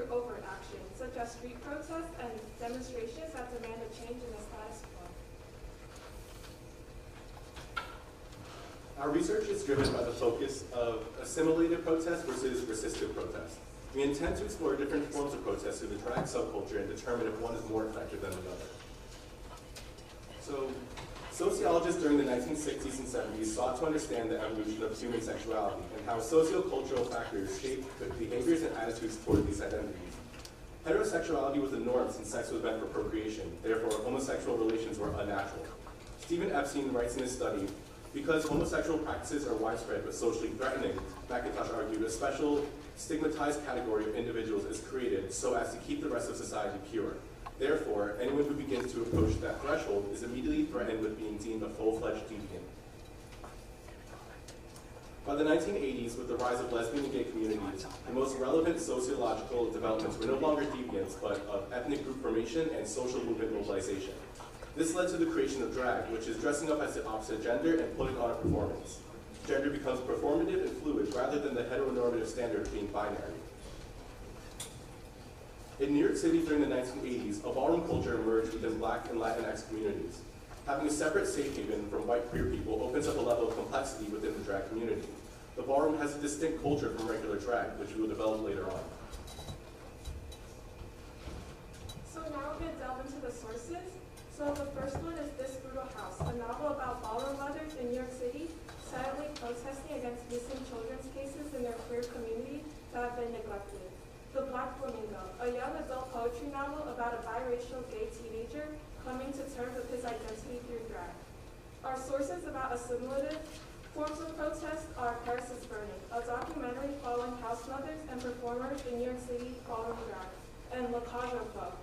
through overt action, such as street protests and demonstrations that demand a change in the status quo. Our research is driven by the focus of assimilated protest versus resistive protest. We intend to explore different forms of protest through the drag subculture and determine if one is more effective than the other. So, sociologists during the 1960s and 70s sought to understand the evolution of human sexuality and how sociocultural factors shape the behaviors and attitudes toward these identities. Heterosexuality was the norm since sex was meant for procreation, therefore homosexual relations were unnatural. Stephen Epstein writes in his study, because homosexual practices are widespread but socially threatening, McIntosh argued a special stigmatized category of individuals is created so as to keep the rest of society pure. Therefore, anyone who begins to approach that threshold is immediately threatened with being deemed a full-fledged deviant. By the 1980s, with the rise of lesbian and gay communities, the most relevant sociological developments were no longer deviance, but of ethnic group formation and social movement mobilization. This led to the creation of drag, which is dressing up as the opposite gender and putting on a performance. Gender becomes performative and fluid rather than the heteronormative standard of being binary. In New York City during the 1980s, a ballroom culture emerged within Black and Latinx communities. Having a separate safe haven from white queer people opens up a level of complexity within the drag community. The ballroom has a distinct culture from regular drag, which we will develop later on. So now we're going to delve into the sources. So the first one is This Brutal House, a novel about ballroom mothers in New York City sadly protesting against missing children's cases in their queer community that have been neglected. The Black Flamingo, a young adult poetry novel about a biracial gay teenager coming to terms with his identity through drag. Our sources about assimilative forms of protest are Paris is Burning, a documentary following house mothers and performers in New York City ballroom drag, and La Cage aux Folles,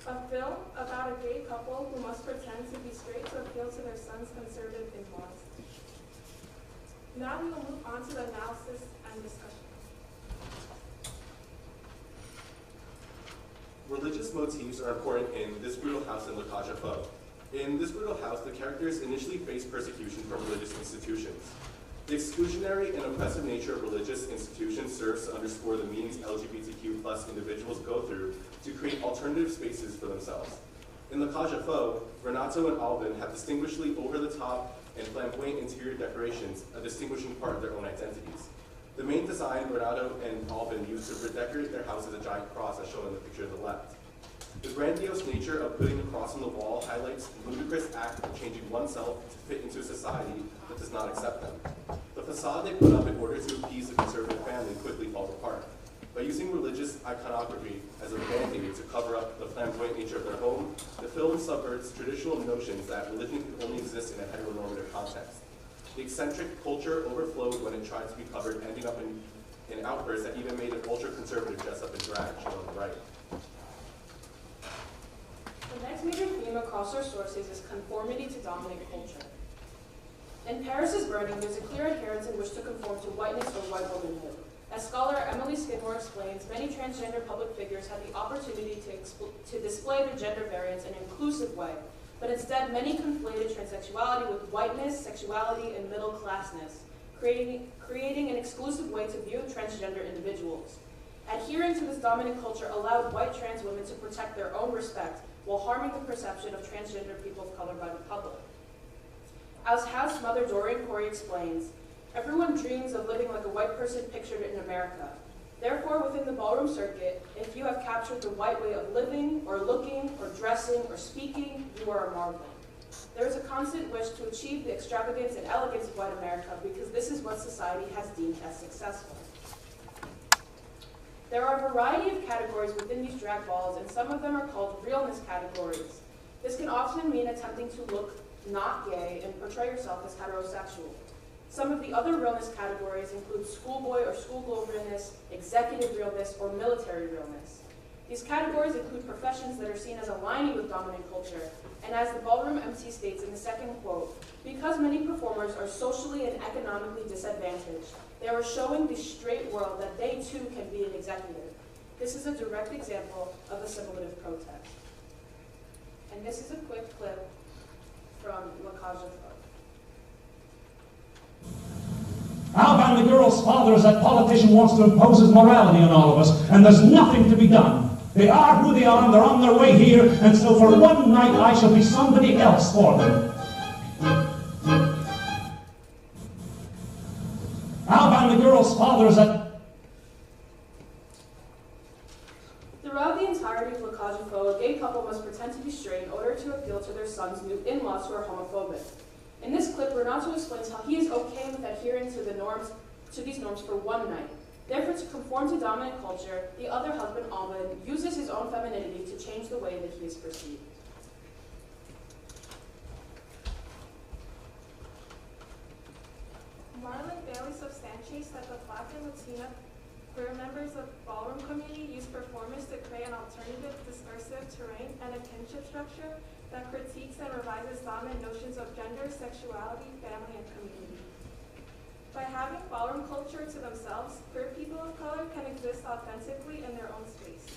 a film about a gay couple who must pretend to be straight to appeal to their son's conservative in-laws. Now we will move on to the analysis and discussion. Religious motifs are important in This Brutal House and La Cage aux Folles. In This Brutal House, the characters initially face persecution from religious institutions. The exclusionary and oppressive nature of religious institutions serves to underscore the means LGBTQ+ individuals go through to create alternative spaces for themselves. In La Cage aux Folles, Renato and Alvin have distinguishedly over-the-top and flamboyant interior decorations, a distinguishing part of their own identities. The main design Renato and Alvin used to redecorate their house is a giant cross, as shown in the picture to the left. The grandiose nature of putting the cross on the wall highlights the ludicrous act of changing oneself to fit into a society that does not accept them. The facade they put up in order to appease the conservative family quickly falls apart. By using religious iconography as a band-aid to cover up the flamboyant nature of their home, the film subverts traditional notions that religion can only exist in a heteronormative context. The eccentric culture overflowed when it tried to be covered, ending up in an outburst that even made an ultra-conservative dress up in drag, shown on the right. The next major theme across our sources is conformity to dominant culture. In Paris is Burning, there's a clear adherence in which to conform to whiteness or white womanhood. As scholar Emily Skidmore explains, many transgender public figures have the opportunity to display their gender variance in an inclusive way, but instead many conflated transsexuality with whiteness, sexuality, and middle-classness, creating an exclusive way to view transgender individuals. Adhering to this dominant culture allowed white trans women to protect their own respect while harming the perception of transgender people of color by the public. As house mother Doreen Corey explains, everyone dreams of living like a white person pictured in America. Therefore, within the ballroom circuit, if you have captured the white way of living, or looking, or dressing, or speaking, you are a marvel. There is a constant wish to achieve the extravagance and elegance of white America because this is what society has deemed as successful. There are a variety of categories within these drag balls, and some of them are called realness categories. This can often mean attempting to look not gay and portray yourself as heterosexual. Some of the other realness categories include schoolboy or schoolgirl realness, executive realness, or military realness. These categories include professions that are seen as aligning with dominant culture, and as the ballroom MC states in the second quote, because many performers are socially and economically disadvantaged, they are showing the straight world that they too can be an executive. This is a direct example of assimilative protest. And this is a quick clip from La Cage aux Folles. Alban, the girl's father, is that politician wants to impose his morality on all of us, and there's nothing to be done. They are who they are, and they're on their way here, and so for one night I shall be somebody else for them. Alban, the girl's father, is that... Throughout the entirety of Lakaja, a gay couple must pretend to be straight in order to appeal to their son's new in-laws who are homophobic. In this clip, Renato explains how he is okay with adhering to these norms for one night. Therefore, to conform to dominant culture, the other husband, Alban, uses his own femininity to change the way that he is perceived. Marlon Bailey substantiates that the Black and Latina queer members of ballroom community use performance to create an alternative discursive terrain and a kinship structure that critiques and revises dominant notions of gender, sexuality, family, and community. By having ballroom culture to themselves, queer people of color can exist authentically in their own space.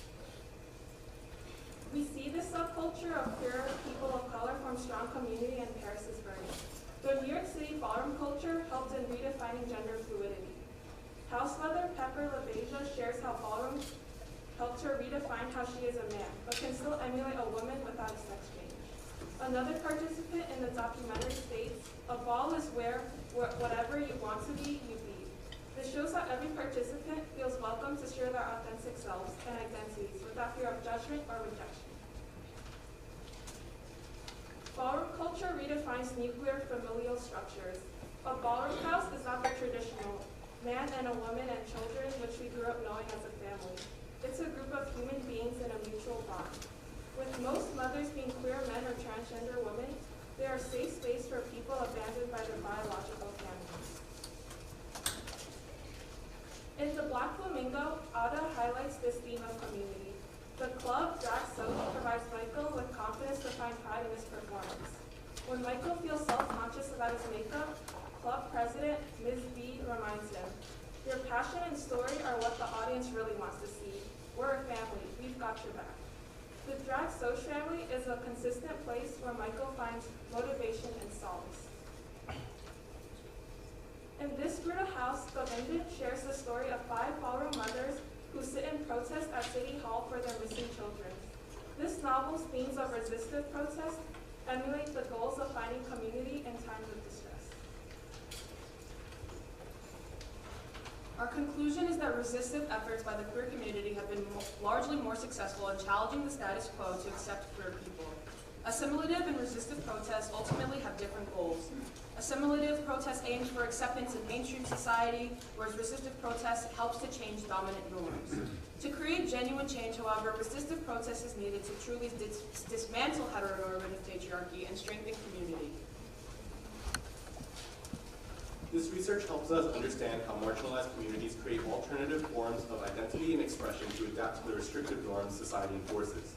We see this subculture of queer people of color form strong community in Paris's Burning. The New York City ballroom culture helped in redefining gender fluidity. House mother Pepper LaBeija shares how ballroom helped her redefine how she is a man, but can still emulate a woman without a sex change. Another participant in the documentary states, "A ball is where whatever you want to be, you be." This shows how every participant feels welcome to share their authentic selves and identities without fear of judgment or rejection. Ballroom culture redefines nuclear familial structures. A ballroom house is not the traditional man and a woman and children which we grew up knowing as a family. It's a group of human beings in a mutual bond. With most mothers being queer men or transgender women, they are a safe space for people abandoned by their biological families. In The Black Flamingo, Ada highlights this theme of community. The club, Drag Soap, provides Michael with confidence to find pride in his performance. When Michael feels self-conscious about his makeup, club president Ms. B reminds him, "Your passion and story are what the audience really wants to see. We're a family. We've got your back." The Drag Soap family is a consistent place where Michael finds motivation and solace. In This Brutal House, Govinda shares the story of 5 ballroom mothers who sit in protest at City Hall for their missing children. This novel's themes of resistive protest emulate the goals of finding community in times of distress. Our conclusion is that resistive efforts by the queer community have been largely more successful in challenging the status quo to accept queer people. Assimilative and resistive protests ultimately have different goals. Assimilative protest aims for acceptance in mainstream society, whereas resistive protest helps to change dominant norms. To create genuine change, however, resistive protest is needed to truly dismantle heteronormative patriarchy and strengthen community. This research helps us understand how marginalized communities create alternative forms of identity and expression to adapt to the restrictive norms society enforces.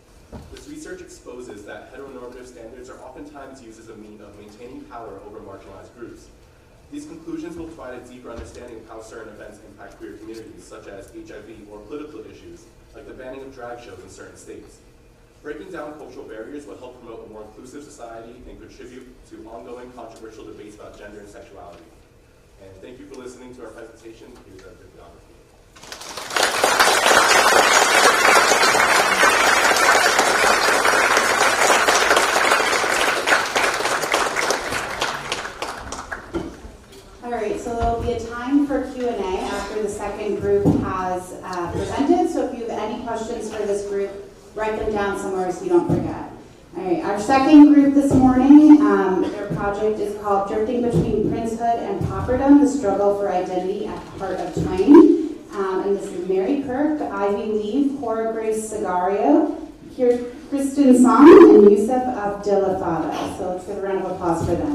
This research exposes that heteronormative standards are oftentimes used as a means of maintaining power over marginalized groups. These conclusions will provide a deeper understanding of how certain events impact queer communities, such as HIV or political issues, like the banning of drag shows in certain states. Breaking down cultural barriers will help promote a more inclusive society and contribute to ongoing controversial debates about gender and sexuality. And thank you for listening to our presentation. Here's our bibliography. All right, so there'll be a time for Q&A after the second group has presented. So if you have any questions for this group, write them down somewhere so you don't forget. All right, our second group this morning, their project is called Drifting Between Princehood and Pauperdom, the Struggle for Identity at the Heart of Twain. And this is Mary Kirk, Ivy Lee, Cora Grace Sagario, Kristen Song, and Yusuf Abdelafada. So let's give a round of applause for them.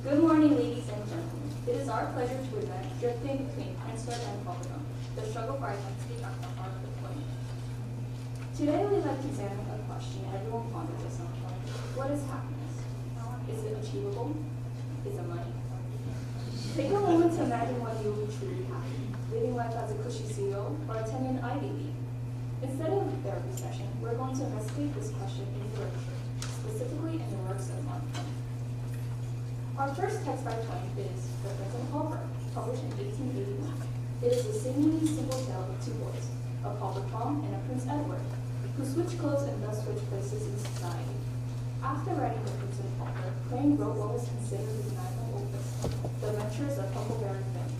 Good morning, ladies and gentlemen. It is our pleasure to present Drifting Between Princehood and Pauperdom, the struggle for identity at the heart of the Twain. Today we'd like to examine a question everyone ponders at some point. What is happiness? Is it achievable? Is it money? Take a moment to imagine what you will be truly happy. Living life as a cushy CEO or attending an Ivy League. Instead of a therapy session, we're going to investigate this question in literature, specifically in the works of Mark Twain. Our first text by Twain is The Prince and the Pauper, published in 1881. It is a seemingly simple tale of two boys, a pauper Tom and a Prince Edward, who switch clothes and thus switch places in society. After writing The Prince and the Pauper, Twain wrote what was considered his magnum opus, The Adventures of Huckleberry Finn.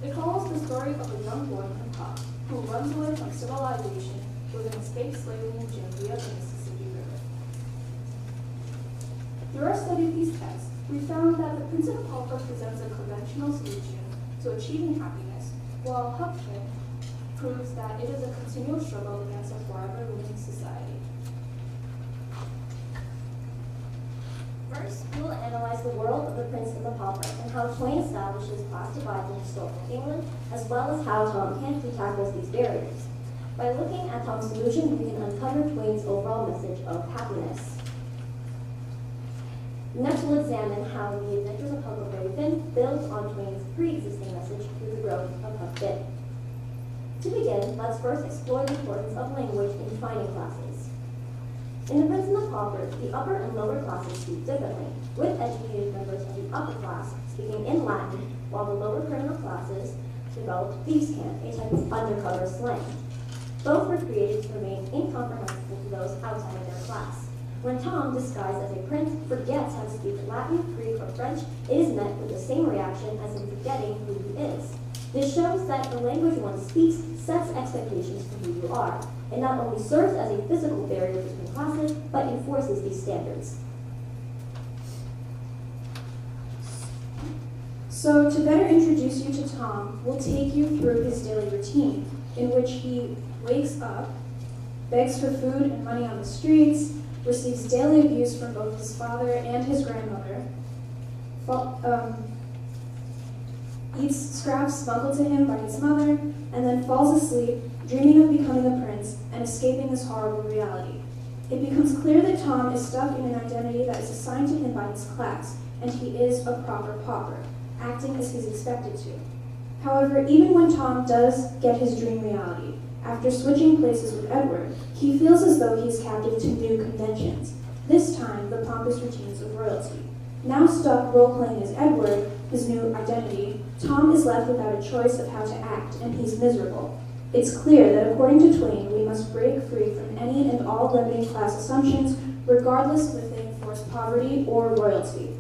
It follows the story of a young boy named Puck, who runs away from civilization with an escaped slave named Jim via the Mississippi River. Through our study of these texts, we found that The Prince and the Pauper presents a conventional solution to achieving happiness, while Huckleberry proves that it is a continual struggle against a forever living society. First, we will analyze the world of The Prince and the Pauper and how Twain establishes class divides in historical England, as well as how Tom Canty tackles these barriers. By looking at Tom's solution, we can uncover Twain's overall message of happiness. Next, we'll examine how The Adventures of Huckleberry Finn builds on Twain's pre-existing message through the growth of Huck Finn. To begin, let's first explore the importance of language in defining classes. In The Prince and the Pauper, the upper and lower classes speak differently, with educated members of the upper class speaking in Latin, while the lower criminal classes developed thieves' cant, a type of undercover slang. Both were created to remain incomprehensible to those outside of their class. When Tom, disguised as a prince, forgets how to speak Latin, Greek, or French, it is met with the same reaction as in forgetting who he is. This shows that the language one speaks sets expectations for who you are. It not only serves as a physical barrier between classes, but enforces these standards. So to better introduce you to Tom, we'll take you through his daily routine, in which he wakes up, begs for food and money on the streets, receives daily abuse from both his father and his grandmother, eats scraps smuggled to him by his mother, and then falls asleep, dreaming of becoming a prince and escaping this horrible reality. It becomes clear that Tom is stuck in an identity that is assigned to him by his class, and he is a proper pauper, acting as he's expected to. However, even when Tom does get his dream reality, after switching places with Edward, he feels as though he's captive to new conventions, this time the pompous routines of royalty. Now stuck role-playing as Edward, his new identity, Tom is left without a choice of how to act, and he's miserable. It's clear that according to Twain, we must break free from any and all limiting class assumptions, regardless if they enforce poverty or royalty.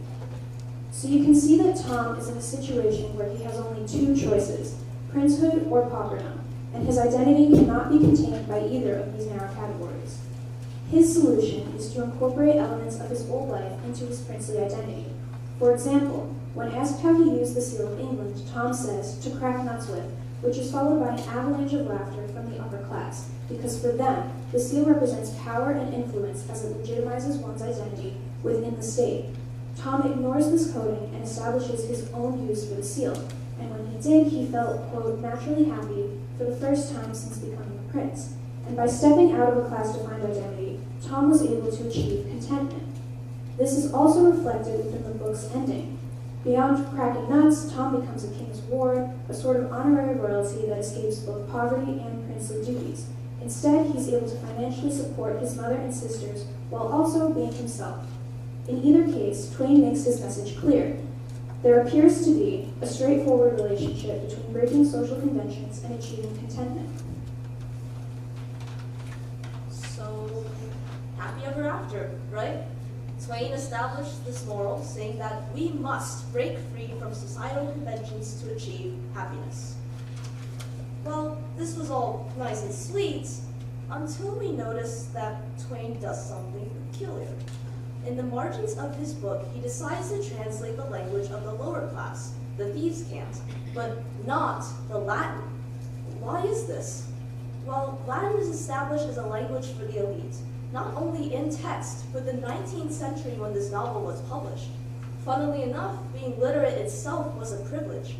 So you can see that Tom is in a situation where he has only two choices, princehood or pauperdom, and his identity cannot be contained by either of these narrow categories. His solution is to incorporate elements of his old life into his princely identity. For example, when asked how he used the seal of England, Tom says, to crack nuts with, which is followed by an avalanche of laughter from the upper class, because for them, the seal represents power and influence as it legitimizes one's identity within the state. Tom ignores this coding and establishes his own use for the seal, and when he did, he felt, quote, naturally happy for the first time since becoming a prince. And by stepping out of a class-defined identity, Tom was able to achieve contentment. This is also reflected within the book's ending. Beyond cracking nuts, Tom becomes a king's ward, a sort of honorary royalty that escapes both poverty and princely duties. Instead, he's able to financially support his mother and sisters while also being himself. In either case, Twain makes his message clear. There appears to be a straightforward relationship between breaking social conventions and achieving contentment. So, happy ever after, right? Twain established this moral, saying that we must break free from societal conventions to achieve happiness. Well, this was all nice and sweet, until we noticed that Twain does something peculiar. In the margins of his book, he decides to translate the language of the lower class, the thieves' cant, but not the Latin. Why is this? Well, Latin is established as a language for the elite, not only in text, but the 19th century when this novel was published. Funnily enough, being literate itself was a privilege.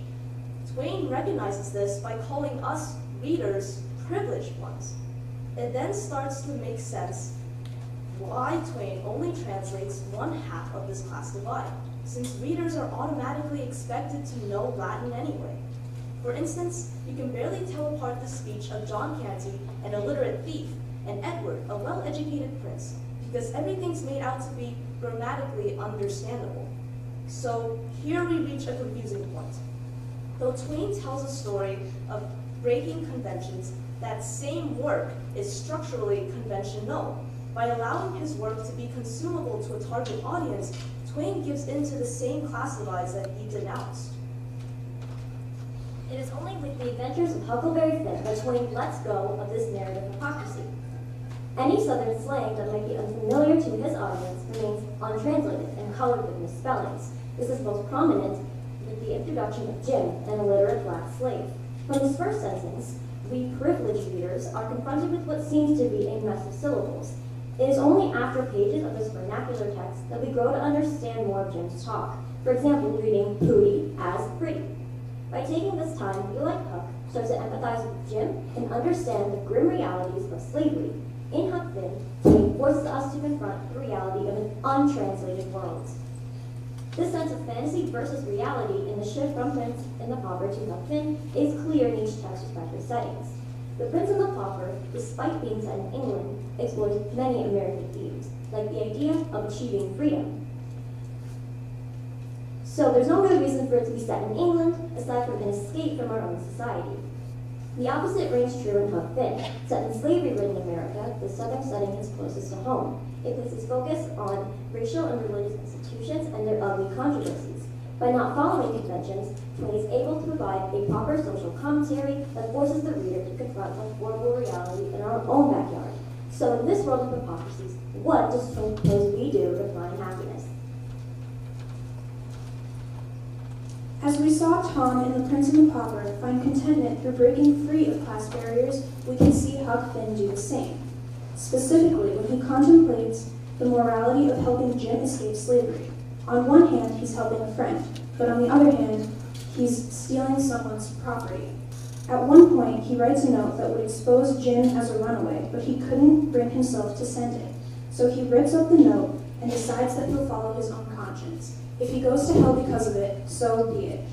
Twain recognizes this by calling us readers privileged ones. It then starts to make sense why Twain only translates one half of this class divide, since readers are automatically expected to know Latin anyway. For instance, you can barely tell apart the speech of John Canty, an illiterate thief, and Edward, a well-educated prince, because everything's made out to be grammatically understandable. So here we reach a confusing point. Though Twain tells a story of breaking conventions, that same work is structurally conventional. By allowing his work to be consumable to a target audience, Twain gives in to the same class divides that he denounced. It is only with the adventures of Huckleberry Finn that Twain lets go of this narrative hypocrisy. Any Southern slang that might be unfamiliar to his audience remains untranslated and colored with misspellings. This is most prominent with the introduction of Jim, an illiterate black slave. From this first sentence, we privileged readers are confronted with what seems to be a mess of syllables. It is only after pages of this vernacular text that we grow to understand more of Jim's talk. For example, reading Pooty as pretty. By taking this time, we, like Huck, start to empathize with Jim and understand the grim realities of slavery. In Huck Finn, Twain forces us to confront the reality of an untranslated world. This sense of fantasy versus reality in the shift from Prince and the Pauper to Huck Finn is clear in each text's respective settings. The Prince and the Pauper, despite being set in England, explores many American themes, like the idea of achieving freedom. So there's no real reason for it to be set in England, aside from an escape from our own society. The opposite rings true in Huck Finn. Set in slavery-ridden America, the Southern setting is closest to home. It places focus on racial and religious institutions and their ugly controversies. By not following conventions, Twain is able to provide a proper social commentary that forces the reader to confront a horrible reality in our own backyard. So in this world of hypocrisies, what does Twain propose we do to find happiness? As we saw Tom in The Prince and the Pauper find contentment through breaking free of class barriers, we can see Huck Finn do the same. Specifically, when he contemplates the morality of helping Jim escape slavery. On one hand, he's helping a friend, but on the other hand, he's stealing someone's property. At one point, he writes a note that would expose Jim as a runaway, but he couldn't bring himself to send it. So he rips up the note and decides that he'll follow his own conscience. If he goes to hell because of it, so be it.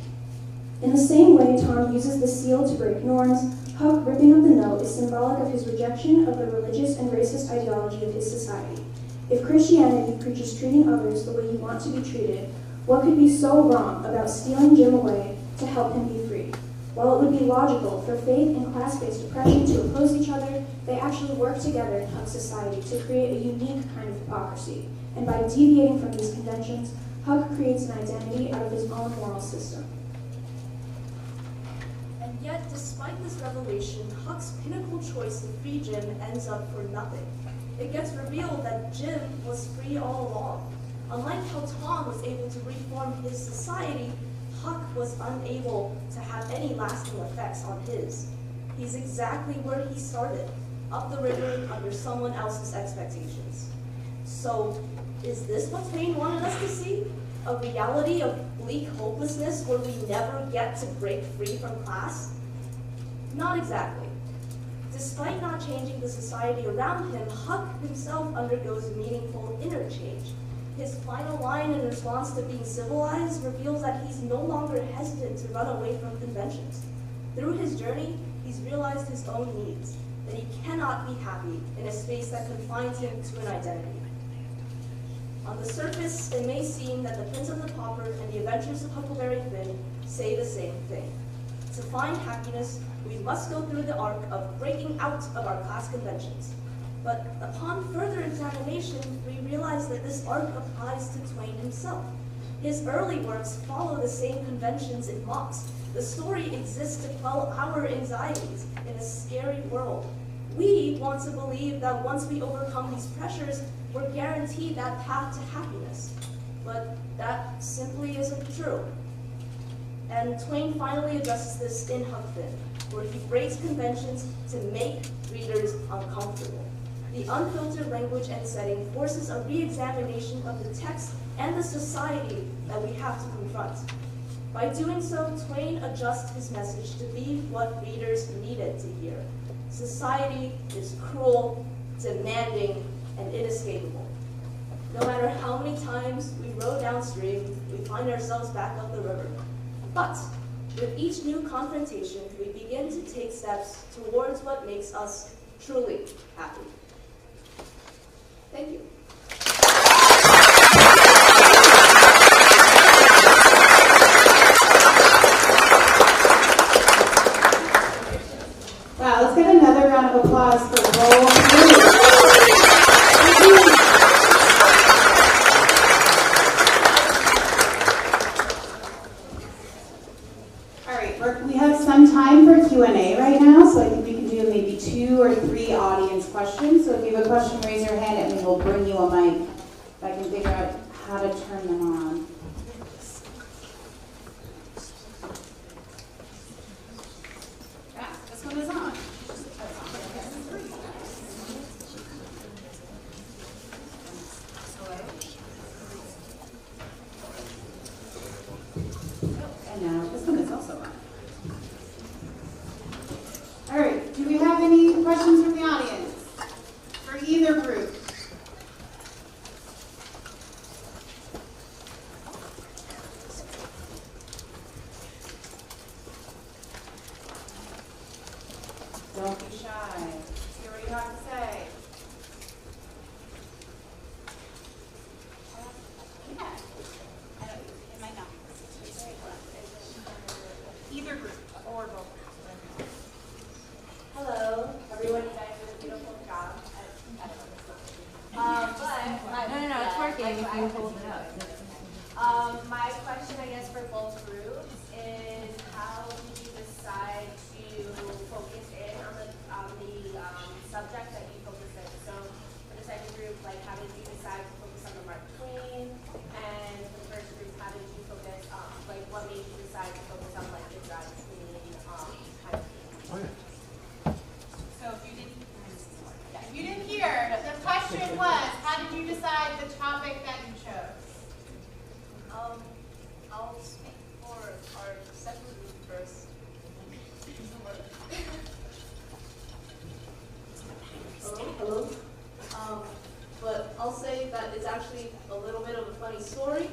In the same way Tom uses the seal to break norms, Huck ripping up the note is symbolic of his rejection of the religious and racist ideology of his society. If Christianity preaches treating others the way you want to be treated, what could be so wrong about stealing Jim away to help him be free? While it would be logical for faith and class-based oppression to oppose each other, they actually work together in Huck's society to create a unique kind of hypocrisy. And by deviating from these conventions, Huck creates an identity out of his own moral system. And yet, despite this revelation, Huck's pinnacle choice to free Jim ends up for nothing. It gets revealed that Jim was free all along. Unlike how Tom was able to reform his society, Huck was unable to have any lasting effects on his. He's exactly where he started, up the river under someone else's expectations. So, is this what Twain wanted us to see? A reality of bleak hopelessness where we never get to break free from class? Not exactly. Despite not changing the society around him, Huck himself undergoes meaningful inner change. His final line in response to being civilized reveals that he's no longer hesitant to run away from conventions. Through his journey, he's realized his own needs, that he cannot be happy in a space that confines him to an identity. On the surface, it may seem that The Prince and the Pauper and The Adventures of Huckleberry Finn say the same thing. To find happiness, we must go through the arc of breaking out of our class conventions. But upon further examination, we realize that this arc applies to Twain himself. His early works follow the same conventions it mocks. The story exists to quell our anxieties in a scary world. We want to believe that once we overcome these pressures, we're guaranteed that path to happiness. But that simply isn't true. And Twain finally addresses this in Huck Finn, where he breaks conventions to make readers uncomfortable. The unfiltered language and setting forces a re-examination of the text and the society that we have to confront. By doing so, Twain adjusts his message to be what readers needed to hear. Society is cruel, demanding, and inescapable. No matter how many times we row downstream, we find ourselves back up the river. But with each new confrontation, we begin to take steps towards what makes us truly happy. Thank you. Wow, let's get another round of applause for Roll. All right, we have some time for Q&A right now, so I think we can do maybe 2 or 3 audience questions. So if you have a question, raise your hand and we will bring you a mic if I can figure out how to turn them on. Yeah, this one is on. And now this one is also on. All right, do we have any questions from the audience for either group? Don't be shy. See what you have to say. Yeah. It might not be. Either group or both. Hello, everyone. You guys did a beautiful job. No, it's working if you hold it up. My question, I guess, for both groups is how did you decide to focus in on the subject that you focus in? So for the second group, like how did you decide to focus on the Mark Twain? And for the first group, how did you focus like what made you decide to focus on like the drag queen kind of thing? Oh, yeah. So if you didn't hear, the question was, how did you decide the topic that you chose? I'll speak for our second group first. Hello. But I'll say that it's actually a little bit of a funny story.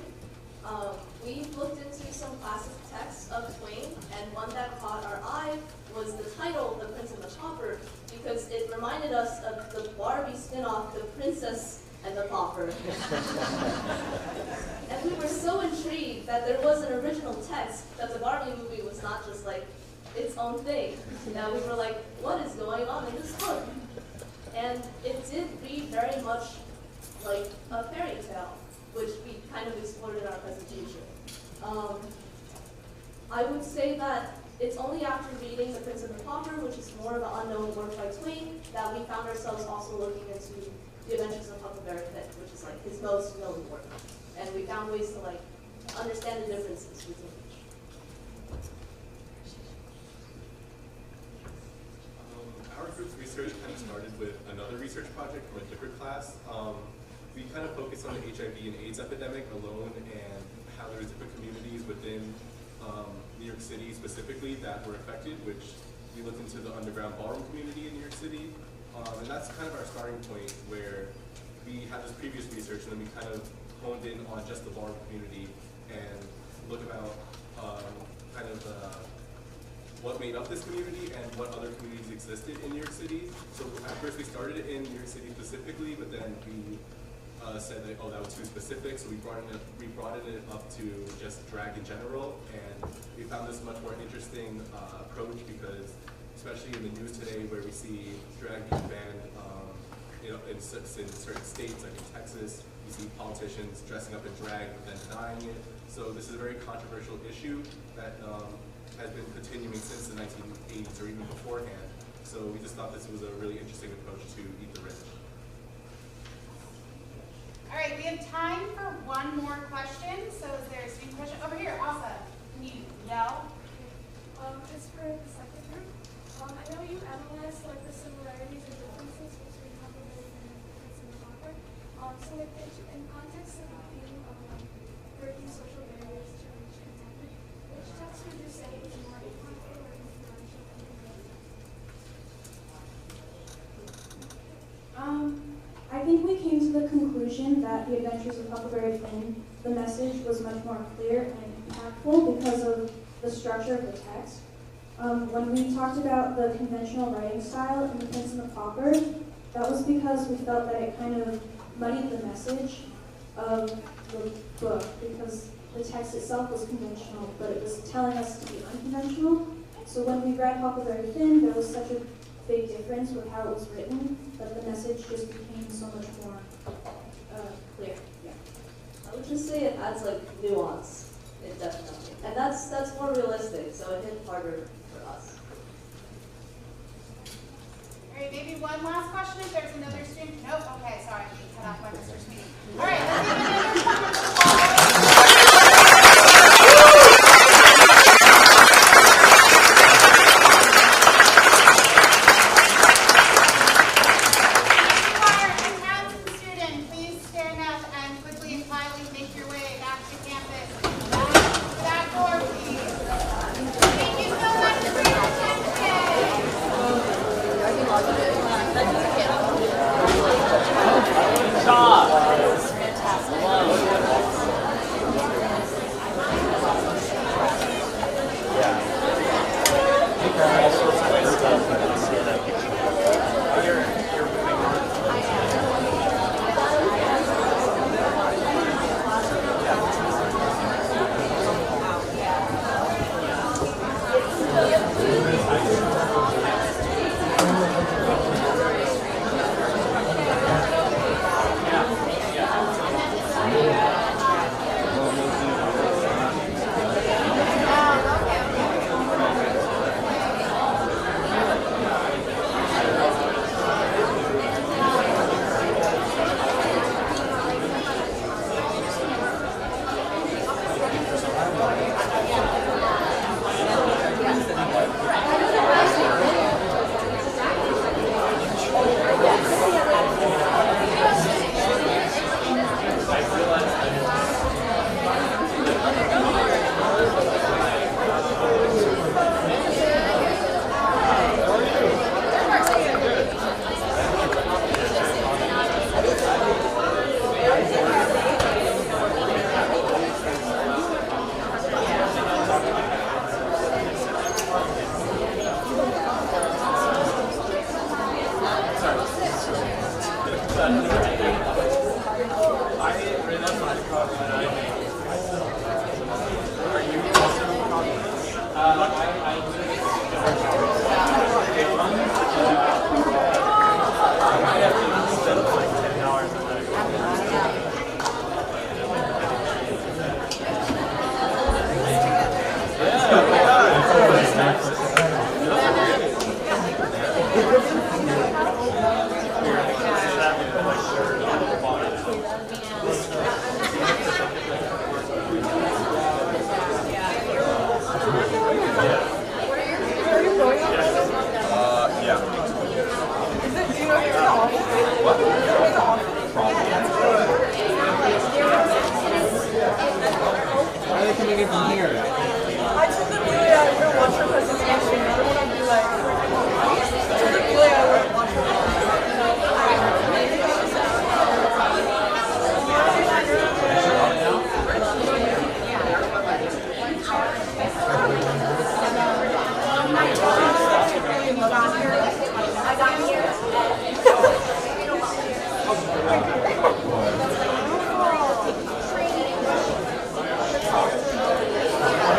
We looked into some classic texts of Twain, and one that caught our eye was the title, The Prince and the Pauper, because it reminded us of the Barbie spin-off, The Princess and the Pauper. And we were so intrigued that there was an original text, that the Barbie movie was not just like its own thing. That we were like, what is going on in this book? And it did read very much like a fairy tale, which we kind of explored in our presentation. I would say that it's only after reading The Prince and the Pauper, which is more of an unknown work by Twain, that we found ourselves also looking into The Adventures of Huckleberry Finn, which is like his most known work. And we found ways to like understand the differences between each. Our group's research kind of started with another research project from a different class. We kind of focused on the HIV and AIDS epidemic alone and how there were different communities within New York City specifically that were affected, which we looked into the underground ballroom community in New York City. And that's kind of our starting point, where we had this previous research and then we kind of honed in on just the ballroom community and look about what made up this community and what other communities existed in New York City. So at first we started it in New York City specifically, but then we said that, oh, that was too specific, so we broadened it up to just drag in general, and we found this much more interesting approach because, especially in the news today, where we see drag being banned, in certain states, like in Texas, you see politicians dressing up in drag but then denying it. So this is a very controversial issue that has been continuing since the 1980s or even beforehand. So we just thought this was a really interesting approach to Eat the Rich. All right, we have time for one more question. So is there a student question? Over here, Asa. Can you yell? It's for the second group. I know you analyzed like the similarities and differences between Huckleberry Finn and Prince and the Pauper. So in context of the theme of breaking social barriers to reach contentment, which text would you say is more impactful or influential than the other? I think we competition that The Adventures of Huckleberry Finn, the message was much more clear and impactful because of the structure of the text. When we talked about the conventional writing style in The Prince and the Pauper, that was because we felt that it kind of muddied the message of the book because the text itself was conventional, but it was telling us to be unconventional. So when we read Huckleberry Finn, there was such a big difference with how it was written that the message just became so much more clear. Yeah. I would just say it adds like nuance. It definitely, and that's more realistic. So it hit harder for us. All right, maybe one last question if there's another student. Nope. Okay, sorry, I'm being cut off by Mr. Singh. All right, let's give another round of applause.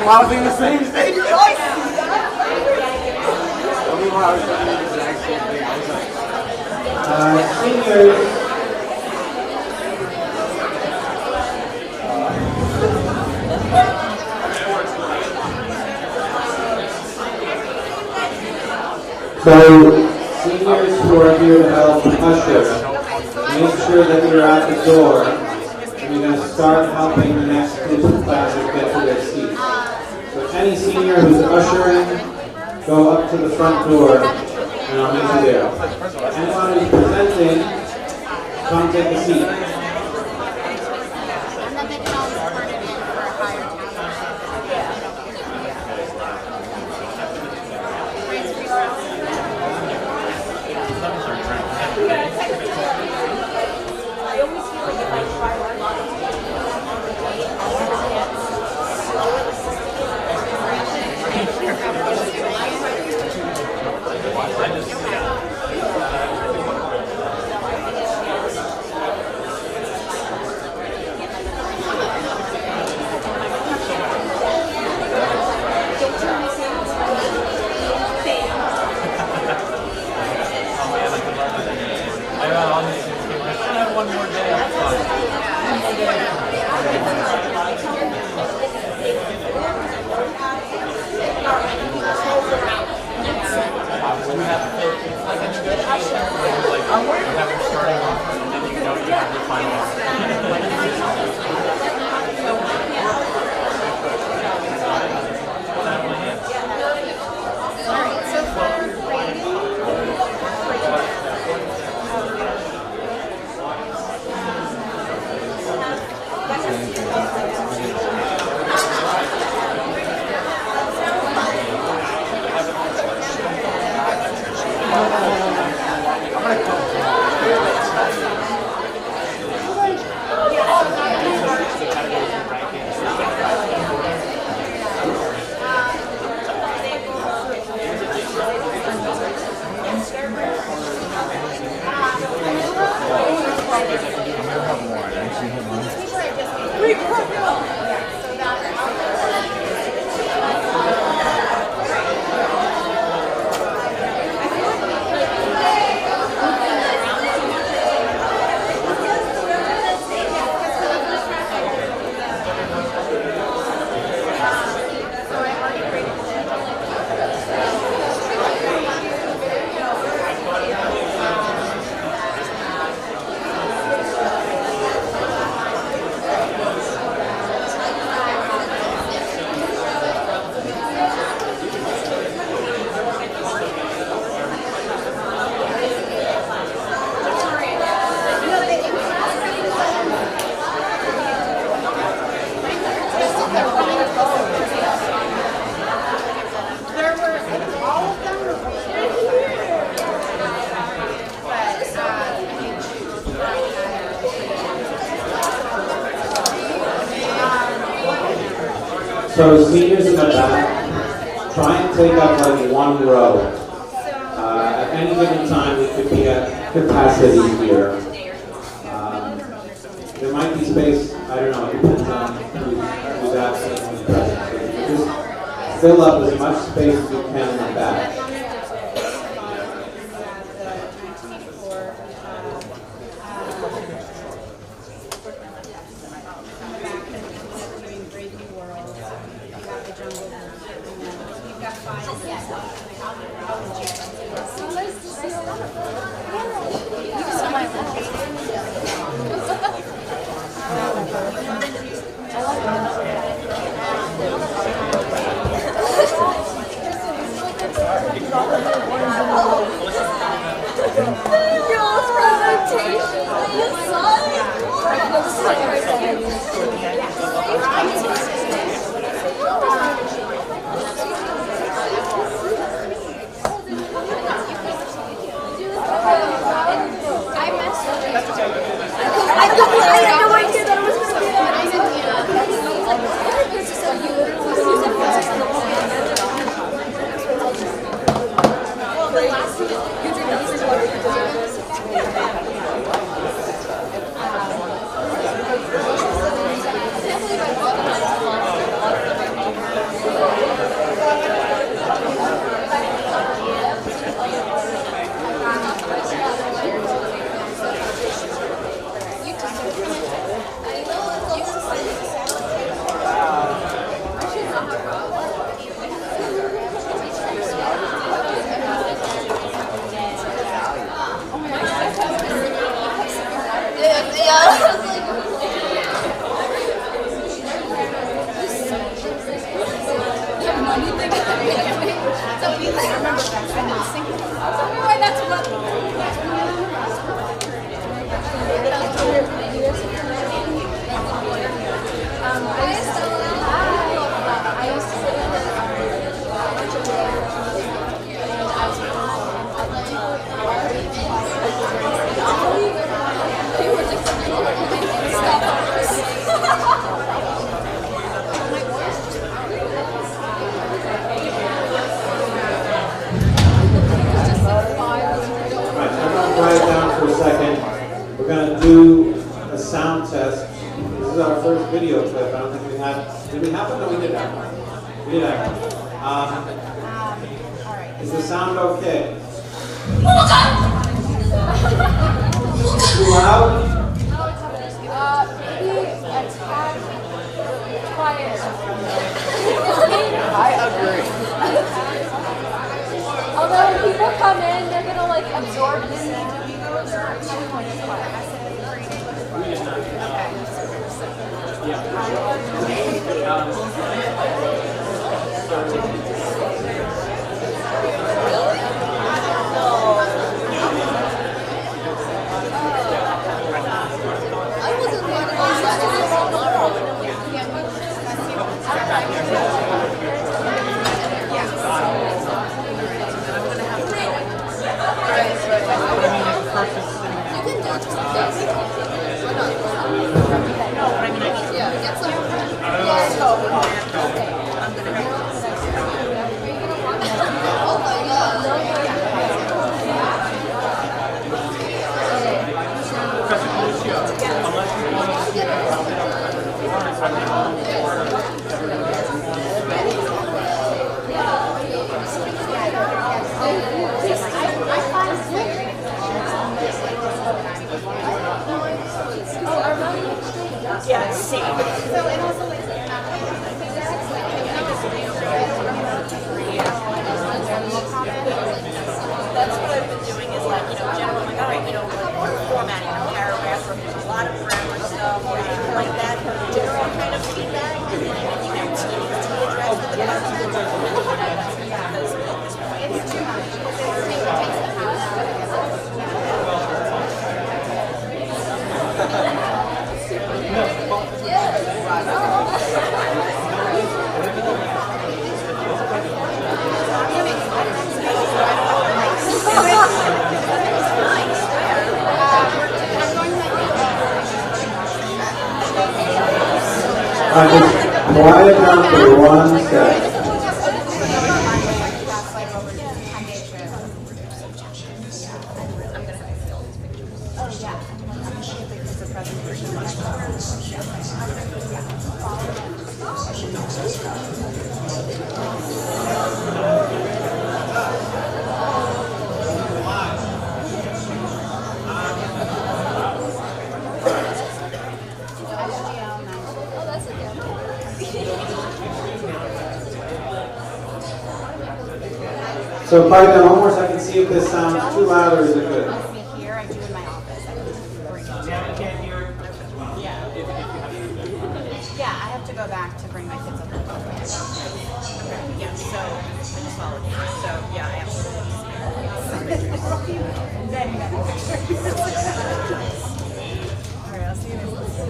I was in the same stage twice. I mean, when I was doing the exact same thing, I was like, seniors. So, seniors who are here to help usher, make sure that you're at the door. And you're going to start helping the next group of classes get to their seats. So any senior who's ushering, go up to the front door, and I'll meet you there. Anyone who's presenting, come take a seat. I always feel like if So seniors in the back, try and take up like one row. At any given time, we could be at capacity here. There might be space, I don't know, it depends on who's absent and who's present. So just fill up as much space as you can in the back. Yeah, same. So, and also, like, you're not going to Quiet down for 1 second. So quiet down one more so I can see if this sounds too loud or is it good? Here, I do in my office. I can't hear. Yeah, I have to go back to bring my kids up. Yeah, so I just followed you. So yeah, I absolutely. All right, I'll see you next time.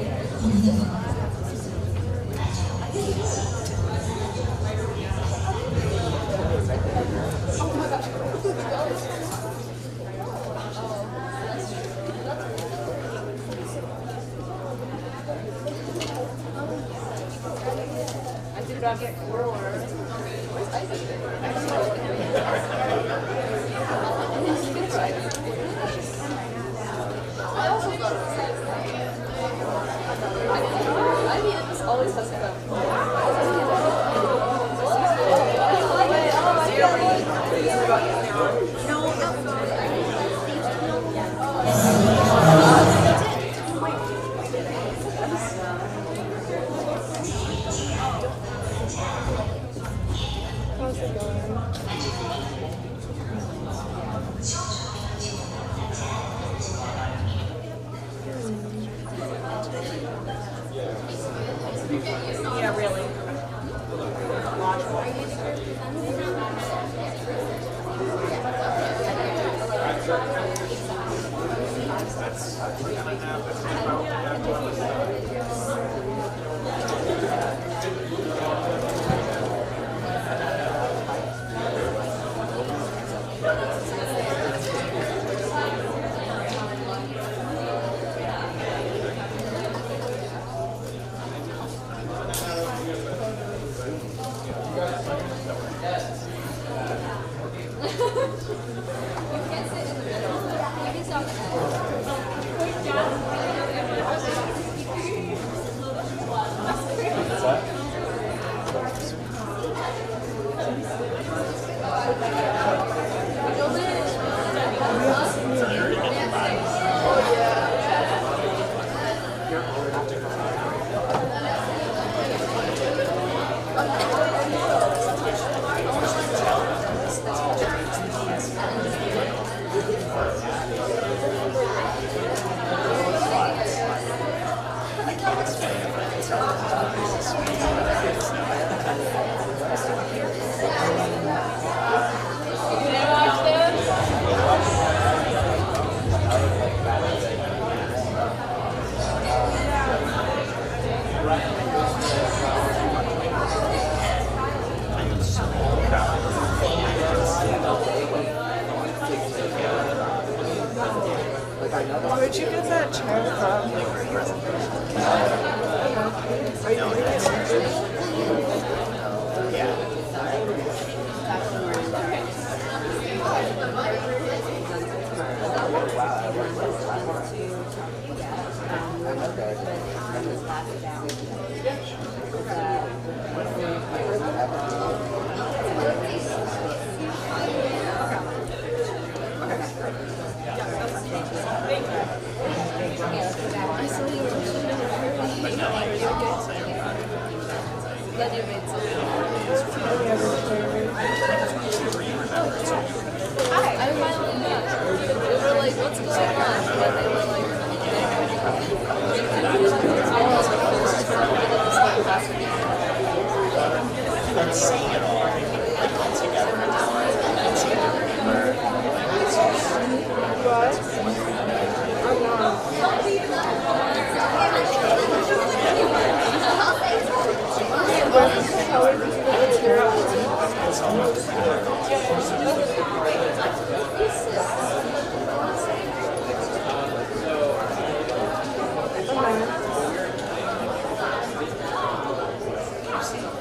Where'd you get that chair from?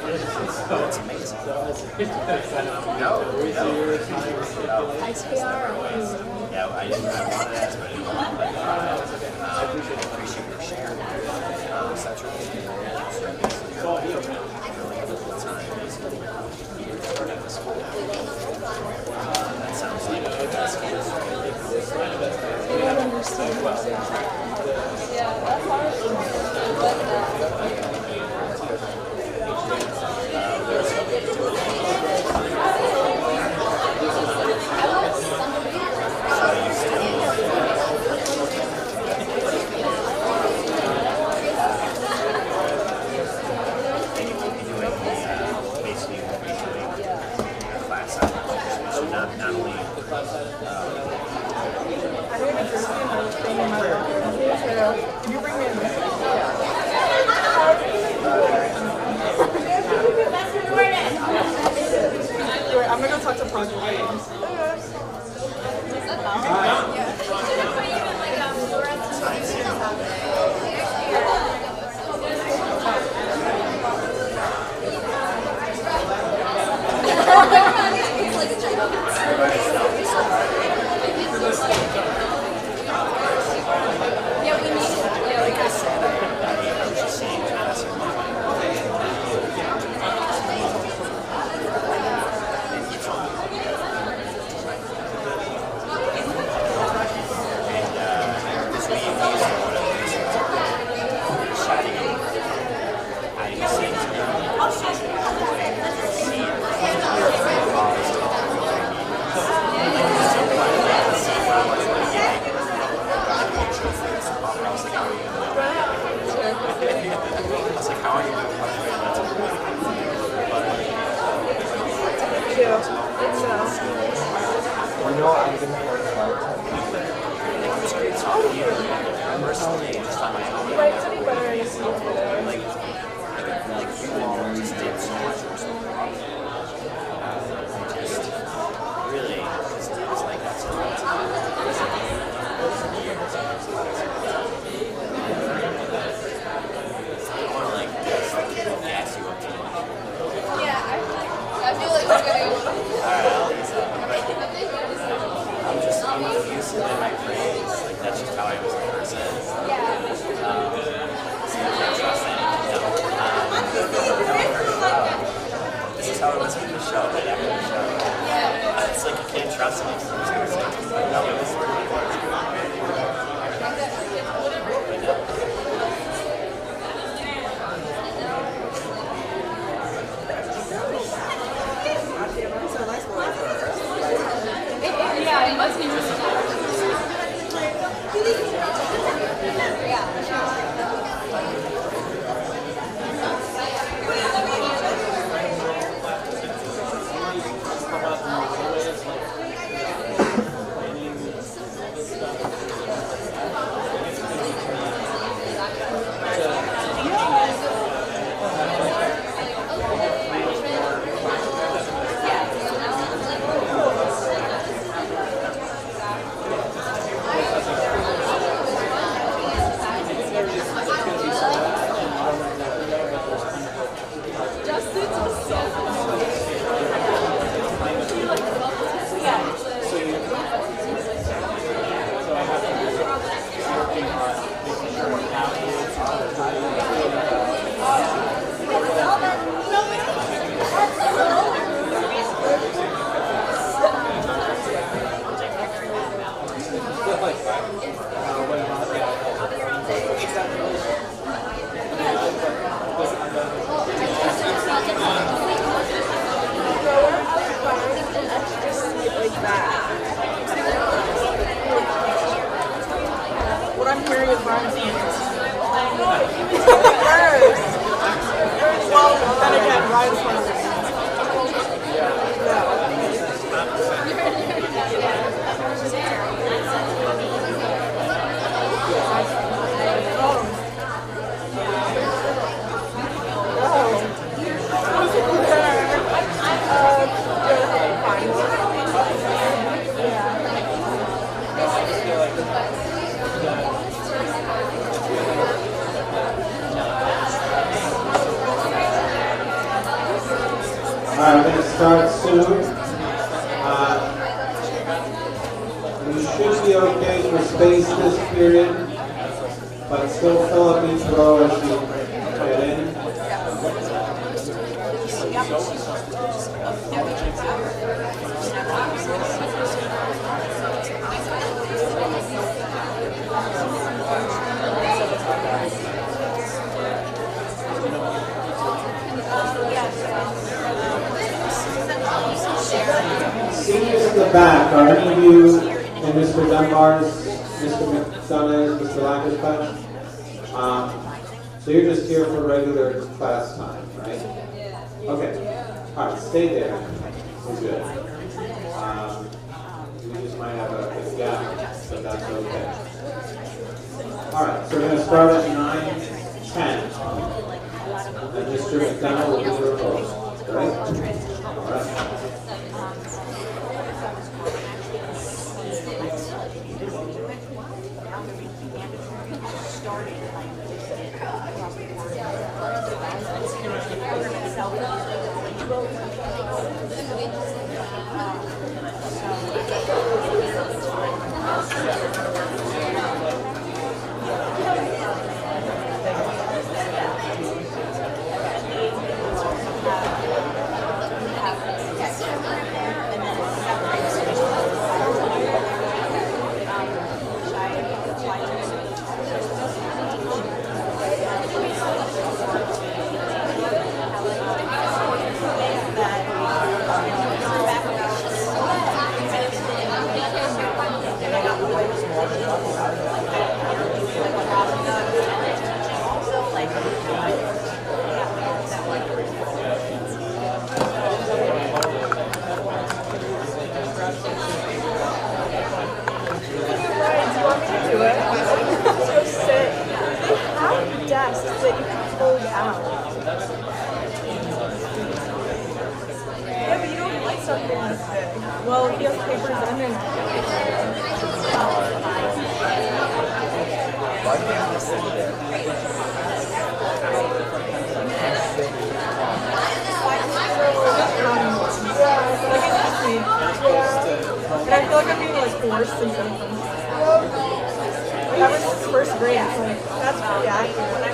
That's amazing. No. XPR. Yeah, I wanted to ask, but I didn't want to. I appreciate your sharing. That's really that sounds like that's good. They don't understand. Yeah, that's hard. Can you bring me in? Wait, I'm gonna go talk to Project James. Alright, we're going to start soon. We should be okay for space this period, but still fill up each row as you get in. Seniors in the back, are any of you in Mr. Dunbar's, Mr. McDonough's, Mr. Lacker's class? So you're just here for regular class time, right? Okay. All right, stay there. We're good. We just might have a gap, but that's okay. All right, so we're going to start at 9:10. And Mr. McDonough will be your host, right? All right. Well, he has papers and then... And I feel like I'm being like forced in something. That was first grade, so that's pretty accurate.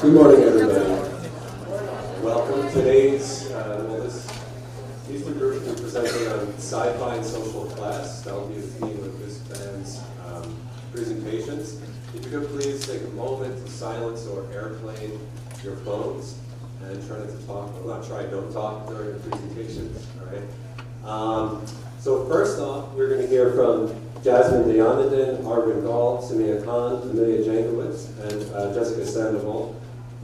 Good morning, everybody. Welcome. Today's, these two groups will be presenting on sci-fi and social class. That will be the theme of this band's presentations. If you could please take a moment to silence or airplane your phones and try not to talk, well, not try, don't talk during the presentations, all right? So first off, we're going to hear from Jasmine Deonadin, Arvind Gall, Samia Khan, Amelia Jankowitz, and Jessica Sandoval.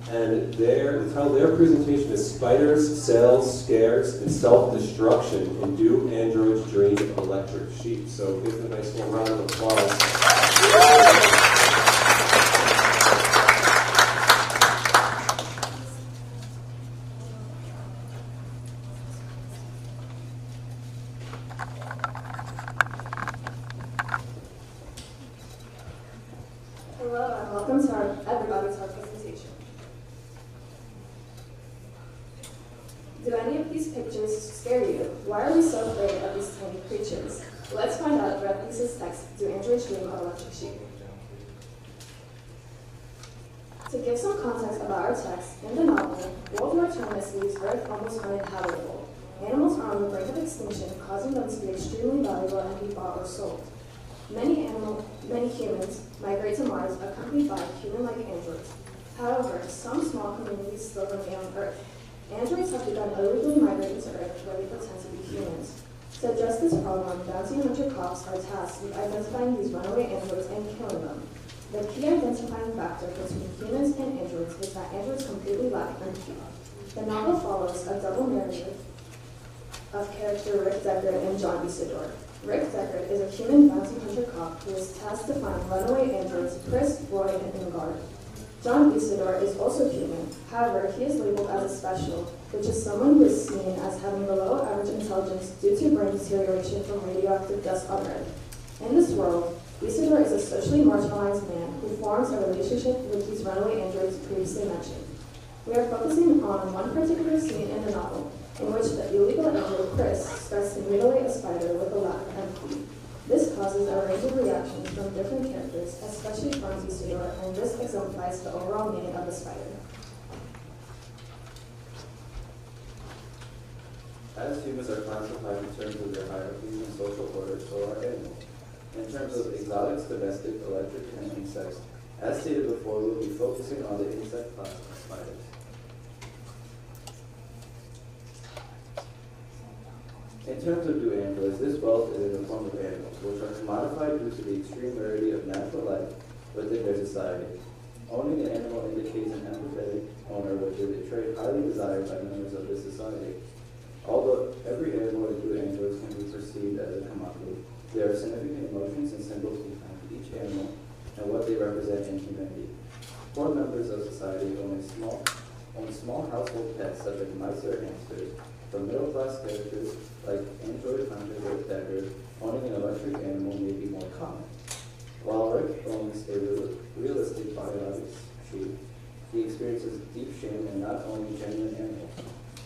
And the title of their presentation is Spiders, Cells, Scares, and Self-Destruction in Do Androids Dream of Electric Sheep? So give them a nice warm round of applause. pictures scare you? Why are we so afraid of these tiny creatures? Let's find out throughout Lisa's text, Do Androids Dream of Electric Sheep? To give some context about our text, in the novel, World War II leaves Earth almost uninhabitable. Animals are on the brink of extinction, causing them to be extremely valuable and be bought or sold. Many humans migrate to Mars, accompanied by human-like androids. However, some small communities still remain on Earth. Androids have begun illegally migrating to Earth where they pretend to be humans. To address this problem, bounty hunter cops are tasked with identifying these runaway androids and killing them. The key identifying factor between humans and androids is that androids completely lack empathy. The novel follows a double narrative of character Rick Deckard and John Isidore. Rick Deckard is a human bounty hunter cop who is tasked to find runaway androids Chris, Roy, and Ingard. John Isidore is also human. However, he is labeled as a special, which is someone who is seen as having below average intelligence due to brain deterioration from radioactive dust on Earth. In this world, Isidore is a socially marginalized man who forms a relationship with these runaway androids previously mentioned. We are focusing on one particular scene in the novel, in which the illegal android Chris starts to mutilate a spider with a lack of empathy. This causes a range of reactions from different characters, especially from Isidore, and this exemplifies the overall meaning of the spider. As humans are classified in terms of their hierarchies and social order, so are animals. In terms of exotics, domestic, electric, and insects, as stated before, we will be focusing on the insect class of spiders. In terms of do androids, this wealth is in the form of animals, which are commodified due to the extreme rarity of natural life within their society. Owning an animal indicates an empathetic owner, which is a trait highly desired by members of this society. Although every animal and do androids can be perceived as a commodity, there are significant emotions and symbols behind each animal and what they represent in humanity. Poor members of society own small household pets such as mice or hamsters. For middle-class characters like android hunter Rick Deckard, owning an electric animal may be more common. While Rick owns a realistic biologic sheep, he experiences deep shame in not owning genuine animals.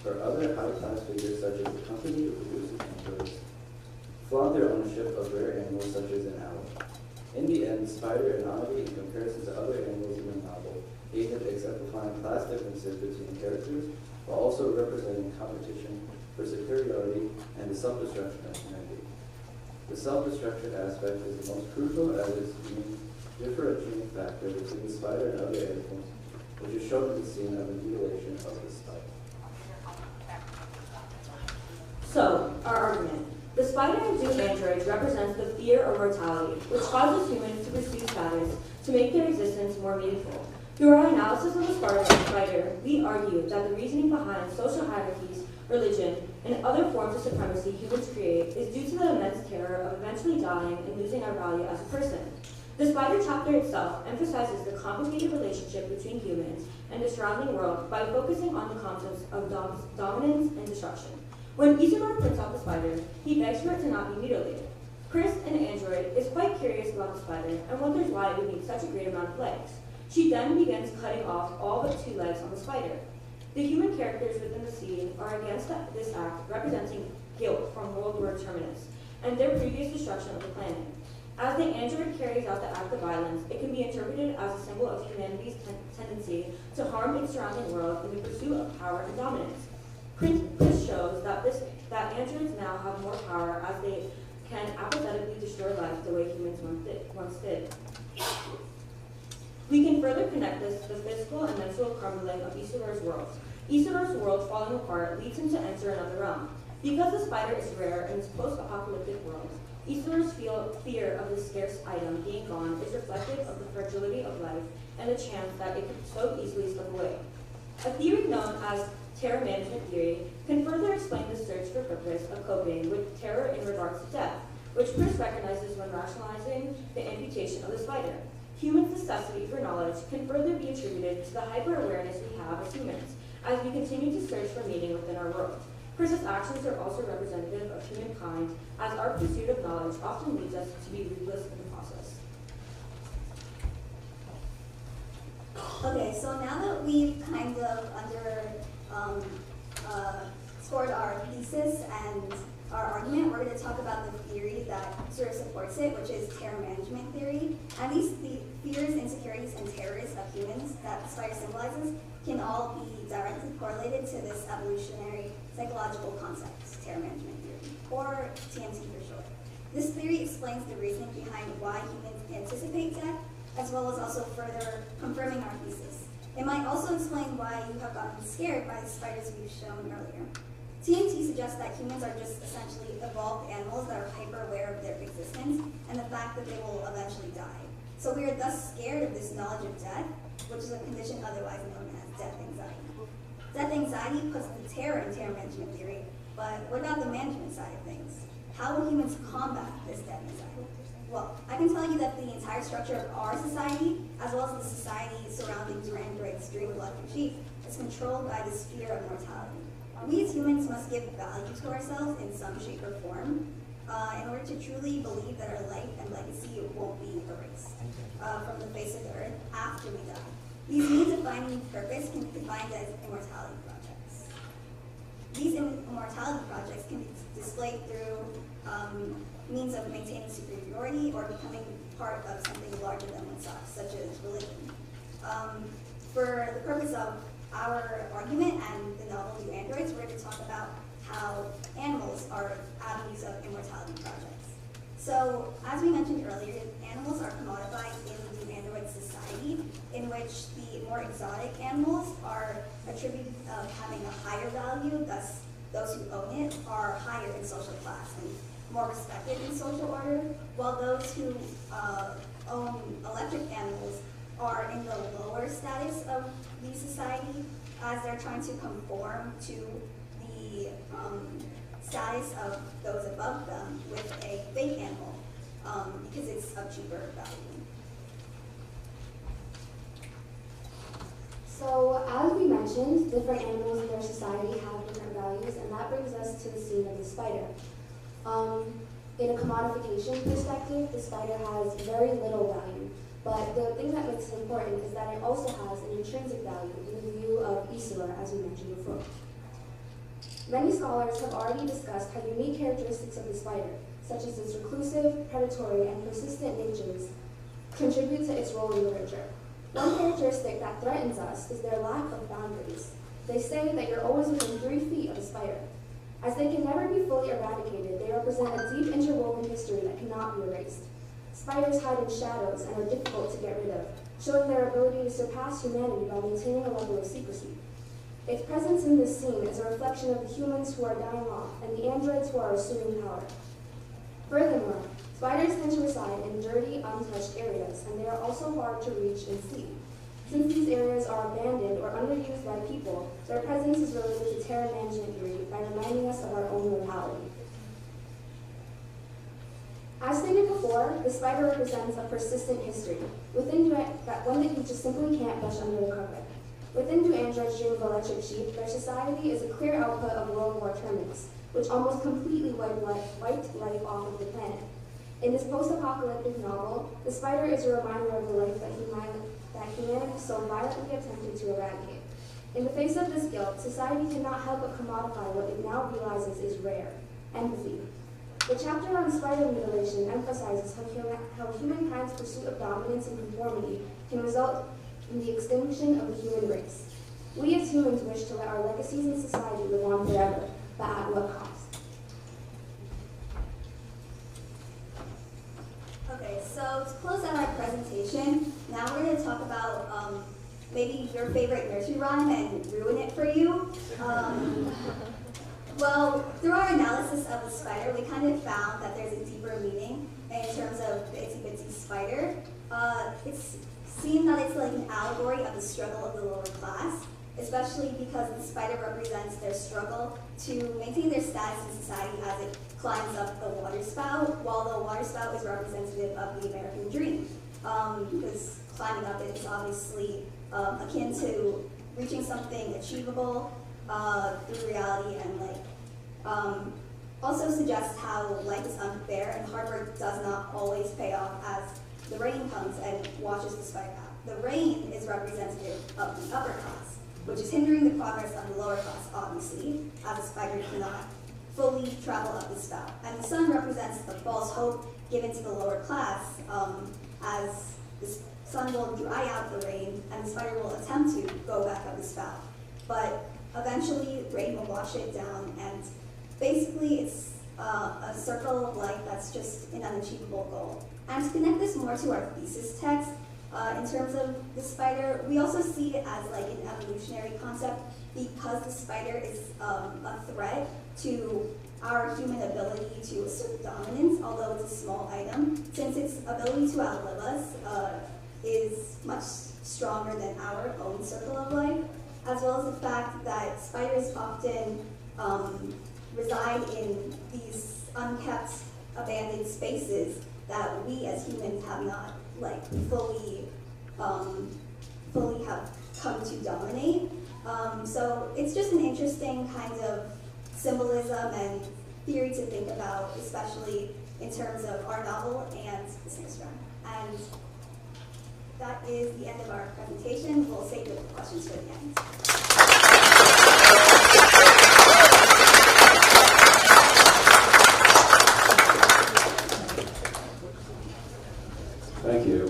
For other high-class figures such as the company who produces androids, flaunt their ownership of rare animals such as an owl. In the end, spider and oddity in comparison to other animals in the novel aid at exemplifying class differences between characters, while also representing competition for superiority and the self-destruction of humanity. The self-destruction aspect is the most crucial as it's the differentiating factor between the spider and other animals, which is shown in the scene of the mutilation of the spider. So, our argument. The spider and doomed androids represents the fear of mortality, which causes humans to pursue status to make their existence more meaningful. Through our analysis of the spider, we argue that the reasoning behind social hierarchies, religion, and other forms of supremacy humans create is due to the immense terror of eventually dying and losing our value as a person. The spider chapter itself emphasizes the complicated relationship between humans and the surrounding world by focusing on the concepts of dominance and destruction. When Isidore prints out the spider, he begs for it to not be mutilated. Chris, an android, is quite curious about the spider and wonders why it would need such a great amount of legs. She then begins cutting off all but 2 legs on the spider. The human characters within the scene are against this act, representing guilt from World War Terminus and their previous destruction of the planet. As the android carries out the act of violence, it can be interpreted as a symbol of humanity's tendency to harm its surrounding world in the pursuit of power and dominance. This shows that androids now have more power as they can apathetically destroy life the way humans once did. We can further connect this to the physical and mental crumbling of Isidore's world. Isidore's world falling apart leads him to enter another realm. Because the spider is rare in this post-apocalyptic world, Isidore's fear of the scarce item being gone is reflective of the fragility of life and the chance that it could so easily slip away. A theory known as terror management theory can further explain the search for purpose of coping with terror in regards to death, which Chris recognizes when rationalizing the amputation of the spider. Humans' necessity for knowledge can further be attributed to the hyper-awareness we have as humans, as we continue to search for meaning within our world. Chris's actions are also representative of humankind, as our pursuit of knowledge often leads us to be ruthless in the process. Okay, so now that we've kind of toward our thesis and our argument, we're going to talk about the theory that sort of supports it, which is terror management theory. And these fears, insecurities, and terrors of humans that the spider symbolizes can all be directly correlated to this evolutionary psychological concept, terror management theory, or TMT for short. This theory explains the reasoning behind why humans anticipate death, as well as also further confirming our thesis. It might also explain why you have gotten scared by the spiders we've shown earlier. TMT suggests that humans are just essentially evolved animals that are hyper-aware of their existence and the fact that they will eventually die. So we are thus scared of this knowledge of death, which is a condition otherwise known as death anxiety. Death anxiety puts the terror in terror management theory, but what about the management side of things? How will humans combat this death anxiety? Well, I can tell you that the entire structure of our society, as well as the society surrounding Durandroid's dream of electric sheep, is controlled by this fear of mortality. We as humans must give value to ourselves in some shape or form in order to truly believe that our life and legacy won't be erased from the face of the earth after we die. These means of finding purpose can be defined as immortality projects. These immortality projects can be displayed through means of maintaining superiority or becoming part of something larger than oneself, such as religion. For the purpose of our argument and the novel New Androids, we're going to talk about how animals are avenues of immortality projects. So, as we mentioned earlier, animals are commodified in the New Android society, in which the more exotic animals are attributed of having a higher value, thus those who own it are higher in social class and more respected in social order, while those who own electric animals are in the lower status of the society as they're trying to conform to the status of those above them with a fake animal because it's of cheaper value. So, as we mentioned, different animals in their society have different values, and that brings us to the scene of the spider. In a commodification perspective, the spider has very little value, but the thing that makes it important is that it also has an intrinsic value in the view of Isura, as we mentioned before. Many scholars have already discussed how unique characteristics of the spider, such as its reclusive, predatory, and persistent natures, contribute to its role in literature. One characteristic that threatens us is their lack of boundaries. They say that you're always within 3 feet of a spider. As they can never be fully eradicated, they represent a deep interwoven history that cannot be erased. Spiders hide in shadows and are difficult to get rid of, showing their ability to surpass humanity by maintaining a level of secrecy. Its presence in this scene is a reflection of the humans who are dying off and the androids who are assuming power. Furthermore, spiders tend to reside in dirty, untouched areas, and they are also hard to reach and see. Since these areas are abandoned or underused by people, their presence is related to terror management theory by reminding us of our own mortality. As stated before, the spider represents a persistent history, one that you just simply can't brush under the carpet. Within Do Androids Dream of Electric Sheep, their society is a clear output of World War terminus, which almost completely wiped life off of the planet. In this post-apocalyptic novel, the spider is a reminder of the life that humanity so violently attempted to eradicate. In the face of this guilt, society cannot help but commodify what it now realizes is rare: empathy. The chapter on spider mutilation emphasizes how humankind's pursuit of dominance and conformity can result in the extinction of the human race. We as humans wish to let our legacies in society live on forever, but at what cost? Okay, so to close out our presentation, now we're going to talk about maybe your favorite nursery rhyme and ruin it for you. Well, through our analysis of the spider, we kind of found that there's a deeper meaning in terms of the itsy bitsy spider. It's seen that it's like an allegory of the struggle of the lower class, especially because the spider represents their struggle to maintain their status in society as it climbs up the water spout, while the water spout is representative of the American dream. Because climbing up it is obviously akin to reaching something achievable through reality, and also suggests how life is unfair and hard work does not always pay off as the rain comes and washes the spider out. The rain is representative of the upper class. which is hindering the progress of the lower class, obviously, as a spider cannot fully travel up the spout. And the sun represents the false hope given to the lower class, as the sun will dry out the rain and the spider will attempt to go back up the spout. But eventually, rain will wash it down, and basically it's a circle of life that's just an unachievable goal. And to connect this more to our thesis text, in terms of the spider, we also see it as like an evolutionary concept because the spider is a threat to our human ability to assert dominance, although it's a small item, since its ability to outlive us is much stronger than our own circle of life, as well as the fact that spiders often reside in these unkept, abandoned spaces that we as humans have not like fully have come to dominate. So it's just an interesting kind of symbolism and theory to think about, especially in terms of our novel and the Singh run. And that is the end of our presentation. We'll save the questions for the end. Thank you.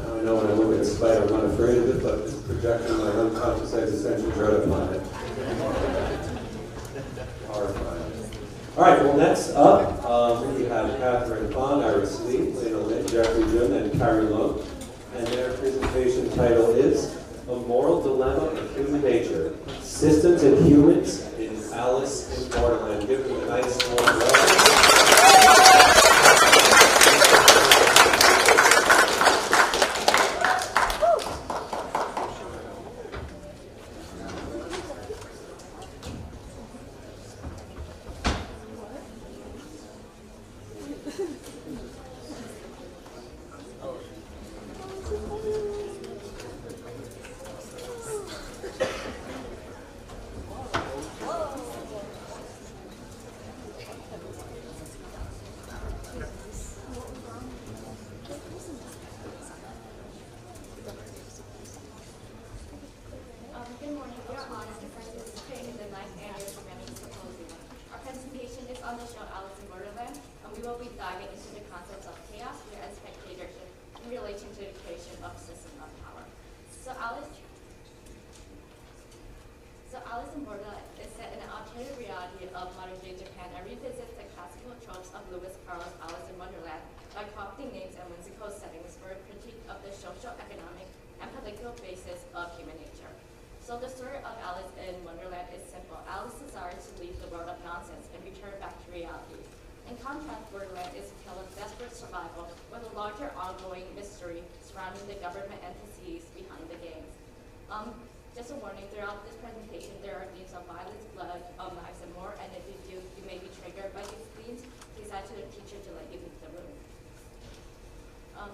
Now I know when I look at a spider, I'm not afraid of it, but it's projecting my unconscious existential dread upon it. Horrifying. All right, well, next up, we have Catherine Pond, Iris Lee, Lena Lynn, Jeffrey Jun, and Carrie Lowe. And their presentation title is A Moral Dilemma of Human Nature, Systems and Humans in Alice in Borderland. Give them a nice warm welcome. Good morning. We are honored to participate in the 9th annual Humanities Symposium. Our presentation is on the show Alice in Borderland, and we will be diving into the concepts of chaos, fear, and spectatorship in relation to the creation of system of power. So Alice in Borderland is set in an alternative reality of modern-day Japan and revisits the classical tropes of Lewis Carroll's Alice in Wonderland by co-opting names and whimsical settings for a critique of the social, economic, and political basis of human nature. So the story of Alice in Wonderland is simple. Alice desires to leave the world of nonsense and return back to reality. In contrast, Borderland is a tale of desperate survival with a larger ongoing mystery surrounding the government entities behind the games. Just a warning, throughout this presentation there are themes of violence, blood, knives, and more, and if you do, you may be triggered by these themes. Please ask the teacher to let you leave the room.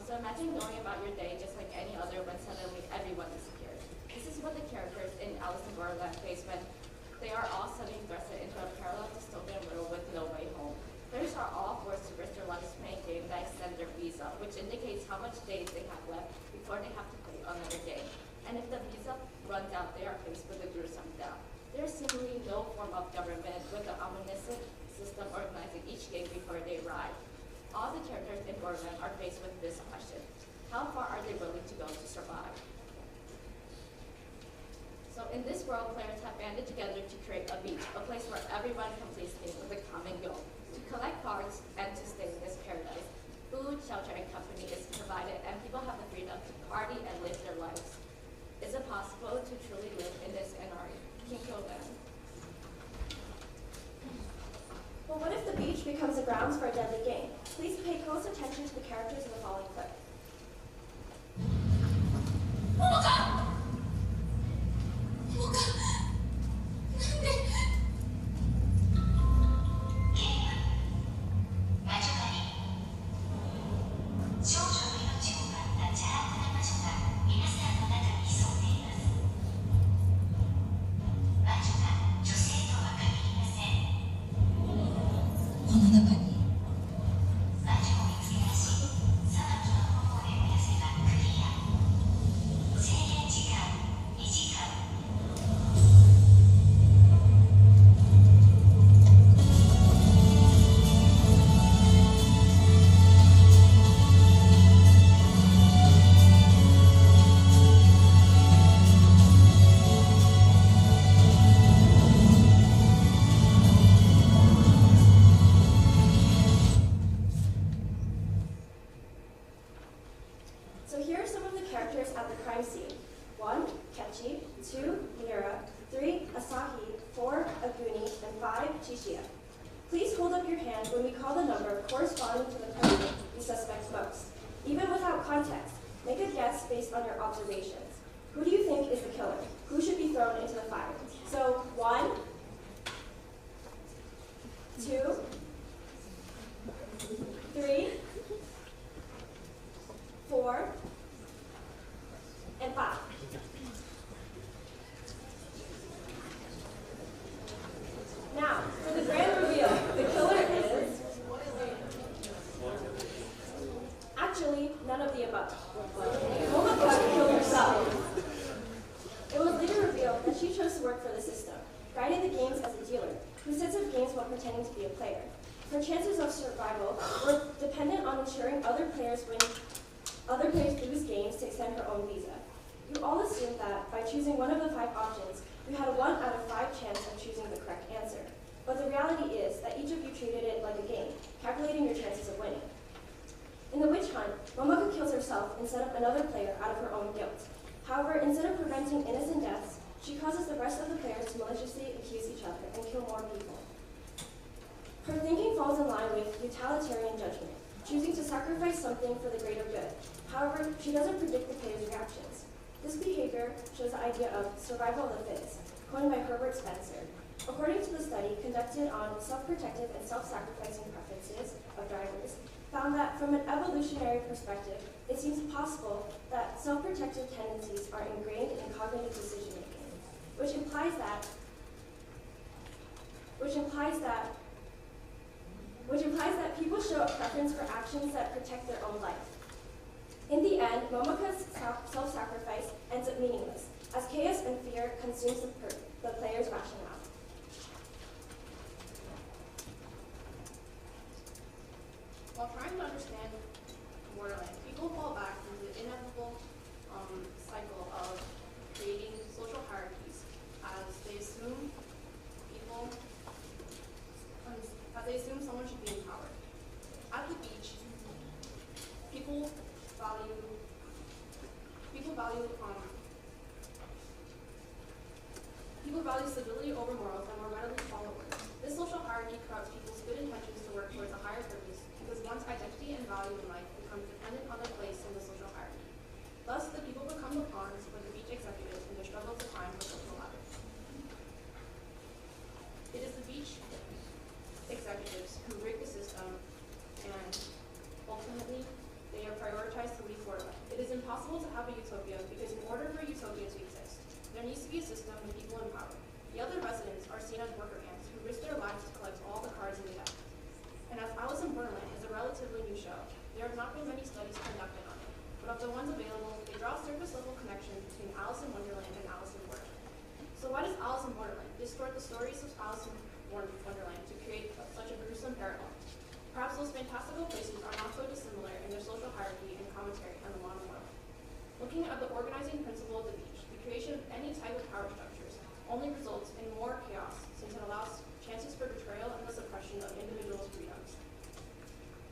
So imagine going about your day just like any other when suddenly everyone disappears. This is what the characters in Alice in Borderland face when they are all suddenly thrusted into a parallel dystopian world with no way home. Players are all forced to risk their lives playing a game that extends their visa, which indicates how much days they have left before they have to play another game. And if the visa runs out, they are faced with a gruesome death. There is seemingly no form of government with an omniscient system organizing each game before they arrive. All the characters in Borderland are faced with this question: how far are they willing to go to survive? So in this world, players have banded together to create a beach, a place where everyone completes things with a common goal: to collect cards and to stay in this paradise. Food, shelter, and company is provided, and people have the freedom to party and live their lives. Is it possible to truly live in this anarchical land? Well, what if the beach becomes the grounds for a deadly game? Please pay close attention to the characters in the following clip. Please hold up your hand when we call the number corresponding to the person you suspect most. Even without context, make a guess based on your observations. Who do you think is the killer? Who should be thrown into the fire? So 1, 2, 3, 4, and 5. Now, for the grand reveal, the killer is... Actually, none of the above. Momaka killed herself. It was later revealed that she chose to work for the system, guiding the games as a dealer, who sets up games while pretending to be a player. Her chances of survival were dependent on ensuring other players lose games to extend her own visa. You all assumed that by choosing one of the 5 options, you had a 1 out of 5 chance of choosing the correct answer. But the reality is that each of you treated it like a game, calculating your chances of winning. In the witch hunt, Momaka kills herself and set up another player out of her own guilt. However, instead of preventing innocent deaths, she causes the rest of the players to maliciously accuse each other and kill more people. Her thinking falls in line with utilitarian judgment, choosing to sacrifice something for the greater good. However, she doesn't predict the players' reactions. This behavior shows the idea of survival of the fittest, coined by Herbert Spencer. According to the study conducted on self-protective and self-sacrificing preferences of drivers, found that from an evolutionary perspective, it seems possible that self-protective tendencies are ingrained in cognitive decision-making, which implies that people show a preference for actions that protect their own life. In the end, Momaka's self-sacrifice ends up meaningless, as chaos and fear consumes the player's rationale. While trying to understand Borderland, people fall back into the inevitable cycle of creating social hierarchies as they assume someone should be empowered. At the beach, people value stability over morals and more readily follow orders. This social hierarchy corrupts people's good intentions to work towards a higher purpose because one's identity and value in life becomes dependent on their place in the social hierarchy. Thus, the people become the pawns for the beach executives in their struggle to climb the social ladder. It is the beach executives who rig the system, and ultimately, they are prioritized to lead Borderland. It is impossible to have a utopia because in order for a utopia to exist, there needs to be a system with people in power. The other residents are seen as worker ants who risk their lives to collect all the cards in the deck. And as Alice in Borderland is a relatively new show, there have not been many studies conducted on it. But of the ones available, they draw a surface-level connection between Alice in Wonderland and Alice in Borderland. So why does Alice in Borderland distort the stories of Alice in Wonderland to create such a gruesome parallel? Perhaps those fantastical places are not so dissimilar in their social hierarchy and commentary on the modern world. Looking at the organizing principle of the beach, the creation of any type of power structures only results in more chaos since it allows chances for betrayal and the suppression of individuals' freedoms.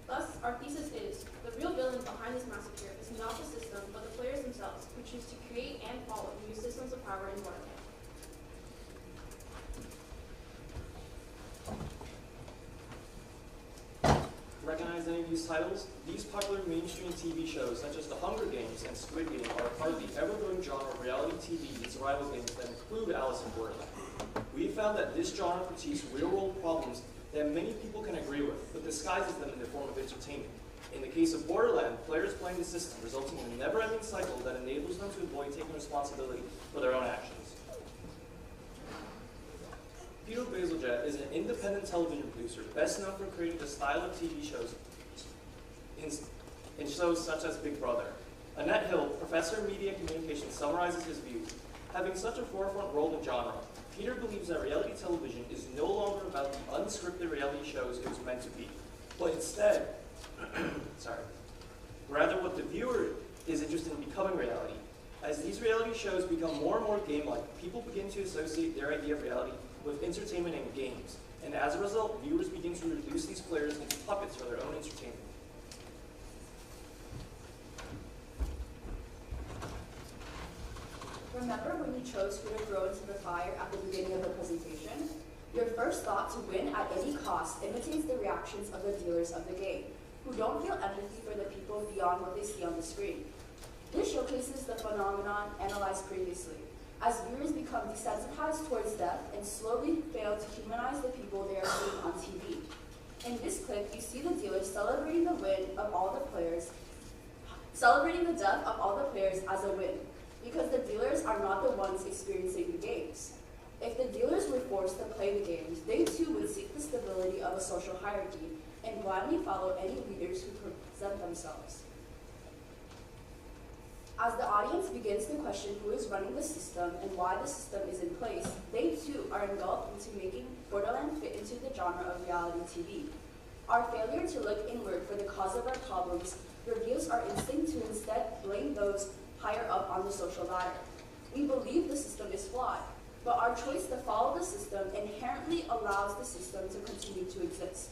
Thus, our thesis is, the real villain behind this massacre is not the system, but the players themselves, who choose to create and follow new systems of power in Borderland. Recognize any of these titles? These popular mainstream TV shows, such as The Hunger Games and Squid Game, are part of the ever-growing genre of reality TV and survival games that include Alice in Borderland. We found that this genre critiques real-world problems that many people can agree with, but disguises them in the form of entertainment. In the case of Borderland, players blame the system, resulting in a never-ending cycle that enables them to avoid taking responsibility for their own actions. Peter Bazeljet is an independent television producer, best known for creating the style of TV shows in shows such as Big Brother. Annette Hill, professor of media communication, summarizes his views. Having such a forefront role in genre, Peter believes that reality television is no longer about the unscripted reality shows it was meant to be, but instead, rather what the viewer is interested in becoming reality. As these reality shows become more and more game-like, people begin to associate their idea of reality with entertainment and games, and as a result, viewers begin to reduce these players into puppets for their own entertainment. Remember when you chose who to throw into the fire at the beginning of the presentation? Your first thought to win at any cost imitates the reactions of the dealers of the game, who don't feel empathy for the people beyond what they see on the screen. This showcases the phenomenon analyzed previously, as viewers become desensitized towards death and slowly fail to humanize the people they are seeing on TV. In this clip, you see the dealers celebrating the win of all the players, celebrating the death of all the players as a win, because the dealers are not the ones experiencing the games. If the dealers were forced to play the games, they too would seek the stability of a social hierarchy and blindly follow any leaders who present themselves. As the audience begins to question who is running the system and why the system is in place, they too are engulfed into making Borderland fit into the genre of reality TV. Our failure to look inward for the cause of our problems reveals our instinct to instead blame those higher up on the social ladder. We believe the system is flawed, but our choice to follow the system inherently allows the system to continue to exist.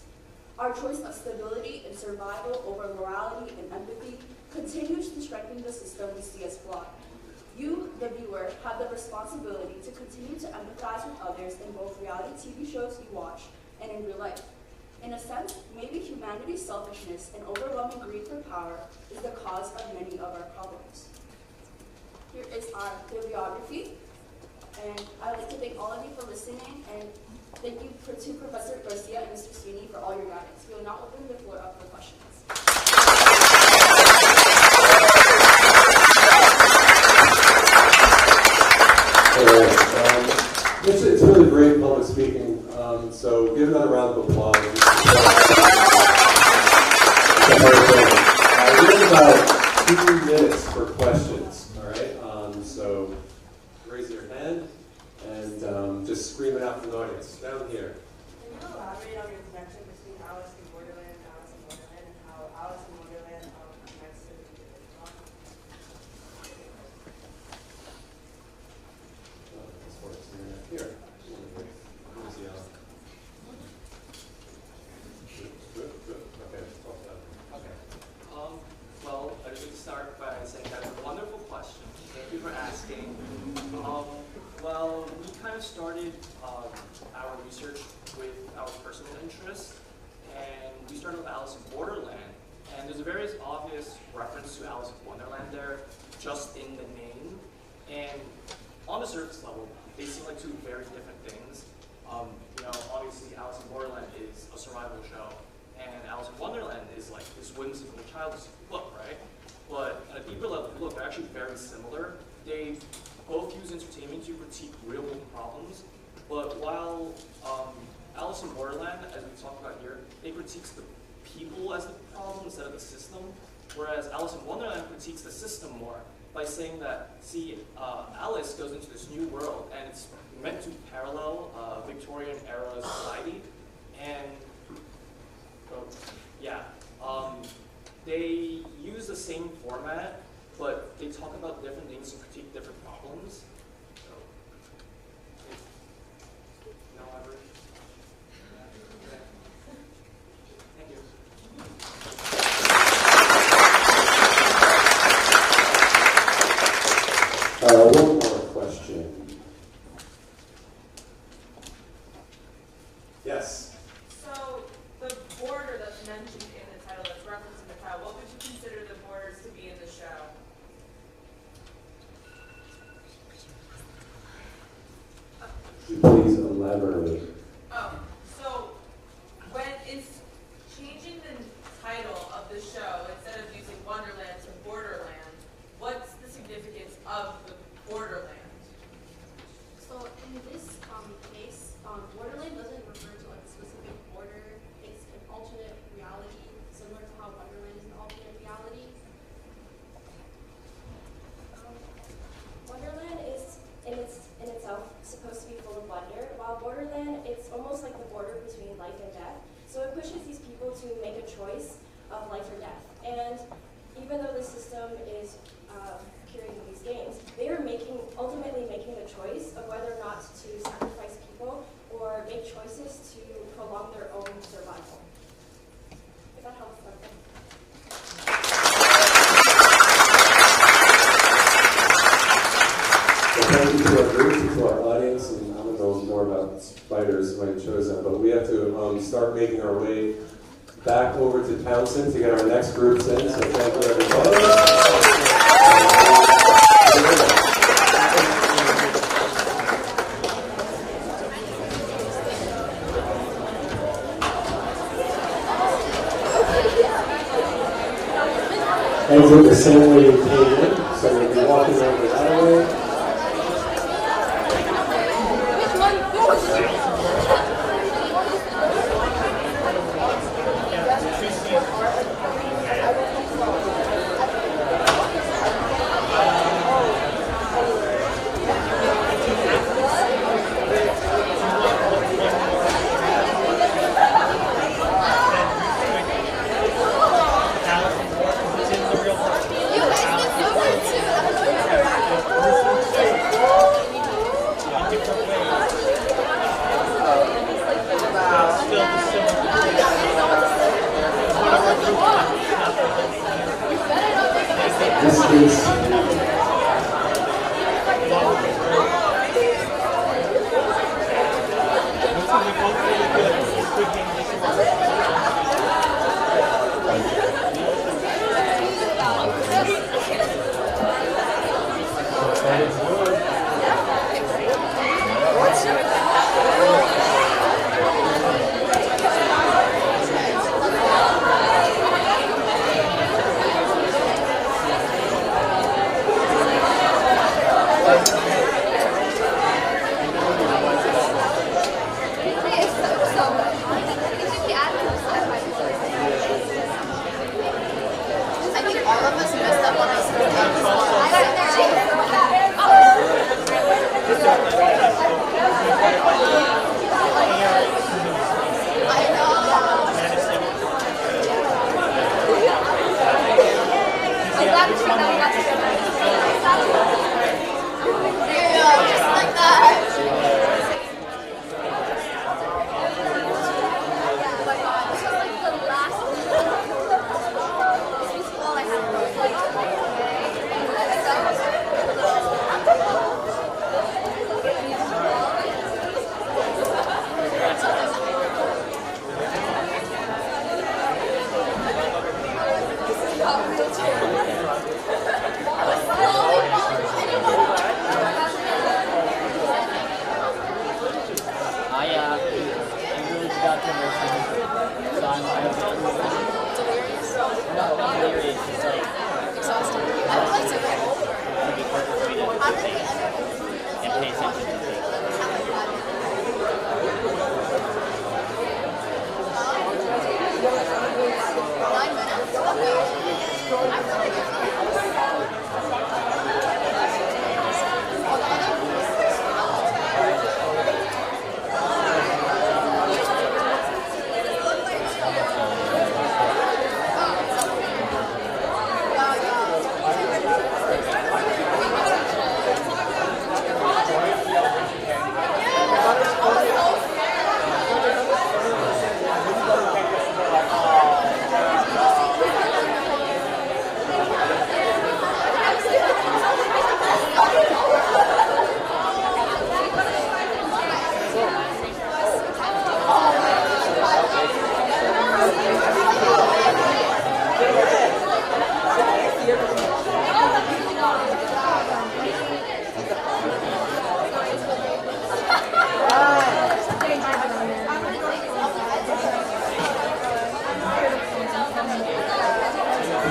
Our choice of stability and survival over morality and empathy continues to strengthen the system we see as flawed. You, the viewer, have the responsibility to continue to empathize with others in both reality TV shows you watch and in real life. In a sense, maybe humanity's selfishness and overwhelming greed for power is the cause of many of our problems. Here is our bibliography, and I'd like to thank all of you for listening, and thank you to Professor Riya and Mr. Sweeney for all your guidance. We will now open the floor up for questions. It's really great public speaking, so give another round of applause. We have about 2 minutes for questions, all right? So raise your hand and just scream it out from the audience. Down here. Can you elaborate on your connection between Alice in Borderland and Alice in Wonderland, and how Alice in Wonderland connects to the original? Here. Well, I should start by saying that's a wonderful question. Thank you for asking. Well, we kind of started our research with our personal interests, and we started with Alice in Borderland. And there's a very obvious reference to Alice in Wonderland there, just in the name. And on the surface level, they seem like two very different things. Obviously, Alice in Borderland is a survival show, and Alice in Wonderland is like this whimsical child's book, right? But at a deeper level, look, they're actually very similar. They both use entertainment to critique real-world problems, but while Alice in Borderland, as we talked about here, it critiques the people as the problem instead of the system, whereas Alice in Wonderland critiques the system more by saying that, see, Alice goes into this new world, and it's meant to parallel Victorian-era society, and they use the same format, but they talk about different things and critique different problems. So, Thank you. One more question. Yes? So, the border that's mentioned in the title, that's referenced in the title, what would you consider the borders to be in the show? Please elaborate. So when it's changing the title of the show, instead of using Wonderland to Borderland, what's the significance of the Borderland? So in this case, Borderland doesn't refer to like a specific border. It's an alternate reality, similar to how Wonderland is an alternate reality. Wonderland is in itself supposed to be full of wonder, while Borderland, it's almost like the border between life and death. So it pushes these people to make a choice of life or death. And even though the system is curating these games, they are ultimately making the choice of whether or not to sacrifice people or make choices to prolong their own survival. If that helps them. Well, thank you to our group, to our audience, and I'm going to know more about spiders when start making our way back over to Townsend to get our next groups in. So thank you, everybody. Exit the same way you came in, so we'll be walking over that way.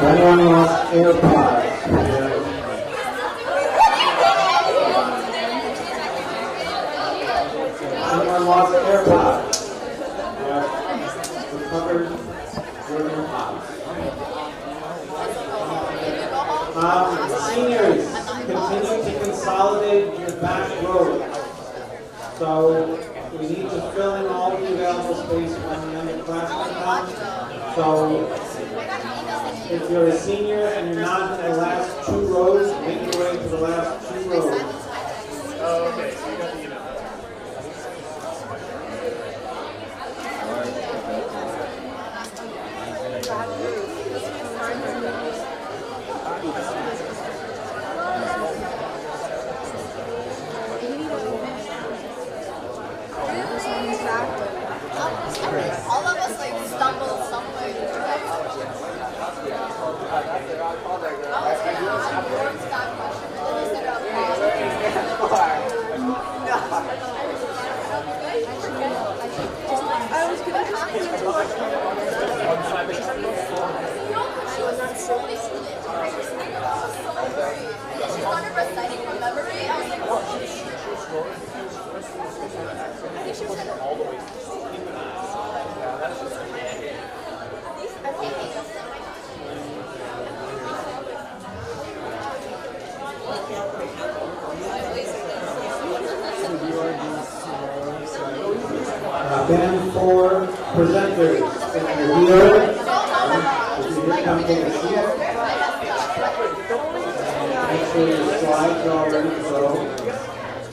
Anyone lost AirPods? Anyone lost AirPods? Recovered your AirPods. Seniors, continue to consolidate your back row. So we need to fill in all the available space when the underclassmen come. So if you're a senior and you're not in the last two rows, make your way to the last two rows. Oh, okay. So you got the email. All if you're here, if you did come take a seat, make sure your slides are all ready to go.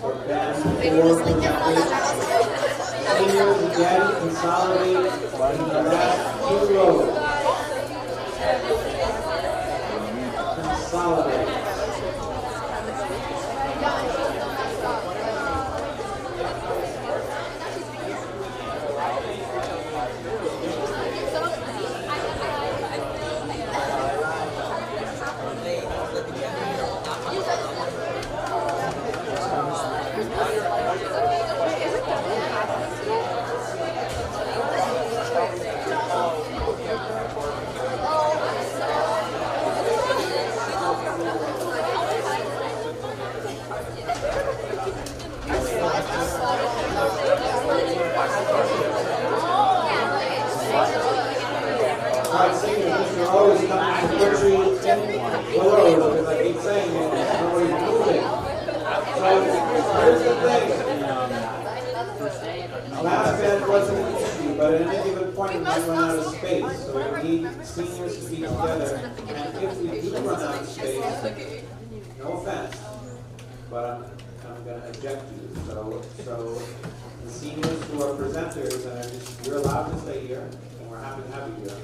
We're back for presenters. Seniors, again, consolidate in the last 2 rows. Consolidate. Alright, seniors, you're always coming to poetry in the road, because I keep saying it, nobody's moving. So, here's the thing. Last bed wasn't an issue, but at any given point we might run out of space, so we need seniors to be together. And if we do run out of space, no offense, but I'm going to eject you. So the seniors who are presenters, and you're allowed to stay here, and we're happy to have you here.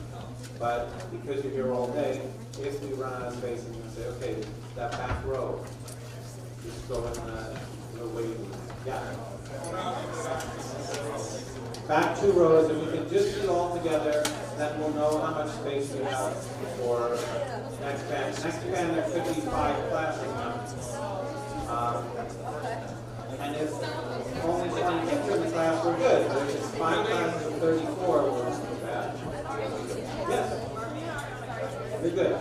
But because you're here all day, if we run out of space, I'm going to say, okay, that back row, just go in the waiting. Yeah. Back 2 rows, if we can just be all together, then we'll know how much space we have for next band. Next band, there could be 5 classes now. And if only 20 kids are in the class, we're good. But if it's 5 classes of 34, we're bad. Yes. You're good.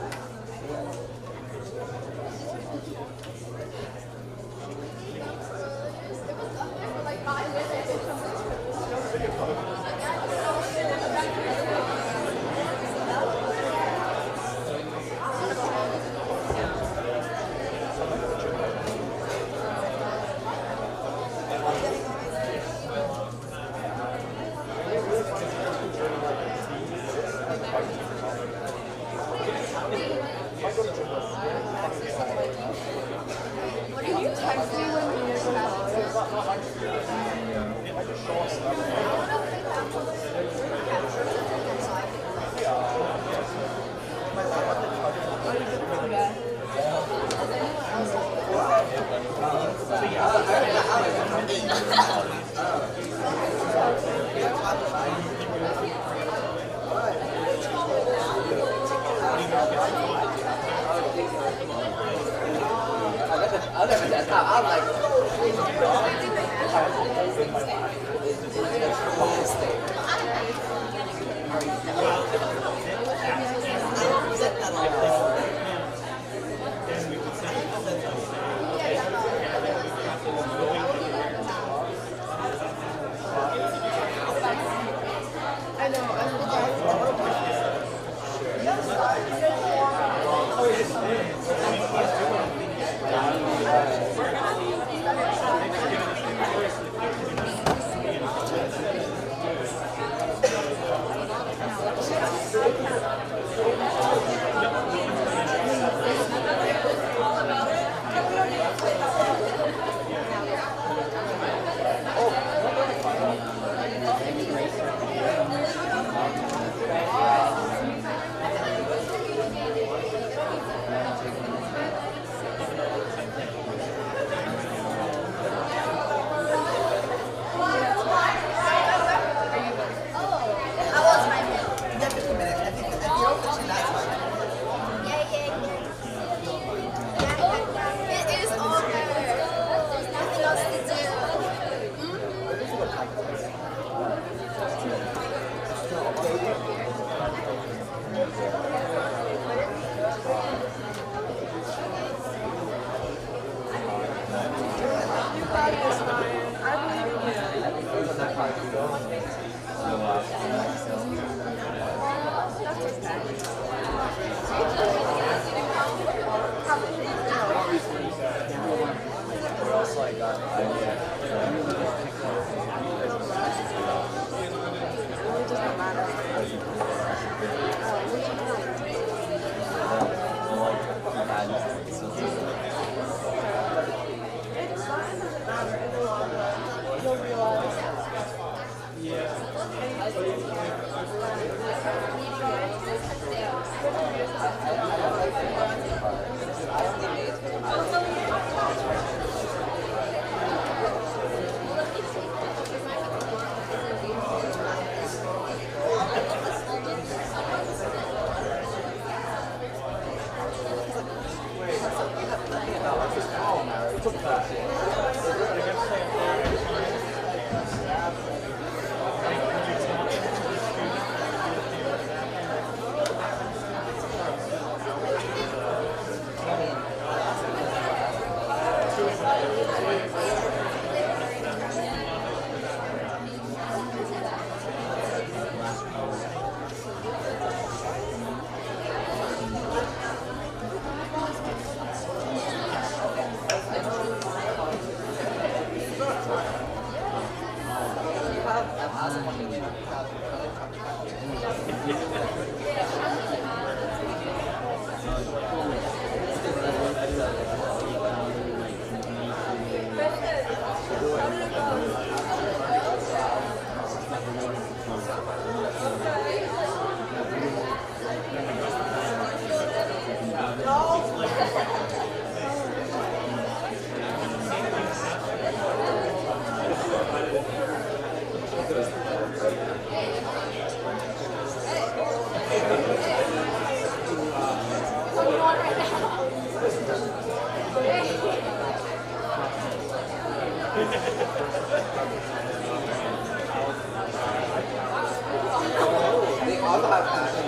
They all have passion.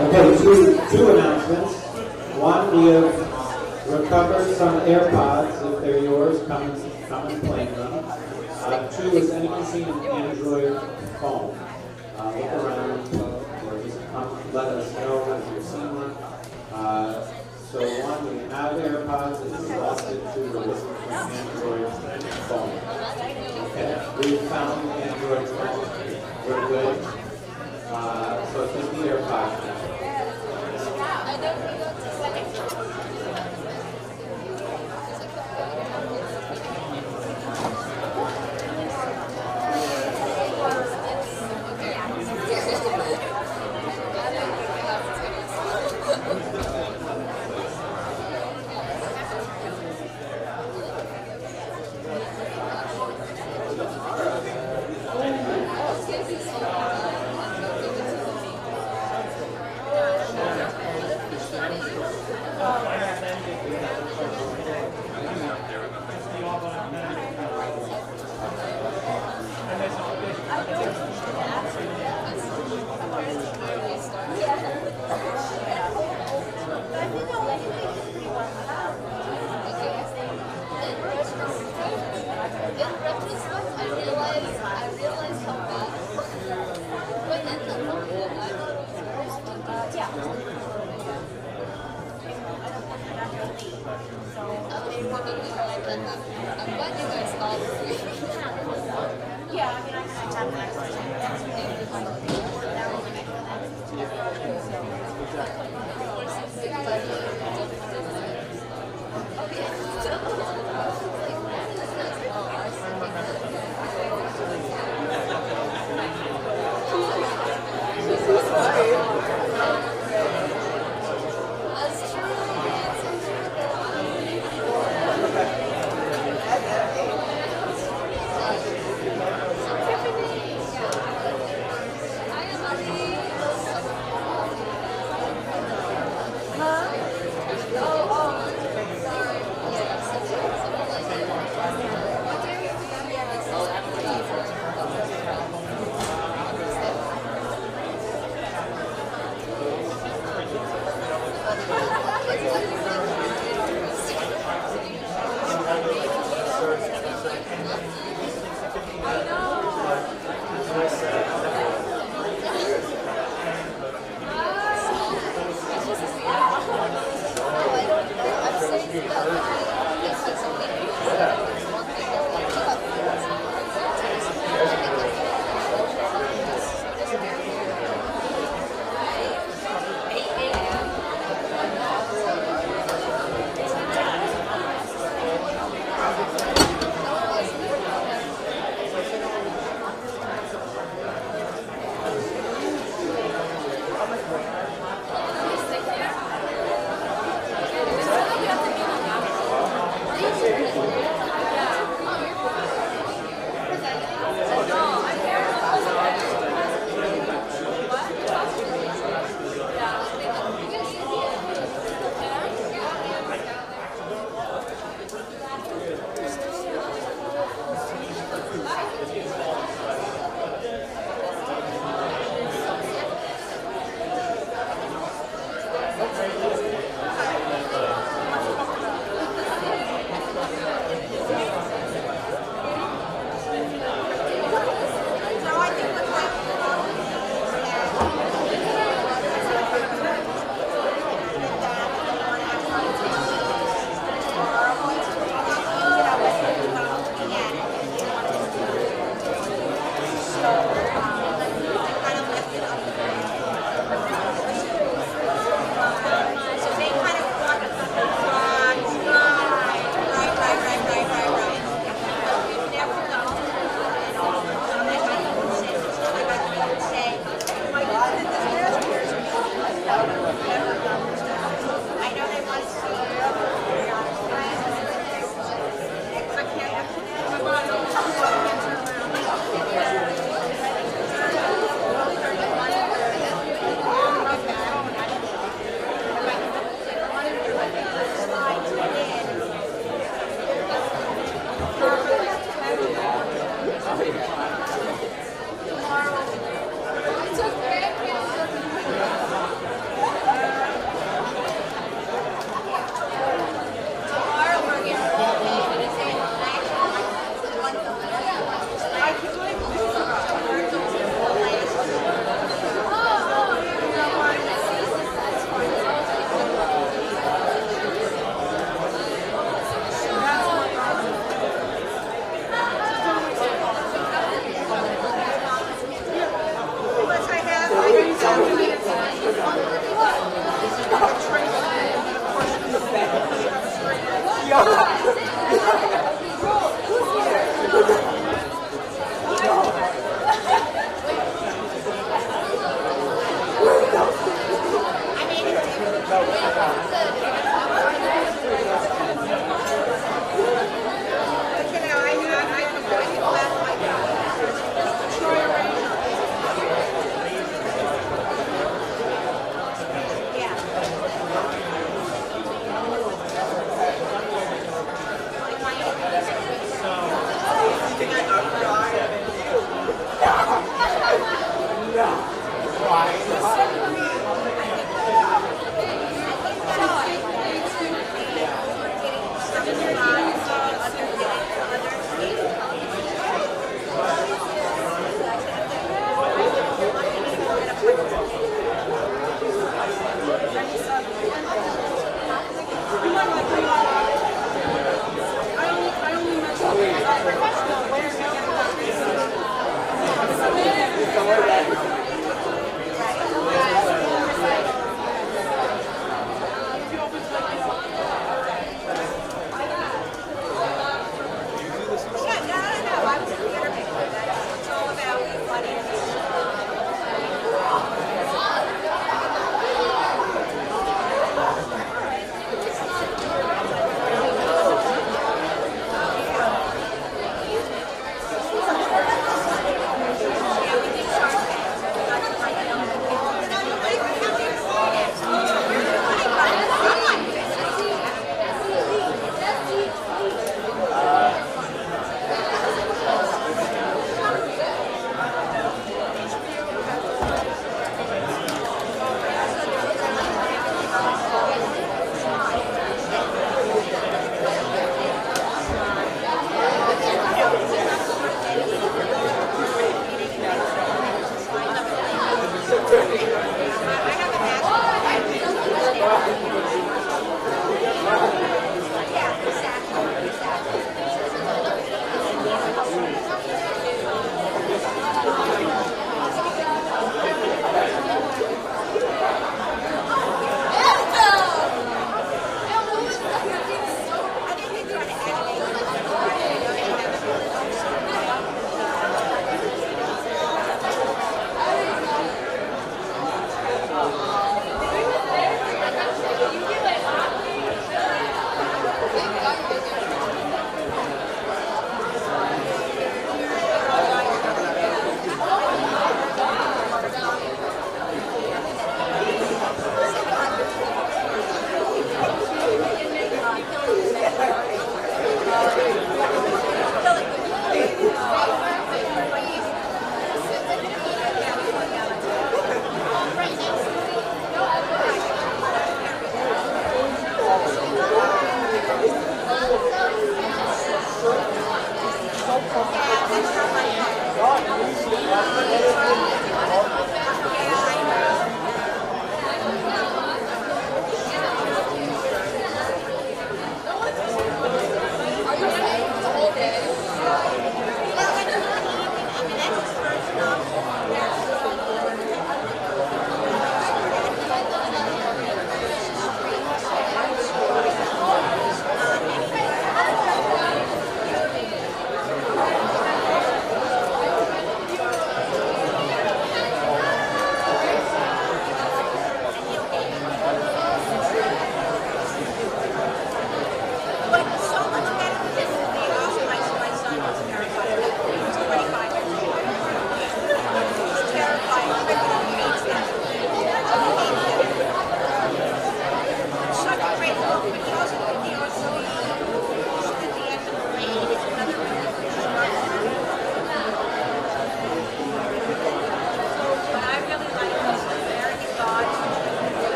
Okay, two announcements. One, we have recovered some AirPods. If they're yours, come and claim them. Two is anyone seen an Android phone? Look around or just come let us know if you've seen one. So one, we have AirPods. It's exhausted to listen to an Android phone. Okay, we found the Android phone. We're good. So it's just the AirPods now.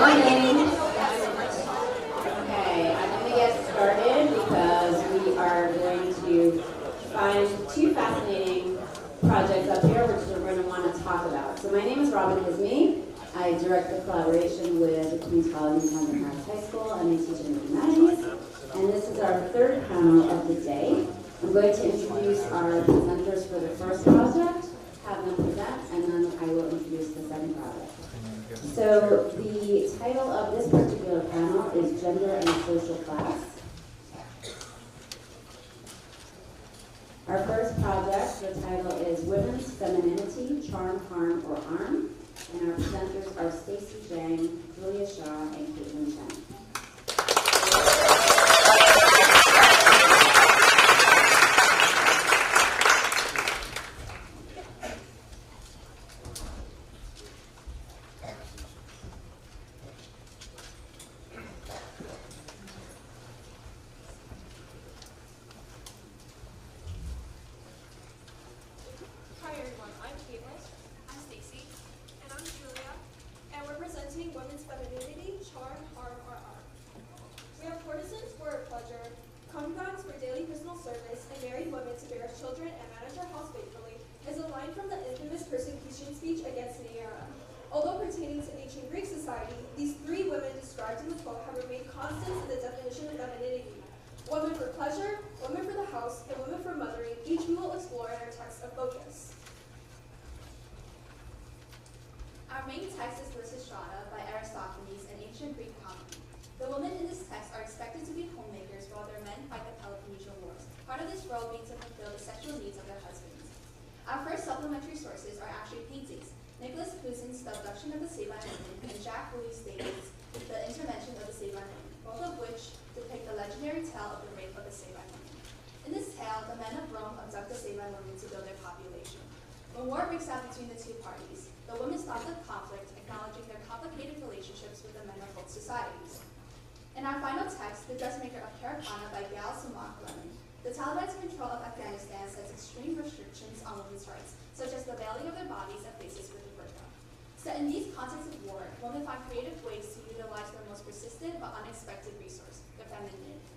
morning. Okay, I'm going to get started because we are going to find two fascinating projects up here which we're going to want to talk about. So my name is Robin Hisme. I direct the collaboration with the Queens College and Townsend High School, and I teach in Humanities. And this is our third panel of the day. I'm going to introduce our presenters for the first project, have them present, and then I will introduce the second project. So the title of this particular panel is Gender and Social Class. Our first project, the title is Women's Femininity, Charm, Harm, or Arm. And our presenters are Stacy Zhang, Julia Shaw, and Caitlin Chen.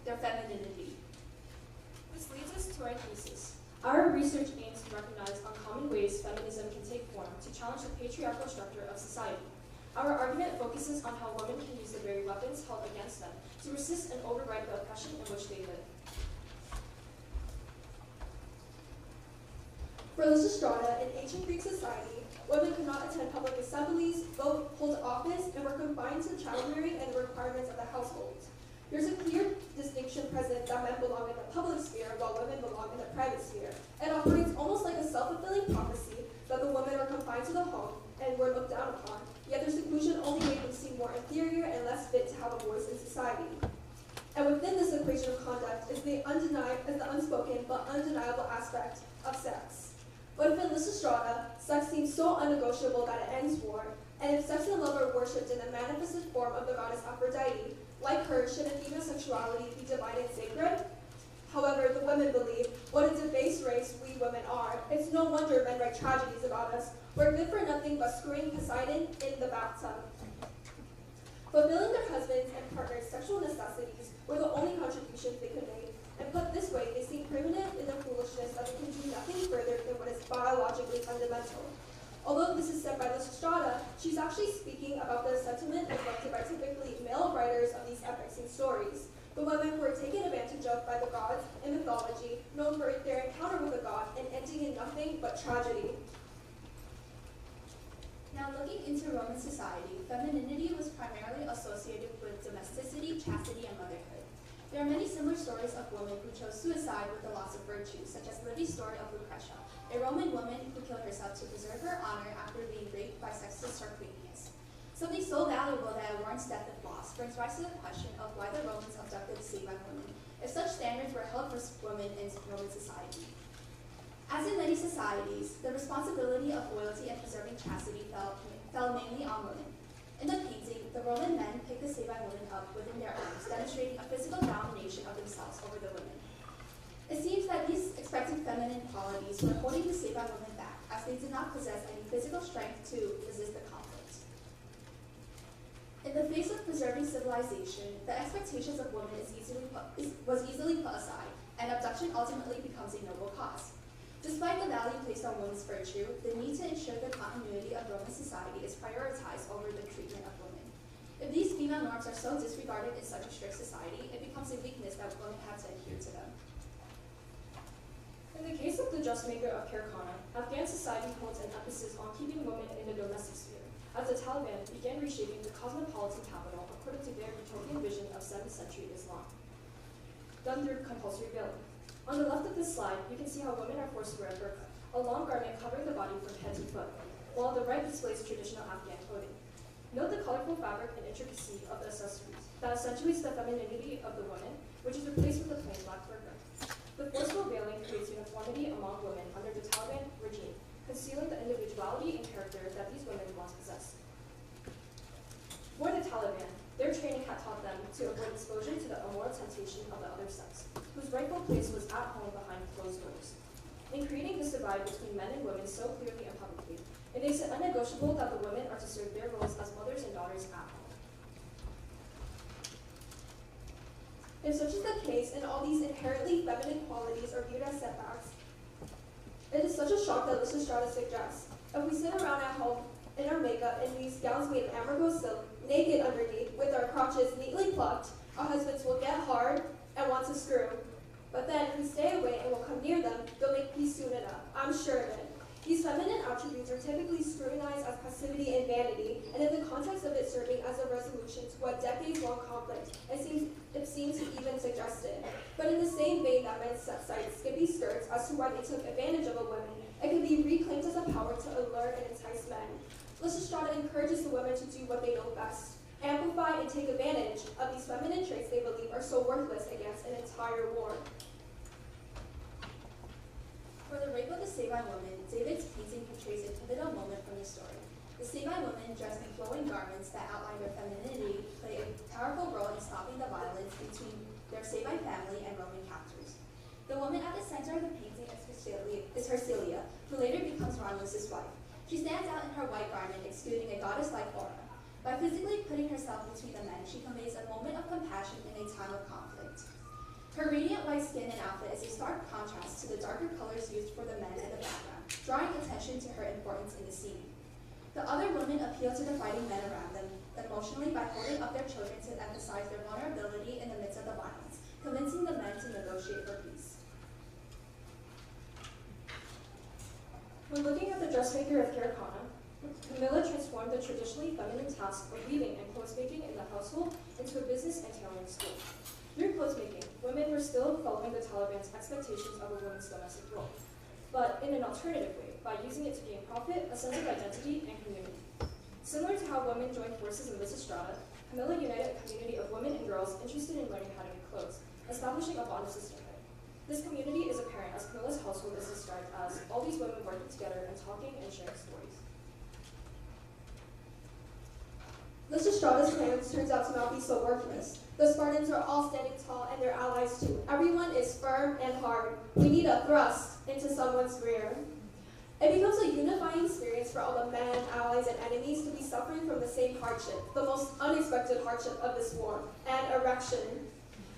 Their femininity. This leads us to our thesis. Our research aims to recognize uncommon ways feminism can take form to challenge the patriarchal structure of society. Our argument focuses on how women can use the very weapons held against them to resist and override the oppression in which they live. For Lysistrata, in ancient Greek society, women could not attend public assemblies, vote, hold office, and were confined to child rearing and the requirements of the household. There's a clear distinction present that men belong in the public sphere while women belong in the private sphere. It operates almost like a self-fulfilling prophecy that the women are confined to the home and were looked down upon, yet their seclusion only made them seem more inferior and less fit to have a voice in society. And within this equation of conduct is the unspoken but undeniable aspect of sex. But if in Lysistrata, sex seems so unnegotiable that it ends war, and if sex and love are worshipped in the manifested form of the goddess Aphrodite, like her, shouldn't female sexuality be divine and sacred? However, the women believe, what a debased race we women are. It's no wonder men write tragedies about us. We're good for nothing but screwing Poseidon in the bathtub. Fulfilling their husbands' and partners' sexual necessities were the only contributions they could make, and put this way, they seem primitive in their foolishness that they can do nothing further than what is biologically fundamental. Although this is said by Lysistrata, she's actually speaking about the sentiment reflected by typically male writers of these epics and stories. The women who are taken advantage of by the gods in mythology, known for their encounter with a god and ending in nothing but tragedy. Now, looking into Roman society, femininity was primarily associated with domesticity, chastity, and motherhood. There are many similar stories of women who chose suicide with the loss of virtue, such as Livy's story of Lucretia, a Roman woman who killed herself to preserve her honor after being raped by Sextus Tarquinius. Something so valuable that a warrant's death if lost brings rise to the question of why the Romans abducted Sabine women, if such standards were held for women in Roman society. As in many societies, the responsibility of loyalty and preserving chastity fell mainly on women. In the painting, the Roman men picked the Sabine women up within their arms, demonstrating a physical domination of themselves over the women. It seems that these expected feminine qualities were holding the Sabine women back, as they did not possess any physical strength to resist the conflict. In the face of preserving civilization, the expectations of women was easily put aside, and abduction ultimately becomes a noble cause. Despite the value placed on women's virtue, the need to ensure the continuity of Roman society is prioritized over the treatment of women. If these female norms are so disregarded in such a strict society, it becomes a weakness that women have to adhere to them. In the case of the dressmaker of Karakana, Afghan society holds an emphasis on keeping women in the domestic sphere, as the Taliban began reshaping the cosmopolitan capital according to their utopian vision of 7th century Islam, done through compulsory veiling. On the left of this slide, you can see how women are forced to wear a burqa, a long garment covering the body from head to foot, while the right displays traditional Afghan clothing. Note the colorful fabric and intricacy of the accessories that accentuates the femininity of the woman, which is replaced with a plain black burqa. The forceful veiling creates uniformity among women under the Taliban regime, concealing the individuality and character that these women once possessed. For the Taliban, their training had taught them to avoid exposure to the immoral temptation of the other sex, whose rightful place was at home behind closed doors. In creating this divide between men and women so clearly and publicly, it makes it unnegotiable that the women are to serve their roles as mothers and daughters at home. If such is the case, and all these inherently feminine qualities are viewed as setbacks, it is such a shock that Lysistrata suggests. If we sit around at home in our makeup in these gowns made of amaranth silk, naked underneath, with our crotches neatly plucked, our husbands will get hard and want to screw. But then, if we stay away and will come near them, they'll make peace soon enough. I'm sure of it. These feminine attributes are typically scrutinized as passivity and vanity, and in the context of it serving as a resolution to a decades-long conflict, it seems even suggested. But in the same vein that men cite skimpy skirts as to why they took advantage of a woman, it can be reclaimed as a power to allure and entice men. Lysistrata encourages the women to do what they know best, amplify and take advantage of these feminine traits they believe are so worthless against an entire war. For the rape of the Sabine woman, David's painting portrays a pivotal moment from the story. The Sabine women, dressed in flowing garments that outline their femininity, play a powerful role in stopping the violence between their Sabine family and Roman captors. The woman at the center of the painting is Hersilia, who later becomes Romulus' wife. She stands out in her white garment, exuding a goddess-like aura. By physically putting herself between the men, she conveys a moment of compassion in a time of conflict. Her radiant white skin and outfit is a stark contrast to the darker colors used for the men in the background, drawing attention to her importance in the scene. The other women appeal to the fighting men around them emotionally by holding up their children to emphasize their vulnerability in the midst of the violence, convincing the men to negotiate for peace. When looking at the dressmaker of Karakana, Camilla transformed the traditionally feminine task of weaving and clothesmaking in the household into a business and tailoring school. Through clothesmaking, women were still following the Taliban's expectations of a woman's domestic role, but in an alternative way, by using it to gain profit, a sense of identity, and community. Similar to how women joined forces in Lysistrata, Camilla united a community of women and girls interested in learning how to make clothes, establishing a bond of sisterhood. This community is apparent as Camilla's household is described as all these women working together and talking and sharing stories. Lysistrata's plans turns out to not be so worthless. The Spartans are all standing tall and their allies too. Everyone is firm and hard. We need a thrust into someone's rear. It becomes a unifying experience for all the men, allies, and enemies to be suffering from the same hardship, the most unexpected hardship of this war, an erection.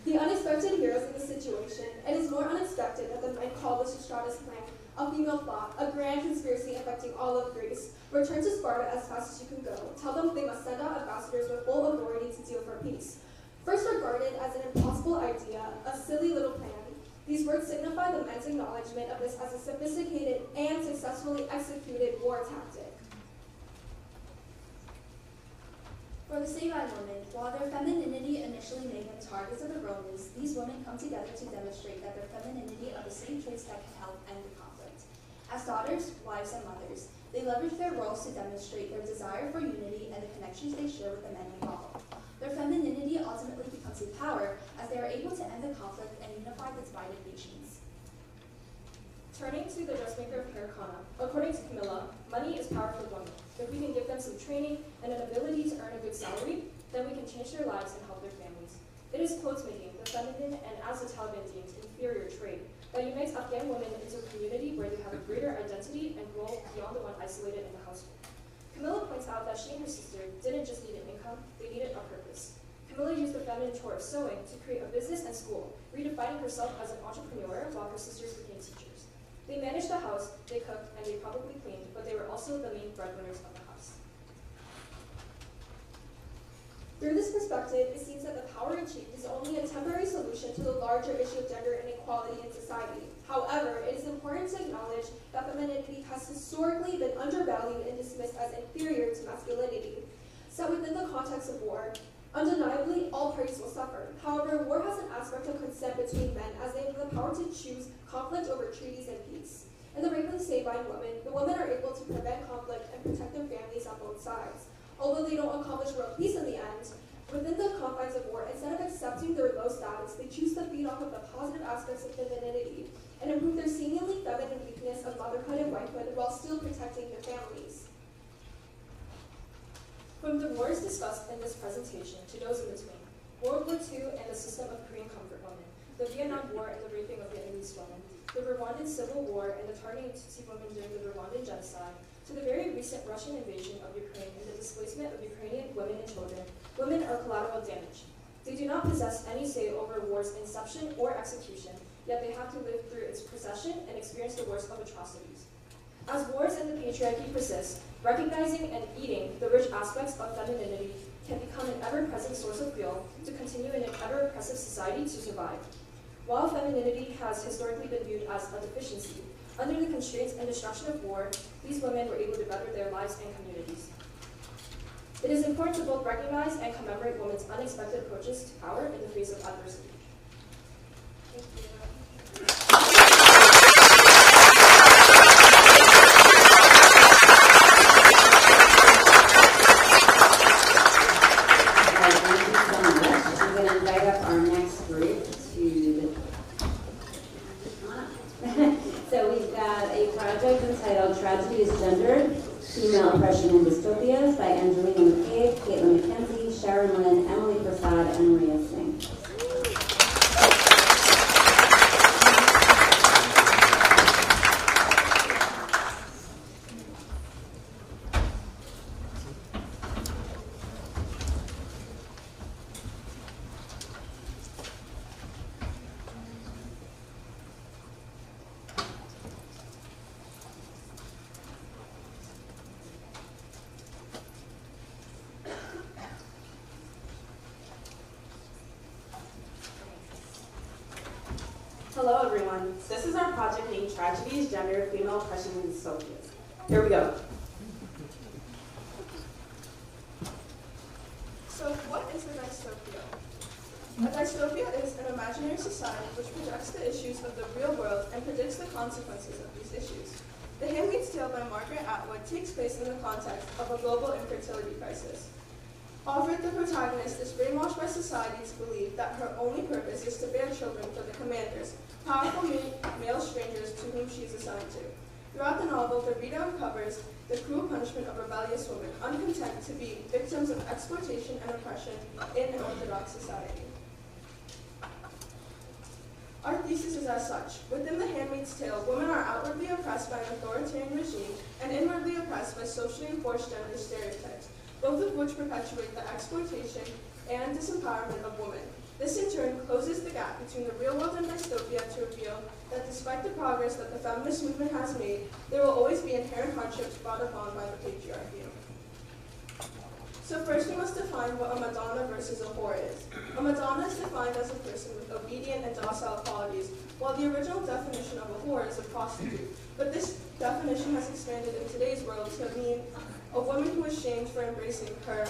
The unexpected heroes in the situation, it is more unexpected that the men call Lysistrata's plan a female plot, a grand conspiracy affecting all of Greece. Return to Sparta as fast as you can go. Tell them they must send out ambassadors with full authority to deal for peace. First regarded as an impossible idea, a silly little plan, these words signify the men's acknowledgement of this as a sophisticated and successfully executed war tactic. For the Sabine women, while their femininity initially made them targets of the Romans, these women come together to demonstrate that their femininity are the same traits that can help end the conflict. As daughters, wives, and mothers, they leverage their roles to demonstrate their desire for unity and the connections they share with the men involved. Their femininity ultimately becomes a power as they are able to end the conflict and unify the divided nations. Turning to the dressmaker of Karakana, according to Camilla, money is power for women. If we can give them some training and an ability to earn a good salary, then we can change their lives and help their families. It is clothesmaking, the feminine and, as the Taliban deems, inferior trade, that unites Afghan women into a community where they have a greater identity and role beyond the one isolated in the household. Camilla points out that she and her sister didn't just need an income, they needed a purpose. Camilla used the feminine chore of sewing to create a business and school, redefining herself as an entrepreneur while her sisters became teachers. They managed the house, they cooked, and they probably cleaned, but they were also the main breadwinners of the house. Through this perspective, it seems that the power achieved is only a temporary solution to the larger issue of gender inequality in society. However, it is important to acknowledge that femininity has historically been undervalued and dismissed as inferior to masculinity. Set within the context of war, undeniably, all parties will suffer. However, war has an aspect of consent between men as they have the power to choose conflict over treaties and peace. In the rape of the Sabine women, the women are able to prevent conflict and protect their families on both sides. Although they don't accomplish world peace in the end, within the confines of war, instead of accepting their low status, they choose to feed off of the positive aspects of femininity and improve their seemingly feminine weakness of motherhood and wifehood while still protecting their families. From the wars discussed in this presentation to those in between, World War II and the system of Korean comfort women, the Vietnam War and the raping of Vietnamese women, the Rwandan Civil War and the targeting of Tutsi women during the Rwandan genocide, to the very recent Russian invasion of Ukraine and the displacement of Ukrainian women and children, women are collateral damage. They do not possess any say over war's inception or execution, yet they have to live through its procession and experience the worst of atrocities. As wars and the patriarchy persist, recognizing and eating the rich aspects of femininity can become an ever-present source of fuel to continue in an ever-oppressive society to survive. While femininity has historically been viewed as a deficiency, under the constraints and destruction of war, these women were able to better their lives and communities. It is important to both recognize and commemorate women's unexpected approaches to power in the face of adversity. Thank you. Entitled Tragedy is Gendered, Female Oppression and Dystopias by Angelina McCabe, Caitlin McKenzie, Sharon Lynn, Emily Prasad, and Riya Singh. Hello everyone, this is our project named Tragedy is Gender, Female Oppression and Dystopias. Here we go. So what is a dystopia? A dystopia is an imaginary society which projects the issues of the real world and predicts the consequences of these issues. The Handmaid's Tale by Margaret Atwood takes place in the context of a global infertility crisis. Alfred, the protagonist, is brainwashed by society to believe that her only purpose is to bear children for the commanders, powerful male strangers to whom she is assigned to. Throughout the novel, the reader uncovers the cruel punishment of rebellious women, uncontent to be victims of exploitation and oppression in an orthodox society. Our thesis is as such. Within the Handmaid's Tale, women are outwardly oppressed by an authoritarian regime and inwardly oppressed by socially enforced gender stereotypes, both of which perpetuate the exploitation and disempowerment of women. This in turn closes the gap between the real world and dystopia to reveal that despite the progress that the feminist movement has made, there will always be inherent hardships brought upon by the patriarchy. So first we must define what a Madonna versus a whore is. A Madonna is defined as a person with obedient and docile qualities, while the original definition of a whore is a prostitute. But this definition has expanded in today's world to mean a woman who is shamed for embracing her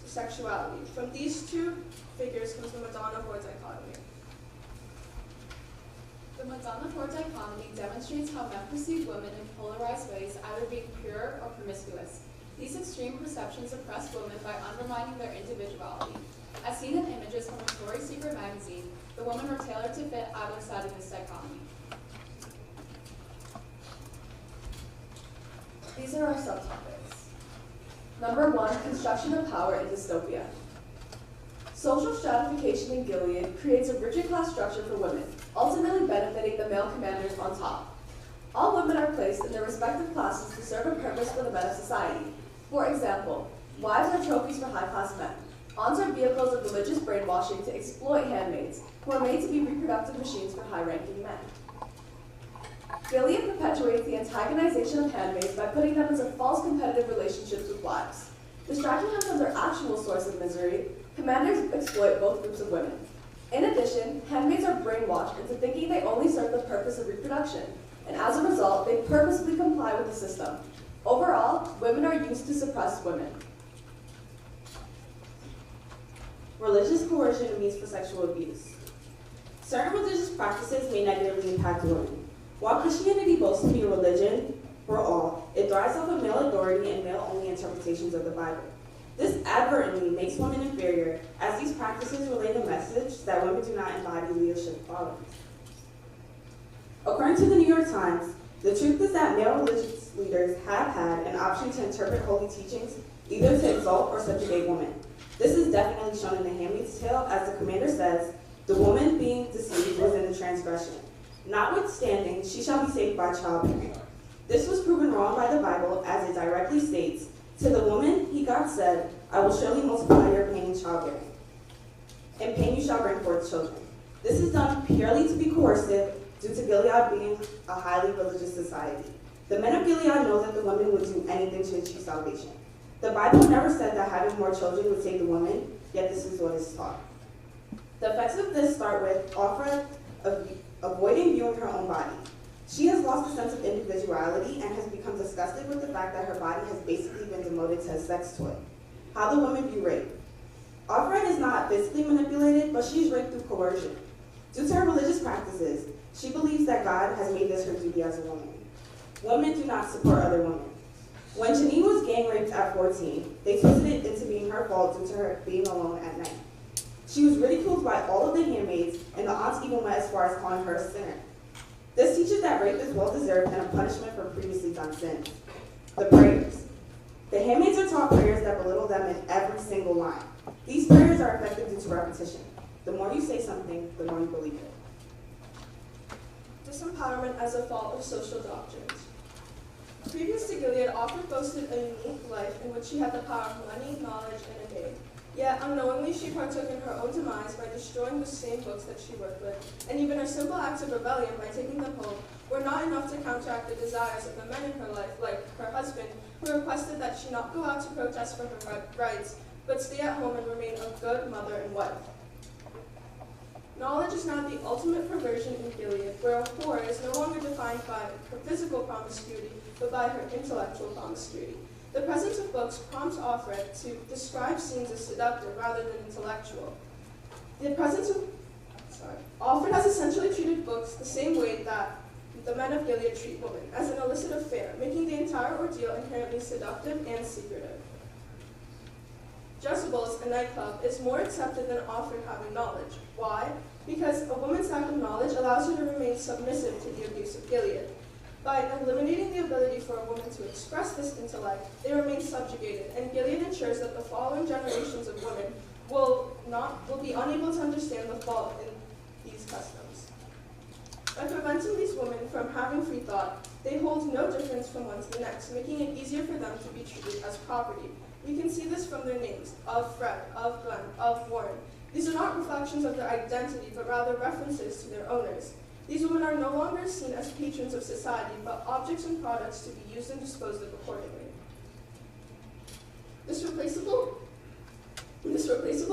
sexuality. From these two figures comes the Madonna-whore dichotomy. The Madonna-whore dichotomy demonstrates how men perceive women in polarized ways, either being pure or promiscuous. These extreme perceptions oppress women by undermining their individuality. As seen in images from Victoria's Secret magazine, the women are tailored to fit either side of this dichotomy. These are our subtopics. Number 1, construction of power in dystopia. Social stratification in Gilead creates a rigid class structure for women, ultimately benefiting the male commanders on top. All women are placed in their respective classes to serve a purpose for the men of society. For example, wives are trophies for high-class men. Aunts are vehicles of religious brainwashing to exploit handmaids, who are made to be reproductive machines for high-ranking men. Gilead perpetuates the antagonization of handmaids by putting them into false competitive relationships with wives. Distracting them from their actual source of misery, commanders exploit both groups of women. In addition, handmaids are brainwashed into thinking they only serve the purpose of reproduction, and as a result, they purposely comply with the system. Overall, women are used to suppress women. Religious coercion and means for sexual abuse. Certain religious practices may negatively impact women. While Christianity boasts to be a religion for all, it thrives off of male authority and male-only interpretations of the Bible. This advertently makes women inferior, as these practices relay the message that women do not embody leadership qualities. According to the New York Times, the truth is that male religious leaders have had an option to interpret holy teachings, either to exalt or subjugate women. This is definitely shown in The Handmaid's Tale, as the commander says, the woman being deceived was in the transgression. Notwithstanding, she shall be saved by childbearing. This was proven wrong by the Bible, as it directly states, to the woman, God said, I will surely multiply your pain in childbearing. In pain you shall bring forth children. This is done purely to be coercive, due to Gilead being a highly religious society. The men of Gilead know that the women would do anything to achieve salvation. The Bible never said that having more children would save the woman, yet this is what is taught. The effects of this start with Ophrah avoiding viewing her own body. She has lost a sense of individuality and has become disgusted with the fact that her body has basically been demoted to a sex toy. How the women view rape. Ophrah is not physically manipulated, but she is raped through coercion. Due to her religious practices, she believes that God has made this her duty as a woman. Women do not support other women. When Janine was gang raped at 14, they twisted it into being her fault due to her being alone at night. She was ridiculed by all of the handmaids, and the aunts even went as far as calling her a sinner. This teaches that rape is well-deserved and a punishment for previously done sins. The prayers. The handmaids are taught prayers that belittle them in every single line. These prayers are effective due to repetition. The more you say something, the more you believe it. Disempowerment as a fault of social doctrines. Previous to Gilead, Ophrah boasted a unique life in which she had the power of money, knowledge, and a day. Yet, unknowingly, she partook in her own demise by destroying the same books that she worked with, and even her simple acts of rebellion by taking them home were not enough to counteract the desires of the men in her life, like her husband, who requested that she not go out to protest for her rights, but stay at home and remain a good mother and wife. Knowledge is now the ultimate perversion in Gilead, where a whore is no longer defined by her physical promiscuity, but by her intellectual promiscuity. The presence of books prompts Ophrah to describe scenes as seductive rather than intellectual. Ophrah has essentially treated books the same way that the men of Gilead treat women, as an illicit affair, making the entire ordeal inherently seductive and secretive. Jezebel's, a nightclub, is more accepted than Ophrah having knowledge. Why? Because a woman's lack of knowledge allows her to remain submissive to the abuse of Gilead. By eliminating the ability for a woman to express this intellect, they remain subjugated, and Gilead ensures that the following generations of women will be unable to understand the fault in these customs. By preventing these women from having free thought, they hold no difference from one to the next, making it easier for them to be treated as property. We can see this from their names, of Fred, of Glenn, of Warren. These are not reflections of their identity, but rather references to their owners. These women are no longer seen as patrons of society, but objects and products to be used and disposed of accordingly. This replaceable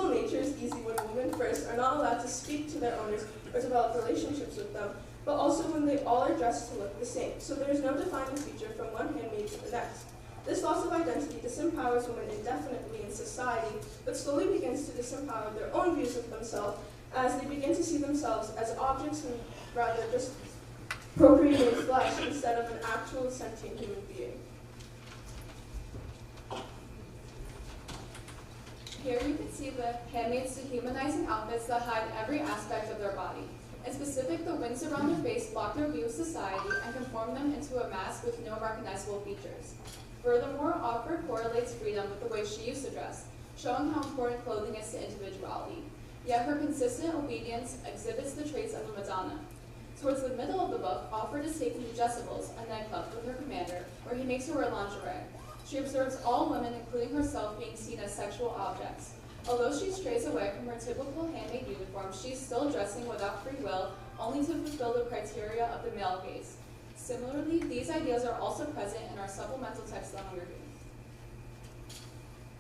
nature is easy when women first are not allowed to speak to their owners or develop relationships with them, but also when they all are dressed to look the same, so there is no defining feature from one handmaid to the next. This loss of identity disempowers women indefinitely in society, but slowly begins to disempower their own views of themselves as they begin to see themselves as objects and rather just procreating in flesh instead of an actual sentient human being. Here you can see the handmaids dehumanizing outfits that hide every aspect of their body. In specific, the wings around their face block their view of society and conform them into a mask with no recognizable features. Furthermore, Ophrah correlates freedom with the way she used to dress, showing how important clothing is to individuality. Yet her consistent obedience exhibits the traits of a Madonna. Towards the middle of the book, Ophrah is taken to Jezebel's, a nightclub, with her commander, where he makes her wear lingerie. She observes all women, including herself, being seen as sexual objects. Although she strays away from her typical handmade uniform, she is still dressing without free will, only to fulfill the criteria of the male gaze. Similarly, these ideas are also present in our supplemental text, The Hunger Games.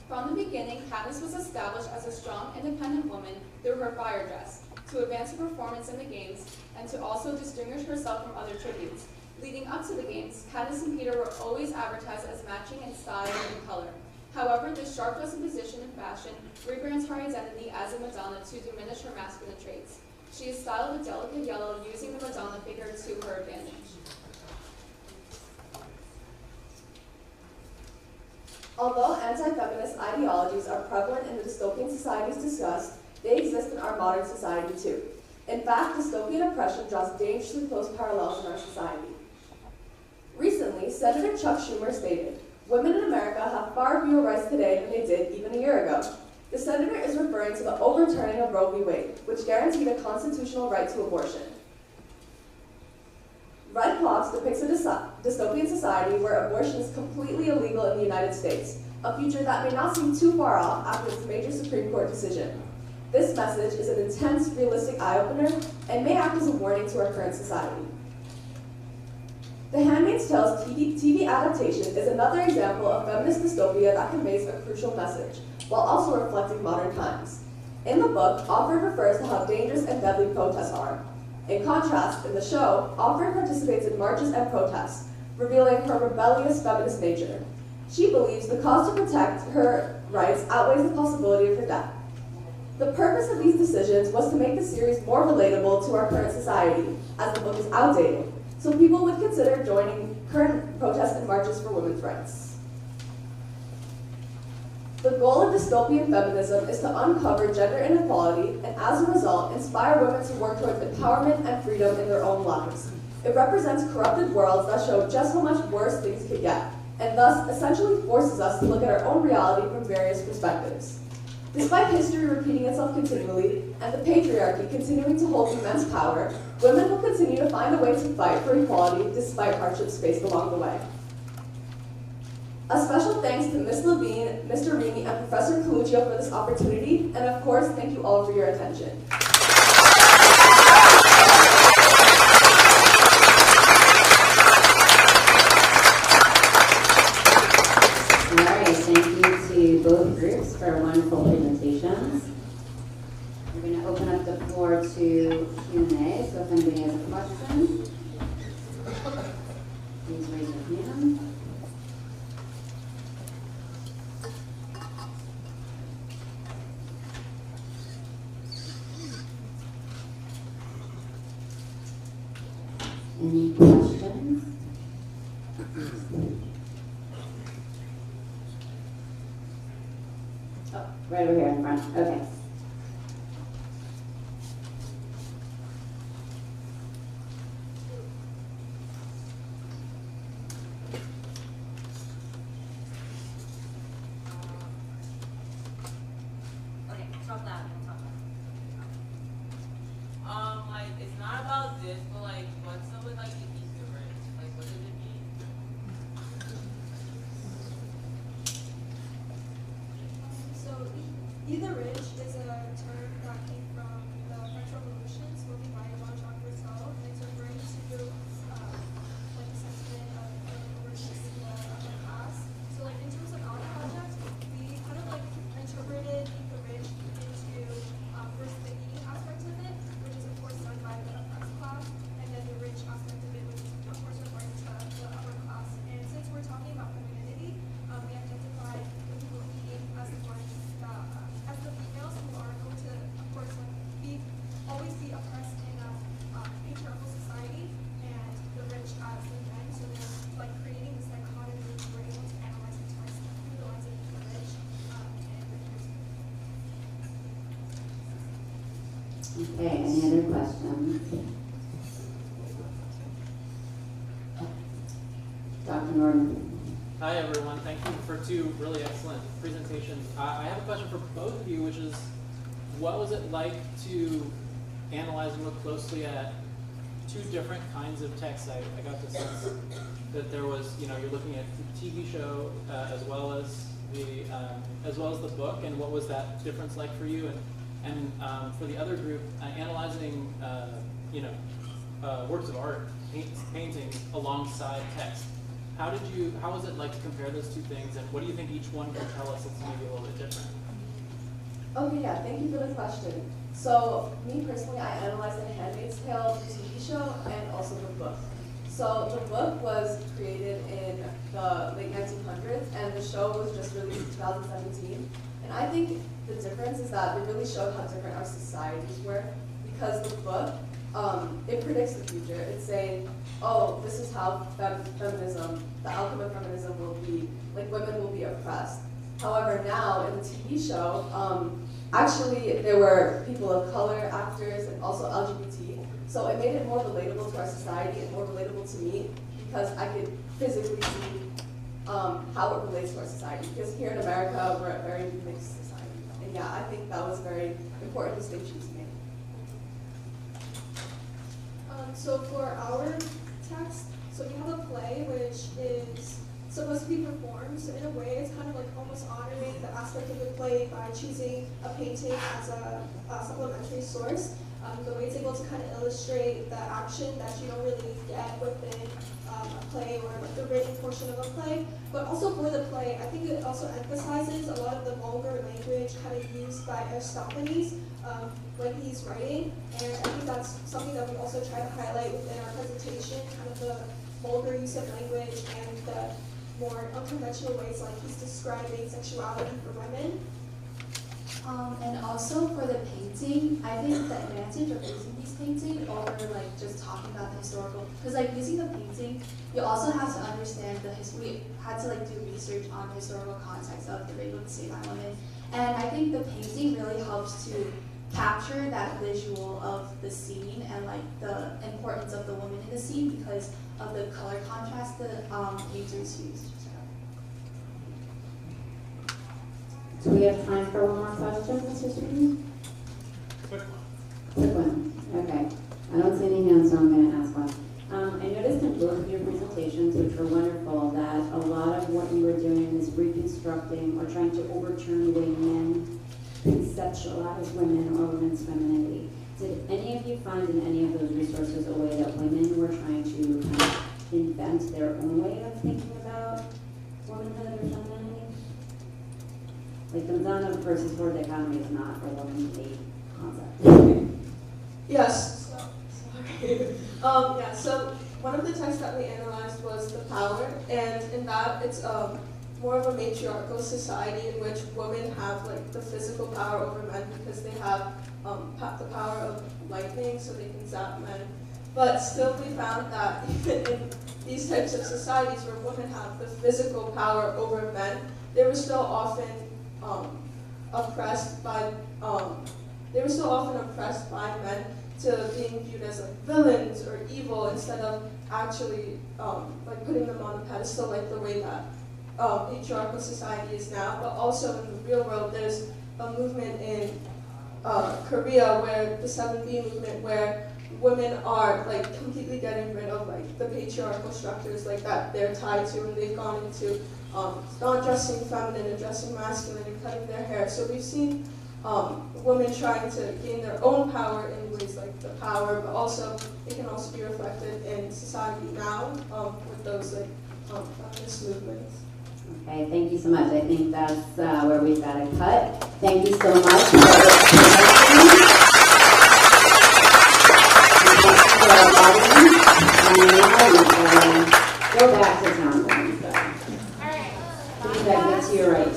From the beginning, Katniss was established as a strong, independent woman through her fire dress, to advance her performance in the games, and to also distinguish herself from other tributes. Leading up to the games, Katniss and Peter were always advertised as matching in style and color. However, this sharp juxtaposition in fashion rebrands her identity as a Madonna to diminish her masculine traits. She is styled a delicate yellow, using the Madonna figure to her advantage. Although anti-feminist ideologies are prevalent in the dystopian societies discussed, they exist in our modern society too. In fact, dystopian oppression draws dangerously close parallels in our society. Recently, Senator Chuck Schumer stated, "Women in America have far fewer rights today than they did even a year ago." The senator is referring to the overturning of Roe v. Wade, which guaranteed a constitutional right to abortion. Red Clocks depicts a dystopian society where abortion is completely illegal in the United States, a future that may not seem too far off after its major Supreme Court decision. This message is an intense, realistic eye-opener and may act as a warning to our current society. The Handmaid's Tale's TV adaptation is another example of feminist dystopia that conveys a crucial message, while also reflecting modern times. In the book, Offred refers to how dangerous and deadly protests are. In contrast, in the show, Offred participates in marches and protests, revealing her rebellious feminist nature. She believes the cost to protect her rights outweighs the possibility of her death. The purpose of these decisions was to make the series more relatable to our current society, as the book is outdated, so people would consider joining current protests and marches for women's rights. The goal of dystopian feminism is to uncover gender inequality and, as a result, inspire women to work towards empowerment and freedom in their own lives. It represents corrupted worlds that show just how much worse things could get, and thus essentially forces us to look at our own reality from various perspectives. Despite history repeating itself continually, and the patriarchy continuing to hold immense power, women will continue to find a way to fight for equality despite hardships faced along the way. A special thanks to Ms. Levine, Mr. Remy, and Professor Coluccio for this opportunity, and of course, thank you all for your attention. Alright, thank you to both groups for wonderful presentations. We're going to open up the floor to Q&A, so if anybody has a question, please raise your hand. Any questions? Oh, right over here in front. Okay. Okay, talk loud. Like, it's not about this, but like, what's up with like the Easter rich? Like, what does it mean? So, either rich is a term that came from the French Revolution, spoken by Jean-Jacques Rousseau, and it's referring to like the sentiment of the richness of the class. So, like in terms of our project, we kind of like interpreted the rich into first the eating aspect of it, which is of course done by the oppressed class, and then the rich aspect of it, which is of course referring to the upper class. And since we're talking about femininity, we identify the people eating as the ones that, as the females who are going to, of course, like always be oppressed in a patriarchal society, and the rich as the men. So they're like creating this dichotomy which we're able to analyze the text through the lens of the rich and the rich. Okay, any other questions? Dr. Norman. Hi everyone, thank you for two really excellent presentations. I have a question for both of you, which is, what was it like to analyze and look closely at two different kinds of text. I got the sense that there was, you're looking at the TV show as well as the book, and what was that difference like for you? And for the other group, analyzing, works of art, paintings alongside text. How was it like to compare those two things, and what do you think each one can tell us that's maybe a little bit different? Okay, yeah, thank you for the question. So, me personally, I analyzed The Handmaid's Tale, the TV show, and also the book. So, the book was created in the late 1900s, and the show was just released in 2017. And I think the difference is that it really showed how different our societies were, because the book, it predicts the future. It's saying, oh, this is how feminism, the outcome of feminism will be, like women will be oppressed. However, now in the TV show, actually there were people of color actors and also LGBT. So it made it more relatable to our society and more relatable to me because I could physically see how it relates to our society. Because here in America, we're a very mixed society. And yeah, I think that was a very important distinction to make. So for our text, so we have a play which is supposed to be performed. So in a way, it's kind of like almost honoring the aspect of the play by choosing a painting as a supplementary source. The way it's able to kind of illustrate the action that you don't really get within a play or like the written portion of a play. But also for the play, I think it also emphasizes a lot of the vulgar language kind of used by Aristophanes when he's writing. And I think that's something that we also try to highlight within our presentation, kind of the vulgar use of language and the more unconventional ways like he's describing sexuality for women. And also for the painting, I think the advantage of using these paintings over like just talking about the historical, because like using the painting, you also have to understand the history. We had to like do research on the historical context of the rape of the Sabine women, and I think the painting really helps to capture that visual of the scene and like the importance of the woman in the scene because of the color contrast the painters used. Do we have time for one more question, Mr. Singh? Quick one. Okay. I don't see any hands, so I'm going to ask one. I noticed in both of your presentations, which were wonderful, that a lot of what you were doing is reconstructing or trying to overturn the way men conceptualize women or women's femininity. Did any of you find in any of those resources a way that women were trying to kind of invent their own way of thinking about womanhood or femininity? Like the Madonna versus Ford dichotomy is not a woman-made concept. Yes. So one of the texts that we analyzed was The Power, and in that it's more of a matriarchal society in which women have like the physical power over men because they have the power of lightning, so they can zap men. But still, we found that even in these types of societies where women have the physical power over men, they were still often oppressed by men to being viewed as like villains or evil instead of actually like putting them on a pedestal like the way that patriarchal society is now. But also in the real world, there's a movement in Korea where the 7B movement where women are like completely getting rid of like the patriarchal structures like that they're tied to, and they've gone into not dressing feminine and dressing masculine and cutting their hair. So we've seen women trying to gain their own power in ways like the power, but also it can also be reflected in society now with those like feminist movements. Okay, thank you so much. I think that's where we've got to cut. Thank you so much for the go back to Townsend. So. All right. Please get to your right.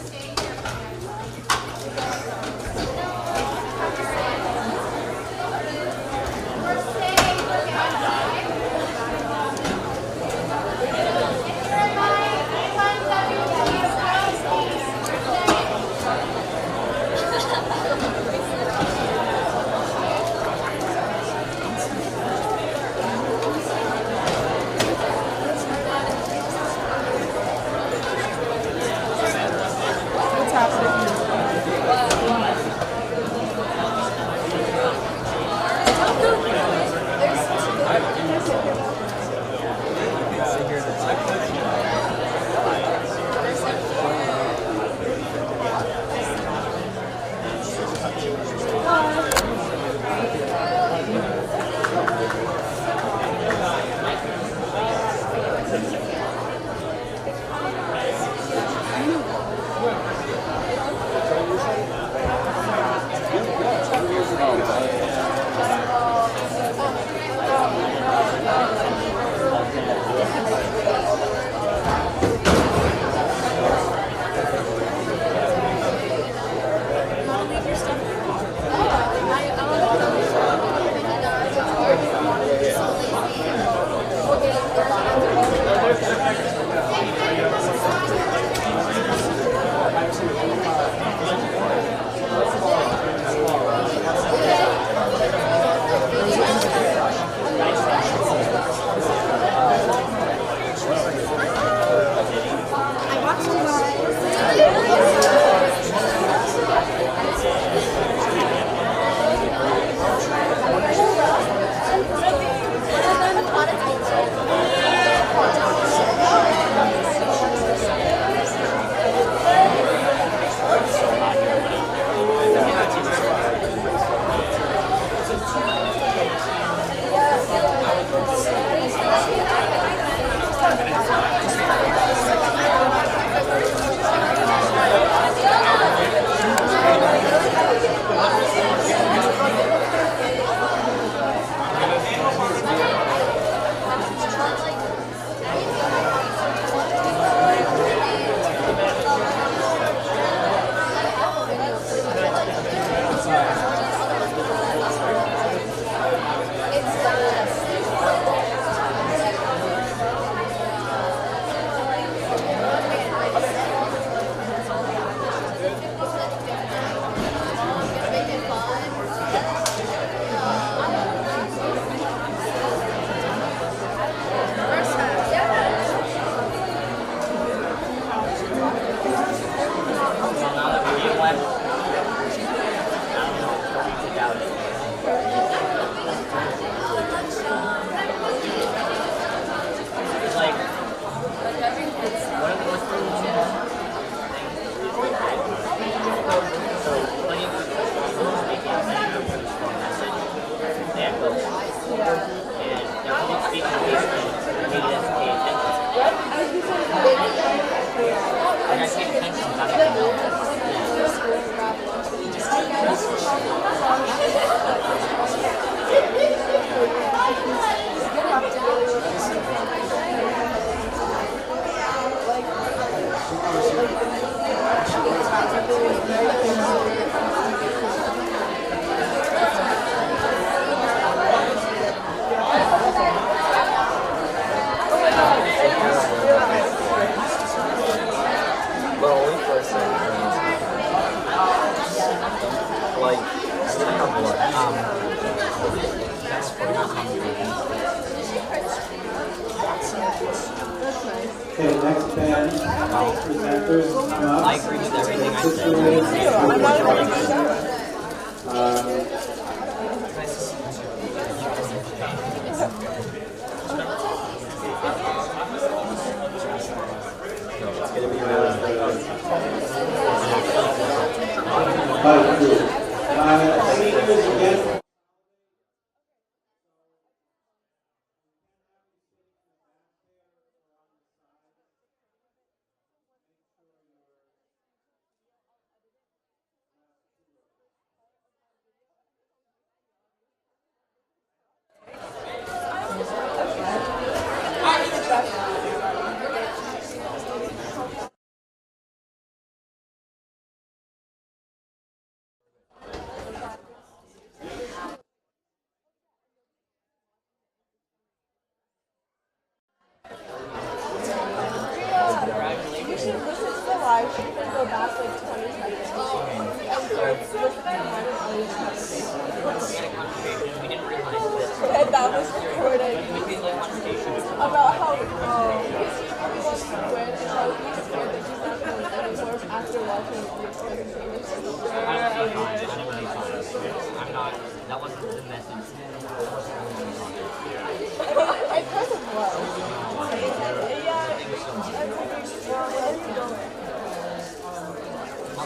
Okay, next band presenters come up. I agree with everything I Seniors again.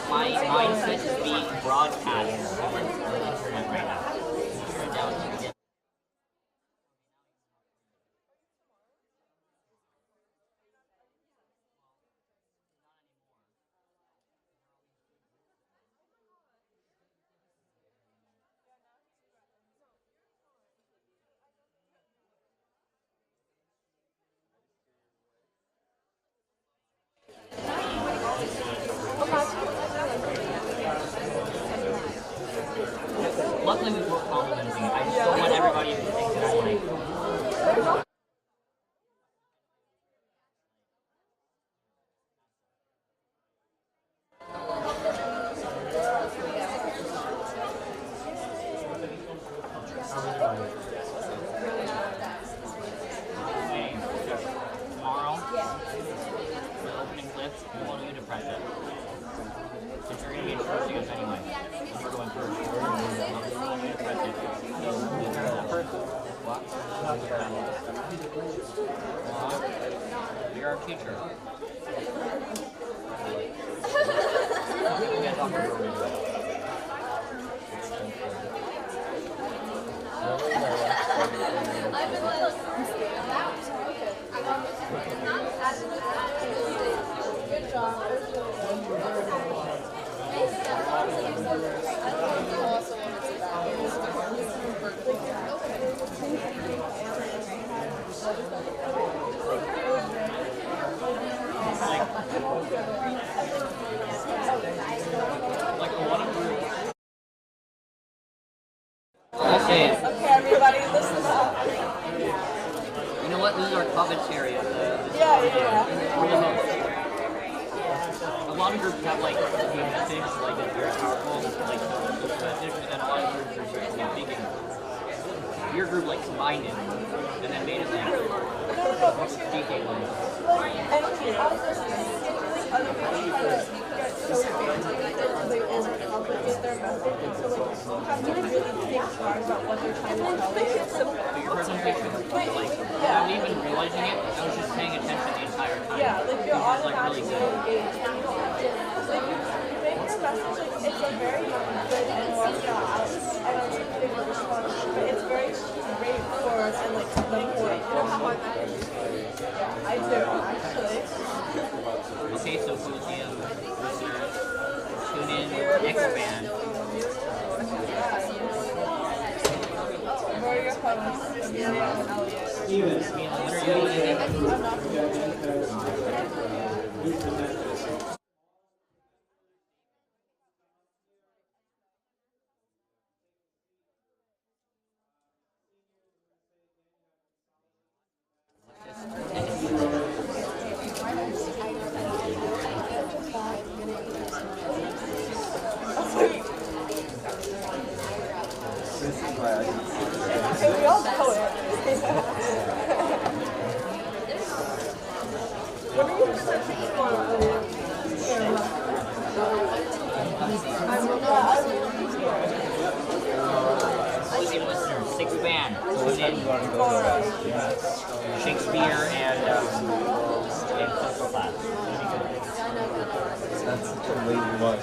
My mindset is being broadcast over the internet right now. Turn down to get luckily we work on using it. I just don't want everybody to think that I'm like tomorrow, the opening clip, we want you to press it. Since you're going to be in first against anyway. We're going first. We want you to press it. So, first, what? You're our teacher. You guys talk about Good job. Okay. Okay, everybody, listen up. You know what? This is our commentary of the Yeah. A lot of groups have like messages, like it's very powerful, like message, and a lot of groups are just thinking. Your group like combined it and then made it like speaking like. And other people get so animated and they overcomplicate their message, and so like you have to really think hard about what they're trying to tell you. But your presentation, like, without even realizing it, I was just paying attention the entire time. Yeah, like you're automatically really engaged. And you don't have to, like you make your message, like it's a very good and well thought out, and I think they will respond, but it's very straightforward and like to the point. You know how hard that is? Yeah, I do, actually. Okay, so Symposium listeners, tune in next band. Where are your hosts, Amelia and Amelia? Steven, What are you we all know it. What are you searching for? Listen, listeners, sixth band, Shakespeare and social class. That's such a late one.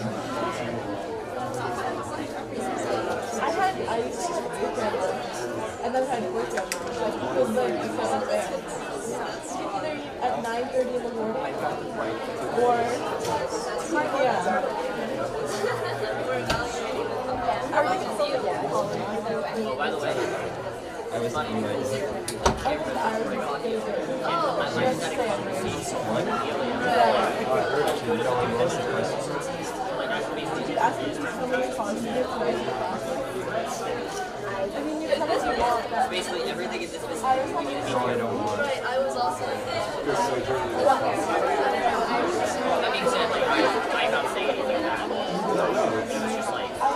I used to have a grandma, and then I had a boy grandma. Like, it was like a seven band. Either at 9:30 in the morning, or, yeah. Are you still in college? Oh, by the way, I was not invited. I was Irish. Oh, just saying. Did you ask me to do so many consonants when I was class? I mean, you kind of want that. Basically, everything in this business. I was like, Right, I was also That being said, like, I'm not saying anything bad. It was just like, I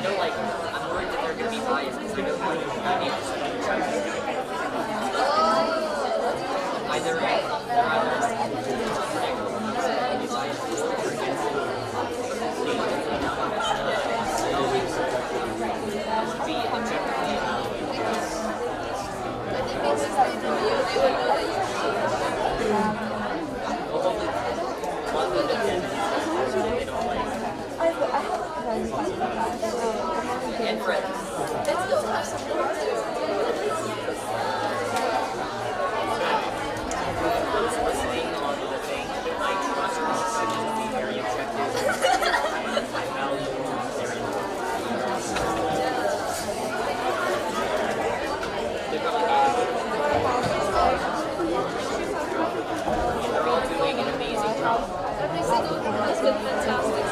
know, like, I'm worried that they're going to be biased because they're going to either and friends. It's still have some work to do. Listening on the thing, I trust her decision to be very objective. I value their input. They're all doing an amazing job. Every single one has been fantastic.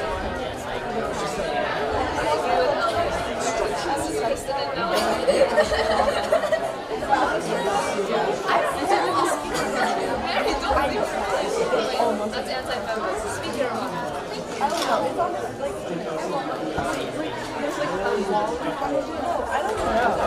That's anti-feminist. Speak your mind. I don't know. It's almost like there's like a wall in front of you. No, I don't know.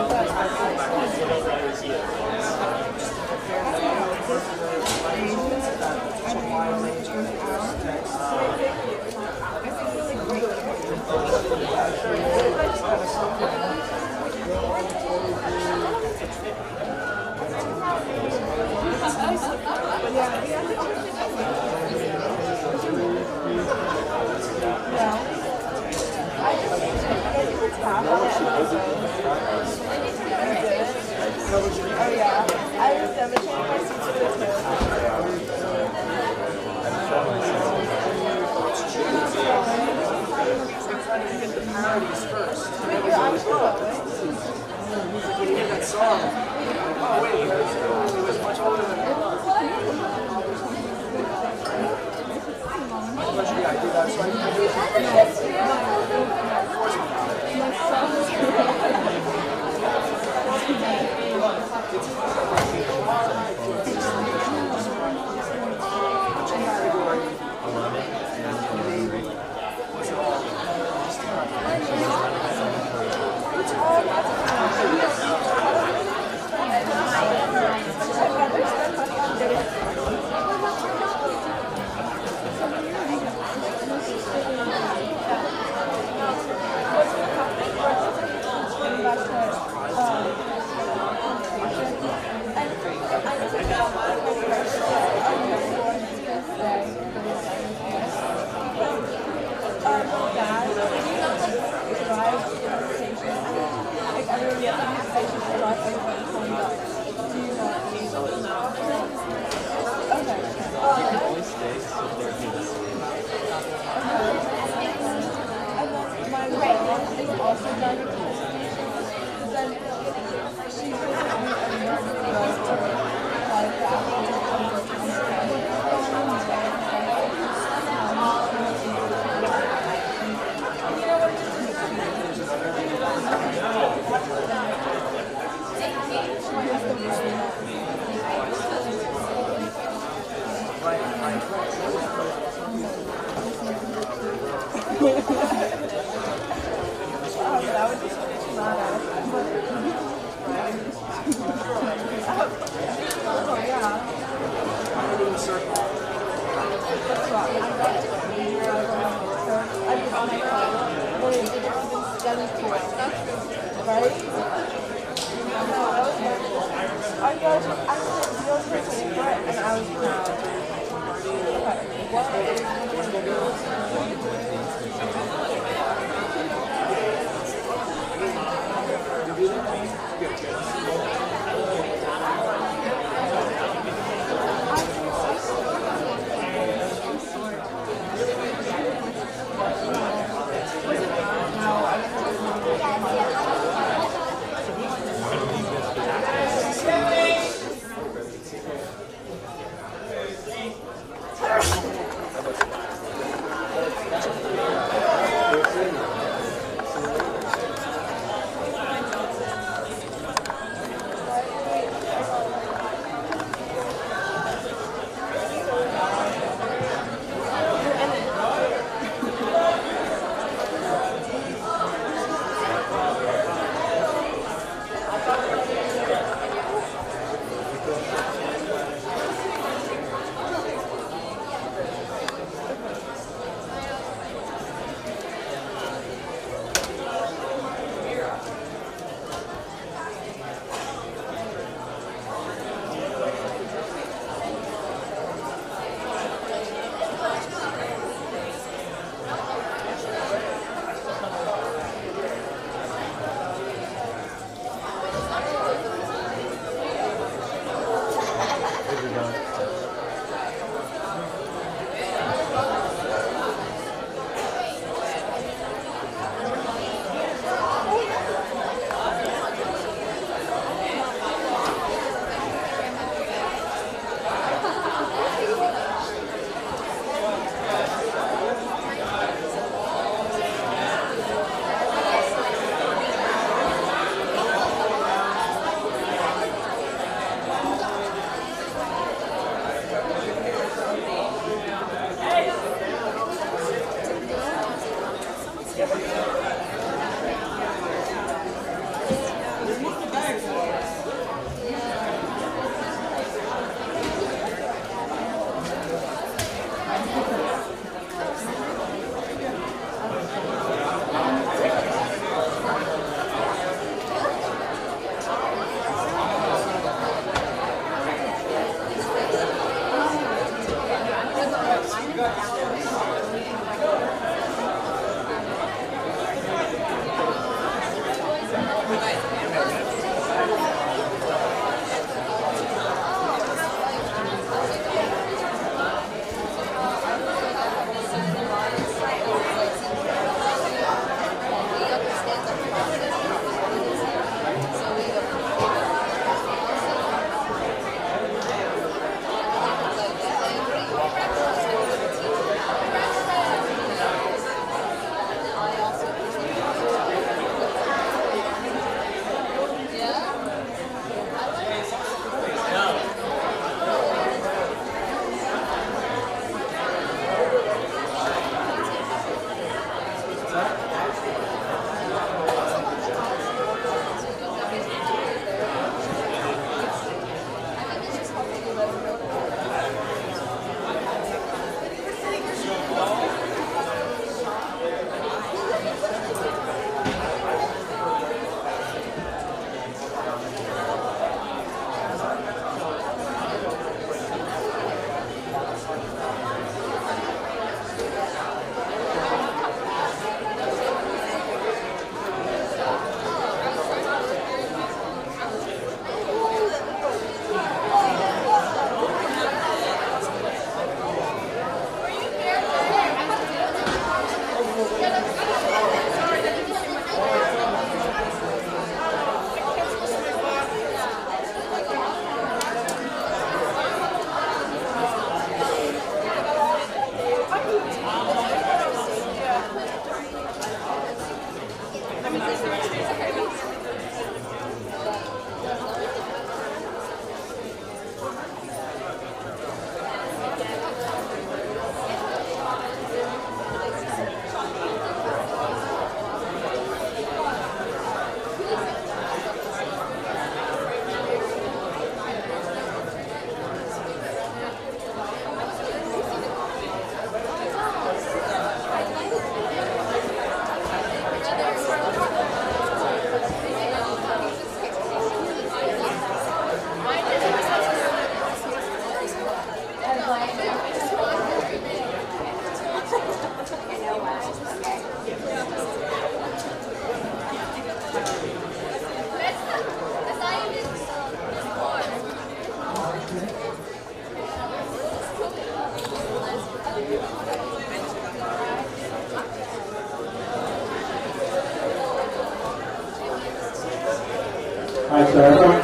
Oh yeah, I was demonstrating my seats with this parodies first. Wait, you're actually When you hear that song, oh wait, it was much older than that. Usually I do that, so I That would just make me mad. Oh, yeah. I'm in the circle. That's what I got it. I mean, on my phone, but it didn't even stem to it. Right? No, that was horrible. I got for it, and I was proud.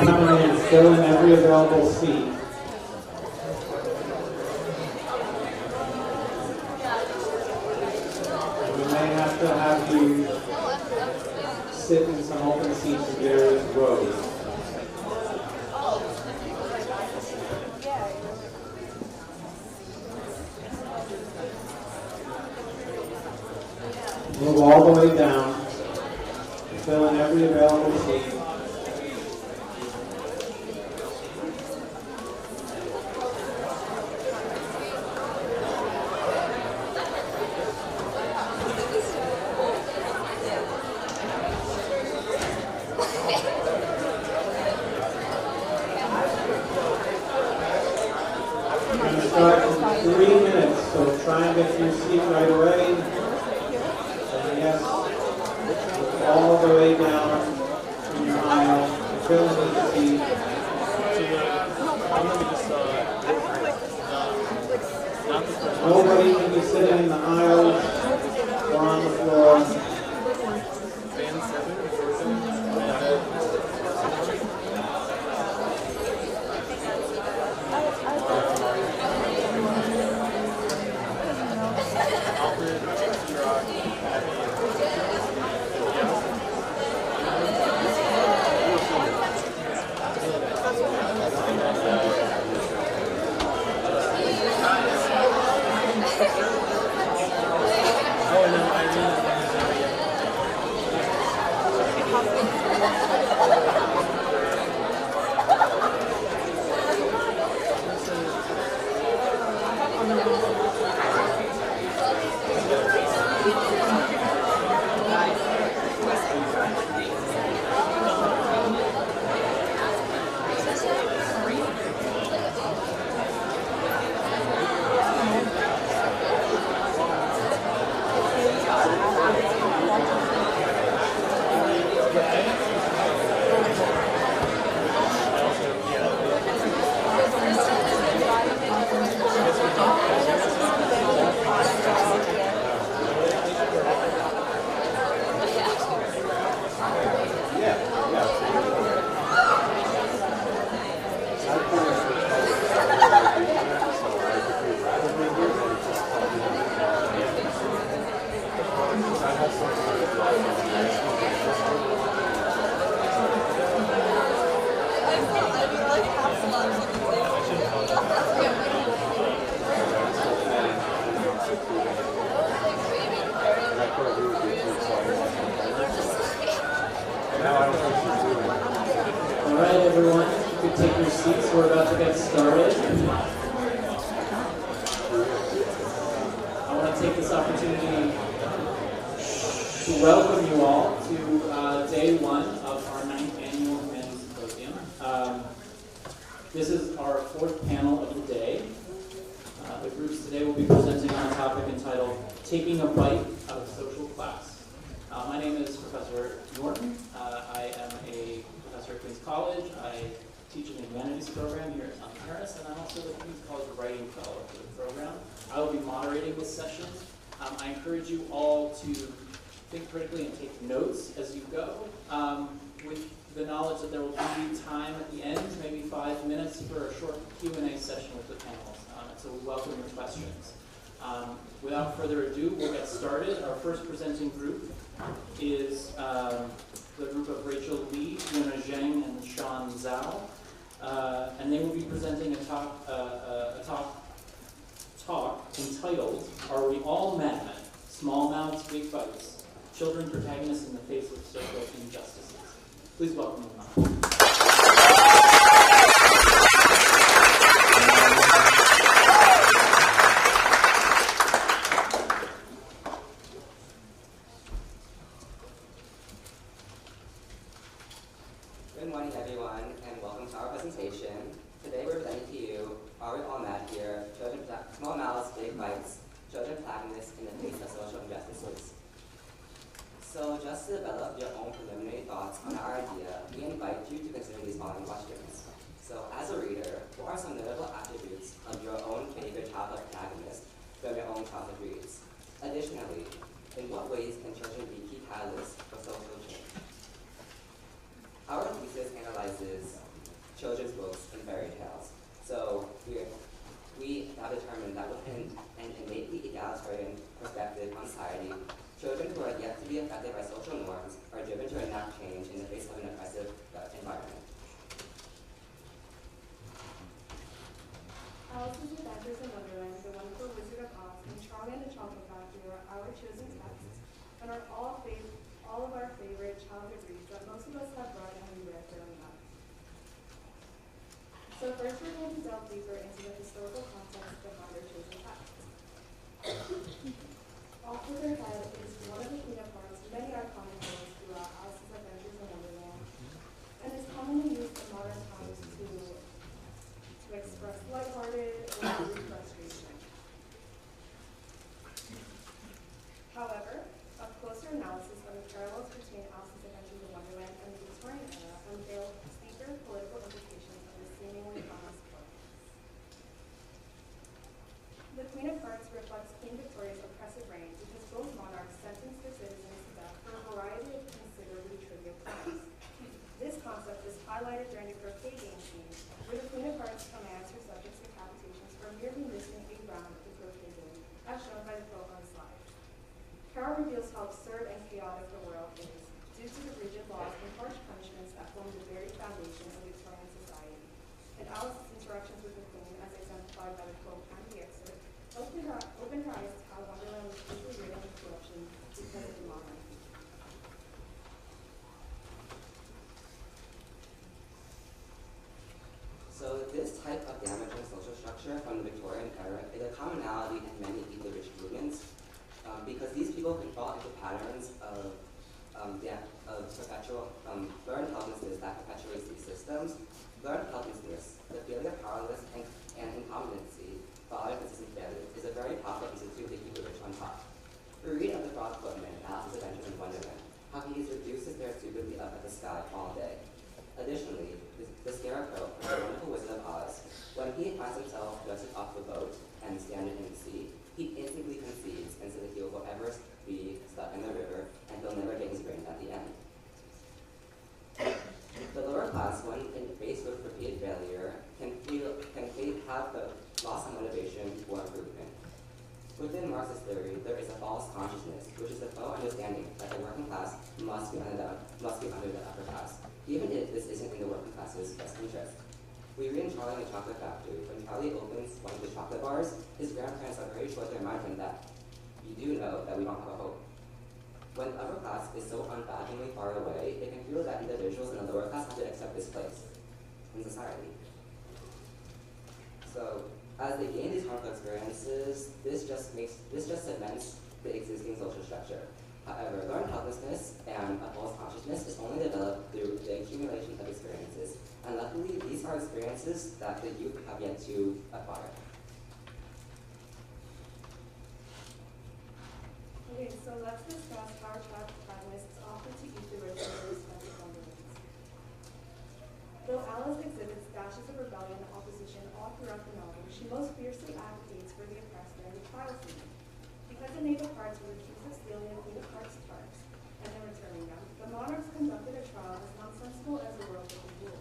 coming in, fill in every available seat. We may have to have you sit in some open seats in various rows. Move all the way down. Fill in every available seat. We're going to start in 3 minutes, so try and get to your seat right away. Yes, all the way down in your aisle, fill in each seat. Nobody can be sitting in the aisles or on the floor. Welcome you all to day one of our 9th annual Humanities Symposium. This is our 4th panel of the day. The groups today will be presenting on a topic entitled Taking a Bite Out of Social Class. My name is Professor Norton. I am a professor at Queens College. I teach in the Humanities program here at Paris, and I'm also the Queens College Writing Fellow for the program. I will be moderating this session. I encourage you all to think critically and take notes as you go, with the knowledge that there will be time at the end, maybe 5 minutes for a short Q&A session with the panelists. So we welcome your questions. Without further ado, we'll get started. Our first presenting group is the group of Rachel Lee, Yuna Zheng, and Sean Zhao. And they will be presenting a talk entitled, Are We All Mad? Small Mouths, Big Fights. Children protagonists in the face of social injustices. Please welcome them up. Good morning, everyone, and welcome to our presentation. Today we're presenting to you, Are We All Mad Here? Small Mouths, Big Fights. Children protagonists in the face of social injustices. So just to develop your own preliminary thoughts on our idea, we invite you to consider these following questions. So as a reader, what are some notable attributes of your own favorite childhood protagonist from your own childhood reads? Additionally, in what ways can children be key catalysts for social change? Our thesis analyzes exists in fairy tales. So we have determined that within an innately egalitarian perspective on society, children who are yet to be affected by social norms are driven to enact change in the face of an oppressive environment. Alice's Adventures in Wonderland, The Wonderful Wizard of Oz, and Charlie and the Chocolate Factory are our chosen texts and are all of our favorite childhood reads that most of us have read and we read growing up. So first we're going to delve deeper into the historical context behind our chosen texts. Off with Her Head is one of the Queen of Hearts' many iconic words throughout Alice's Adventures in Wonderland, and is commonly used in modern times to express lighthearted or frustration. However, a closer analysis of the parallels between Alice's Adventures in Wonderland and the Victorian era unveiled deeper political implications of this seemingly harmless book. The Queen of Hearts reflects Queen Victoria's oppressive reign because both monarchs sentenced their citizens to death for a variety of considerably trivial crimes. This concept is highlighted during the croquet game scene, where the Queen of Hearts commands her subjects decapitations for merely missing a round of the croquet game, as shown by the quote on the slide. Carol reveals how absurd and chaotic the world is, due to the rigid laws and harsh punishments that form the very foundation of Victorian society. And Alice's interactions with the Queen, as exemplified by the quote and the excerpt, opened her eyes to how Wonderland was deeply ridden with corruption because of the monarchy. So this type of damaging social structure from the Victorian era is a commonality in many equal-rich movements, because these people can fall into patterns of perpetual learned helplessness that perpetuates these systems. Learned helplessness, the feeling of powerlessness and incompetency following consistent failures, is a very powerful institute to keep the rich on top. We read of the Frog Footman in Alice's Adventures in Wonderland, how he reduces there stupidly up at the sky all day. Additionally, the Scarecrow, the Wonderful Wizard of Oz, when he finds himself drifted off the boat and stranded in the sea, he instantly concedes and says that he will forever be stuck in the river and he'll never get his brains at the end. The lower class, when faced with repeated failure, can have the loss of motivation for improvement. Within Marxist theory, there is a false consciousness, which is the faux understanding that the working class must be under the upper class, even if this isn't in the working class's best interest. We read in Charlie and the Chocolate Factory, when Charlie opens one of the chocolate bars, his grandparents are very sure to remind him that you do know that we don't have a hope. When the upper class is so unfathomably far away, it can feel that individuals in the lower class have to accept this place in society. So, as they gain these harmful experiences, this just cements the existing social structure. However, learned helplessness and a false consciousness is only developed through the accumulation of experiences. And luckily, these are experiences that the youth have yet to acquire. Okay, so let's discuss how our child protagonists often to eat the rich in their respective wonderlands. Though Alice exhibits dashes of rebellion and opposition all throughout the novel, she most fiercely advocates for the oppressed during the trial scene. Because the Knave of Hearts was accused of stealing the Queen of Hearts' tarts and then returning them, the monarchs conducted a trial as nonsensical as the world could rule.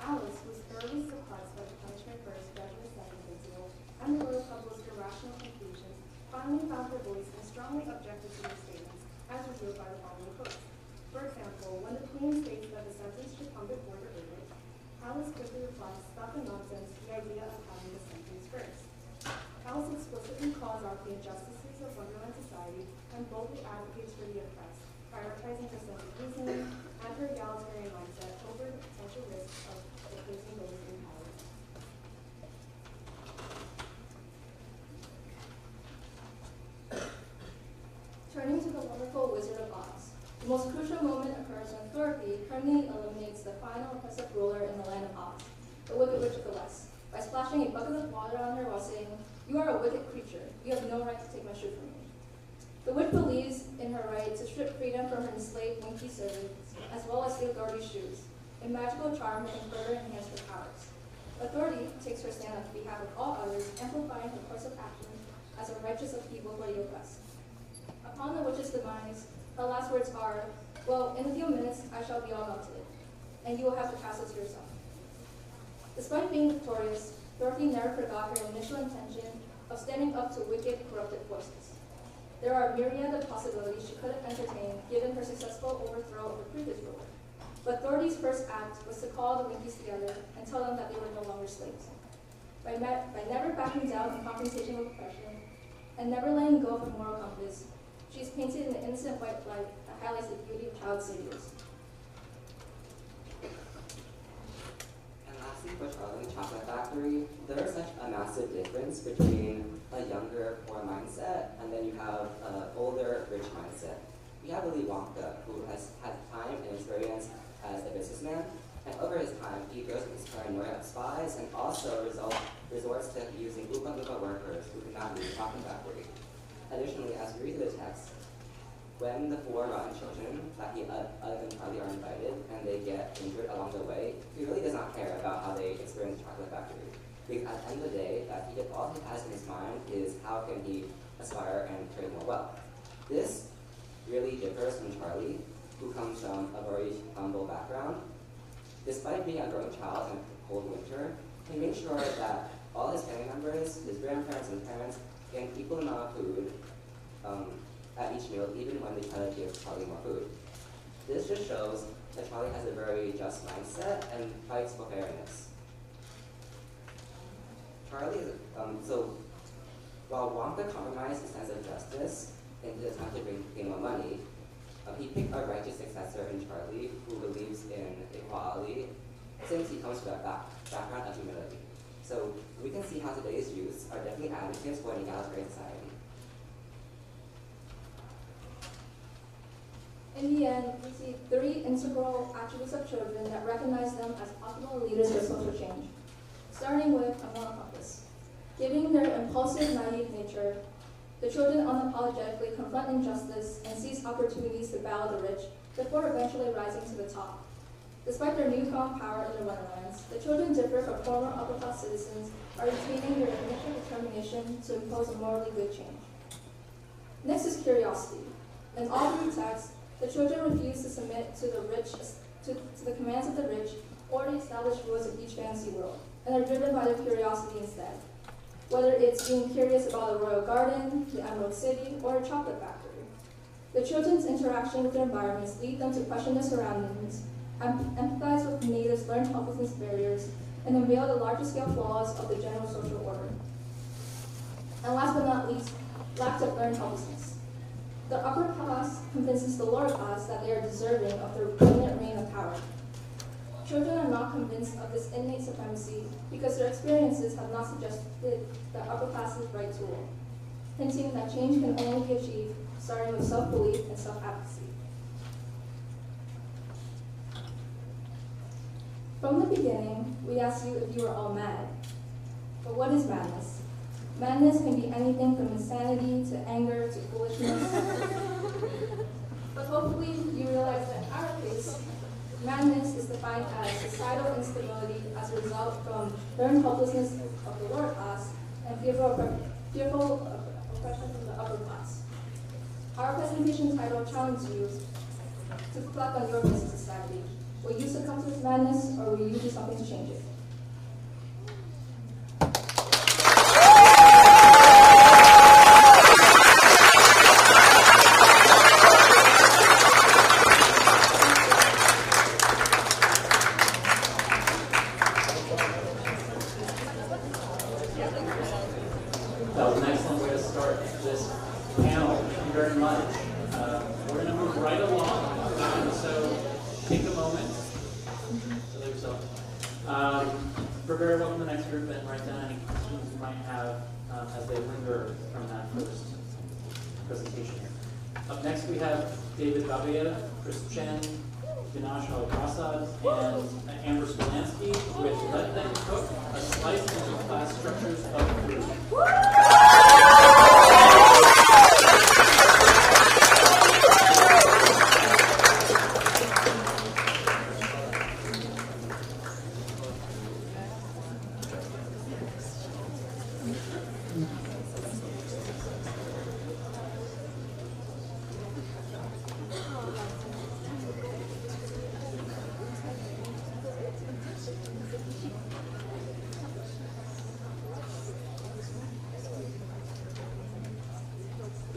Alice was thoroughly surprised by the punishment for his prejudice and invincible, and the royal public's irrational conclusions, finally found her voice and strongly objected to these statements, as revealed by the following quotes. For example, when the Queen states that the sentence should come before the verdict, Alice quickly replies, "Stop the nonsense, the idea of having the sentence first." Alice explicitly calls out the injustices of Wonderland society and boldly advocates for the oppressed, prioritizing her sense of reasoning and her egalitarian mindset over the potential risks of opposing those in power. Turning to the Wonderful Wizard of Oz, the most crucial moment occurs when Dorothy permanently eliminates the final oppressive ruler in the land of Oz, the Wicked Witch of the West, by splashing a bucket of water on her while saying, "You are a wicked creature. You have no right to take my shoe from me." The witch believes in her right to strip freedom from her enslaved monkey servants, as well as steal Dorothy's shoes, a magical charm that can further enhance her powers. But Dorothy takes her stand on behalf of all others, amplifying her course of action as a righteous of evil for the oppressed. Upon the witch's demise, her last words are, "Well, in a few minutes I shall be all melted, and you will have the castle to yourself." Despite being victorious, Dorothy never forgot her initial intention of standing up to wicked, corrupted forces. There are a myriad of possibilities she could have entertained given her successful overthrow of the previous ruler. But Dorothy's first act was to call the Winkies together and tell them that they were no longer slaves. By never backing down in confrontation with oppression and never letting go of her moral compass, she is painted in an innocent white light that highlights the beauty of child saviors. And lastly, for Charlie and the Chocolate Factory, there is such a massive difference between a younger, poor mindset and then you have an older, rich mindset. We have Willy Wonka, who has had time and experience as a businessman, and over his time, he grows with his paranoia of spies and also resorts to using Oompa workers who cannot leave the chocolate factory. Additionally, as we read the text, when the 4 rotten children that he other than Charlie are invited and they get injured along the way, he really does not care about how they experience the chocolate factory. Because at the end of the day, all he has in his mind is how can he aspire and create more wealth. This really differs from Charlie, who comes from a very humble background. Despite being a growing child in a cold winter, he makes sure that all his family members, his grandparents and parents, get an equal amount of food at each meal, even when they try to give Charlie more food. This just shows that Charlie has a very just mindset and fights for fairness. Charlie is, while Wonka compromised his sense of justice in his attempt to gain more money, he picked a righteous successor in Charlie who believes in equality since he comes from a background of humility. So we can see how today's youths are definitely advocates for an egalitarian society. In the end, we see 3 integral attributes of children that recognize them as possible leaders of social change, starting with a moral compass. Given their impulsive, naive nature, the children unapologetically confront injustice and seize opportunities to battle the rich before eventually rising to the top. Despite their newfound power in their wonderlands, the children differ from former upper-class citizens by retaining their initial determination to impose a morally good change. Next is curiosity. In all 3 texts, the children refuse to submit to the commands of the rich or the established rules of each fantasy world, and are driven by their curiosity instead. Whether it's being curious about the royal garden, the Emerald City, or a chocolate factory. The children's interaction with their environments lead them to question their surroundings, empathize with natives' learned helplessness barriers, and unveil the larger scale flaws of the general social order. And last but not least, lack of learned helplessness. The upper class convinces the lower class that they are deserving of their brilliant reign of power. Children are not convinced of this innate supremacy because their experiences have not suggested the upper class's right tool, hinting that change can only be achieved starting with self-belief and self-advocacy. From the beginning, we asked you if you were all mad. But what is madness? Madness can be anything from insanity to anger to foolishness. But hopefully you realize that in our case, madness is defined as societal instability as a result from learned helplessness of the lower class and fearful oppression from the upper class. Our presentation title challenges you to reflect on your place in society. Will you succumb to this madness, or will you do something to change it? That was an excellent way to start this panel. Thank you very much. We're going to move right along. So take a moment to leave yourself. Prepare to welcome the next group and write down any questions you might have as they linger from that first presentation here. Up next we have David Babiev, Chris Chen, Dinesh Al-Prasad, and Amber Spolansky with Let Them Cook, a slice into class structures of food.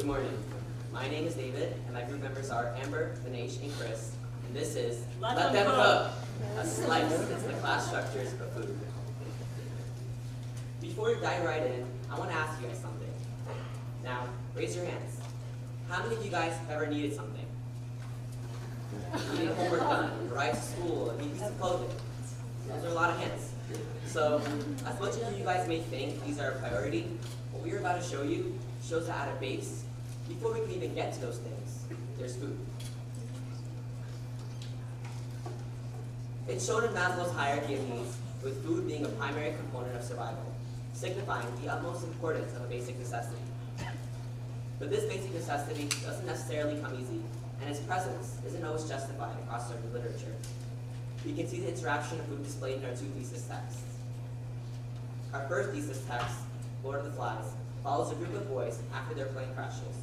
Good morning. My name is David, and my group members are Amber, Dinesh, and Chris. And this is Let Them Cook, a slice into the class structures of food. Before we dive right in, I want to ask you guys something. Now, raise your hands. How many of you guys have ever needed something? You need homework done, a ride to school, a new piece of clothing. Those are a lot of hands. So, as much as you guys may think these are a priority, what we're about to show you shows that at a base, before we can even get to those things, there's food. It's shown in Maslow's hierarchy of needs, with food being a primary component of survival, signifying the utmost importance of a basic necessity. But this basic necessity doesn't necessarily come easy, and its presence isn't always justified across certain literature. We can see the interaction of food displayed in our two thesis texts. Our first thesis text, Lord of the Flies, follows a group of boys after their plane crashes.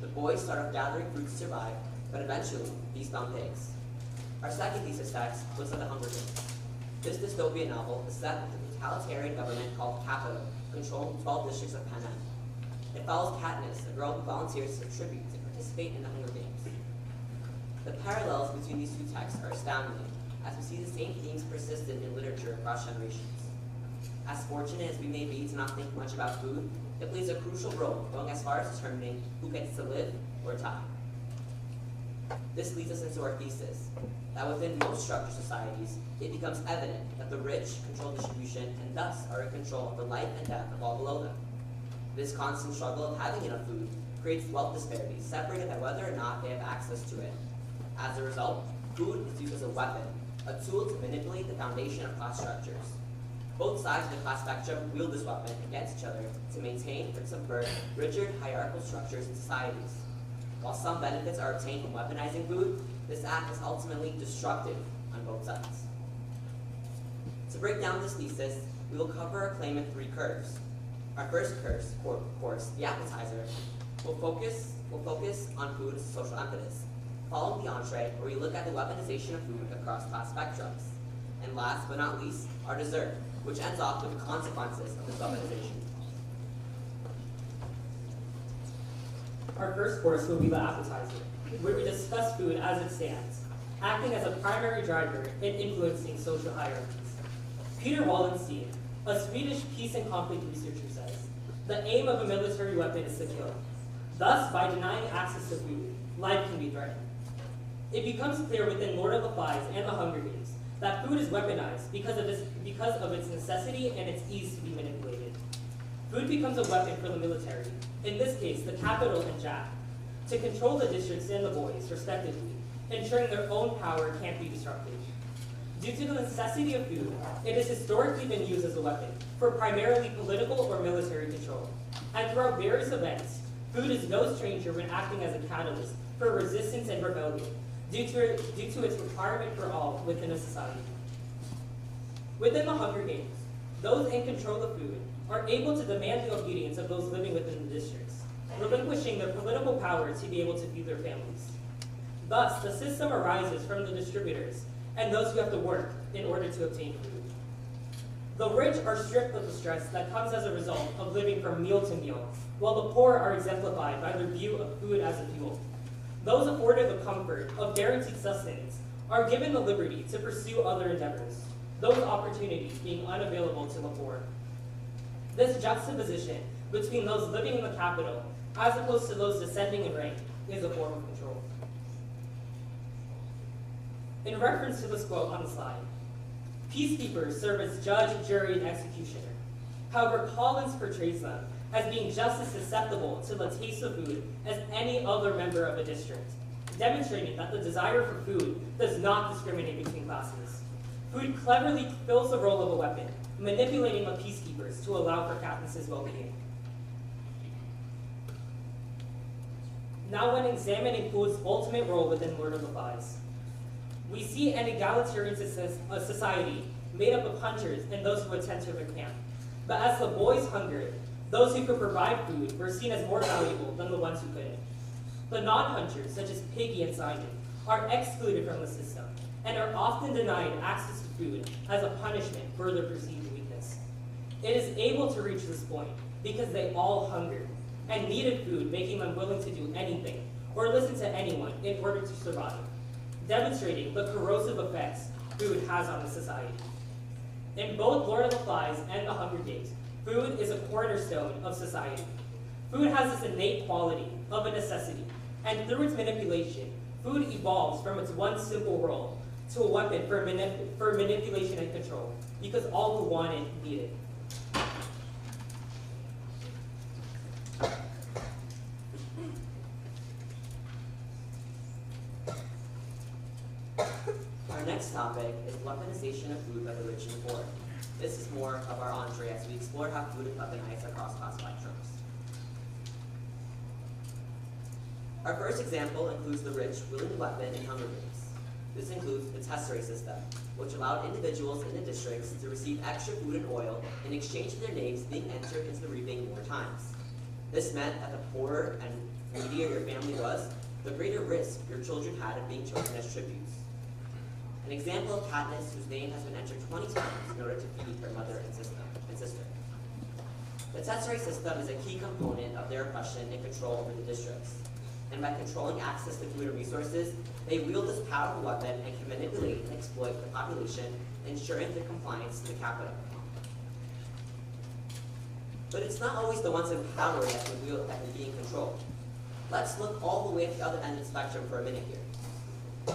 The boys start off gathering food to survive, but eventually feast on pigs. Our second thesis text looks at the Hunger Games. This dystopian novel is set with a totalitarian government called Capital, controlling 12 districts of Panem. It follows Katniss, a girl who volunteers as a tribute to participate in the Hunger Games. The parallels between these two texts are astounding, as we see the same themes persistent in literature across generations. As fortunate as we may be to not think much about food, it plays a crucial role, going as far as determining who gets to live or die. This leads us into our thesis, that within most structured societies, it becomes evident that the rich control distribution and thus are in control of the life and death of all below them. This constant struggle of having enough food creates wealth disparities separated by whether or not they have access to it. As a result, food is used as a weapon, a tool to manipulate the foundation of class structures. Both sides of the class spectrum wield this weapon against each other to maintain or subvert rigid hierarchical structures in societies. While some benefits are obtained from weaponizing food, this act is ultimately destructive on both sides. To break down this thesis, we will cover our claim in 3 curves. Our first course, the appetizer, will focus on food as a social impetus, following the entree, where we look at the weaponization of food across class spectrums. And last but not least, our dessert, which ends off with the consequences of this weaponization. Our first course will be the appetizer, where we discuss food as it stands, acting as a primary driver in influencing social hierarchies. Peter Wallenstein, a Swedish peace and conflict researcher, says, the aim of a military weapon is to kill. Thus, by denying access to food, life can be threatened. It becomes clear within Lord of the Flies and the Hunger Games that food is weaponized because of its necessity and its ease to be manipulated. Food becomes a weapon for the military, in this case the Capital and Jack, to control the districts and the boys, respectively, ensuring their own power can't be disrupted. Due to the necessity of food, it has historically been used as a weapon for primarily political or military control. And throughout various events, food is no stranger when acting as a catalyst for resistance and rebellion, due to its requirement for all within a society. Within the Hunger Games, those in control of food are able to demand the obedience of those living within the districts, relinquishing their political power to be able to feed their families. Thus, the system arises from the distributors and those who have to work in order to obtain food. The rich are stripped of the stress that comes as a result of living from meal to meal, while the poor are exemplified by their view of food as a fuel. Those afforded the comfort of guaranteed sustenance are given the liberty to pursue other endeavors, those opportunities being unavailable to the poor. This juxtaposition between those living in the capital as opposed to those descending in rank is a form of control. In reference to this quote on the slide, peacekeepers serve as judge, jury, and executioner. However, Collins portrays them as being just as susceptible to the taste of food as any other member of a district, demonstrating that the desire for food does not discriminate between classes. Food cleverly fills the role of a weapon, manipulating the peacekeepers to allow for Katniss's well-being. Now when examining food's ultimate role within Lord of the Flies, we see an egalitarian society made up of hunters and those who would tend to their camp. But as the boys hungered, those who could provide food were seen as more valuable than the ones who couldn't. The non-hunters, such as Piggy and Simon, are excluded from the system and are often denied access to food as a punishment for their perceived weakness. It is able to reach this point because they all hungered, and needed food, making them willing to do anything or listen to anyone in order to survive, demonstrating the corrosive effects food has on the society. In both Lord of the Flies and The Hunger Games, food is a cornerstone of society. Food has this innate quality of a necessity, and through its manipulation, food evolves from its one simple role to a weapon for manipulation and control, because all who want it need it. Our next topic is weaponization of food by the rich and poor. This is more of our entree as we explore how food is weaponized across class spectrums. Our first example includes the rich wielding the weapon in Hunger Games. This includes the tesserae system, which allowed individuals in the districts to receive extra food and oil in exchange for their names being entered into the reaping more times. This meant that the poorer and needier your family was, the greater risk your children had of being chosen as tributes. An example of Katniss, whose name has been entered 20 times in order to feed her mother and sister. The tesserae system is a key component of their oppression and control over the districts. And by controlling access to food and resources, they wield this powerful weapon and can manipulate and exploit the population, ensuring their compliance to the capital. But it's not always the ones in power that can be in control. Let's look all the way at the other end of the spectrum for a minute here.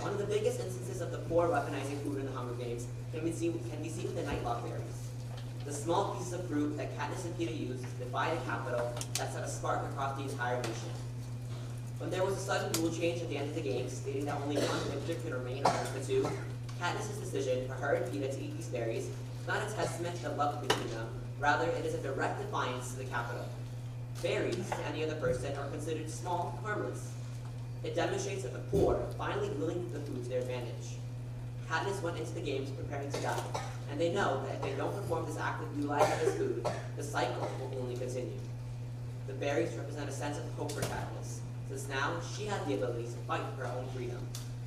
One of the biggest instances of the poor weaponizing food in the Hunger Games can be seen with the nightlock berries. The small pieces of fruit that Katniss and Peeta used to defy the capital that set a spark across the entire nation. When there was a sudden rule change at the end of the game, stating that only one victor could remain amongst the two, Katniss' decision for her and Peeta to eat these berries is not a testament to the love between them, rather it is a direct defiance to the capital. Berries, to any other person, are considered small, harmless. It demonstrates that the poor finally willing the food to their advantage. Katniss went into the games preparing to die, and they know that if they don't perform this act of utilizing this food, the cycle will only continue. The berries represent a sense of hope for Katniss, since now she has the ability to fight for her own freedom,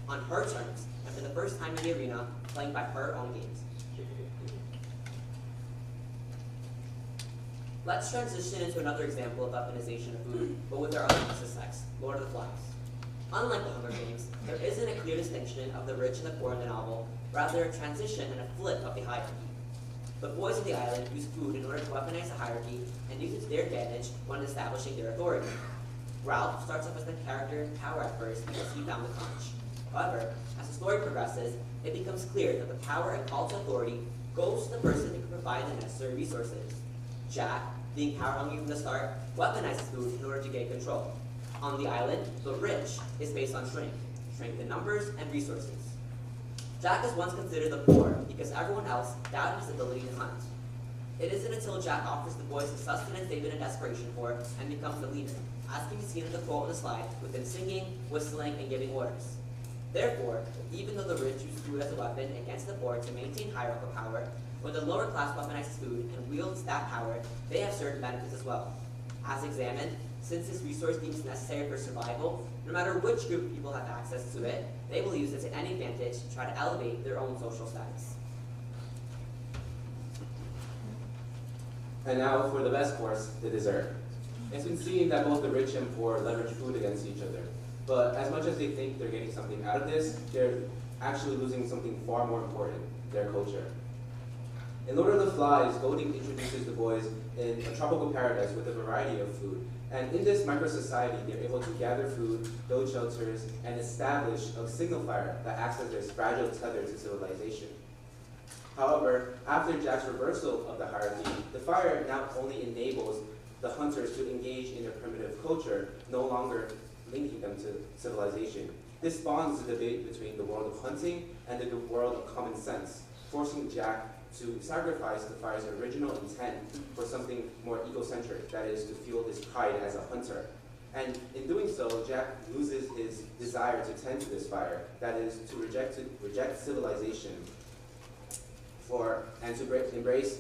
on her terms, and for the first time in the arena, playing by her own games. Let's transition into another example of weaponization of food, but with our other opposite sex, Lord of the Flies. Unlike the Hunger Games, there isn't a clear distinction of the rich and the poor in the novel, rather a transition and a flip of the hierarchy. The boys of the island use food in order to weaponize the hierarchy and use it to their advantage when establishing their authority. Ralph starts off as the character in power at first because he found the conch. However, as the story progresses, it becomes clear that the power and call to authority goes to the person who can provide the necessary resources. Jack, being power-hungry from the start, weaponizes food in order to gain control. On the island, the rich is based on strength in numbers and resources. Jack is once considered the poor because everyone else doubted his ability to hunt. It isn't until Jack offers the boys the sustenance they've been in desperation for and becomes the leader, as can be seen in the quote on the slide, with him singing, whistling, and giving orders. Therefore, even though the rich use food as a weapon against the poor to maintain hierarchical power, when the lower class weaponizes food and wields that power, they have certain benefits as well. As examined, since this resource deems necessary for survival, no matter which group of people have access to it, they will use it to any advantage to try to elevate their own social status. And now for the best course, the dessert. It's been seen that both the rich and poor leverage food against each other. But as much as they think they're getting something out of this, they're actually losing something far more important, their culture. In Lord of the Flies, Golding introduces the boys in a tropical paradise with a variety of food. And in this micro-society, they're able to gather food, build shelters, and establish a signal fire that acts as their fragile tether to civilization. However, after Jack's reversal of the hierarchy, the fire not only enables the hunters to engage in their primitive culture, no longer linking them to civilization. This spawns the debate between the world of hunting and the world of common sense, forcing Jack to sacrifice the fire's original intent for something more egocentric, that is, to fuel his pride as a hunter. And in doing so, Jack loses his desire to tend to this fire, that is, to reject civilization and to embrace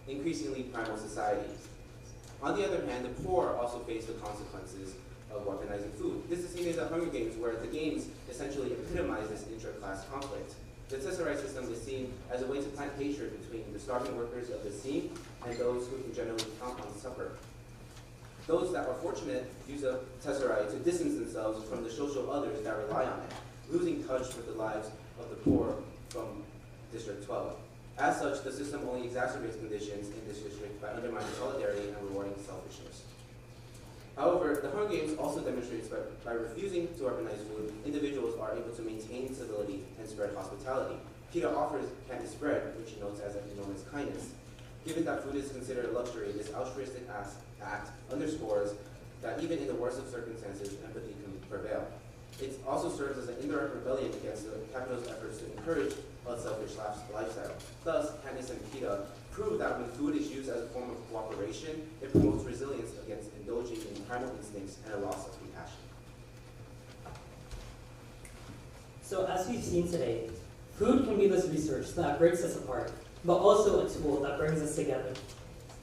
increasingly primal societies. On the other hand, the poor also face the consequences of weaponizing food. This is seen in the Hunger Games, where the games essentially epitomize this intra-class conflict. The tesserae system is seen as a way to plant hatred between the starving workers of the sea and those who can generally count on supper. Those that are fortunate use a tesserae to distance themselves from the social others that rely on it, losing touch with the lives of the poor from District 12. As such, the system only exacerbates conditions in this district by undermining solidarity and rewarding selfishness. However, the Hunger Games also demonstrates that by refusing to organize food, individuals are able to maintain civility and spread hospitality. Peter offers candy spread, which he notes as an enormous kindness. Given that food is considered a luxury, this altruistic act underscores that even in the worst of circumstances, empathy can prevail. It also serves as an indirect rebellion against the capital's efforts to encourage a selfish lifestyle. Thus, Candice and Peter prove that when food is used as a form of cooperation, it promotes resilience against indulging in primal instincts and a loss of compassion. So as we've seen today, food can be this research that breaks us apart, but also a tool that brings us together.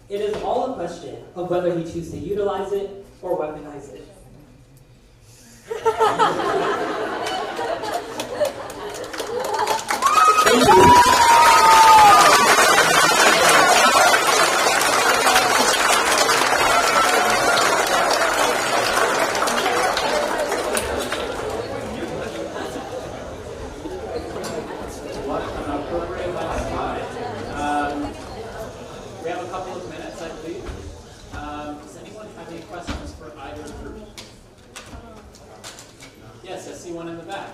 It is all a question of whether we choose to utilize it or weaponize it. Thank you. We have a couple of minutes, I believe. Does anyone have any questions for either group? Yes, I see one in the back.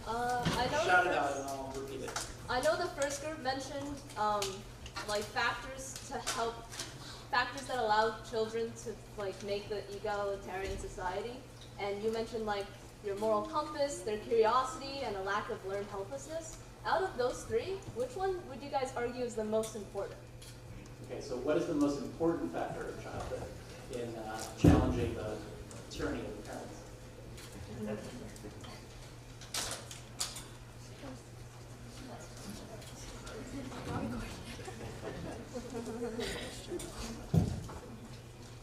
Shout it out and I'll repeat it. I know the first group mentioned like factors that allow children to like make the egalitarian society, and you mentioned like your moral compass, their curiosity, and a lack of learned helplessness. Out of those three, which one would you guys argue is the most important? Okay, so what is the most important factor of childhood in challenging the tyranny of the parents?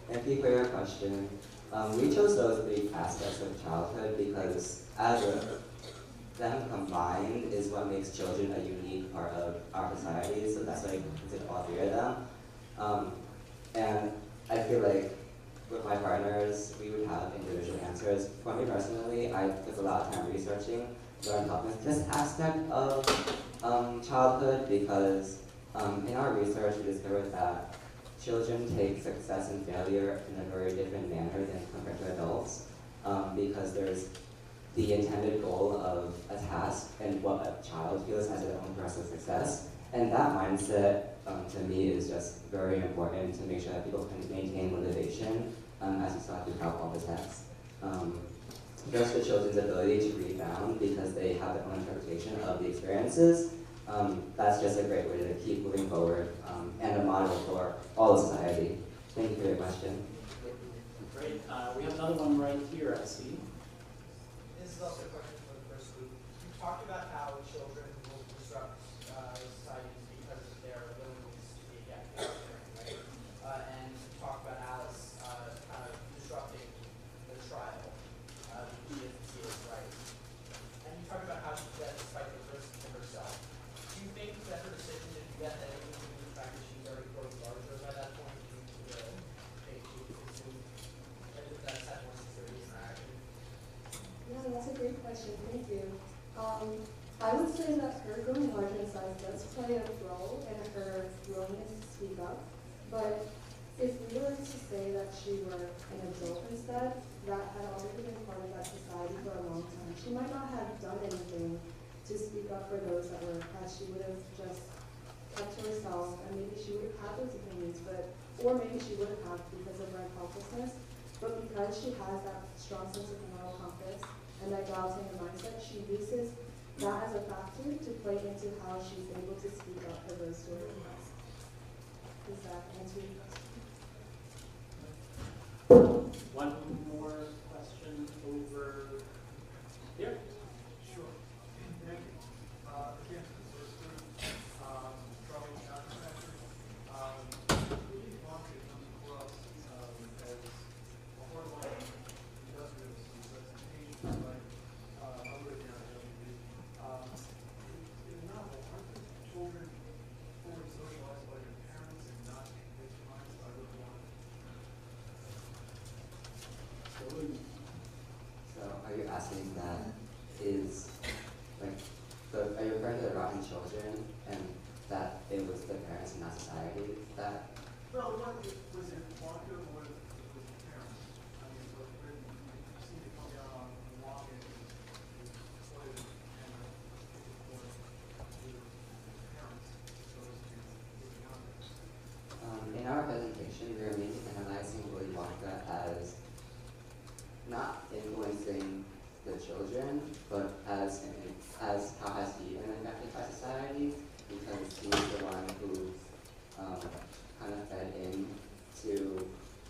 Thank you for your question. We chose those three aspects of childhood because them combined is what makes children a unique part of our society, so that's why I consider all three of them. And I feel like with my partners, we would have individual answers. For me personally, I took a lot of time researching learned helplessness aspect of childhood because in our research, we discovered that children take success and failure in a very different manner than compared to adults because there's the intended goal of a task and what a child feels as their own personal success. And that mindset, to me, is just very important to make sure that people can maintain motivation as we saw throughout all the texts. Just the children's ability to rebound because they have their own interpretation of the experiences. That's just a great way to keep moving forward and a model for all of society. Thank you for your question. Great. We have another one right here, I see. This is also a question for the first group. You talked about how children will disrupt societies because of their willingness to be egalitarian, right? And you talked about Alice kind of disrupting the trial, the EFT's rights. And you talked about how she did that despite the risk to herself. Do you think that her decision to do that had anything to do with the fact that she's already grown larger by that point due to the fate she would consume? And if that's had more serious interaction? Yeah, that's a great question. Thank you. I would say that her growing larger in size does play a role in her willingness to speak up. But if we were to say that she were an adult instead, that had already been part of that society for a long time, she might not have done anything to speak up for those that were oppressed. She would have just kept to herself, and maybe she would have had those opinions, or maybe she wouldn't have because of her helplessness. But because she has that strong sense of moral compass and that egalitarian mindset, she uses that as a factor to play into how she's able to speak up for those who are oppressed. Does that answer your question? One more question over here. Sure. Thank you. Again, for the first group, Charlie Johnson, really laundry comes across as a hardline industrialist representation by other than in the novel, aren't the children fully socialized by their parents and not victimized by the one? Well, was it Walker or was it parents? I mean, but you seem to come down on the long end is exploited and for the parents, so as to the young. In our presentation, we are mainly analyzing Willy Wonka as not influencing the children, but as how has he been affected by society, because he's the one who kind of fed into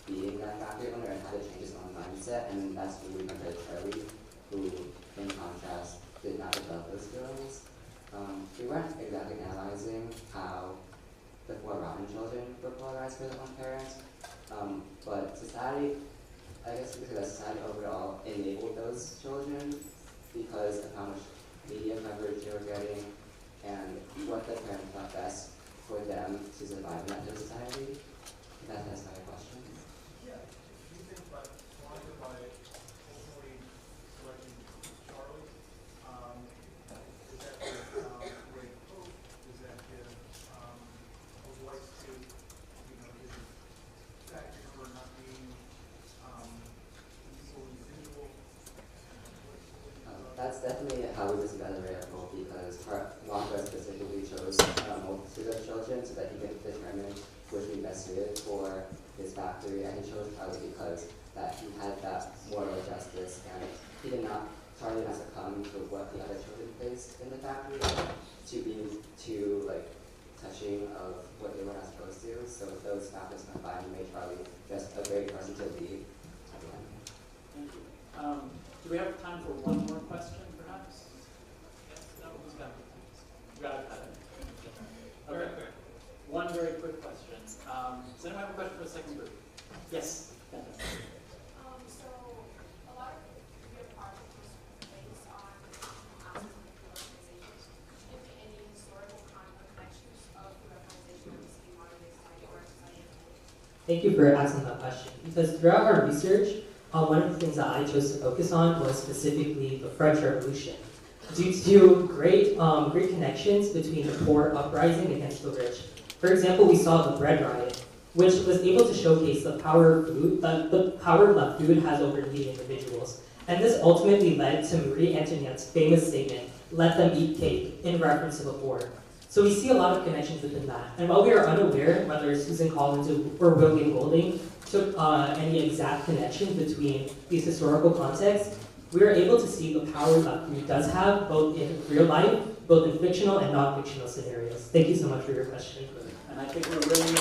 being that factory owner and had to change his own mindset, and that's when we compared Charlie, who, in contrast, did not develop those skills. We weren't exactly analyzing how the four Robin children were polarized for their own parents, but society, I guess we could say that society overall enabled those children because of how much media coverage they were getting and what the parents thought best for them to survive in that society. That's my question. Yeah, do you think by ultimately selecting Charlie, is that great hope? Is that give a voice to, his factory number not being equal individual? That's definitely how we just evaluate our hope, because Wonka specifically chose a multitude of children so that he could determine which would be best suited for his factory, and he chose Charlie because that he had that moral justice, and he did not, Charlie did not succumb to what the other children faced in the factory, to being too touching of what they were not supposed to. So those factors combined made Charlie just a great person to lead. Thank you. Do we have time for one more question, perhaps? Yes, no, who's got it? You got it, Okay. One very quick question. Does anyone have a question for the second group? Yes. So a lot of your project was based on aspects of organizations. Could you give me any historical connections of the organization of the modern day society or society? Thank you for asking that question, because throughout our research, one of the things that I chose to focus on was specifically the French Revolution. Due to great connections between the poor uprising against the rich. For example, we saw the bread riot, which was able to showcase the power of food, the power that food has over leading individuals. And this ultimately led to Marie Antoinette's famous statement, "Let them eat cake," in reference to the poor. So we see a lot of connections within that. And while we are unaware whether Susan Collins or William Golding took any exact connection between these historical contexts, we are able to see the power that food does have, both in real life, both in fictional and non-fictional scenarios. Thank you so much for your question. And I think we're really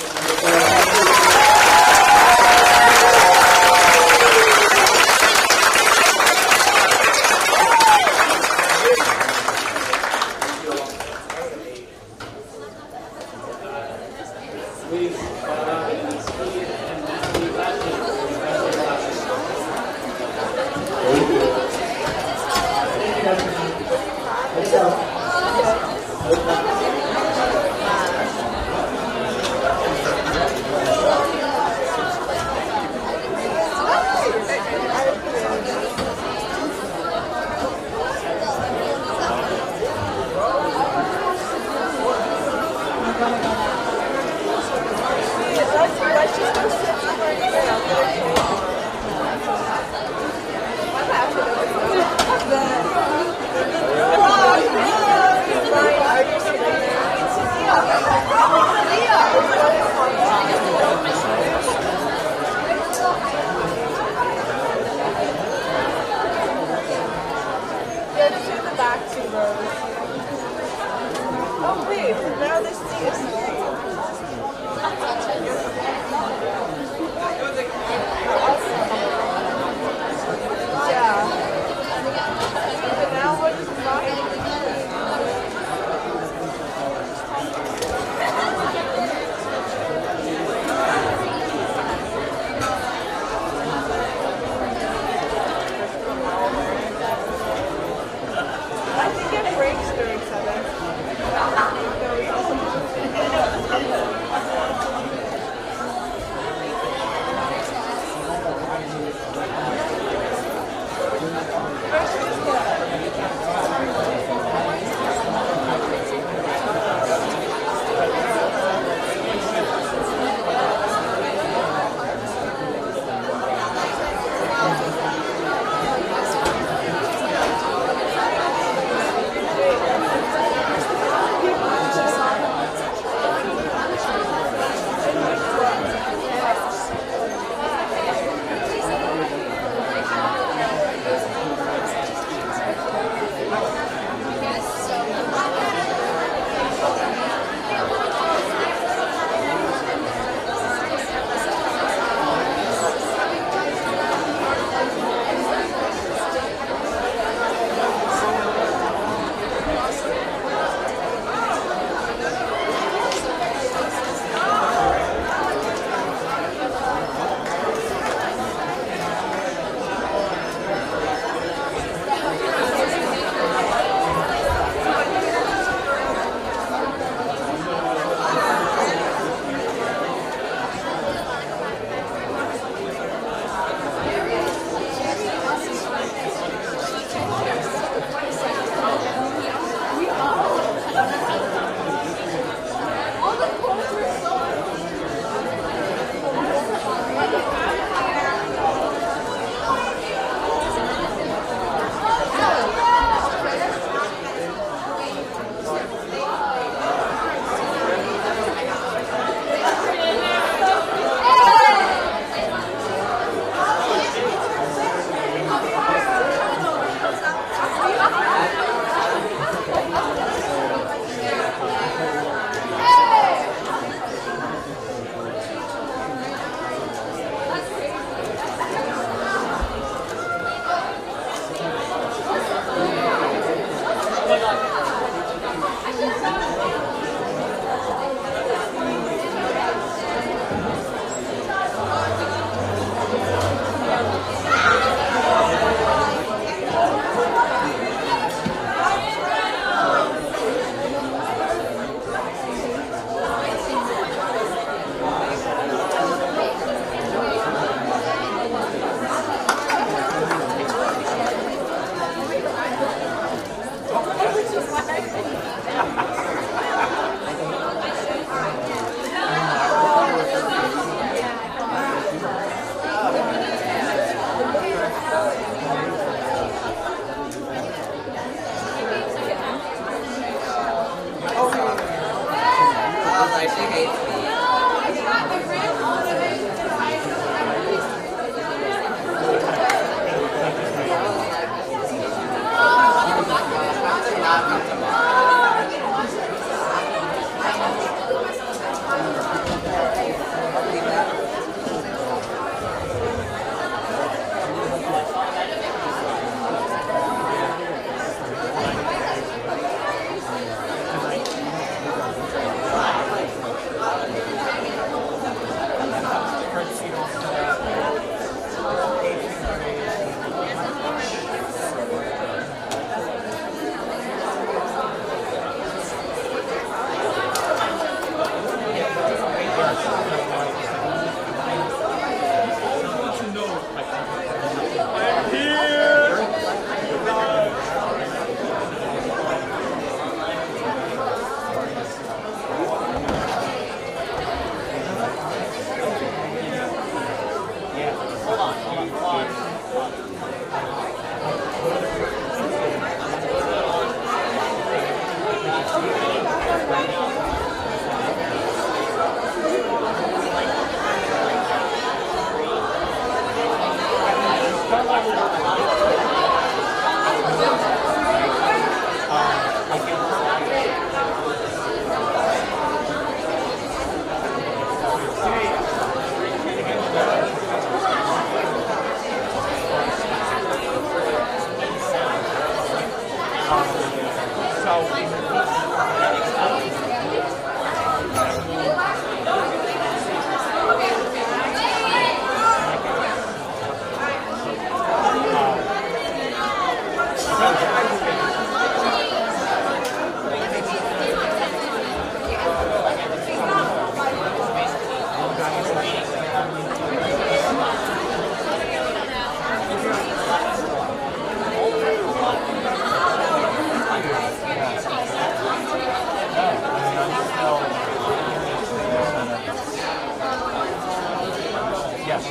Very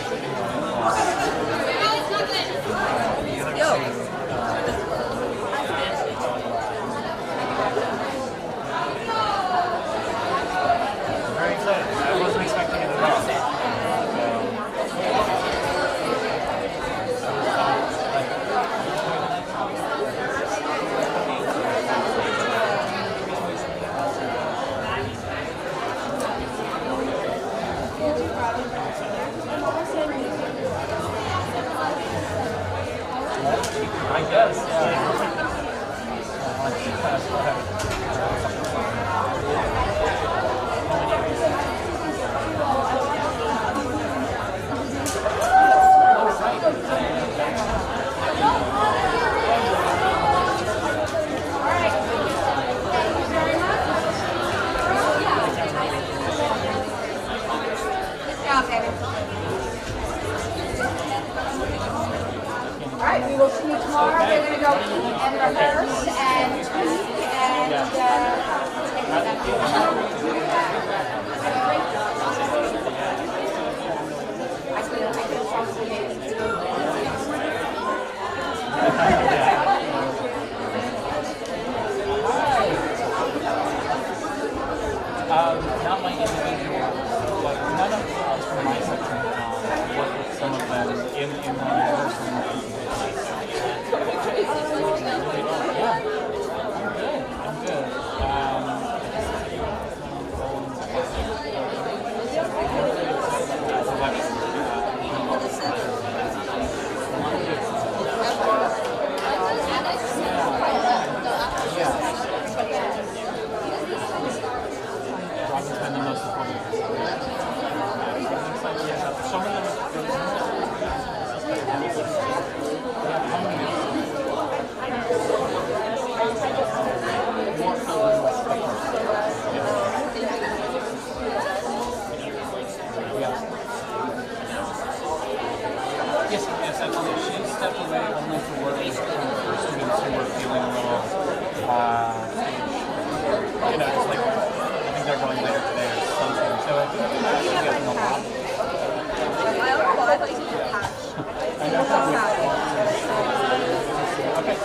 excited. I wasn't expecting it at all. I guess, yeah. Alright, we will see you tomorrow. We're going to go eat and rehearse and tweak Not my individual, but none of us from my section worked with some of them in the universal. Yeah, I'm good. Robin's been the most supportive. Some of them Yes, absolutely. She stepped away only to work with some of her students who were feeling a little, just like, I think they're going later today or something. So I think she's getting a lot. I know. Okay.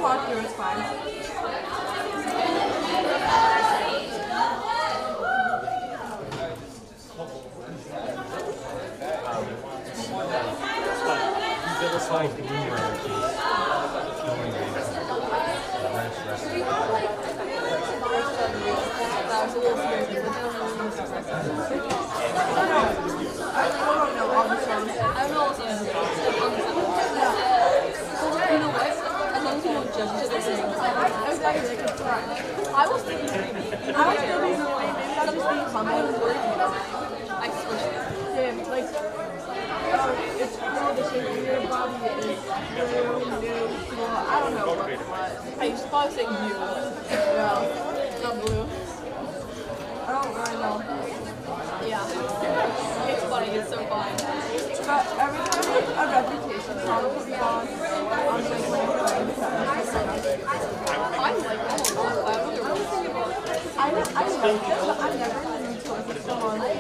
walk through, it's fine. Vilified the humor I was thinking creepy. I was thinking the way maybe I'm just being humble. I switched it. Damn, like, it's cool the shape of your body is blue, new, cool. I don't know what it was. I used to probably say you. Yeah, not blue. I don't really know. Yeah. It's funny, it's so fun. But every time like a reputation song will be on like my friends. I like them a lot, but I don't know what they're about. I like them, but I'm never in the mood to listen to them on like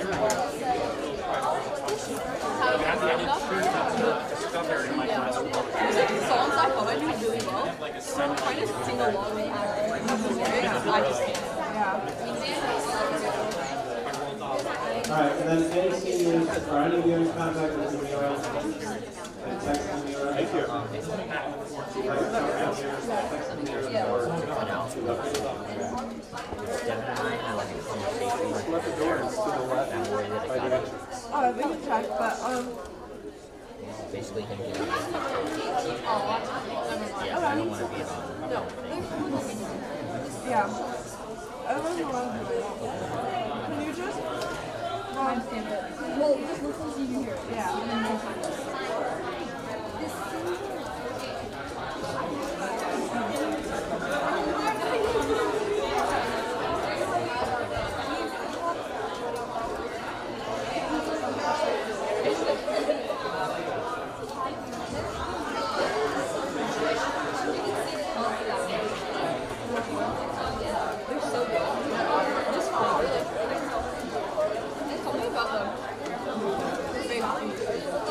there's like songs I thought I knew really well, so I'm trying to sing along with I just can't. Alright, and then any seniors or any of you in contact with Amelia, and text Amelia. Thank you. Devin and I had like a conversation with the parents and worried that it got Oh, we can check, but basically him giving yeah, I don't want to be about no. Yeah. I don't know. Can you just well, just listen to you here. Yeah.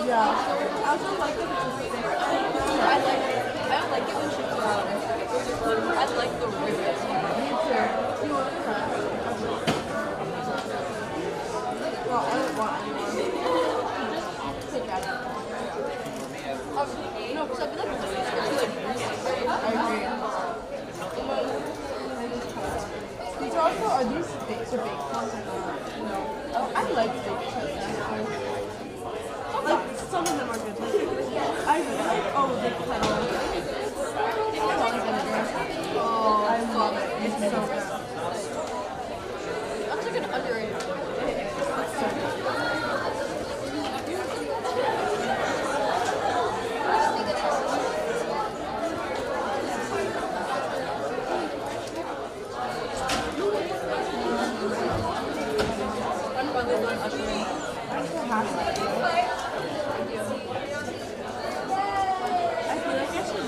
Yeah, I also like it. I don't like it when she's I like the ribbon. Me too. Well, I don't want anyone. Take that out. No, because I feel like I agree. These are these baked or baked content? No. I like baked content. Like, some of them are good. I really like, the kettle. Oh, I love it. It's so good. That's like an underrated one. It's so good. I'm probably going ushering. I'm so happy. I feel like I should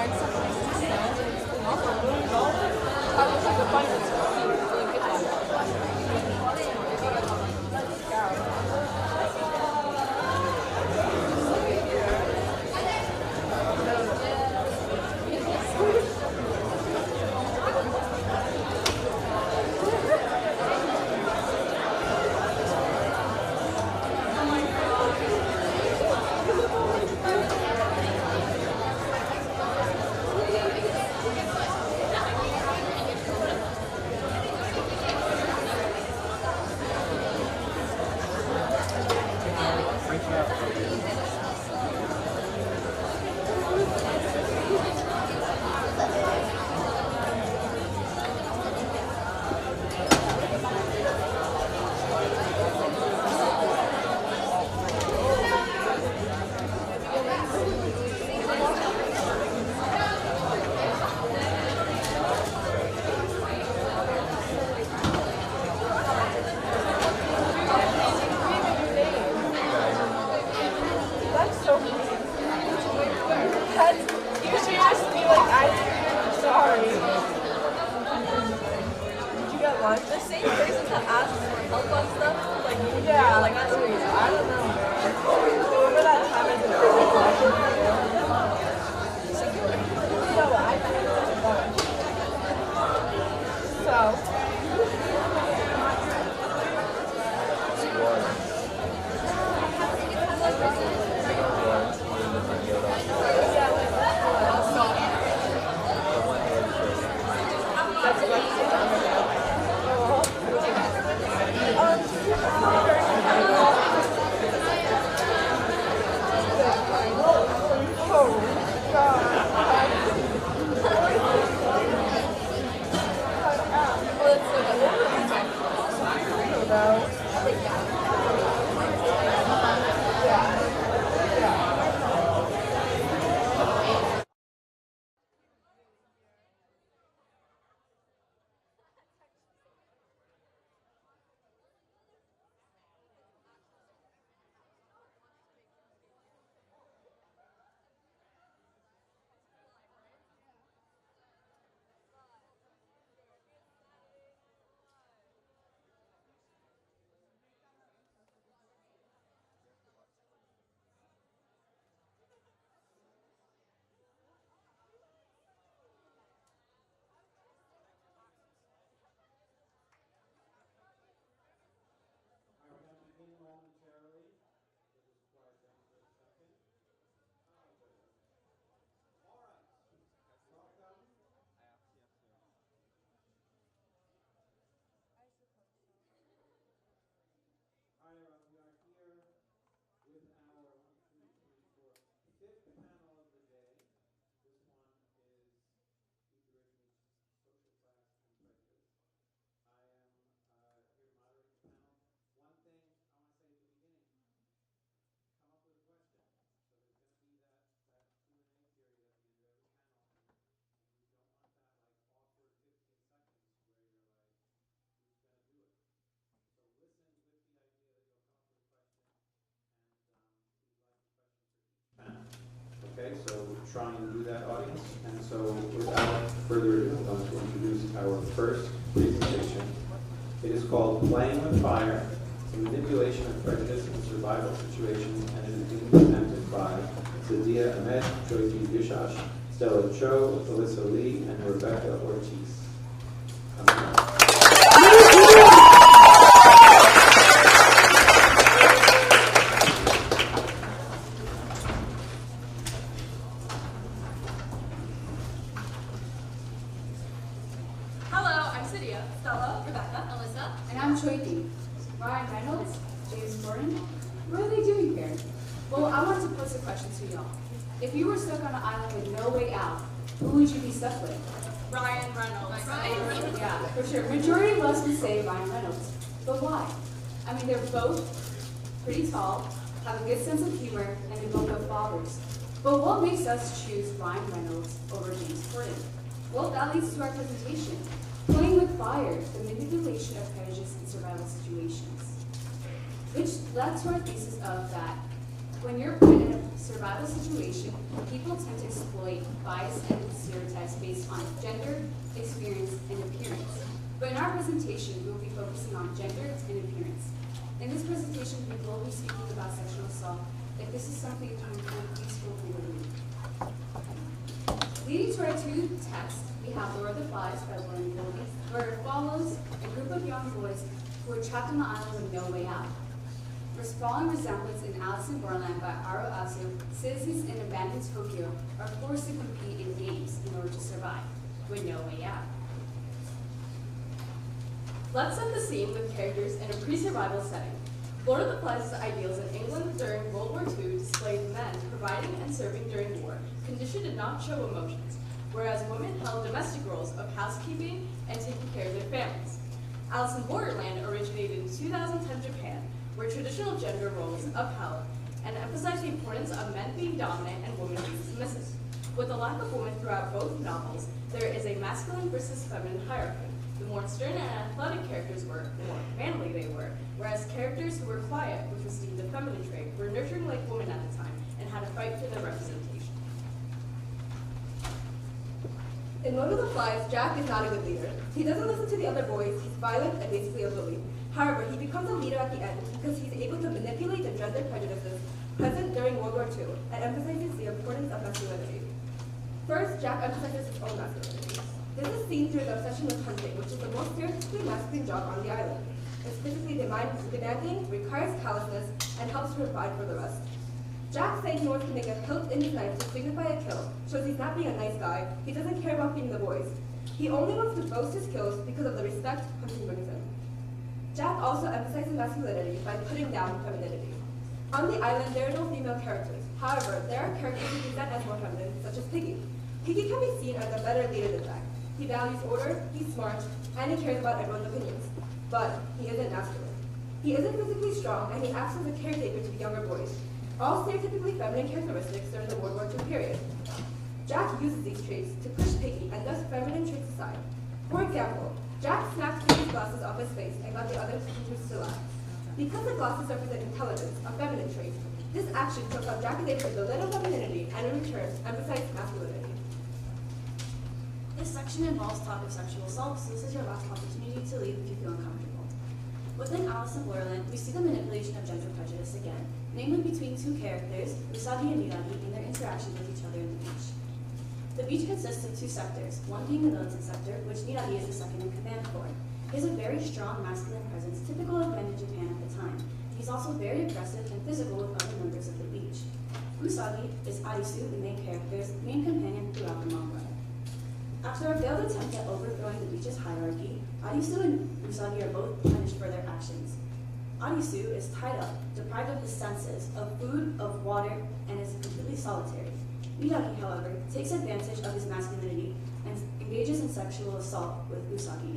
find some place to stand and just think, oh, that looks like a bunch of Okay, so try and do that, audience. And so without further ado, I'm going to introduce our first presentation. It is called Playing with Fire, the Manipulation of Prejudice in Survival Situations, and it is being presented by Sadia Ahmed, Joyji Bishash, Stella Cho, Alyssa Lee, and Rebecca Ortiz. If you were stuck on an island with no way out, who would you be stuck with? Ryan Reynolds. Yeah, for sure. Majority of us would say Ryan Reynolds. But why? I mean, they're both pretty tall, have a good sense of humor, and they both have fathers. But what makes us choose Ryan Reynolds over James Corden? Well, that leads to our presentation. Playing with Fire, the Manipulation of Prejudice in Survival Situations. Which led to our thesis of that when you're put in a survival situation, people tend to exploit bias and stereotypes based on gender, experience, and appearance. But in our presentation, we will be focusing on gender and appearance. In this presentation, we will be speaking about sexual assault. If this is something to include, please feel free to read. Leading to our two texts, we have Lord of the Flies by William Goldie, where it follows a group of young boys who are trapped on the island with no way out. For sprawling resemblance in Alice in Borderland by Aro Asu, citizens in abandoned Tokyo are forced to compete in games in order to survive, with no way out. Let's set the scene with characters in a pre-survival setting. Lord of the Flies' ideals in England during World War II displayed men providing and serving during war, conditioned to not show emotions, whereas women held domestic roles of housekeeping and taking care of their families. Alice in Borderland originated in 2010 Japan, where traditional gender roles upheld and emphasized the importance of men being dominant and women being submissive. With the lack of women throughout both novels, there is a masculine versus feminine hierarchy. The more stern and athletic characters were, the more manly they were, whereas characters who were quiet, which was deemed a feminine trait, were nurturing like women at the time and had to fight for their representation. In Lord of the Flies, Jack is not a good leader. He doesn't listen to the other boys, he's violent and basically a bully. However, he becomes a leader at the end because he's able to manipulate the gender prejudices present during World War II and emphasizes the importance of masculinity. First, Jack emphasizes his own masculinity. This is seen through the obsession with hunting, which is the most stereotypically masculine job on the island. It's physically demanding, requires callousness, and helps to provide for the rest. Jack saying he wants to make a hilt in his knife to signify a kill shows he's not being a nice guy. He doesn't care about being the boys. He only wants to boast his kills because of the respect hunting brings him. Jack also emphasizes masculinity by putting down femininity. On the island, there are no female characters. However, there are characters who present as more feminine, such as Piggy. Piggy can be seen as a better leader than Jack. He values order, he's smart, and he cares about everyone's opinions. But he isn't masculine. He isn't physically strong, and he acts as a caretaker to the younger boys. All stereotypically feminine characteristics during the World War II period. Jack uses these traits to push Piggy and thus feminine traits aside. For example, Jack snapped Piggy's glasses off his face and got the other passengers to laugh. Because the glasses represent intelligence, a feminine trait, this action shows how Jack is able to belittle femininity and in return emphasize masculinity. This section involves talk of sexual assault, so this is your last opportunity to leave if you feel uncomfortable. Within Alice in Borderland, we see the manipulation of gender prejudice again, namely between two characters, Usagi and Miragi, in their interaction with each other in the beach. The beach consists of two sectors, one being the militant sector, which Miragi is the second in command for. He has a very strong masculine presence, typical of men in Japan at the time. He's also very aggressive and physical with other members of the beach. Usagi is Arisu, the main character's main companion throughout the manga. After a failed attempt at overthrowing the beach's hierarchy, Arisu and Usagi are both punished for their actions. Arisu is tied up, deprived of his senses, of food, of water, and is completely solitary. Miragi, however, takes advantage of his masculinity and engages in sexual assault with Usagi.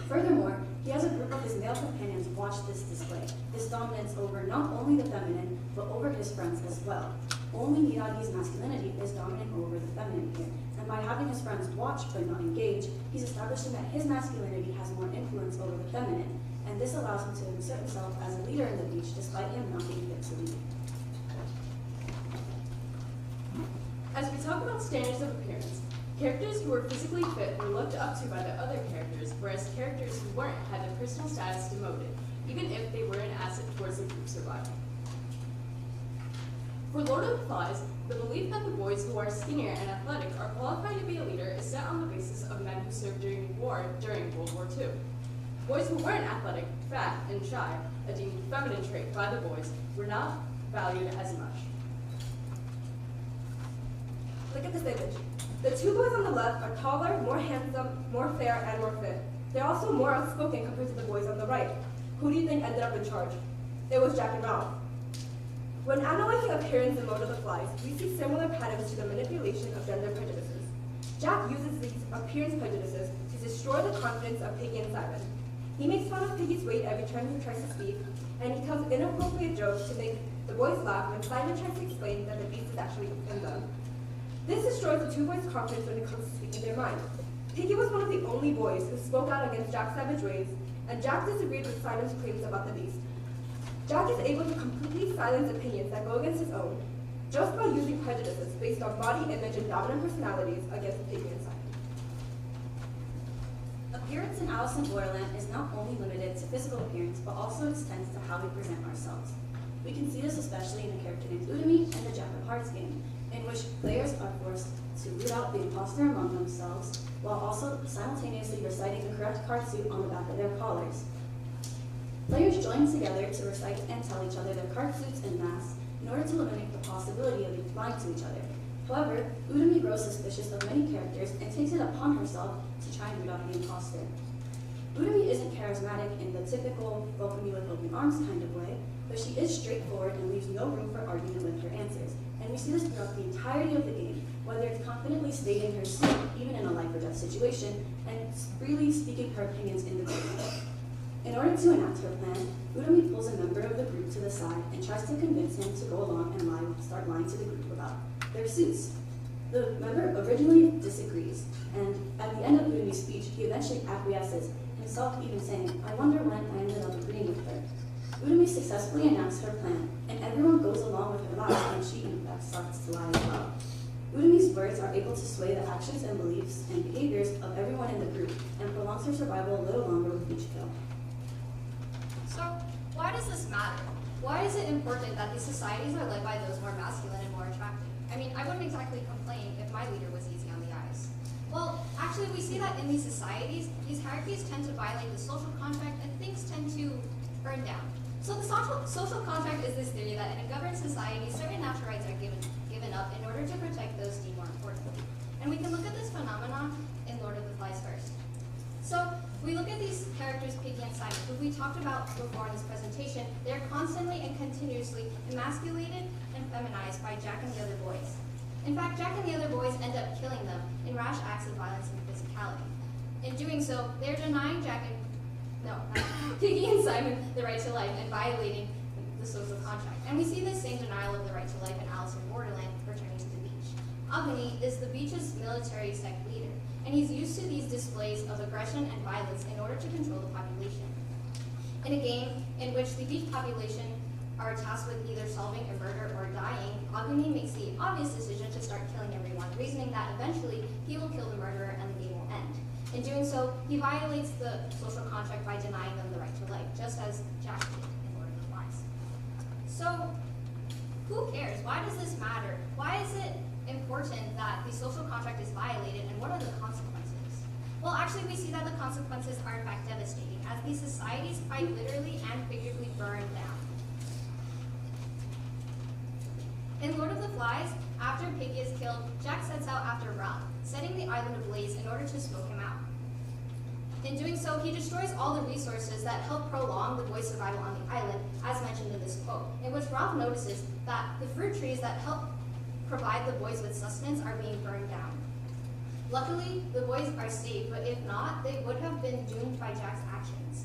Furthermore, he has a group of his male companions watch this display, this dominance over not only the feminine, but over his friends as well. Only Miragi's masculinity is dominant over the feminine here, and by having his friends watch but not engage, he's establishing that his masculinity has more influence over the feminine, and this allows him to insert himself as a leader in the beach despite him not being fit to lead. As we talk about standards of appearance, characters who were physically fit were looked up to by the other characters, whereas characters who weren't had their personal status demoted, even if they were an asset towards the group's survival. For Lord of the Flies, the belief that the boys who are skinnier and athletic are qualified to be a leader is set on the basis of men who served during war during World War II. Boys who weren't athletic, fat, and shy, a deemed feminine trait by the boys, were not valued as much. Look at this image. The two boys on the left are taller, more handsome, more fair, and more fit. They're also more outspoken compared to the boys on the right. Who do you think ended up in charge? It was Jack and Ralph. When analyzing appearance in Lord of the Flies, we see similar patterns to the manipulation of gender prejudices. Jack uses these appearance prejudices to destroy the confidence of Piggy and Simon. He makes fun of Piggy's weight every time he tries to speak, and he tells inappropriate jokes to make the boys laugh when Simon tries to explain that the beast is actually in them. This destroys the two boys' confidence when it comes to speaking their mind. Piggy was one of the only boys who spoke out against Jack's savage ways, and Jack disagreed with Simon's claims about the beast. Jack is able to completely silence opinions that go against his own. just by using prejudices based on body image and dominant personalities against Piggy and Simon. Appearance in Alice in Borderland is not only limited to physical appearance, but also extends to how we present ourselves. We can see this especially in a character named Udemy and the Jack of Hearts game, in which players are forced to root out the imposter among themselves, while also simultaneously reciting the correct card suit on the back of their collars. Players join together to recite and tell each other their card suits and masks in order to eliminate the possibility of being lying to each other. However, Udemy grows suspicious of many characters and takes it upon herself to try and root out the imposter. Udemy isn't charismatic in the typical welcome you with open arms kind of way, but she is straightforward and leaves no room for argument with her answers. And we see this throughout the entirety of the game, whether it's confidently stating her suit, even in a life or death situation, and freely speaking her opinions in the group. In order to enact her plan, Udemy pulls a member of the group to the side and tries to convince him to go along and start lying to the group about their suits. The member originally disagrees, and at the end of Udemy's speech, he eventually acquiesces, himself even saying, "I wonder when I ended up agreeing with her." Udemy successfully enacts her plan, and everyone goes along with her lies, and she in fact starts to lie as well. Udemy's words are able to sway the actions and beliefs and behaviors of everyone in the group, and prolongs her survival a little longer with each kill. So, why does this matter? Why is it important that these societies are led by those more masculine and more attractive? I mean, I wouldn't exactly complain if my leader was easy on the eyes. Well, actually, we see that in these societies, these hierarchies tend to violate the social contract and things tend to burn down. So the social contract is this theory that in a governed society, certain natural rights are given up in order to protect those deemed more important. And we can look at this phenomenon in Lord of the Flies first. So we look at these characters, Piggy and Simon, who we talked about before in this presentation. They're constantly and continuously emasculated and feminized by Jack and the other boys. In fact, Jack and the other boys end up killing them in rash acts of violence and physicality. In doing so, they're denying Piggy and Simon the right to life and violating the social contract. And we see this same denial of the right to life in Alice in Borderland returning to the beach. Agni is the beach's military sect leader, and he's used to these displays of aggression and violence in order to control the population. In a game in which the beach population are tasked with either solving a murder or dying, Agni makes the obvious decision to start killing everyone, reasoning that eventually he will kill the murderer and the game will end. In doing so, he violates the social contract by denying them the right to life, just as Jack did in Lord of the Flies. So, who cares? Why does this matter? Why is it important that the social contract is violated, and what are the consequences? Well, actually, we see that the consequences are in fact devastating, as these societies quite literally and figuratively burn down. In Lord of the Flies, after Piggy is killed, Jack sets out after Ralph, setting the island ablaze in order to smoke him out. In doing so, he destroys all the resources that help prolong the boys' survival on the island, as mentioned in this quote, in which Ralph notices that the fruit trees that help provide the boys with sustenance are being burned down. Luckily, the boys are safe, but if not, they would have been doomed by Jack's actions.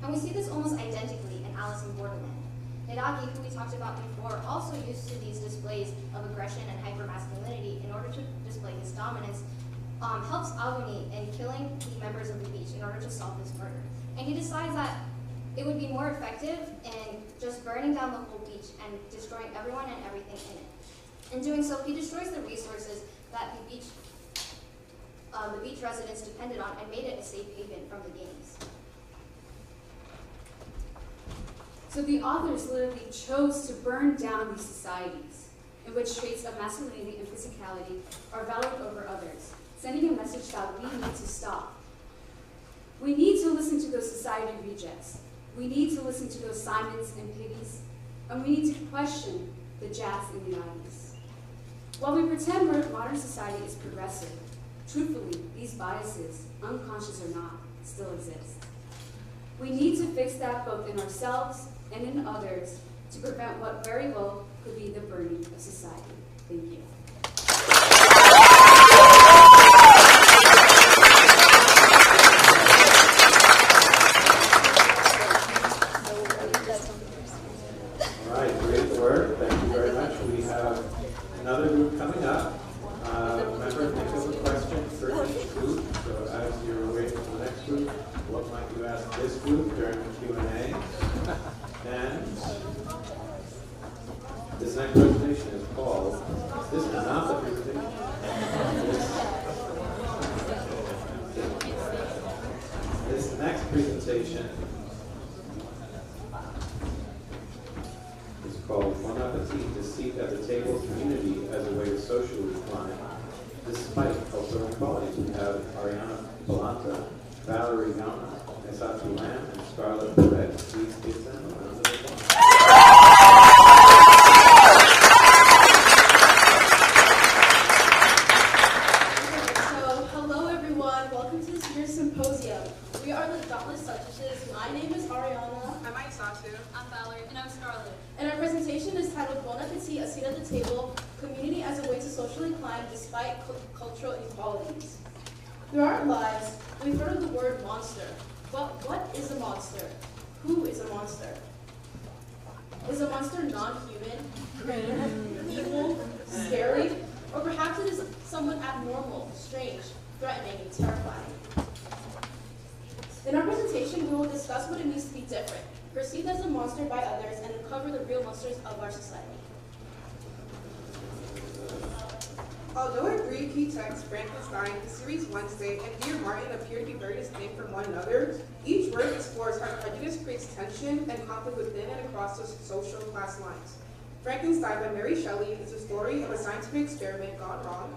And we see this almost identically in Alice in Borderland. Nidagi, who we talked about before, also used to these displays of aggression and hypermasculinity in order to display his dominance, helps Agni in killing the members of the beach in order to solve this murder. And he decides that it would be more effective in just burning down the whole beach and destroying everyone and everything in it. In doing so, he destroys the resources that the beach residents depended on and made it a safe haven from the games. So the authors literally chose to burn down these societies in which traits of masculinity and physicality are valued over others, sending a message that we need to stop. We need to listen to those society rejects. We need to listen to those Simons and Piggies, and we need to question the Jacks and the Agnies. While we pretend modern society is progressive, truthfully, these biases, unconscious or not, still exist. We need to fix that both in ourselves and in others to prevent what very well could be the burning of society. Thank you. All right, great work. Thank you very much. We have another group coming up. Remember, think of a question for each group. So as you're waiting for the next group, what might you ask this group during the Q&A? And this next presentation is called table community as a way to socially climb, despite cultural inequalities. We have Ariana Palanta, Valerie Gauna, Esatu Lam, and Scarlett Perez. Please give them a round of applause. So, hello everyone. Welcome to this year's symposium. We are the Dauntless Duchesses. My name is Ariana. I'm Satu. I'm Valerie. And I'm Scarlett. And our presentation is titled Bon Appetit, A Seat at the Table, Community as a Way to Socially Climb Despite Cultural Inequalities. Throughout our lives, we've heard of the word monster. But what is a monster? Who is a monster? Is a monster non-human, evil, scary, or perhaps it is someone abnormal, strange, threatening, and terrifying? In our presentation, we will discuss what it means to be different, perceived as a monster by others, and uncover the real monsters of our society. Although in three key texts, Frankenstein, the series Wednesday, and Dear Martin appear to be very distinct from one another, each work explores how prejudice creates tension and conflict within and across the social class lines. Frankenstein by Mary Shelley is the story of a scientific experiment gone wrong.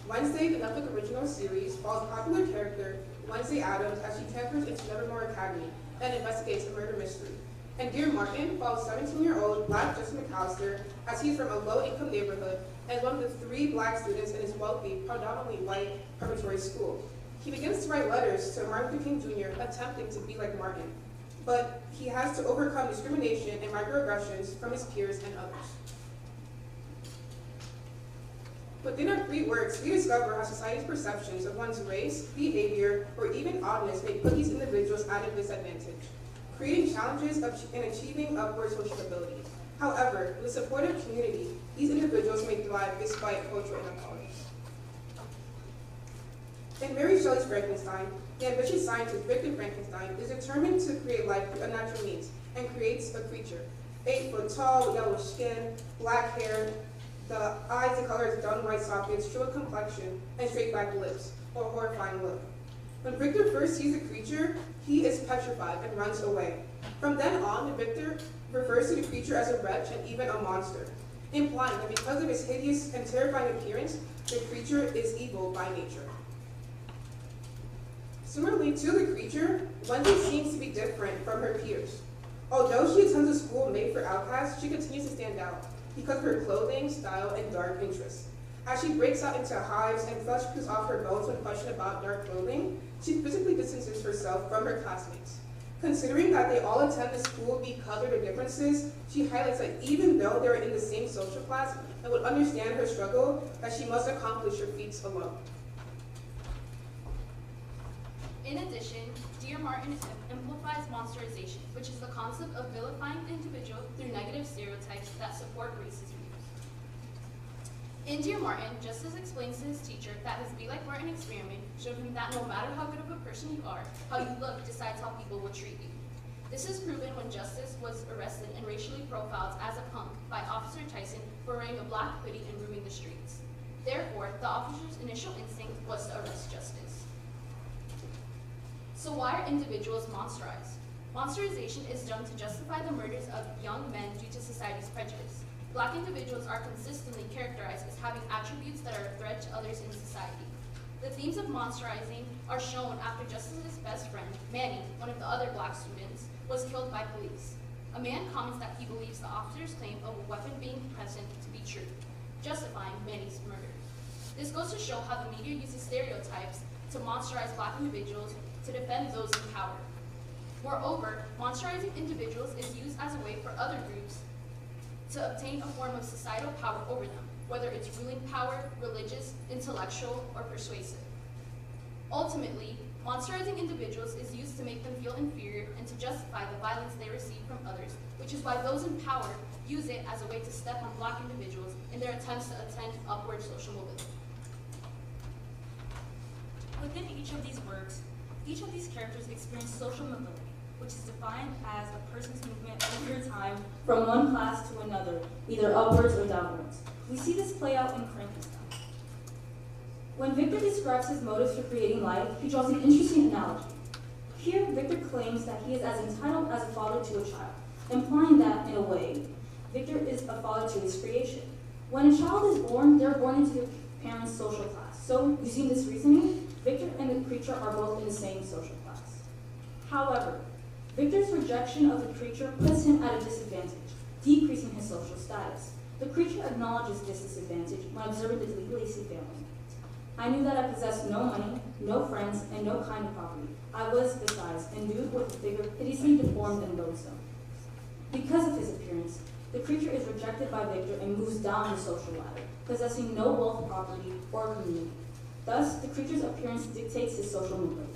Wednesday, the Netflix original series, follows popular character Wednesday Addams as she tampers into Nevermore Academy and investigates a murder mystery. And Dear Martin follows 17-year-old Black Justin McAllister as he's from a low-income neighborhood and one of the 3 Black students in his wealthy, predominantly white preparatory school. He begins to write letters to Martin Luther King Jr. attempting to be like Martin, but he has to overcome discrimination and microaggressions from his peers and others. Within our 3 works, we discover how society's perceptions of one's race, behavior, or even oddness may put these individuals at a disadvantage, creating challenges in achieving upward social mobility. However, with the support of community, these individuals may thrive despite cultural inequalities. In Mary Shelley's Frankenstein, the ambitious scientist Victor Frankenstein is determined to create life through unnatural means and creates a creature. 8 foot tall, with yellow skin, black hair, the eyes and colors dun white sockets, short complexion, and straight back lips, or horrifying look. When Victor first sees the creature, he is petrified and runs away. From then on, Victor refers to the creature as a wretch and even a monster, implying that because of his hideous and terrifying appearance, the creature is evil by nature. Similarly to the creature, Wednesday seems to be different from her peers. Although she attends a school made for outcasts, she continues to stand out because of her clothing, style, and dark interests. As she breaks out into hives and flesh peels off her bones when questioned about dark clothing, she physically distances herself from her classmates. Considering that they all attend the school because of their differences, she highlights that even though they are in the same social class and would understand her struggle, that she must accomplish her feats alone. In addition, Dear Martin amplifies monsterization, which is the concept of vilifying the individual through negative stereotypes that support racist views. In Dear Martin, Justice explains to his teacher that his Be Like Martin experiment showed him that no matter how good of a person you are, how you look decides how people will treat you. This is proven when Justice was arrested and racially profiled as a punk by Officer Tyson for wearing a black hoodie and roaming the streets. Therefore, the officer's initial instinct was to arrest Justice. So why are individuals monsterized? Monsterization is done to justify the murders of young men due to society's prejudice. Black individuals are consistently characterized as having attributes that are a threat to others in society. The themes of monsterizing are shown after Justice's best friend, Manny, one of the other black students, was killed by police. A man comments that he believes the officer's claim of a weapon being present to be true, justifying Manny's murder. This goes to show how the media uses stereotypes to monsterize black individuals to defend those in power. Moreover, monsterizing individuals is used as a way for other groups to obtain a form of societal power over them, whether it's ruling power, religious, intellectual, or persuasive. Ultimately, monsterizing individuals is used to make them feel inferior and to justify the violence they receive from others, which is why those in power use it as a way to step on black individuals in their attempts to attain upward social mobility. Within each of these works, each of these characters experience social mobility, which is defined as a person's movement over time from one class to another, either upwards or downwards. We see this play out in Frankenstein. When Victor describes his motives for creating life, he draws an interesting analogy. Here, Victor claims that he is as entitled as a father to a child, implying that, in a way, Victor is a father to his creation. When a child is born, they're born into their parents' social class. So, using this reasoning, Victor and the creature are both in the same social class. However, Victor's rejection of the creature puts him at a disadvantage, decreasing his social status. The creature acknowledges this disadvantage when observing the Lacey family. I knew that I possessed no money, no friends, and no kind of property. I was, besides, endued with a figure hideously deformed and loathsome. Because of his appearance, the creature is rejected by Victor and moves down the social ladder, possessing no wealth, property, or community. Thus, the creature's appearance dictates his social mobility.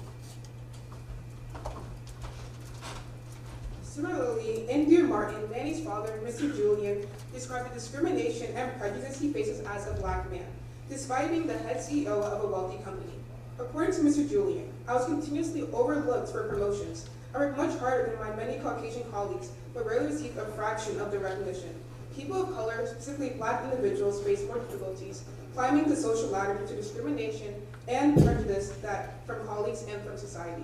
Similarly, in Dear Martin, Lanny's father, Mr. Julian, described the discrimination and prejudice he faces as a black man, despite being the head CEO of a wealthy company. According to Mr. Julian, I was continuously overlooked for promotions. I worked much harder than my many Caucasian colleagues, but rarely received a fraction of the recognition. People of color, specifically black individuals, face more difficulties climbing the social ladder due to discrimination and prejudice from colleagues and from society.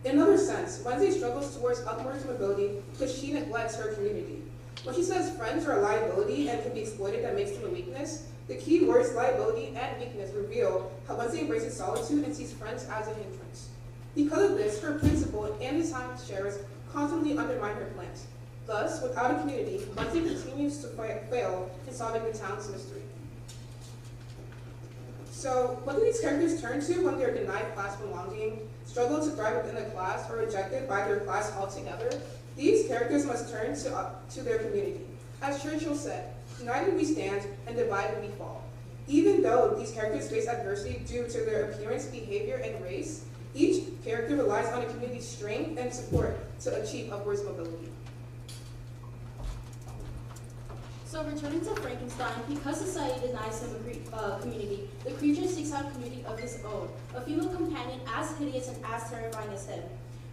In another sense, Wednesday struggles towards upwards mobility because she neglects her community. When she says friends are a liability and can be exploited that makes them a weakness, the key words liability and weakness reveal how Wednesday embraces solitude and sees friends as a hindrance. Because of this, her principal and the time sharers constantly undermine her plans. Thus, without a community, Wednesday continues to fail in solving the town's mystery. So, what do these characters turn to when they are denied class belonging, struggle to thrive within a class, or rejected by their class altogether? These characters must turn to their community. As Churchill said, united we stand, and divided we fall. Even though these characters face adversity due to their appearance, behavior, and race, each character relies on a community's strength and support to achieve upwards mobility. So returning to Frankenstein, because society denies him a community, the creature seeks out a community of his own, a female companion as hideous and as terrifying as him.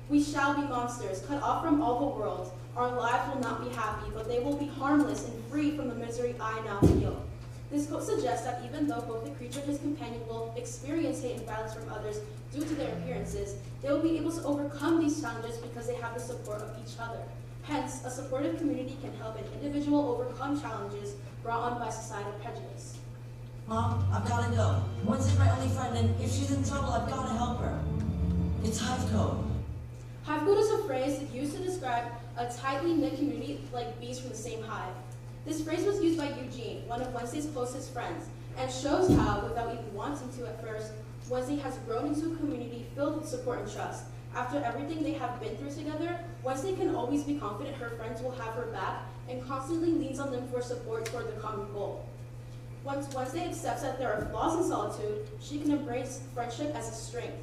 We shall be monsters, cut off from all the world. Our lives will not be happy, but they will be harmless and free from the misery I now feel. This quote suggests that even though both the creature and his companion will experience hate and violence from others due to their appearances, they will be able to overcome these challenges because they have the support of each other. Hence, a supportive community can help an individual overcome challenges brought on by societal prejudice. Mom, I've got to go. Wednesday's my only friend, and if she's in trouble, I've got to help her. It's hive code. Hive code is a phrase used to describe a tightly knit community like bees from the same hive. This phrase was used by Eugene, one of Wednesday's closest friends, and shows how, without even wanting to at first, Wednesday has grown into a community filled with support and trust. After everything they have been through together, Wednesday can always be confident her friends will have her back and constantly leans on them for support toward the common goal. Once Wednesday accepts that there are flaws in solitude, she can embrace friendship as a strength.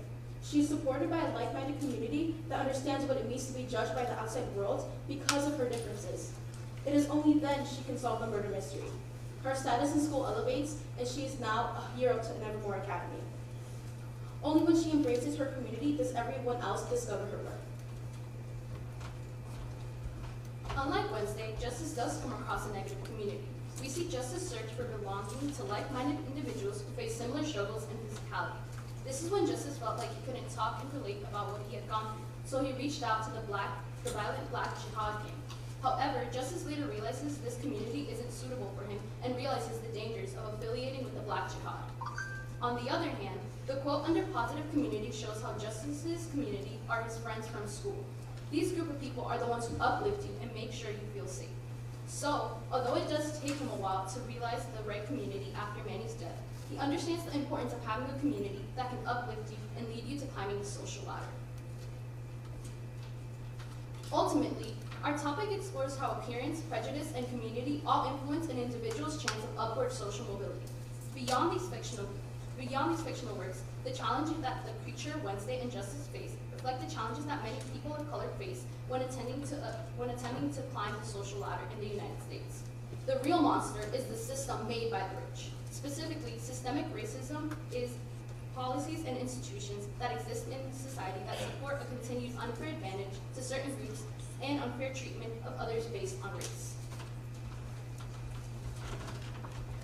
She is supported by a like-minded community that understands what it means to be judged by the outside world because of her differences. It is only then she can solve the murder mystery. Her status in school elevates, and she is now a hero to Nevermore Academy. Only when she embraces her community does everyone else discover her worth. Unlike Wednesday, Justice does come across a negative community. We see Justice search for belonging to like-minded individuals who face similar struggles and physicality. This is when Justice felt like he couldn't talk and relate about what he had gone through, so he reached out to the violent Black Jihad gang. However, Justice later realizes this community isn't suitable for him and realizes the dangers of affiliating with the Black Jihad. On the other hand, the quote under positive community shows how Justice's community are his friends from school. These group of people are the ones who uplift you and make sure you feel safe. So, although it does take him a while to realize the right community after Manny's death, he understands the importance of having a community that can uplift you and lead you to climbing the social ladder. Ultimately, our topic explores how appearance, prejudice, and community all influence an individual's chance of upward social mobility. Beyond these fictional works, the challenges that the creature, Wednesday, and Justice face reflect the challenges that many people of color face when attempting to climb the social ladder in the United States. The real monster is the system made by the rich. Specifically, systemic racism is policies and institutions that exist in society that support a continued unfair advantage to certain groups and unfair treatment of others based on race.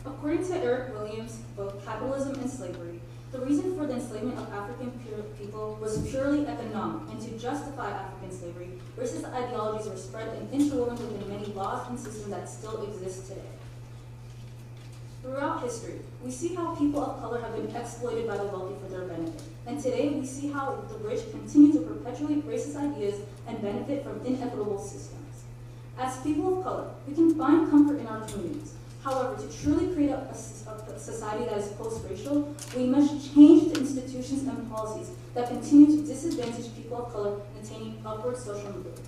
According to Eric Williams' book Capitalism and Slavery, The reason for the enslavement of African people was purely economic, and to justify African slavery, racist ideologies were spread and interwoven within many laws and systems that still exist today. Throughout history, we see how people of color have been exploited by the wealthy for their benefit. And today, we see how the rich continue to perpetuate racist ideas and benefit from inequitable systems. As people of color, we can find comfort in our communities. However, to truly create a society that is post-racial, we must change the institutions and policies that continue to disadvantage people of color in attaining upward social mobility.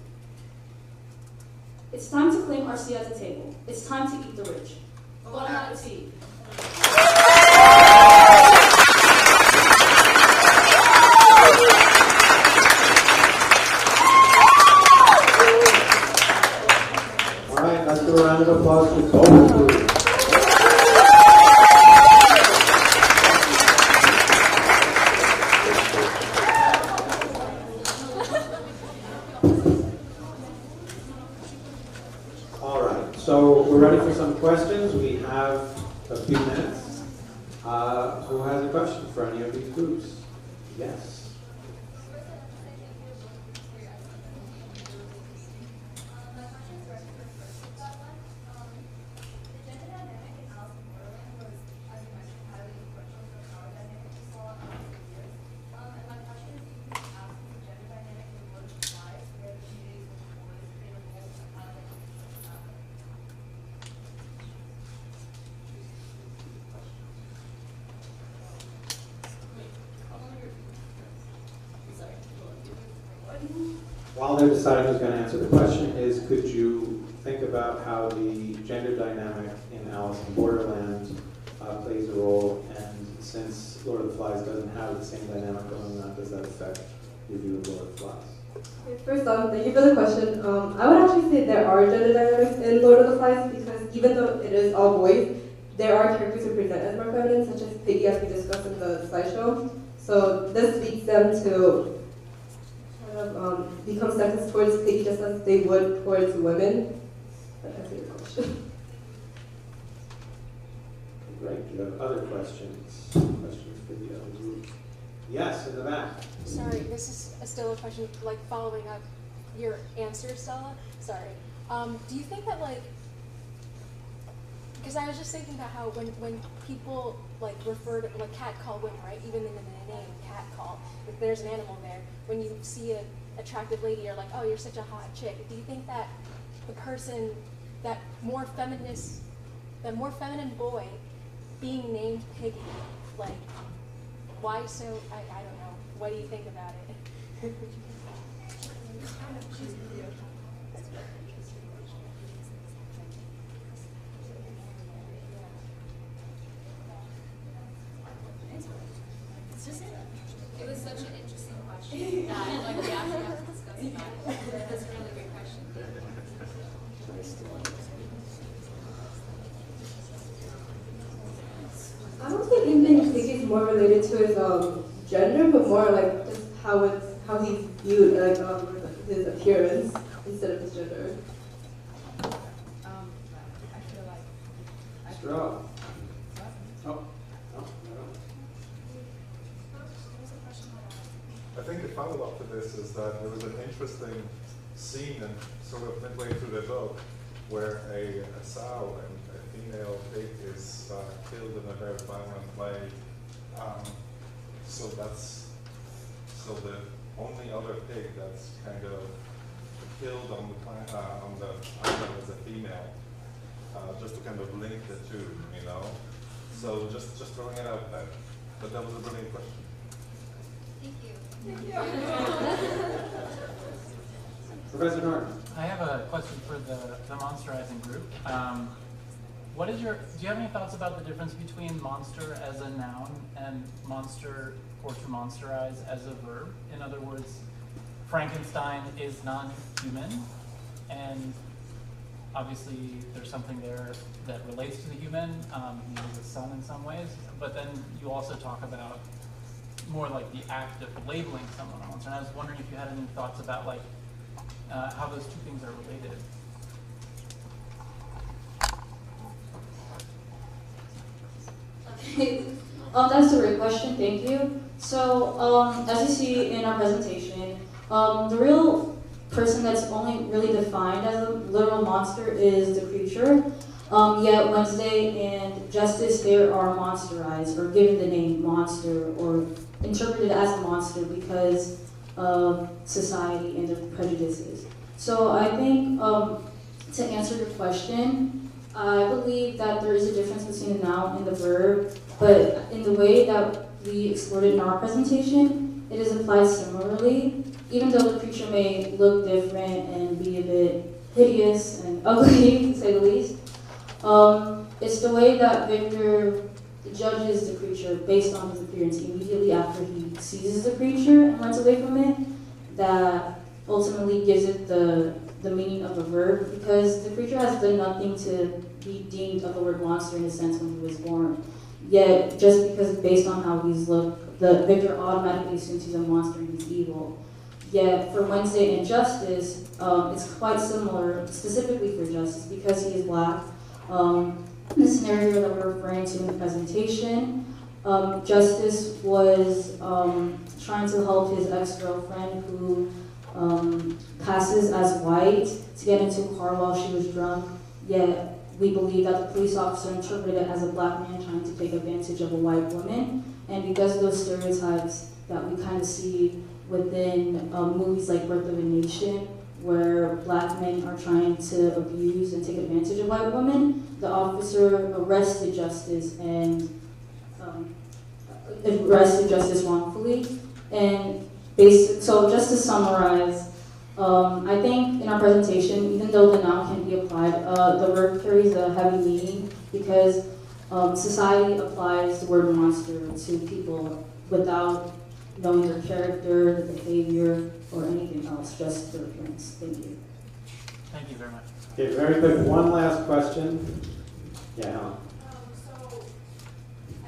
It's time to claim our seat at the table. It's time to eat the rich. Bon appetit. All right, let's do a round of applause for both groups. All right, so we're ready for some questions. We have a few minutes. Who has a question for any of these groups? Yes. While they're deciding who's going to answer, the question is, could you think about how the gender dynamic in Alice in Borderland plays a role, and since Lord of the Flies doesn't have the same dynamic going on, does that affect your view of Lord of the Flies? Okay, first thank you for the question. I would actually say there are gender dynamics in Lord of the Flies, because even though it is all boys, there are characters who present as more feminine, such as Piggy, as we discussed in the slideshow. So this leads them to become sexist towards Piggy just as they would towards women. But that's your question. Great. Do you have other questions? Questions for the other group? Yes, in the back. Sorry, this is still a question, like following up your answer, Stella. Sorry. Do you think that, like, because I was just thinking about how when people like refer to, like, catcall women, right? Even in the name, catcall, if there's an animal there, when you see an attractive lady, you're like, oh, you're such a hot chick. Do you think that the person, that more feminine boy being named Piggy, like, why so, I don't know, what do you think about it? It was such an interesting question that, like, we actually have to discuss about it. That's a really great question. I don't think anything Piggy is more related to his gender, but more like just how he's viewed, like his appearance instead of his gender. I feel like. Straw. I think the follow-up to this is that there was an interesting scene, and sort of midway through the book, where a sow and a female pig is killed in a very violent way. So the only other pig that's kind of killed on the island is a female, just to kind of link the two, you know. So just throwing it out there. But that was a brilliant question. Thank you. Professor Norton. I have a question for the monsterizing group. Do you have any thoughts about the difference between monster as a noun and monster or to monsterize as a verb? In other words, Frankenstein is non-human, and obviously there's something there that relates to the human. He is a son in some ways, but then you also talk about more like the act of labeling someone a monster. And I was wondering if you had any thoughts about like how those two things are related. Okay, That's a great question, thank you. So, as you see in our presentation, the real person that's only really defined as a literal monster is the creature. Yet Wednesday and Justice, they are monsterized, or given the name monster, or interpreted as a monster because of society and their prejudices. So I think, to answer your question, I believe that there is a difference between the noun and the verb, but in the way that we explored it in our presentation, it is applied similarly, even though the creature may look different and be a bit hideous and ugly, to say the least. It's the way that Victor judges the creature based on his appearance immediately after he seizes the creature and runs away from it that ultimately gives it the meaning of a verb, because the creature has done nothing to be deemed of the word monster in a sense when he was born. Yet, just because based on how he's looked, the Victor automatically assumes he's a monster and he's evil. Yet, for Wednesday and Justice, it's quite similar, specifically for Justice, because he is black. The scenario that we're referring to in the presentation, Justice was trying to help his ex-girlfriend who passes as white to get into a car while she was drunk, yet we believe that the police officer interpreted it as a black man trying to take advantage of a white woman. And because of those stereotypes that we kind of see within movies like Birth of a Nation, where black men are trying to abuse and take advantage of white women, the officer arrested Justice and wrongfully. And so just to summarize, I think in our presentation, even though the noun can be applied, the verb carries a heavy meaning because society applies the word monster to people without knowing their character, their behavior, or anything else, just their appearance. Thank you. Thank you very much. Okay, very quick, one last question. Yeah, Helen. So,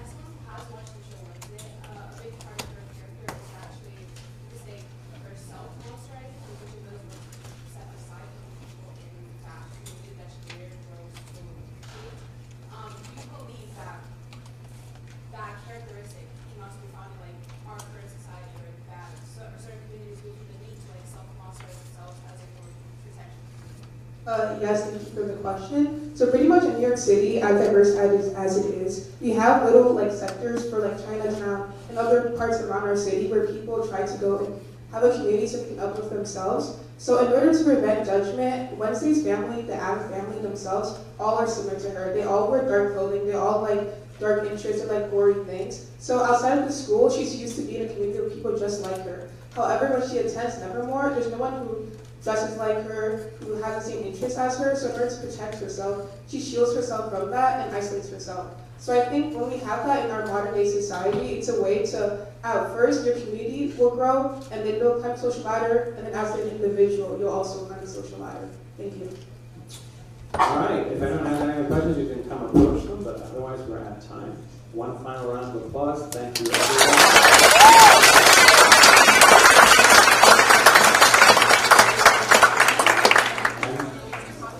as someone who has watched the show Wednesday, a big part of her character is actually to say herself monsterized, and which of those were set aside from people in that community that she later grows to appreciate. Do you believe that that characteristic can also be found in like our current society, or that certain communities go through the need to like self-monsterize themselves as a form of protection? Yes, thank you for the question. So pretty much in New York City, as diverse as it is, we have little like sectors for like Chinatown and other parts around our city where people try to go and have a community so they can uplift themselves. So in order to prevent judgment, Wednesday's family, the Adams family themselves, all are similar to her. They all wear dark clothing, they all like dark interests and like gory things. So outside of the school, she's used to being in a community of people just like her. However, when she attends Nevermore, there's no one who dresses like her, who has the same interests as her, so in order to protect herself, she shields herself from that and isolates herself. So I think when we have that in our modern day society, it's a way to, at first, your community will grow, and then you'll climb a social ladder, and then as an individual, you'll also climb a social ladder. Thank you. All right, if anyone has any other questions, you can come approach them, but otherwise we're out of time. One final round of applause. Thank you, everyone.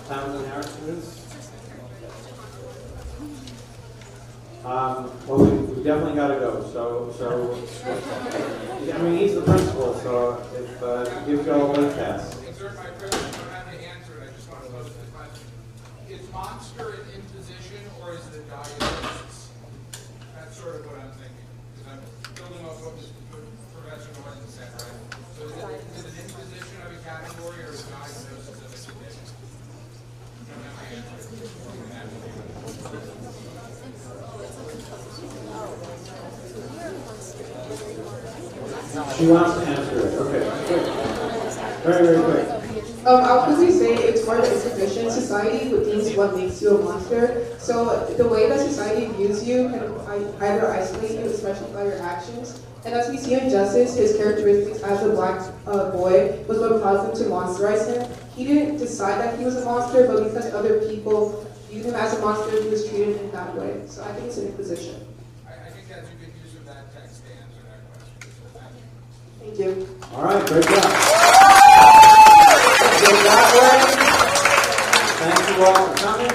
Townsend Harrison's. Well, we definitely got to go. So I mean, he's the principal, so if you give y'all a late pass. Exert my privilege, I don't have to answer it. I just want to pose the question. Is monster an imposition or is it a diagnosis? That's sort of what I'm thinking. Because I'm building off what this professor Norton said, right? So is it an imposition of a category or a diagnosis of a condition? I don't have to answer it. She wants to answer it. Okay, quick. Very, very quick. I'll quickly say it's more of an insufficient society with deems what makes you a monster. So the way that society views you can either isolate you, especially by your actions. And as we see in Justice, his characteristics as a black boy was what caused him to monsterize him. He didn't decide that he was a monster, but because other people viewed him as a monster, he was treated in that way. So I think it's an imposition. I think that's a good use of that text to answer that question. So Thank you. All right, great job. Thank you all for coming.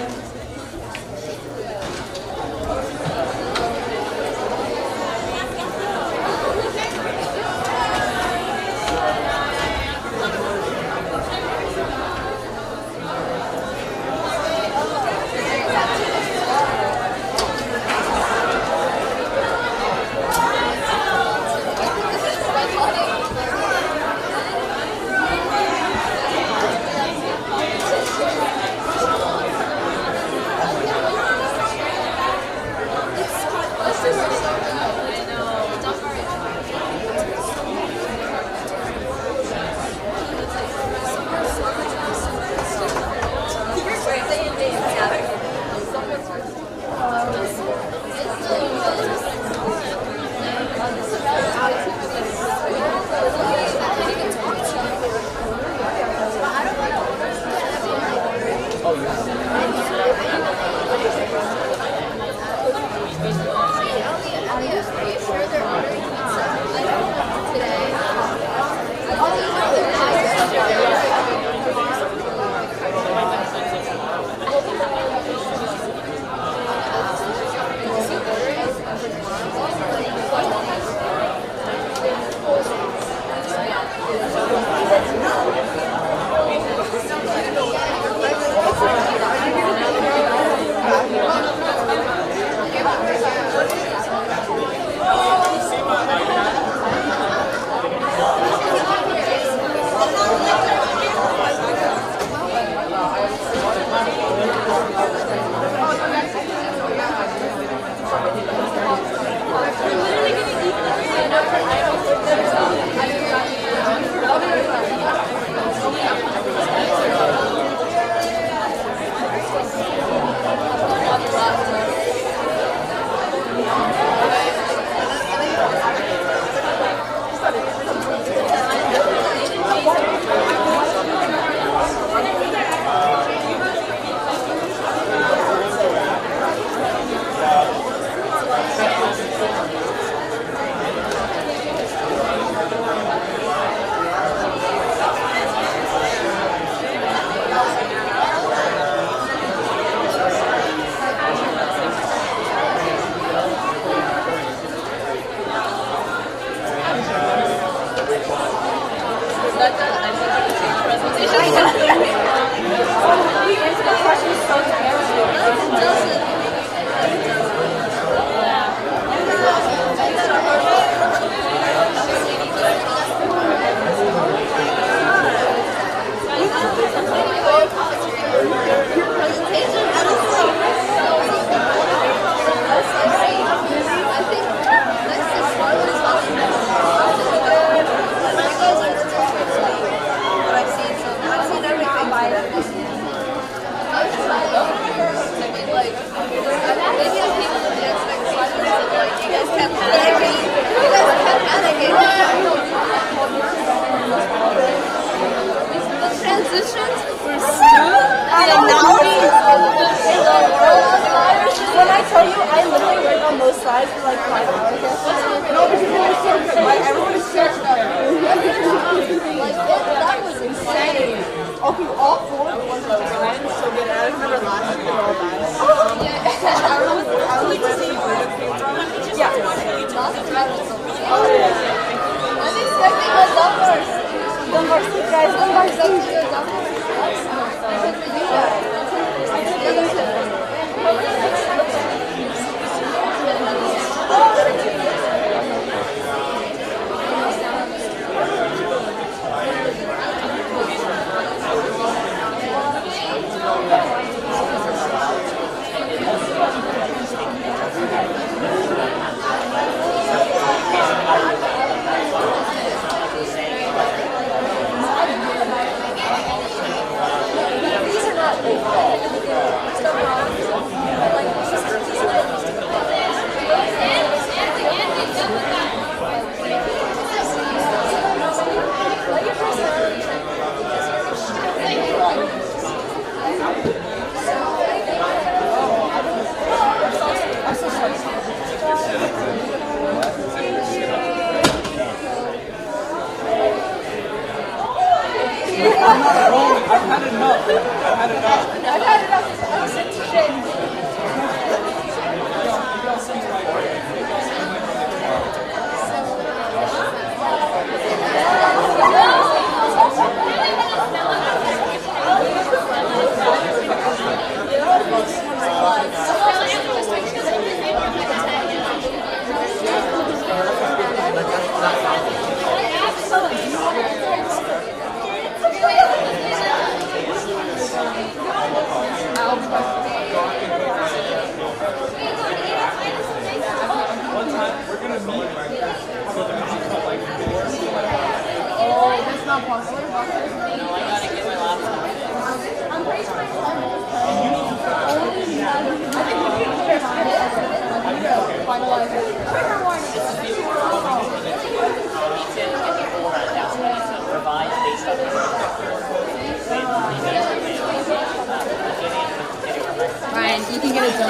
can get it done.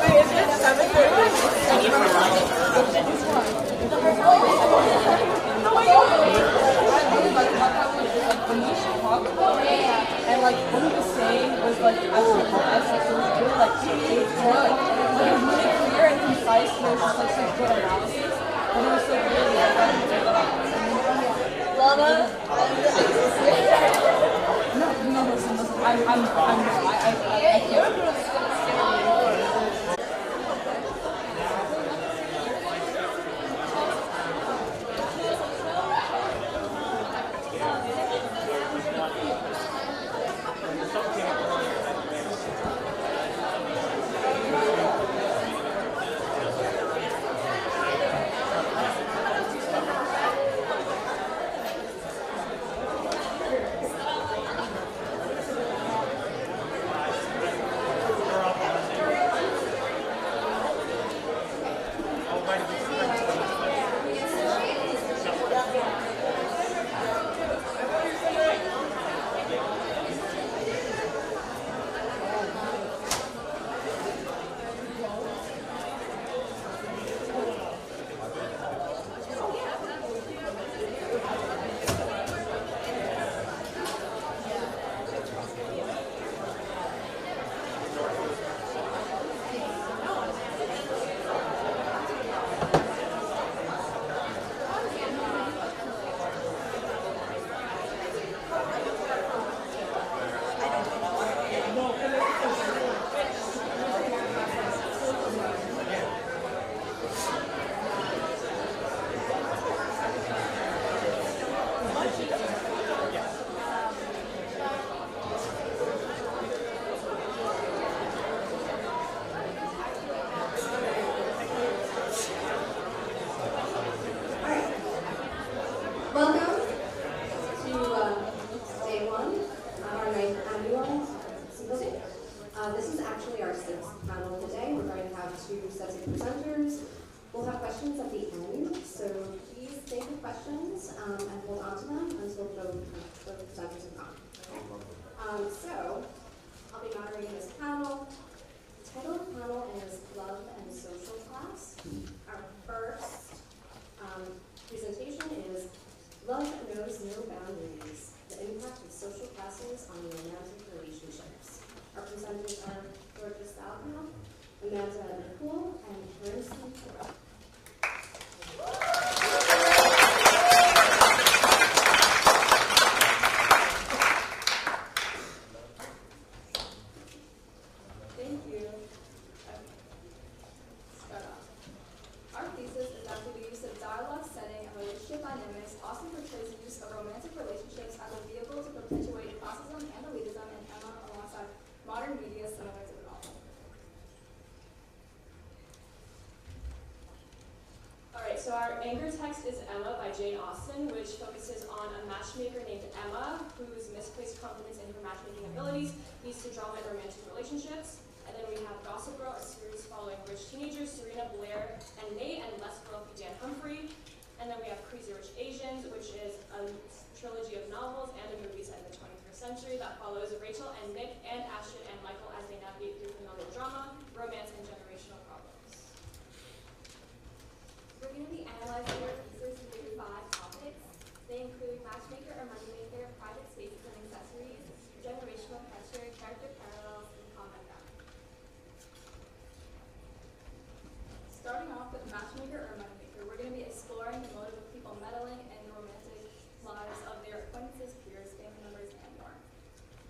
Wait, is it 7:30? And like what he was saying was like actually it was really like it was good. Like it was really clear and concise and there was just like such good analysis. And it was so really Lana No, listen, Welcome to day one of our 9th annual symposium. This is actually our 6th panel today. We're going to have 2 sets of presenters. We'll have questions at the end, so please think of questions and hold on to them until both presenters are gone. Okay? So, I'll be moderating this panel. The title of the panel is Love and Social Class. Our first presentation is Love Knows No Boundaries, the impact of social classes on romantic relationships. Our presenters are Georgia Salvino, Amanda Nicole, and Harrison Ferrel. Thank you. Okay. Start off. Our thesis is that through the use of dialogue, setting, and relationship dynamics, Austin portrays the use of romantic relationships as a vehicle to perpetuate classism and elitism in Emma alongside modern media similar to the novel. Alright, so our anchor text is Emma by Jane Austen, which focuses on a matchmaker named Emma, whose misplaced confidence in her matchmaking abilities leads to drama in romantic relationships. And then we have Gossip Girl, a series following rich teenagers Serena Blair and Nate, and less wealthy Dan Humphrey. And then we have Crazy Rich Asians, which is a trilogy of novels and a movie set in the 21st century that follows Rachel and Nick and Ashton and Michael as they navigate through familial drama, romance, and generational problems. We're going to be analyzing our thesis through 5 topics. They include matchmaker or moneymaker, private spaces and accessories, generational pressure, character parallels, and common ground. Starting off with matchmaker or moneymaker, we're going to be exploring the motive of people meddling in the romantic lives of their acquaintances, peers, family members, and more.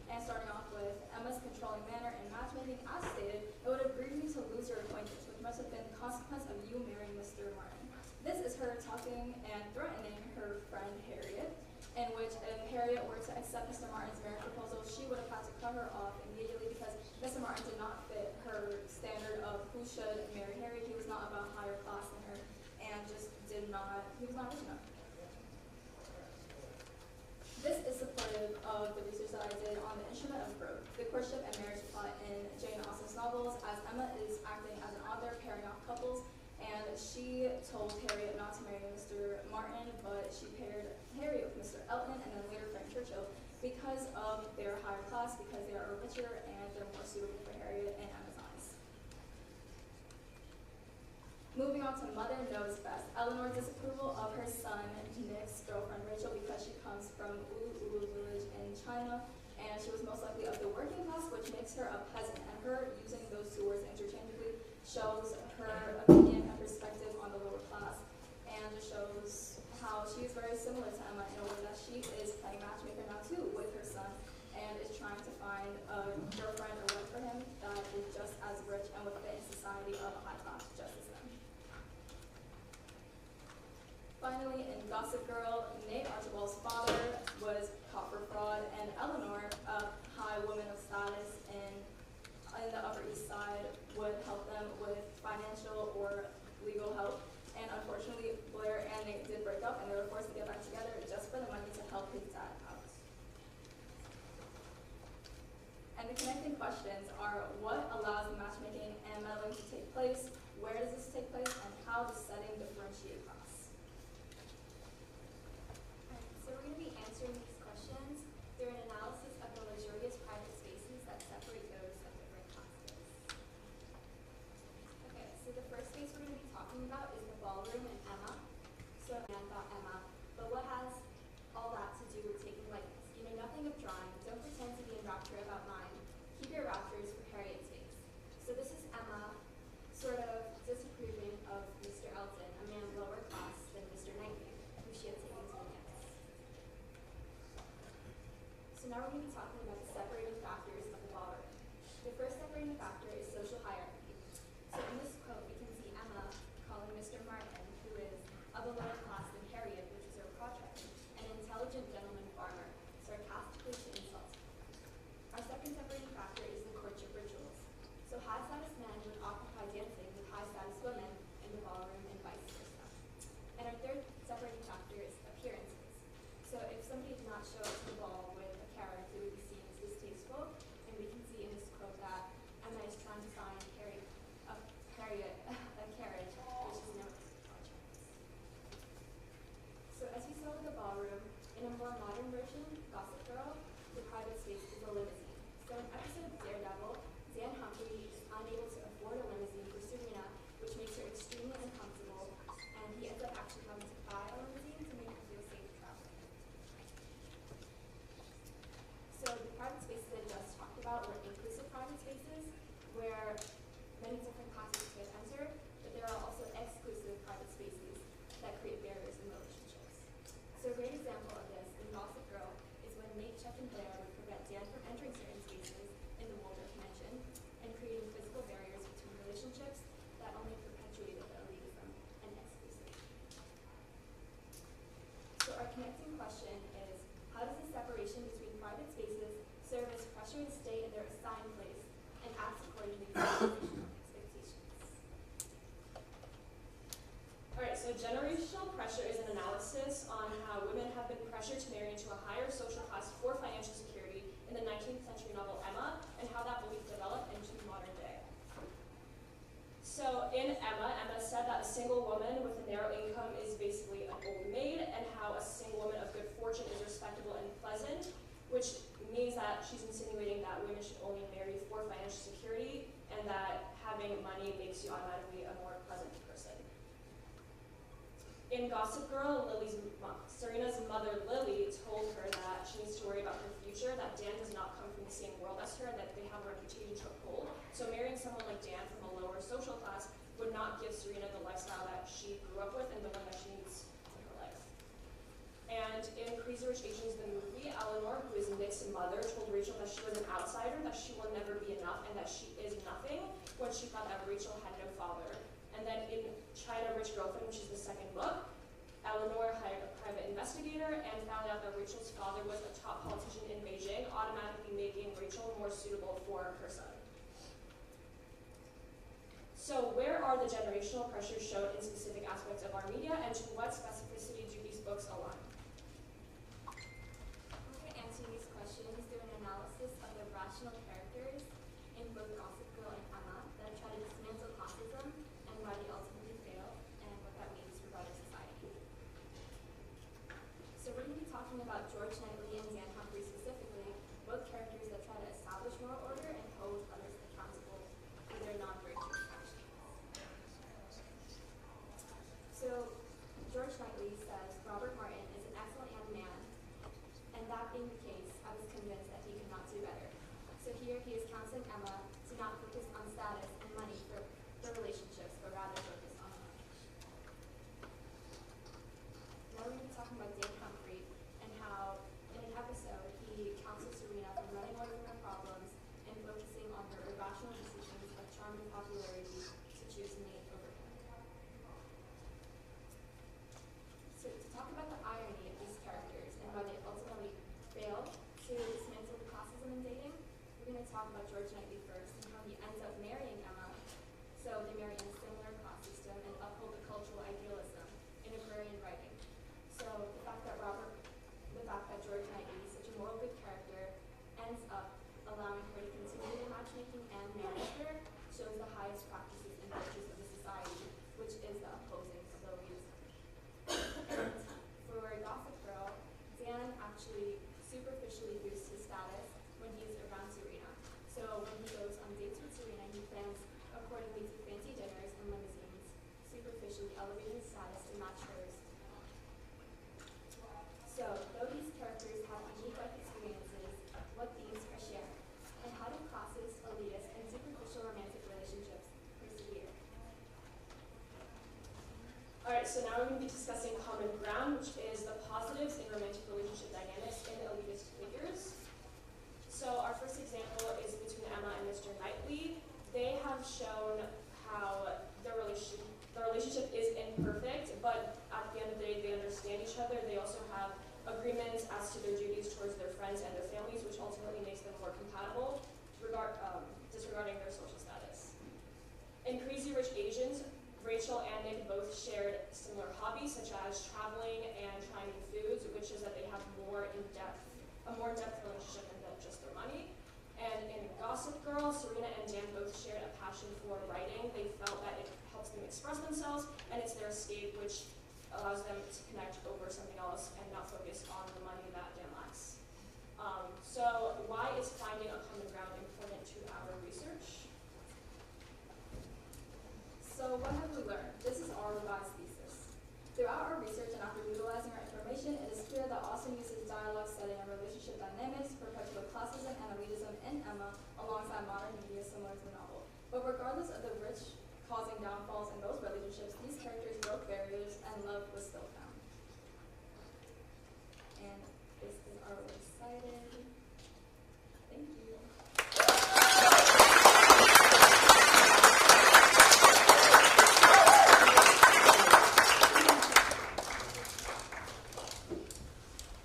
And starting off with Emma's controlling manner in matchmaking, as stated, it would have grieved me to lose your acquaintance, which must have been the consequence of you marrying Mr. Martin. This is her talking and threatening her friend Harriet, in which if Harriet were to accept Mr. Martin's marriage proposal, she would have had to cut her off immediately because Mr. Martin did not fit her standard of who should marry Harriet. He was not of a higher class than her and just he was not rich enough. This is supportive of the research that I did on the instrument of growth, the courtship and marriage plot in Jane Austen's novels, as Emma is acting as an author, pairing off couples, and she told Harriet not to marry Mr. Martin, but she paired Harriet with Mr. Elton, and then later Frank Churchill, because of their higher class, because they are richer and they're more suitable for Harriet and Emma's eyes. Moving on to Mother Knows Best. Eleanor's disapproval of her son Nick's girlfriend Rachel because she comes from Ulu village in China, and she was most likely of the working class, which makes her a peasant. And her using those two words interchangeably shows her opinion and perspective on the lower class, and just shows how she is very similar to Emma in a way that she is playing matchmaker now too with her son, and is trying to find a girlfriend or wife for him that is just as rich and would fit in society of a high class just as them. Finally, in Gossip Girl, Nate Archibald's father was caught for fraud, and Eleanor, a high woman of status in the Upper East Side, would help them with financial or legal help. And unfortunately, Blair and Nate did break up, and they were forced to get back together just for the money to help his dad out. And the connecting questions are: what allows the matchmaking and meddling to take place? Where does this take place? And how does setting differentiate class? So we're going to be answering these questions through an analysis of the luxurious private spaces that separate those of different classes. Okay, so the first space we're going to be talking about is the ballroom in Emma. So I thought Emma, but what has all that to do with taking likeness? You know nothing of drawing. Don't pretend to be in rapture about mine. Keep your raptures for Harriet's face. So this is Emma sort of disapproving of Mr. Elton, a man lower class than Mr. Knightley, who she had taken to the dance. So now we're going to be talking about the separating factors of the ballroom. The first separating factor is social hierarchy. So in this quote, we can see Emma calling Mr. Martin, who is of a lower class than Harriet, which is her project, an intelligent gentleman farmer, sarcastically to insult. Our second separating factor is the courtship rituals. So high-status men would occupy dancing with high-status women in the ballroom and vice versa. And our third separating factor is appearances. So if somebody did not show up to the ball with a carriage, they would be seen as distasteful. And we can see in this quote that Emma is trying to find Harriet a carriage, which is no project. So as we saw with the ballroom, in a more modern version, Gossip Girl, the private space is a limousine. So in episode Daredevil, Dan Humphrey is unable to afford a limousine for Serena, which makes her extremely uncomfortable, and he ends up actually having to buy a limousine to make her feel safe traveling. So the private spaces I just talked about were inclusive private spaces, where many different classes could enter, but there are also exclusive private spaces that create barriers in relationships. So a great example of this in Gossip Girl is when Nate, Chuck, and Blair would prevent Dan from entering certain spaces in the Waldorf Mansion and creating physical barriers between relationships that only perpetuated the elitism and exclusivity. So our connecting question is, how does the separation between private spaces serve as pressure to stay in their assigned place and act accordingly to expectations? Alright, so generational pressure is an analysis on how women have been pressured to marry into a higher social class for financial security in the 19th century novel Emma, and how that belief developed into modern day. So in Emma said that a single woman with a narrow income is basically an old maid, and how a single woman of good fortune is respectable and pleasant, which means that she's insinuating that women should only marry for financial security, and that having money makes you automatically a more pleasant person. In Gossip Girl, Serena's mother, Lily, told her that she needs to worry about her future, that Dan does not come from the same world as her, and that they have a reputation to uphold. So marrying someone like Dan from a lower social class would not give Serena the lifestyle that she grew up with and the one that she needs in her life. And in Crazy Rich Asians, the movie, Eleanor, who is Nick's mother, told Rachel that she was an outsider, that she will never be enough, and that she is nothing, when she thought that Rachel had no father. And then in China Rich Girlfriend, which is the second book, Eleanor hired a private investigator and found out that Rachel's father was a top politician in Beijing, automatically making Rachel more suitable for her son. So where are the generational pressures shown in specific aspects of our media, and to what specificity do these books align? We're going to answer these questions through an analysis of the rational characters in both Gossip Girl and Emma that try to dismantle classism and why they ultimately fail, and what that means for broader society. So we're going talking about George Knightley and Dan Humphrey specifically, both characters that try to establish moral order and hold others accountable for their non-virtuous actions. So, George Knightley says Robert Martin is an excellent young man, and that being the case, I was convinced that he could not do better. So here he is counseling Emma to not focus on status and money for their relationships, but rather focus on love. Now we're going to be talking about Dan Humphrey and how, in an episode, he counsels Serena from running away from her problems and focusing on her irrational decisions of charm and popularity to choose Nate over him. So to talk about the irony of these characters and why they ultimately fail to dismantle the classism in dating, we're going to talk about George Knightley first and how he ends up marrying Emma. So they marry in a similar class system and uphold the cultural idealism in agrarian writing. So the fact that George Knightley, such a moral good character, ends up allowing her to continue the matchmaking and marry her shows the highest practices and virtues of the society, which is the opposing of elitism. And for Gossip Girl, Dan actually superficially boosts his status when he is around Serena. So when he goes on dates with Serena, he plans accordingly to fancy dinners and limousines, superficially elevating his status to match hers. So, though these characters have unique life experiences, what themes are shared? And how do classist, elitist, and superficial romantic relationships persevere? Alright, so now we're going to be discussing common ground, which is the positives in romantic relationship dynamics in elitist figures. So our first example is between Emma and Mr. Knightley. They have shown how their relationship is imperfect, but at the end of the day, they understand each other. They also have agreements as to their duties towards their friends and their families, which ultimately makes them more compatible, disregarding their social status. In Crazy Rich Asians, Rachel and Nick both shared similar hobbies, such as traveling and trying new foods, which is that they have a more in-depth relationship than just their money. And in Gossip Girl, Serena and Dan both shared a passion for writing. They felt that it helps them express themselves, and it's their escape, which allows them to connect over something else and not focus on the money that Dan lacks. So why is finding a common ground important to our research? So what have we learned? This is our revised thesis. Throughout our research and after utilizing our information, it is clear that Austen uses dialogue setting and relationship dynamics, perpetual classism and elitism in Emma, alongside modern media similar to the novel. But regardless of the rich causing downfalls in those relationships, these characters broke barriers and love was still found. And this is our recited. Thank you.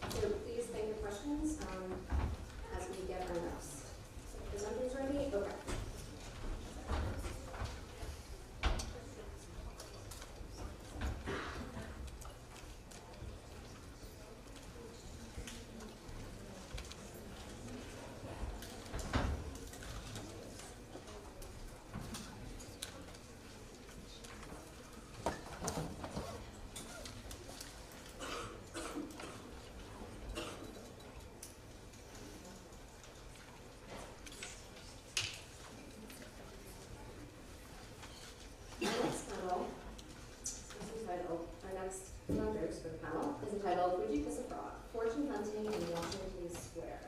So please think of questions as we get our notes. So presenters ready? Okay. Our next presenters for the panel is entitled Would You Kiss a Frog? Fortune Hunting in Washington Square.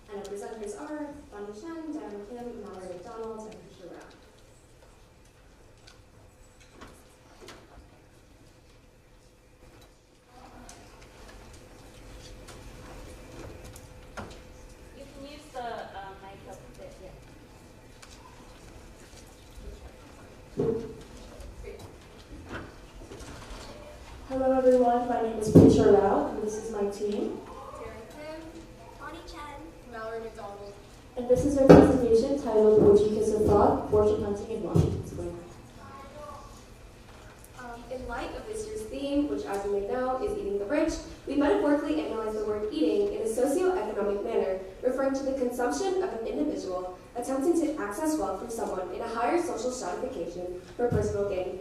And our presenters are Bonnie Chen, Devin Kim, Mallory McDonald, and Patricia Brown. You can use the mic up a bit here. Hello everyone, my name is Ferrel, and this is my team. Bonnie Chen, Mallory McDonald. And this is our presentation titled Would You Kiss a Frog? Fortune Hunting in Washington Square. In light of this year's theme, which as you may know is eating the rich, we metaphorically analyze the word eating in a socio-economic manner, referring to the consumption of an individual attempting to access wealth from someone in a higher social stratification for personal gain.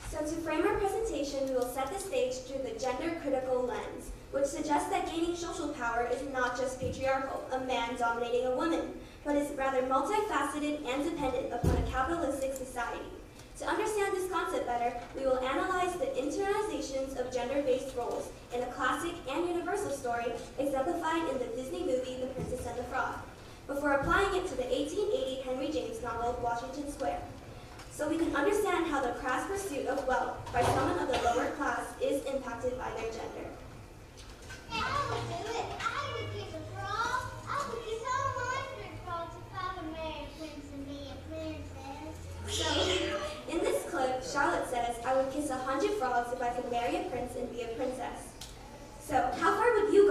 So to frame our presentation, we will set the stage through the gender-critical lens, which suggests that gaining social power is not just patriarchal, a man dominating a woman, but is rather multifaceted and dependent upon a capitalistic society. To understand this concept better, we will analyze the internalizations of gender-based roles in a classic and universal story exemplified in the Disney movie The Princess and the Frog, before applying it to the 1880 Henry James novel Washington Square. So we can understand how the crass pursuit of wealth by someone of the lower class is impacted by their gender. Hey, I would do it. I would kiss a frog. I would kiss all monster frogs if I would marry a prince and be a princess. So, in this clip, Charlotte says, I would kiss 100 frogs if I could marry a prince and be a princess. So, how far would you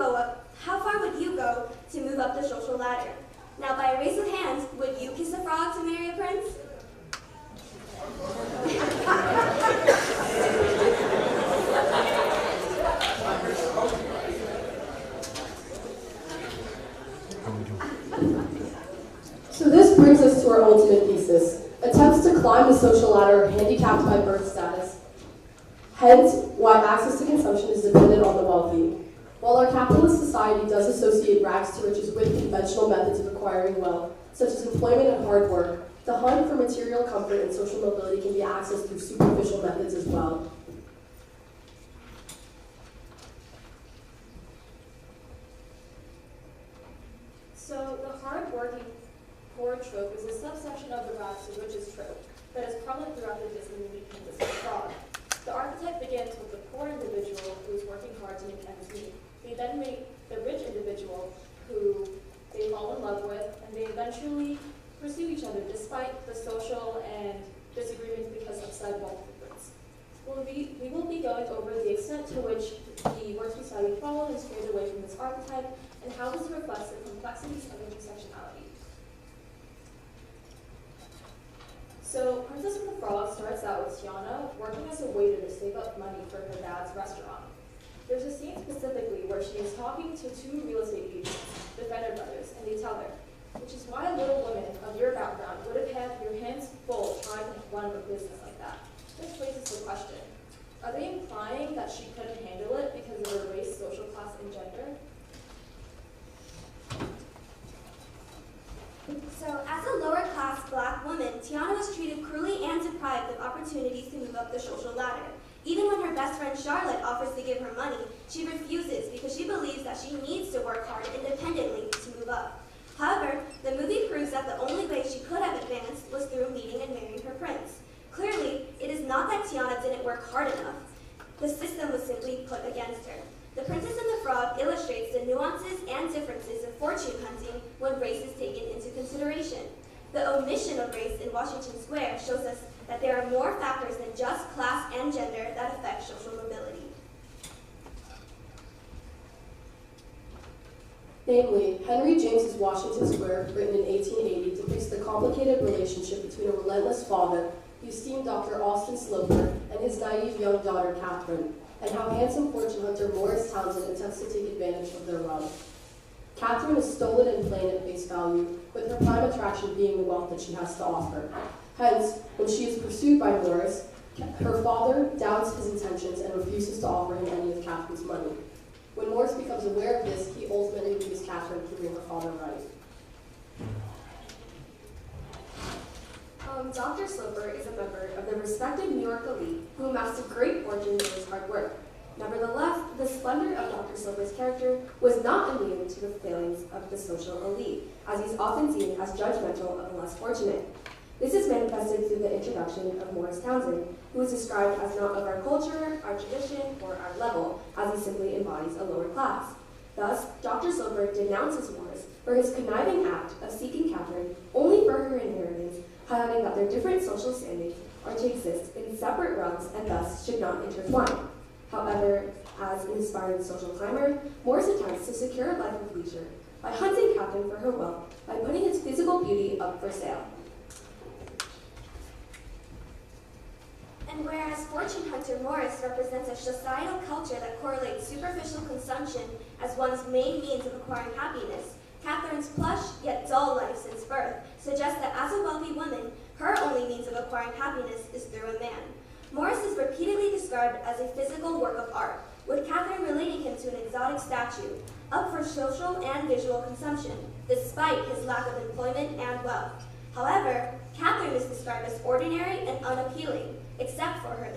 go to move up the social ladder? Now, by a raise of hands, would you kiss a frog to marry a prince? So this brings us to our ultimate thesis. Attempts to climb the social ladder are handicapped by birth status. Hence, why access to consumption is dependent on the wealthy. While our capitalist society does associate rags to riches with conventional methods of acquiring wealth, such as employment and hard work, the hunt for material comfort and social mobility can be accessed through superficial methods as well. So the hard-working poor trope is a subsection of the rags to riches trope that is prevalent throughout the Disney movie Princess and the Frog. The archetype begins with the poor individual who is working hard to make ends meet. They then meet the rich individual who they fall in love with, and they eventually pursue each other despite the social and disagreements because of said wealth difference. We will be going over the extent to which the work society followed and strayed away from this archetype, and how this reflects the complexities of intersectionality. So, Princess and the Frog starts out with Tiana working as a waiter to save up money for her dad's restaurant. There's a scene specifically where she is talking to two real estate agents, the Fenner brothers, and they tell her, which is why a little woman of your background would have had your hands full trying to run a business like that. This raises the question, are they implying that she couldn't handle it because of her race, social class, and gender? So, as a lower-class black woman, Tiana was treated cruelly and deprived of opportunities to move up the social ladder. Even when her best friend Charlotte offers to give her money, she refuses because she believes that she needs to work hard independently to move up. However, the movie proves that the only way she could have advanced was through meeting and marrying her prince. Clearly, it is not that Tiana didn't work hard enough. The system was simply put against her. The Princess and the Frog illustrates the nuances and differences of fortune hunting when race is taken into consideration. The omission of race in Washington Square shows us that there are more factors than just class and gender that affect social mobility. Namely, Henry James's Washington Square, written in 1880, depicts the complicated relationship between a relentless father, the esteemed Dr. Austin Sloper, and his naive young daughter, Catherine, and how handsome fortune hunter Morris Townsend attempts to take advantage of their wealth. Catherine is stolen and plain at face value, with her prime attraction being the wealth that she has to offer. Hence, when she is pursued by Morris, her father doubts his intentions and refuses to offer him any of Catherine's money. When Morris becomes aware of this, he ultimately leaves Catherine to bring her father right. Dr. Sloper is a member of the respected New York elite who amassed a great fortune through his hard work. Nevertheless, the splendor of Dr. Sloper's character was not immune to the failings of the social elite, as he's often seen as judgmental of the less fortunate. This is manifested through the introduction of Morris Townsend, who is described as not of our culture, our tradition, or our level, as he simply embodies a lower class. Thus, Dr. Sloper denounces Morris for his conniving act of seeking Catherine only for her inheritance, highlighting that their different social standings are to exist in separate realms and thus should not intertwine. However, as an inspiring social climber, Morris attempts to secure a life of leisure by hunting Catherine for her wealth by putting his physical beauty up for sale. And whereas fortune hunter Morris represents a societal culture that correlates superficial consumption as one's main means of acquiring happiness, Catherine's plush yet dull life since birth suggests that as a wealthy woman, her only means of acquiring happiness is through a man. Morris is repeatedly described as a physical work of art, with Catherine relating him to an exotic statue, up for social and visual consumption, despite his lack of employment and wealth. However, Catherine is described as ordinary and unappealing, except for her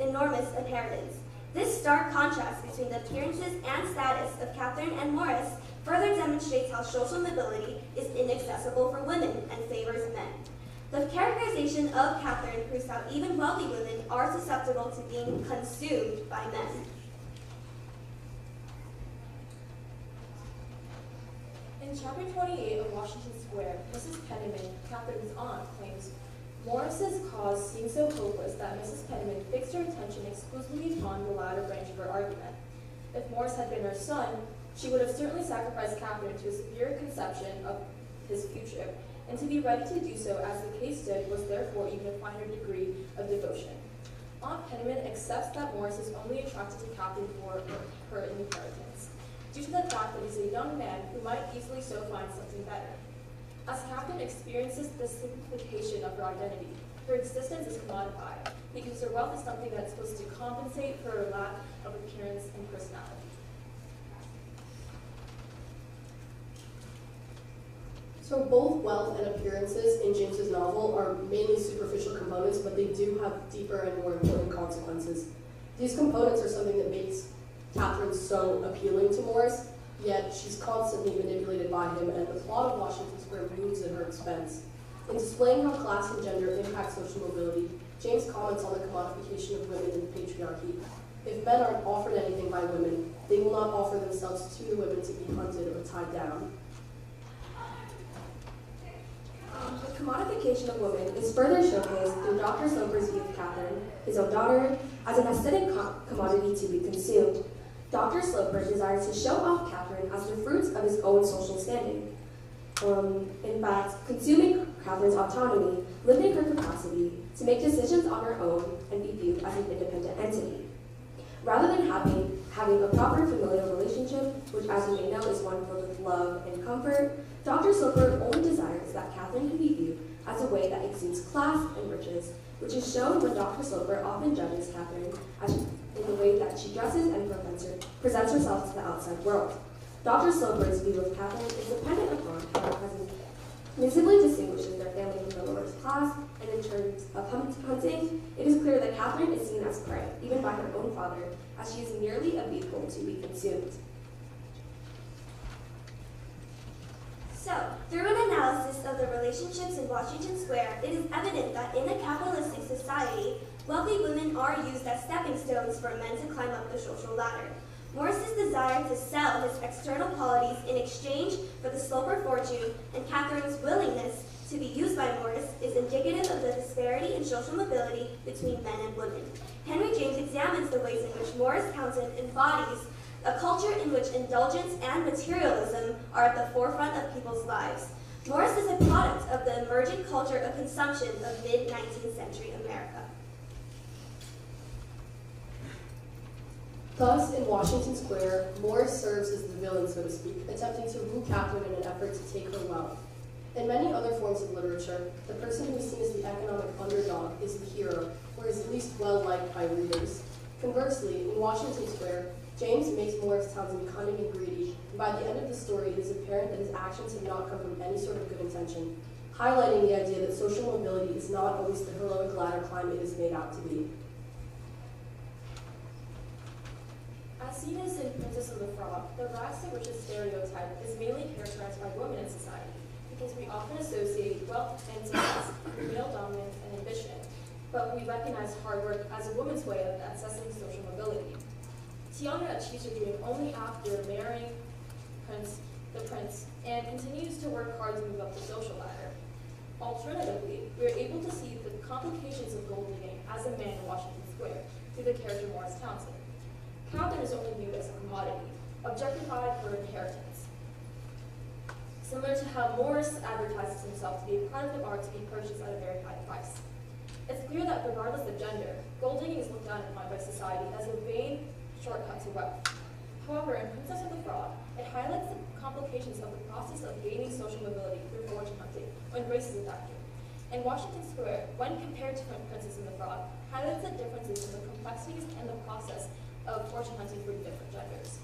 enormous inheritance. This stark contrast between the appearances and status of Catherine and Morris further demonstrates how social mobility is inaccessible for women and favors men. The characterization of Catherine proves how even wealthy women are susceptible to being consumed by men. In chapter 28 of Washington Square, Mrs. Penniman, Catherine's aunt, claims, Morris's cause seemed so hopeless that Mrs. Penniman fixed her attention exclusively upon the latter branch of her argument. If Morris had been her son, she would have certainly sacrificed Catherine to a superior conception of his future, and to be ready to do so as the case stood was therefore even a finer degree of devotion. Aunt Penniman accepts that Morris is only attracted to Catherine for her inheritance, due to the fact that he's a young man who might easily so find something better. As Catherine experiences the simplification of her identity, her existence is commodified, because her wealth is something that's supposed to compensate for her lack of appearance and personality. So both wealth and appearances in James's novel are mainly superficial components, but they do have deeper and more important consequences. These components are something that makes Catherine so appealing to Morris, yet she's constantly manipulated by him, and the plot of Washington Square moves at her expense. In displaying how class and gender impact social mobility, James comments on the commodification of women in the patriarchy. If men aren't offered anything by women, they will not offer themselves to the women to be hunted or tied down. The commodification of women is further showcased through Dr. Sloper's view of Catherine, his own daughter, as an aesthetic commodity to be consumed. Dr. Sloper desires to show off Catherine as the fruits of his own social standing. In fact, consuming Catherine's autonomy, limiting her capacity to make decisions on her own and be viewed as an independent entity. Rather than having a proper familial relationship, which as you may know is one filled with love and comfort, Dr. Sloper only desires that Catherine can be viewed as a way that exudes class and riches, which is shown when Dr. Sloper often judges Catherine in the way that she dresses and presents herself to the outside world. Dr. Sloper's view of Catherine is dependent upon how her presence visibly distinguishes their family from the lower class, and in terms of hunting, it is clear that Catherine is seen as prey, even by her own father, as she is merely a vehicle to be consumed. So, through an analysis of the relationships in Washington Square, it is evident that in a capitalistic society, wealthy women are used as stepping stones for men to climb up the social ladder. Morris's desire to sell his external qualities in exchange for the Sloper fortune and Catherine's willingness to be used by Morris is indicative of the disparity in social mobility between men and women. Henry James examines the ways in which Morris Townsend embodies a culture in which indulgence and materialism are at the forefront of people's lives. Morris is a product of the emergent culture of consumption of mid-19th century America. Thus, in Washington Square, Morris serves as the villain, so to speak, attempting to woo Catherine in an effort to take her wealth. In many other forms of literature, the person who is seen as the economic underdog is the hero, or is at least well-liked by readers. Conversely, in Washington Square, James makes Morris Townsend cunning and greedy, and by the end of the story, it is apparent that his actions have not come from any sort of good intention, highlighting the idea that social mobility is not always the heroic ladder climb it is made out to be. As seen as in Princess of the Frog, the rags to riches stereotype is mainly characterized by women in society, because we often associate wealth and success with male dominance and ambition, but we recognize hard work as a woman's way of accessing social mobility. Tiana achieves her dream only after marrying the prince and continues to work hard to move up the social ladder. Alternatively, we are able to see the complications of gold digging as a man in Washington Square through the character Morris Townsend. Catherine is only viewed as a commodity, objectified for inheritance. Similar to how Morris advertises himself to be a product of art to be purchased at a very high price. It's clear that regardless of gender, gold digging is looked down upon by society as a vain shortcut to wealth. However, in Princess of the Frog, it highlights the complications of the process of gaining social mobility through fortune hunting when race is a factor. In Washington Square, when compared to Princess and the Frog, highlights the differences in the complexities and the process of fortune hunting for different genders.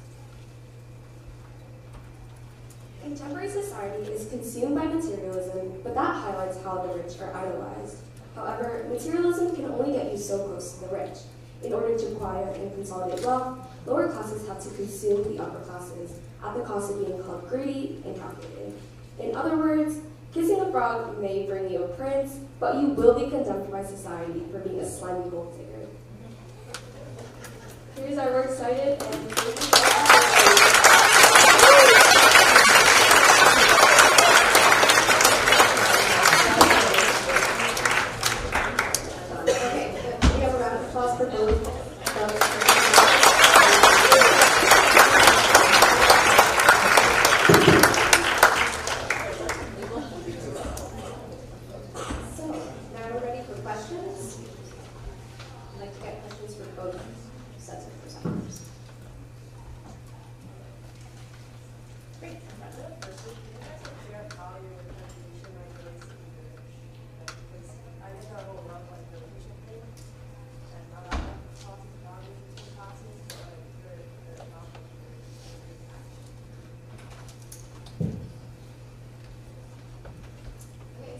Contemporary society is consumed by materialism, but that highlights how the rich are idolized. However, materialism can only get you so close to the rich. In order to acquire and consolidate wealth, lower classes have to consume the upper classes, at the cost of being called greedy and calculated. In other words, kissing a frog may bring you a prince, but you will be condemned by society for being a slimy gold digger. Here's our works cited, and thank you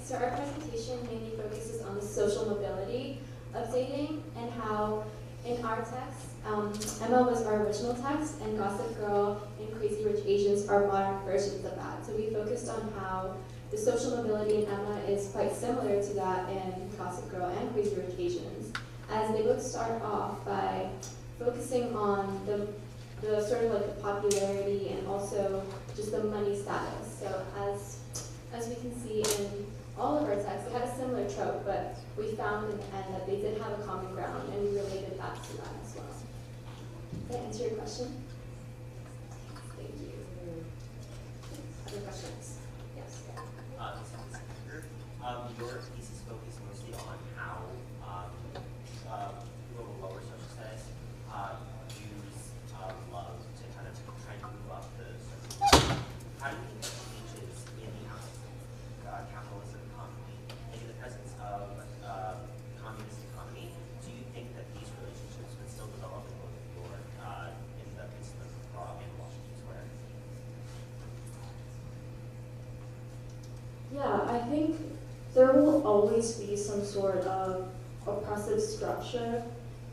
So our presentation mainly focuses on the social mobility of dating and how in our text, Emma was our original text and Gossip Girl and Crazy Rich Asians are modern versions of that. So we focused on how the social mobility in Emma is quite similar to that in Gossip Girl and Crazy Rich Asians, as they both start off by focusing on the sort of like the popularity and also just the money status. So as we can see in all of our texts, they had a similar trope, but we found in the end that they did have a common ground, and we related that to that as well. Did that answer your question? Thank you. Other questions? Yes. Your thesis focused mostly on how people of lower social status use love to kind of try and move up the social. How do you think that changes in the capitalist economy, like in the presence of communist economy? Do you think that these relationships would still develop in both New York, in the Peninsula of Prague, and Washington Square? Yeah, I think there will always be some sort of oppressive structure.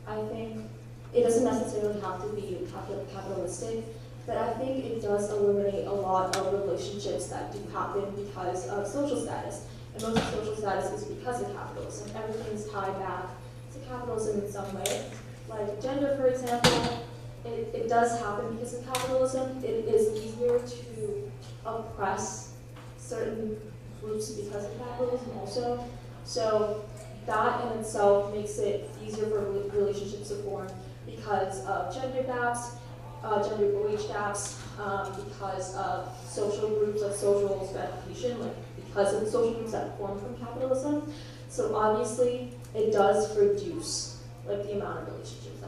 I think it doesn't necessarily have to be capitalistic, but I think it does eliminate a lot of relationships that do happen because of social status. And most of social status is because of capitalism. Everything's tied back to capitalism in some way. Like gender, for example, it does happen because of capitalism. It is easier to oppress certain groups because of capitalism also. So that in itself makes it easier for relationships to form because of gender gaps, gender wage gaps, because of social groups like social stratification, like because of the social groups that form from capitalism. So obviously it does reduce like the amount of relationships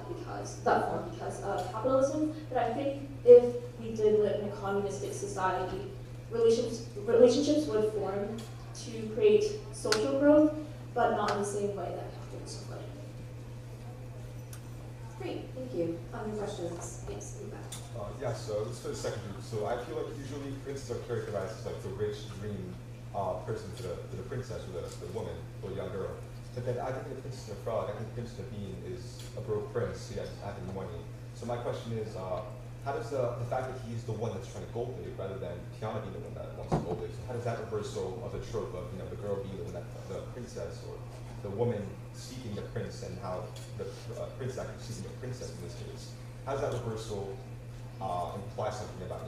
that form because of capitalism. But I think if we did live in a communistic society, relationships would form to create social growth, but not in the same way that capitalism would. Great, thank you. Other questions? Yes, in the back. Yeah, so this is for the second group. So I feel like usually princes are characterized as like the rich dream person to the princess, or the woman, or the young girl. But then I think in the Princess and the Frog, I think Prince Devin is a broke prince. He has having money. So my question is, how does the fact that he's the one that's trying to gold dig rather than Tiana being the one that wants to gold dig, so how does that reversal of the trope of the girl being the one that the princess, or the woman seeking the prince, and how the prince actually seeking the princess in this case, how does that reversal imply something about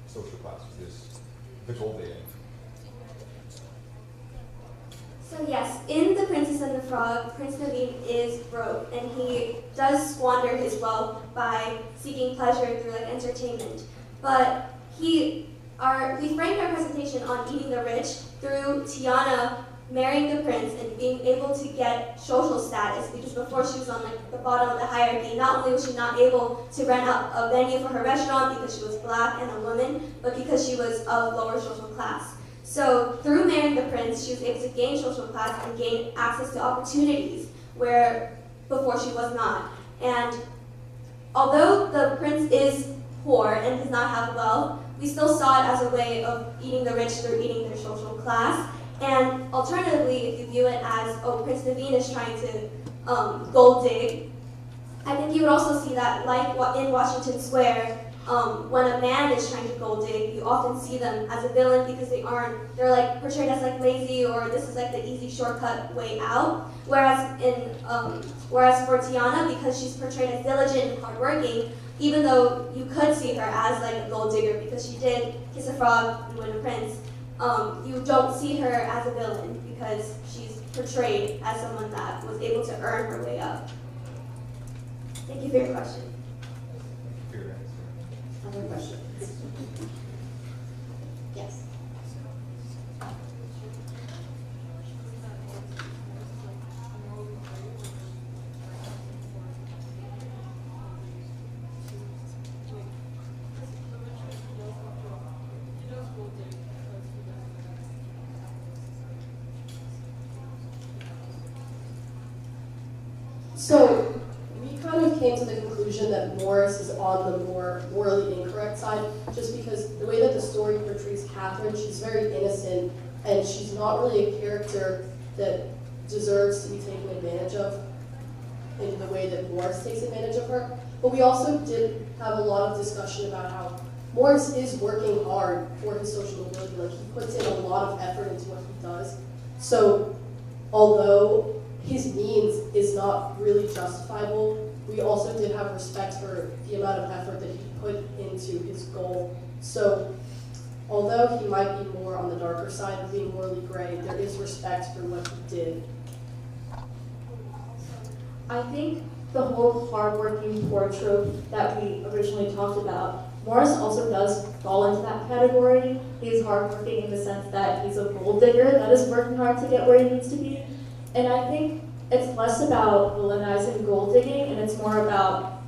social class, which is the gold digging? So yes, in The Princess and the Frog, Prince Devin is broke, and he does squander his wealth by seeking pleasure through like entertainment. But we framed our presentation on eating the rich through Tiana marrying the prince and being able to get social status, because before she was on like the bottom of the hierarchy. Not only was she not able to rent out a venue for her restaurant because she was black and a woman, but because she was of lower social class. So through marrying the prince, she was able to gain social class and gain access to opportunities where before she was not. And although the prince is poor and does not have wealth, we still saw it as a way of eating the rich through eating their social class. And alternatively, if you view it as, oh, Prince Devin is trying to gold dig, I think you would also see that, like in Washington Square, when a man is trying to gold dig, you often see them as a villain because they're like portrayed as like lazy, or this is like the easy shortcut way out. Whereas for Tiana, because she's portrayed as diligent and hardworking, even though you could see her as like a gold digger because she did kiss a frog and win a prince, you don't see her as a villain because she's portrayed as someone that was able to earn her way up. Thank you for your question. Other questions? Yes. So we kind of came to the conclusion that Morris is on the more morally incorrect side, just because the way that the story portrays Catherine, she's very innocent, and she's not really a character that deserves to be taken advantage of in the way that Morris takes advantage of her. But we also did have a lot of discussion about how Morris is working hard for his social mobility. Like, he puts in a lot of effort into what he does. So although his means is not really justifiable, we also did have respect for the amount of effort that he put into his goal. So although he might be more on the darker side of being morally gray, there is respect for what he did. I think the whole hardworking poor trope that we originally talked about, Morris also does fall into that category. He's hardworking in the sense that he's a gold digger that is working hard to get where he needs to be. And I think it's less about villainizing gold digging, and it's more about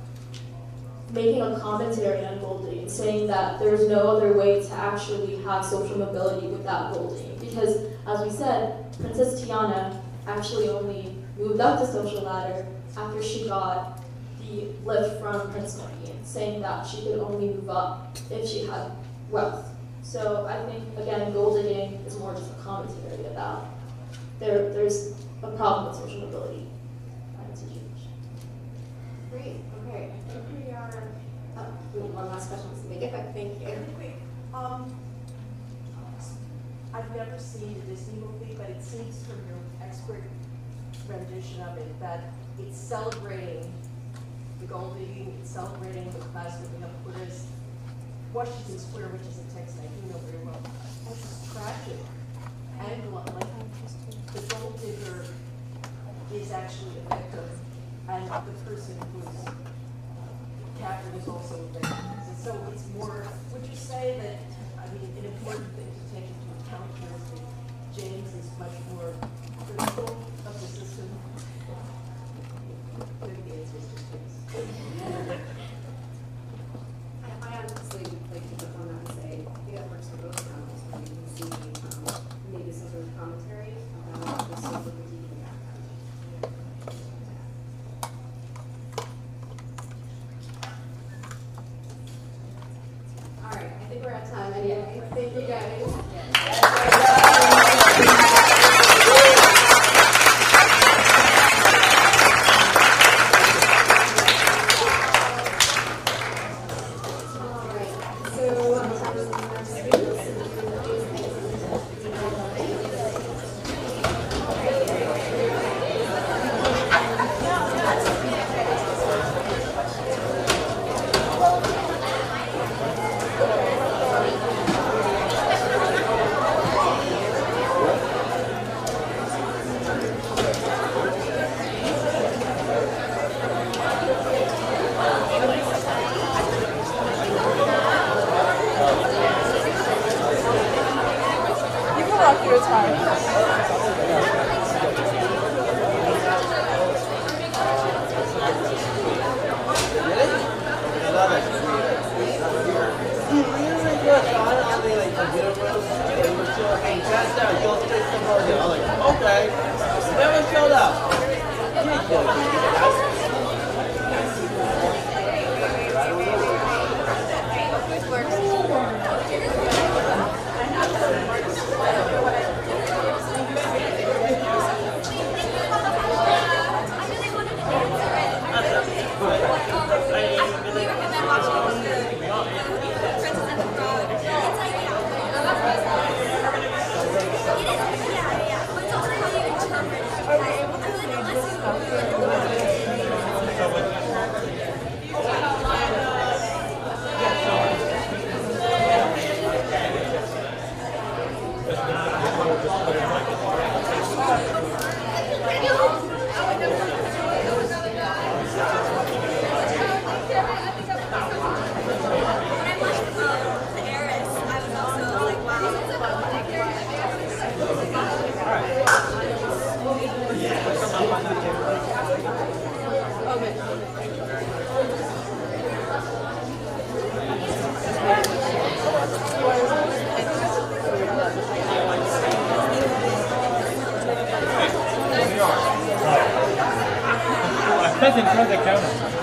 making a commentary on gold digging, saying that there's no other way to actually have social mobility without gold digging. Because, as we said, Princess Tiana actually only moved up the social ladder after she got the lift from Prince Marine, saying that she could only move up if she had wealth. So I think, again, gold digging is more just a commentary about there's a problem with social mobility. Great. Okay. I think we are. One last question. Let's make it quick. Thank you. Quick. I've never seen a Disney movie, but it seems from your expert rendition of it that it's celebrating the gold digging, it's celebrating the class moving up, whereas Washington Square, which is a text I do know very well, has this tragic angle on, like, the gold digger is actually a victim, and the person who's Catherine is also a victim. So it's more, would you say that, I mean, an important thing to take into account here is that James is much more critical of the system? Maybe the answer is just yes. I honestly like to put on that and say, I think that works for both panels. You can see maybe some sort of commentary about the social critique in the background. All right, I think we're at time anyway. Thank you guys. Really good. That's in front of the counter.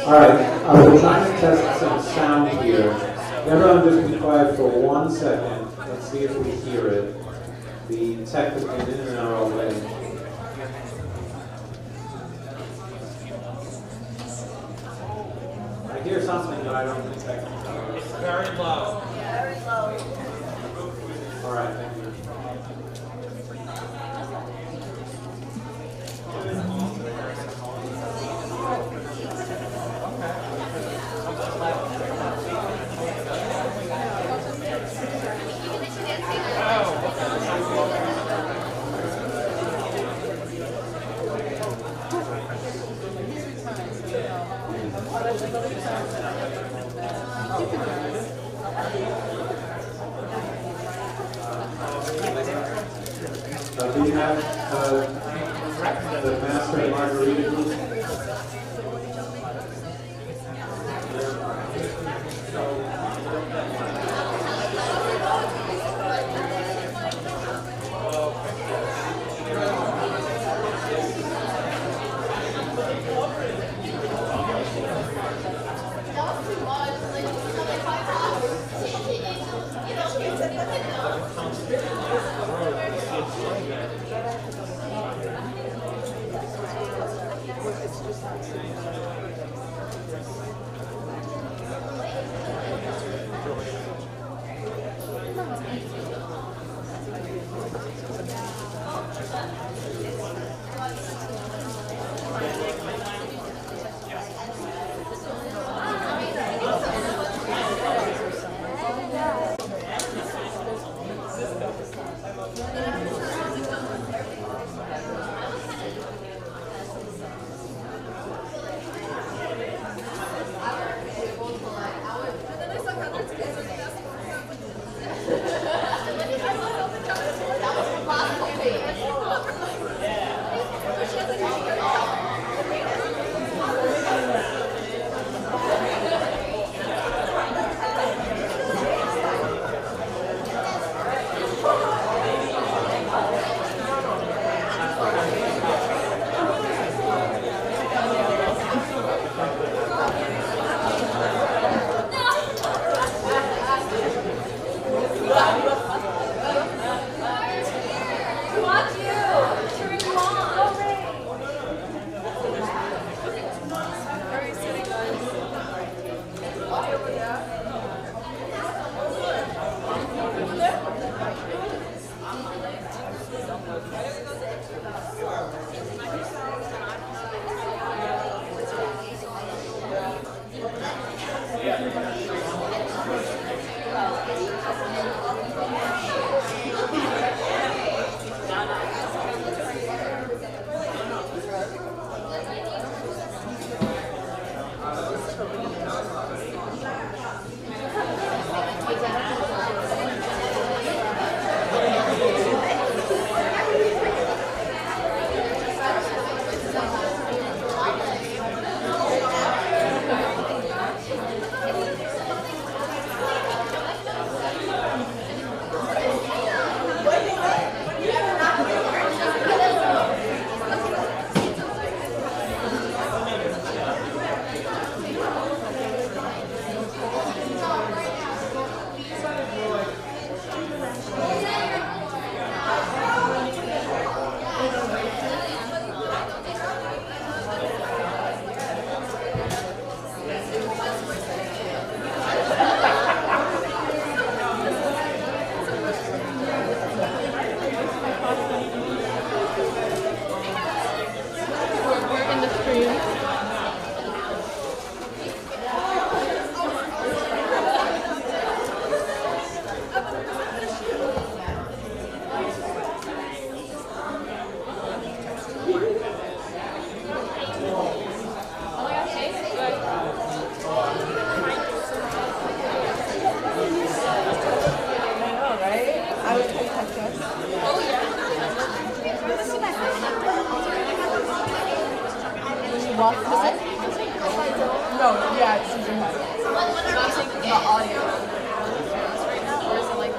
Alright, we're trying to test some sound here. Everyone just be quiet for 1 second. Let's see if we hear it. The tech has been in and out already. I hear something, but I don't think I can tell. It's very low. Very low. All right, thank you. Do you have the master and margarita, please?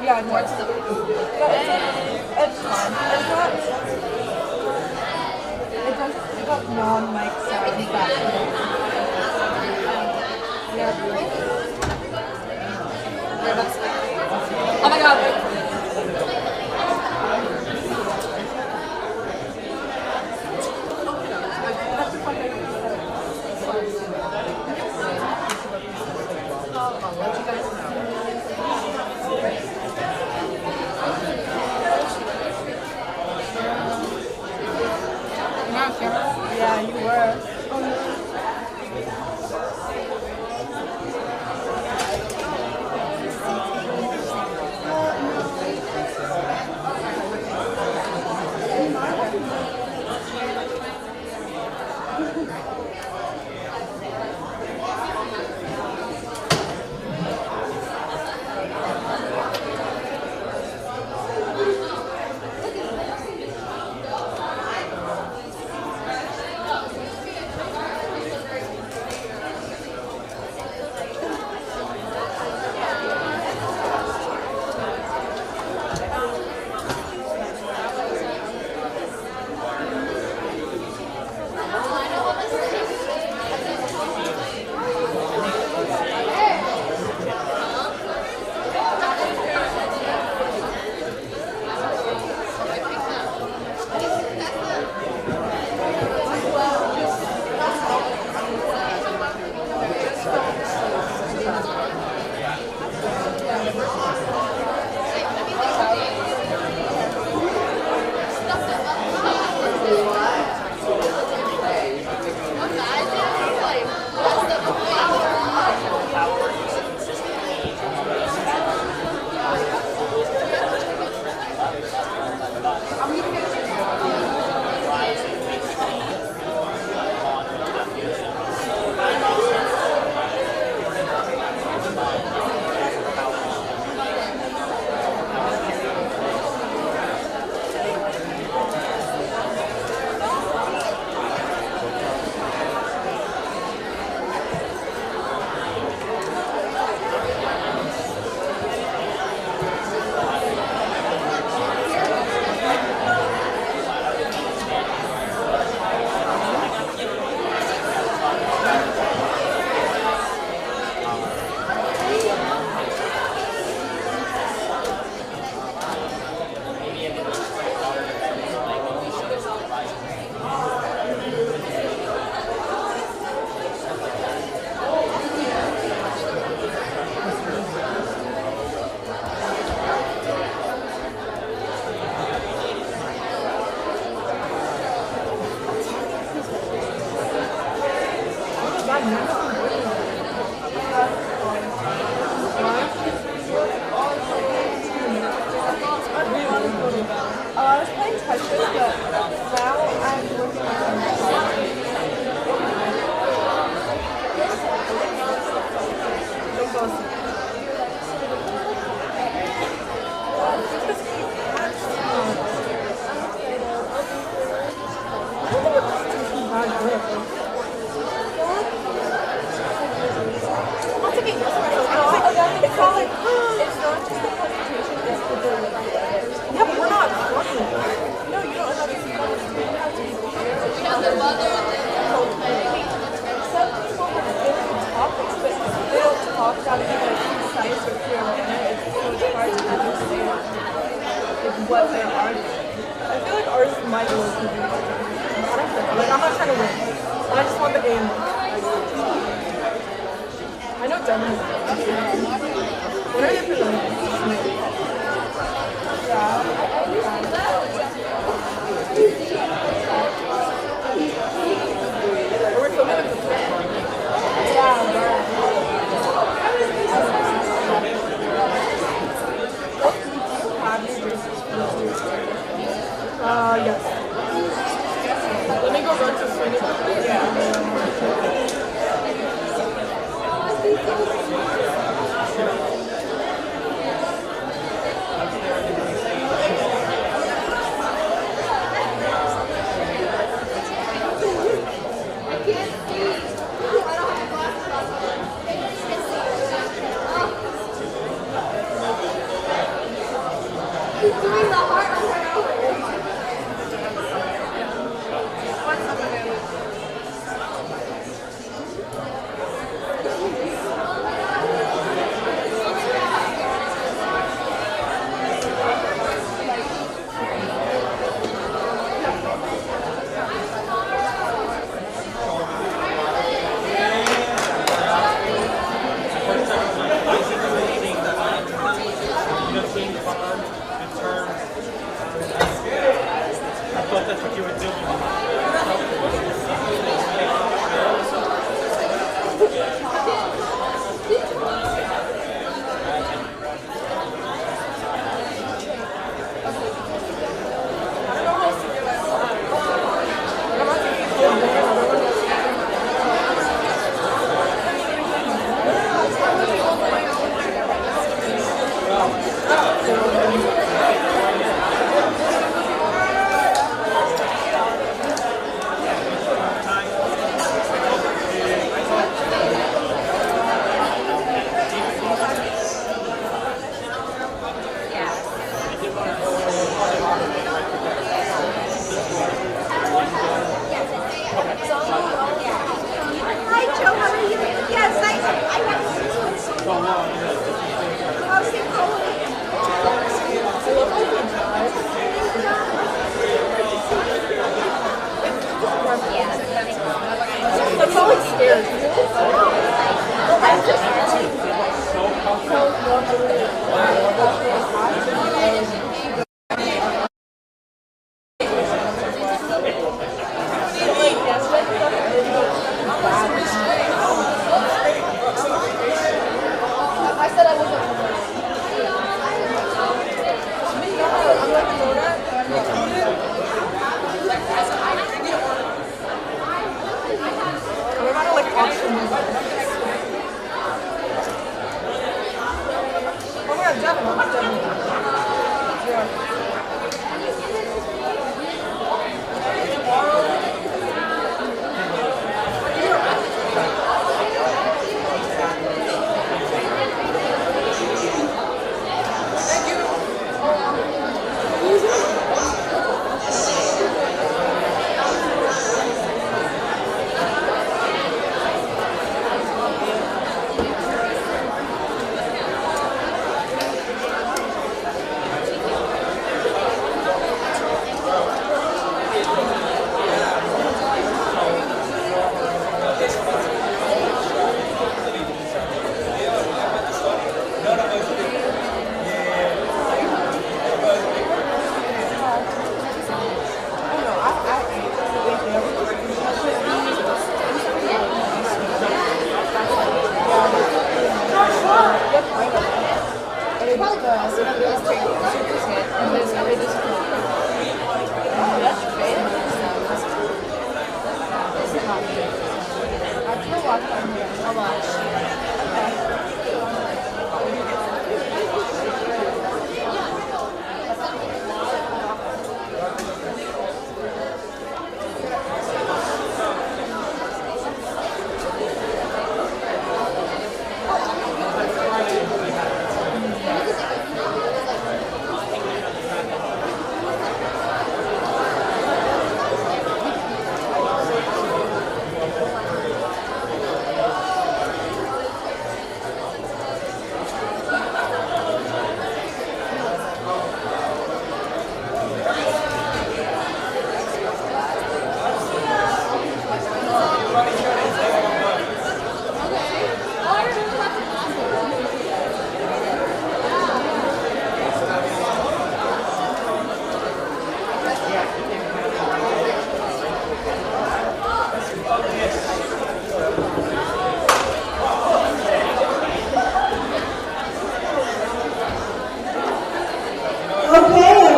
Yeah, more to the it's fun. It got non-mic sounds back. Yeah. Oh my god. Tetris, but now I'm working on what they're arguing. I feel like ours might be like, I'm not trying to win. I just want the game. I know Devin is. What are they presenting? Yeah. We're filming the first one. Yeah, yes. Let me go run to swing it. He's doing the heart on her own. That's what you were doing.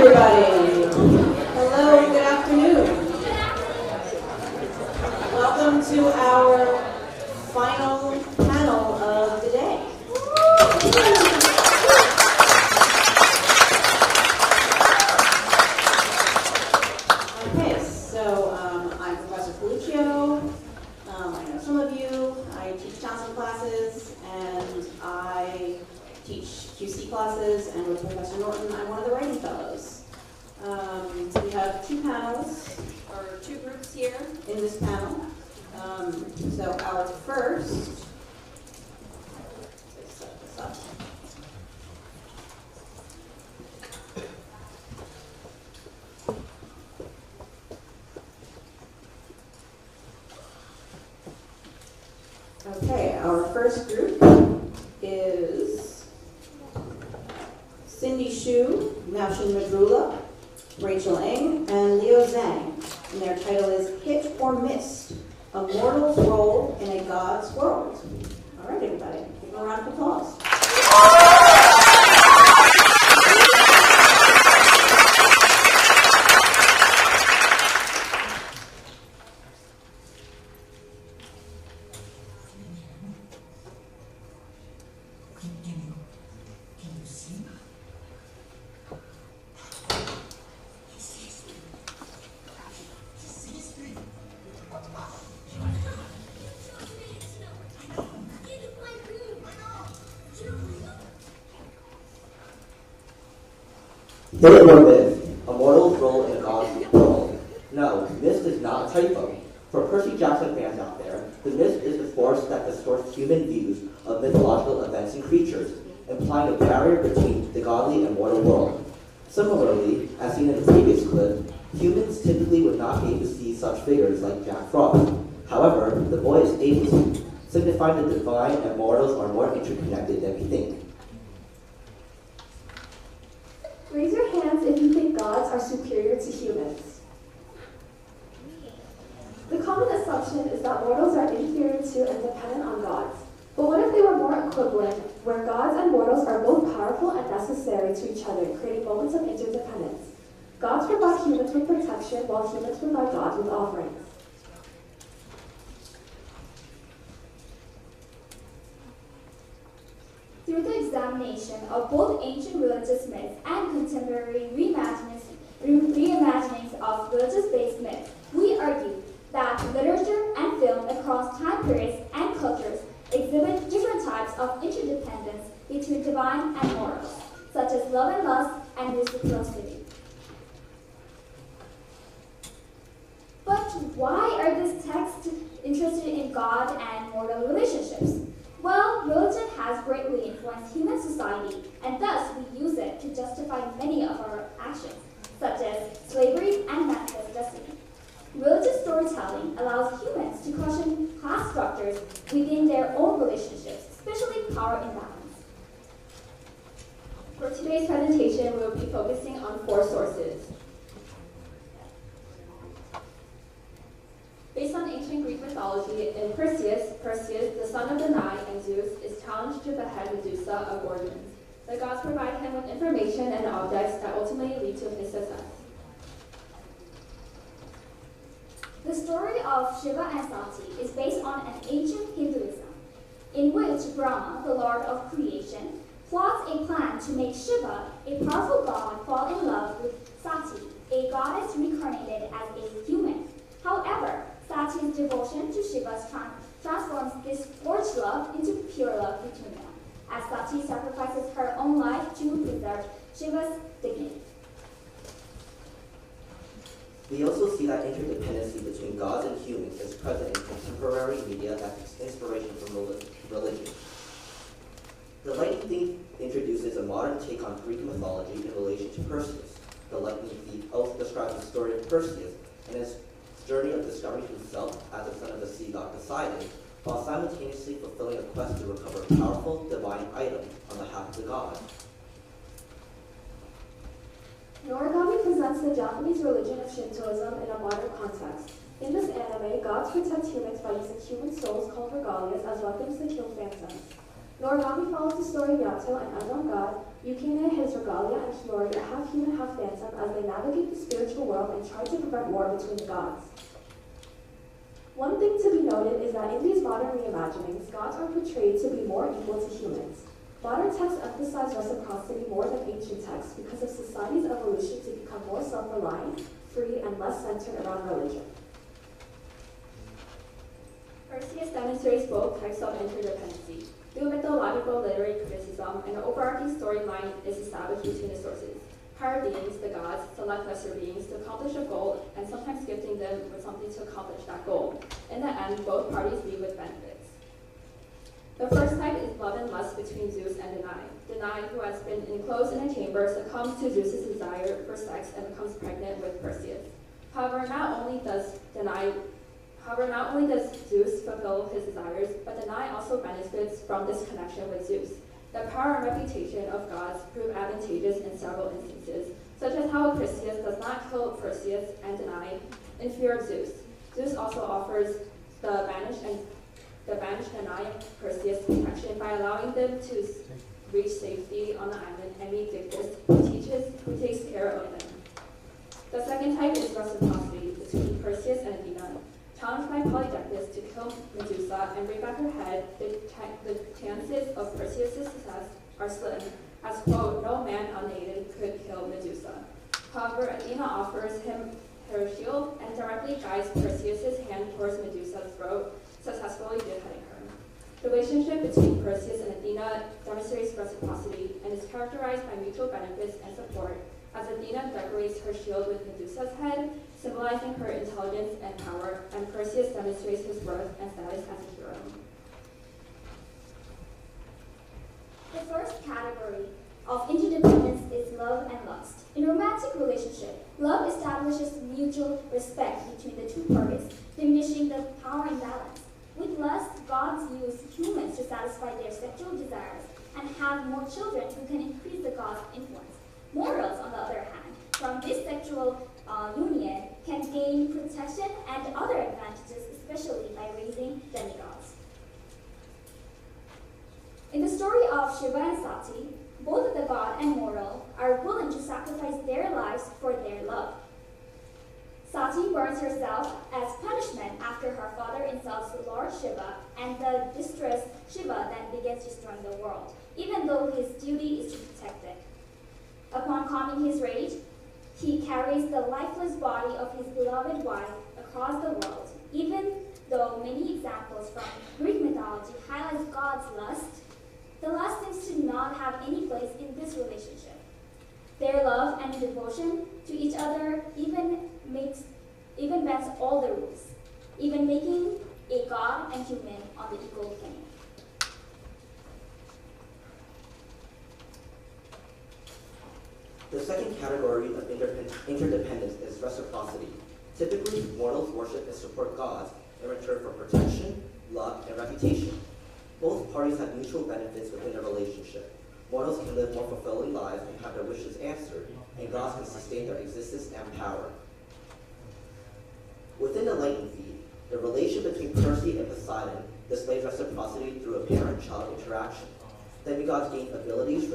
everybody. Hello, good afternoon. Welcome to our final panel of the day. Okay, so I'm Professor Felicio. I know some of you. I teach Townsend classes, and I teach QC classes, and with Professor Norton, I'm one of the writing fellows. We have two panels, or two groups here in this panel. So our first, let's set this up. Okay, our first group is Cindy Shu, Navshin Madrula, Rachel Ng, and Leo Zhang. And their title is Hit or Missed, A Mortal's Role in a God's World. All right, everybody, give them a round of applause. Hit or myth, a mortal's role in God's world. No, myth is not a typo. For Percy Jackson fans out there, the myth is the force that distorts human views of mythological events and creatures, implying a barrier between the godly and mortal world. Similarly, as seen in the previous clip, humans typically would not be able to see such figures like Jack Frost. However, the boy is able to, signifying the divine and mortals are more interconnected than we think. Raise your hands if you think gods are superior to humans. The common assumption is that mortals are inferior to and dependent on gods. But what if they were more equivalent, where gods and mortals are both powerful and necessary to each other, creating moments of interdependence? Gods provide humans with protection, while humans provide gods with offerings. Through the examination of both ancient religious myths and contemporary reimaginings of religious-based myths, we argue that literature and film across time periods and cultures exhibit different types of interdependence between divine and mortals, such as love and lust and reciprocity. But why are these texts interested in God and mortal relationships? Well, religion has greatly influenced human society, and thus we use it to justify many of our actions, such as slavery and manifest destiny. Religious storytelling allows humans to question class structures within their own relationships, especially power imbalance. For today's presentation, we will be focusing on 4 sources. Based on ancient Greek mythology, in Perseus, the son of Danae and Zeus, is challenged to behead Medusa of Gorgons. The gods provide him with information and objects that ultimately lead to his success. The story of Shiva and Sati is based on an ancient Hinduism, in which Brahma, the lord of creation, plots a plan to make Shiva, a powerful god, fall in love with Sati, a goddess reincarnated as a human. However, Sati's devotion to Shiva transforms this forged love into pure love between them, as Sati sacrifices her own life to preserve Shiva's dignity. We also see that interdependency between gods and humans is present in contemporary media as inspiration from religion. The lightning thief introduces a modern take on Greek mythology in relation to Perseus. The lightning thief also describes the story of Perseus and his journey of discovering himself as the son of the sea god Poseidon, while simultaneously fulfilling a quest to recover a powerful divine item on behalf of the god. Noragami presents the Japanese religion of Shintoism in a modern context. In this anime, gods protect humans by using human souls called regalias as weapons to kill phantoms. Noragami follows the story of Yato, an unknown god, Yukine, his regalia, and Hiyori are half human, half phantom as they navigate the spiritual world and try to prevent war between the gods. One thing to be noted is that in these modern reimaginings, gods are portrayed to be more equal to humans. Modern texts emphasize reciprocity more than ancient texts because of society's evolution to become more self-reliant, free, and less centered around religion. Perseus demonstrates both types of interdependency. Through mythological literary criticism, an overarching storyline is established between the sources. Higher beings, the gods, select lesser beings to accomplish a goal, and sometimes gifting them with something to accomplish that goal. In the end, both parties leave with benefits. The first type is love and lust between Zeus and Danae. Danae, who has been enclosed in a chamber, succumbs to Zeus's desire for sex and becomes pregnant with Perseus. However, not only does Zeus fulfill his desires, but Danae also benefits from this connection with Zeus. The power and reputation of gods prove advantageous in several instances, such as how Perseus does not kill Perseus and Danae in fear of Zeus. Zeus also offers the banished Danae and Perseus protection by allowing them to reach safety on the island and meet Dictys, who takes care of them. The second type is reciprocity between Perseus and Athena. Challenged by Polydectes to kill Medusa and bring back her head, the chances of Perseus' success are slim, as, quote, no man unaided could kill Medusa. However, Athena offers him her shield and directly guides Perseus' hand towards Medusa's throat, successfully beheading her. The relationship between Perseus and Athena demonstrates reciprocity and is characterized by mutual benefits and support, as Athena decorates her shield with Medusa's head, symbolizing her intelligence and power, and Perseus demonstrates his worth and status as a hero. The first category of interdependence is love and lust. In a romantic relationship, love establishes mutual respect between the two parties, diminishing the power imbalance. With lust, gods use humans to satisfy their sexual desires and have more children who can increase the gods' influence. Mortals, on the other hand, from this sexual union can gain protection and other advantages, especially by raising demigods. In the story of Shiva and Sati, both the god and mortal are willing to sacrifice their lives for their love. Sati burns herself as punishment after her father insults Lord Shiva, and the distressed Shiva then begins destroying the world, even though his duty is to protect it. Upon calming his rage, he carries the lifeless body of his beloved wife across the world. Even though many examples from Greek mythology highlight God's lust, the lust seems to not have any place in this relationship. Their love and devotion to each other even bends all the rules, even making a god and human on the equal plane. The second category of interdependence is reciprocity. Typically, mortals worship and support gods in return for protection, luck, and reputation. Both parties have mutual benefits within their relationship. Mortals can live more fulfilling lives and have their wishes answered, and gods can sustain their existence and power. Within the Lightning Thief, the relation between Percy and Poseidon displays reciprocity through a parent-child interaction. Demigods gain abilities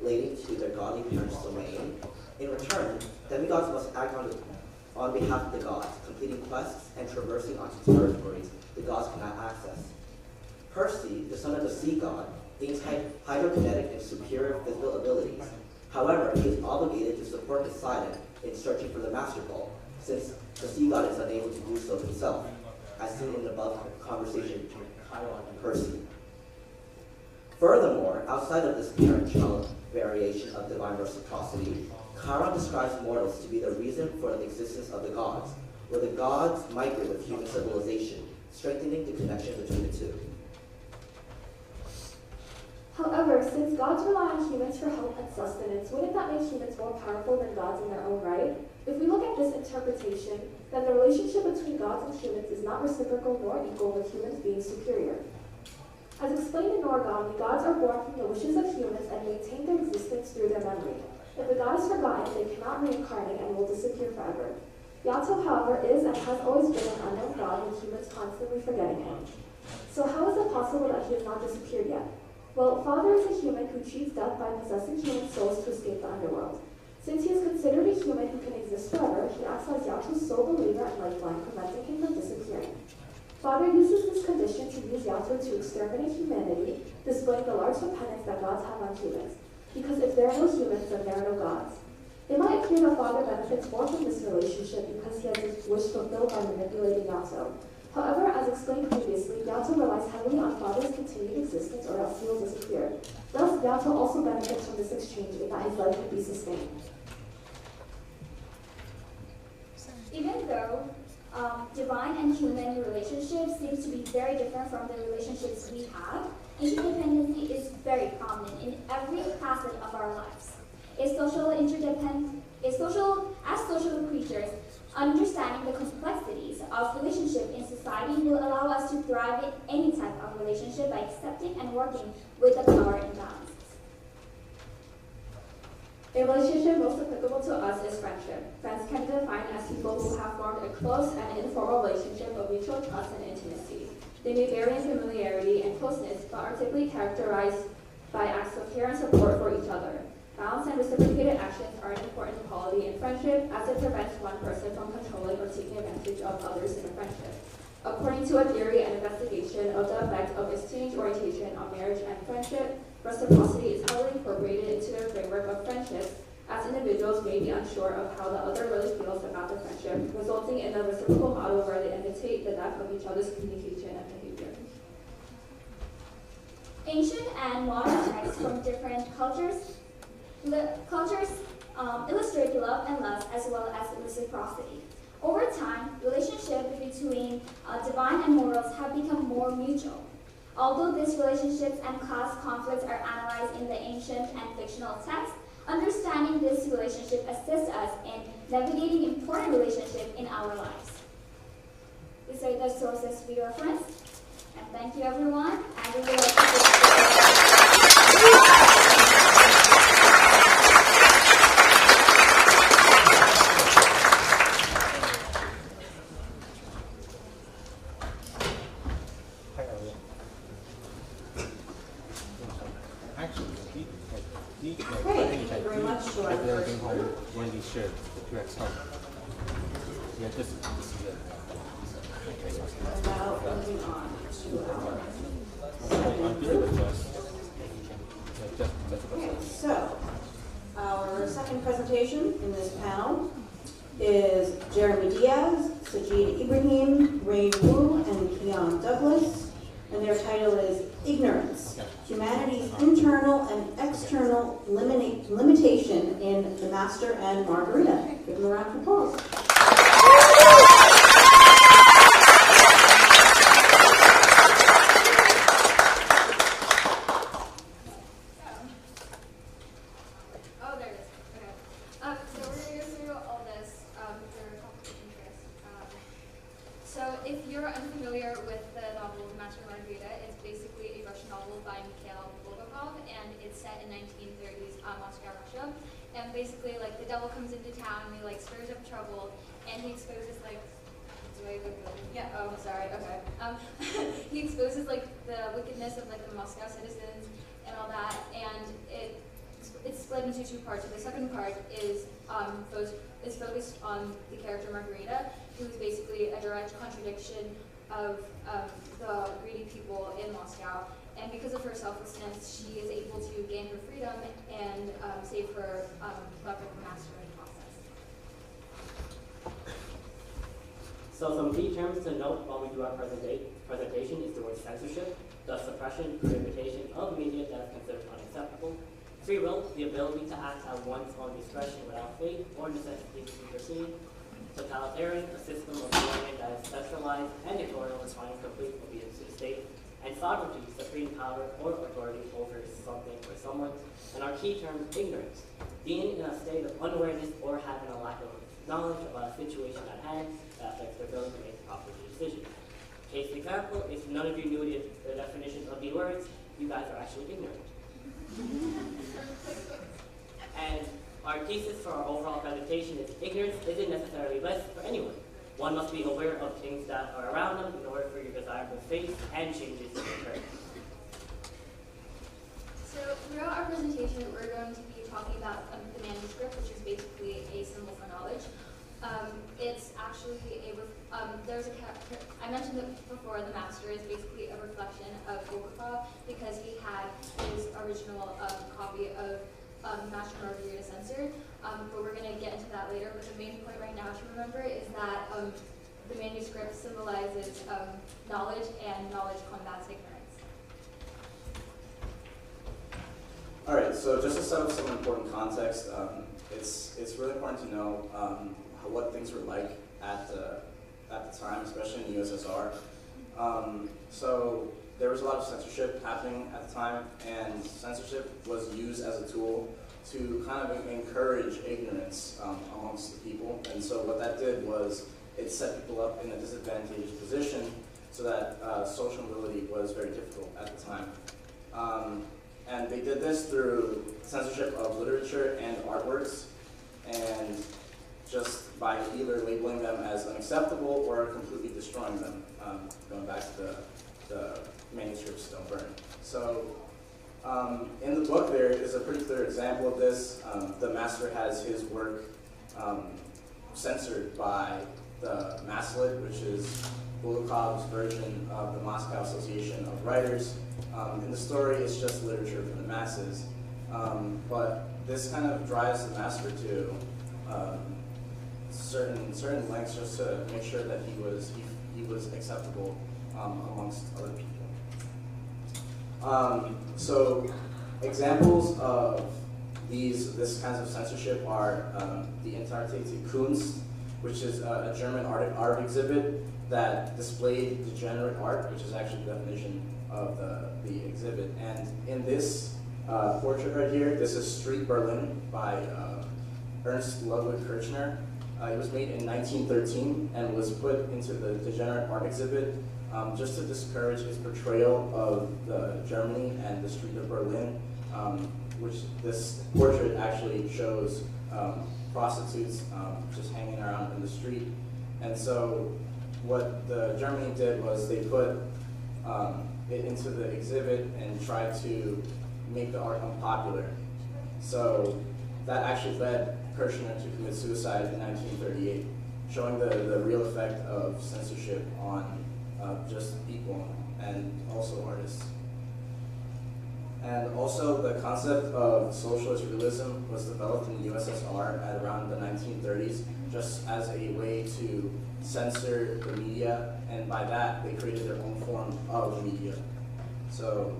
relating to their godly parents' domain. In return, demigods must act on behalf of the gods, completing quests and traversing onto territories the gods cannot access. Percy, the son of the sea god, gains hydrokinetic and superior physical abilities. However, he is obligated to support Poseidon in searching for the Master Ball, since the sea god is unable to do so himself, as seen in the above conversation between Chiron and Percy. Furthermore, outside of this parent-child variation of divine reciprocity, Chiron describes mortals to be the reason for the existence of the gods, where the gods migrate with human civilization, strengthening the connection between the two. However, since gods rely on humans for help and sustenance, wouldn't that make humans more powerful than gods in their own right? If we look at this interpretation, then the relationship between gods and humans is not reciprocal nor equal, with humans being superior. As explained in Origami, gods are born from the wishes of humans and maintain their existence through their memory. If the god is forgotten, they cannot reincarnate and will disappear forever. Yato, however, is and has always been an unknown god, with humans constantly forgetting him. So how is it possible that he has not disappeared yet? Well, Father is a human who cheats death by possessing human souls to escape the underworld. Since he is considered a human who can exist forever, he acts as Yato's sole believer and lifeline, preventing him from disappearing. Father uses this condition to use Yato to exterminate humanity, displaying the large dependence that gods have on humans. Because if there are no humans, then there are no gods. It might appear that Father benefits more from this relationship because he has his wish fulfilled by manipulating Yato. However, as explained previously, Yato relies heavily on Father's continued existence or else he will disappear. Thus, Yato also benefits from this exchange in that his life could be sustained. Even though divine and human relationships seem to be very different from the relationships we have, interdependency is very prominent in every facet of our lives. As social creatures, understanding the complexities of relationship in society will allow us to thrive in any type of relationship by accepting and working with the power imbalance. A relationship most applicable to us is friendship. Friends can be defined as people who have formed a close and informal relationship of mutual trust and intimacy. They may vary in familiarity and closeness, but are typically characterized by acts of care and support for each other. Balanced and reciprocated actions are an important quality in friendship, as it prevents one person from controlling or taking advantage of others in a friendship. According to a theory and investigation of the effect of exchange orientation on marriage and friendship, reciprocity is heavily incorporated into the framework of friendships, as individuals may be unsure of how the other really feels about the friendship, resulting in a reciprocal model where they imitate the depth of each other's communication and behavior. Ancient and modern texts from different cultures illustrate love and lust as well as reciprocity. Over time, relationships between divine and mortals have become more mutual. Although these relationships and class conflicts are analyzed in the ancient and fictional texts, understanding this relationship assists us in navigating important relationships in our lives. These are the sources we reference. And thank you, everyone. And we will Shared the 2x home. Yeah, this is it. And now moving on to our so our second presentation in this panel is Jeremy Diaz, Sajid Ibrahim, Ray Wu, and Keon Douglas, and their title is Ignorance, Humanity's Internal and External Limitation in The Master and Margarita. Give them a round of applause. Oh, there it is. Okay. So we're going to go through all this for conflict of interest. So if you're unfamiliar with the novel The Master and Margarita, it's basically a Russian novel by Mikhail Bulgakov, and it's set in 1930s Moscow, Russia. And basically, like, the devil comes into town and he, like, stirs up trouble, and he exposes, like, do I go good? Yeah, oh, sorry, okay. He exposes, like, the wickedness of, like, the Moscow citizens and all that, and it's split into two parts. So the second part is focused on the character Margarita, who is basically a direct contradiction of the greedy people in Moscow. And because of her selflessness, she is able to gain her freedom and save her beloved master in the process. So some key terms to note while we do our presentation is the word censorship, the suppression, prohibition of media that is considered unacceptable. Free will, the ability to act at one's own discretion without faith or necessity to be perceived. Totalitarian, a system of government that is specialized and dictatorial, assigning complete obedience to the state. And sovereignty, supreme power or authority over something or someone. And our key term, ignorance, being in a state of unawareness or having a lack of knowledge about a situation at hand that affects their ability to make proper decisions. Case example, if none of you knew the definition of the words, you guys are actually ignorant. And our thesis for our overall presentation is ignorance isn't necessarily bliss for anyone. One must be aware of things that are around them in order for your desirable fate and changes to occur. So throughout our presentation, we're going to be talking about the manuscript, which is basically a symbol for knowledge. It's actually I mentioned it before, the master is basically a reflection of Bulgakov because he had his original copy of Master Margarita censored, but we're going to get into that later. But the main point right now to remember is that the manuscript symbolizes knowledge, and knowledge combats ignorance. All right, so just to set up some important context, it's really important to know what things were like at the time, especially in the USSR. So there was a lot of censorship happening at the time, and censorship was used as a tool to kind of encourage ignorance amongst the people. And so what that did was it set people up in a disadvantaged position so that social mobility was very difficult at the time. And they did this through censorship of literature and artworks, and just by either labeling them as unacceptable or completely destroying them, going back to the manuscripts don't burn. So in the book there is a pretty clear example of this. The master has his work censored by the Maslet, which is Bulgakov's version of the Moscow Association of Writers. In the story, it's just literature for the masses, but this kind of drives the master to certain lengths just to make sure that he was acceptable amongst other people. So examples of this kinds of censorship are the interdependence Kunst, which is a German art exhibit that displayed degenerate art, which is actually the definition of the exhibit. And in this portrait right here, this is Street Berlin by Ernst Ludwig Kirchner. It was made in 1913 and was put into the degenerate art exhibit just to discourage his portrayal of Germany and the street of Berlin, which this portrait actually shows prostitutes just hanging around in the street. And so what Germany did was they put it into the exhibit and tried to make the art unpopular. So that actually led Kirchner to commit suicide in 1938, showing the real effect of censorship on just people and also artists. And also the concept of socialist realism was developed in the USSR at around the 1930s, just as a way to censor the media, and by that they created their own form of media. So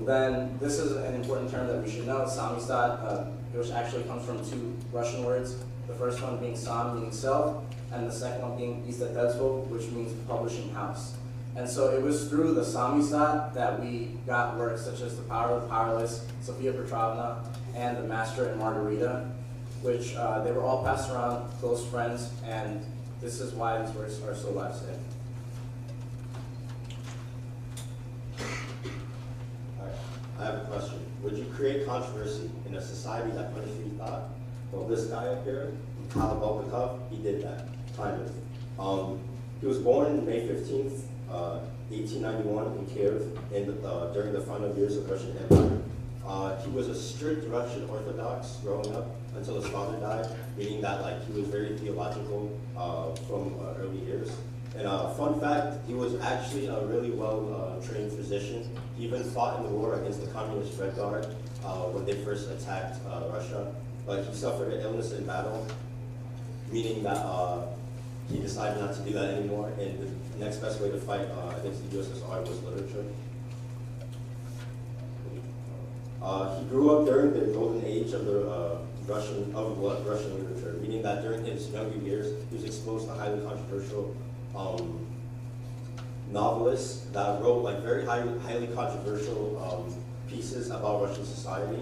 then this is an important term that we should know, samizdat, which actually comes from two Russian words. The first one being sam, meaning self, and the second one being izdatelstvo, which means publishing house. And so it was through the samizdat that we got works such as The Power of the Powerless, Sophia Petrovna, and The Master and Margarita, which they were all passed around, close friends, and this is why these works are so alive today. I have a question. Would you create controversy in a society that punished you thought? Well, this guy up here, Mikhail Bulgakov, he did that, kind of. He was born May 15th, 1891 in Kiev during the final years of Russian Empire. He was a strict Russian Orthodox growing up until his father died, meaning that he was very theological from early years. And fun fact, he was actually a really well-trained physician. He even fought in the war against the Communist Red Guard when they first attacked Russia. But he suffered an illness in battle, meaning that he decided not to do that anymore. And the next best way to fight against the USSR was literature. He grew up during the golden age of the Russian literature, meaning that during his younger years, he was exposed to highly controversial novelists that wrote very highly controversial pieces about Russian society,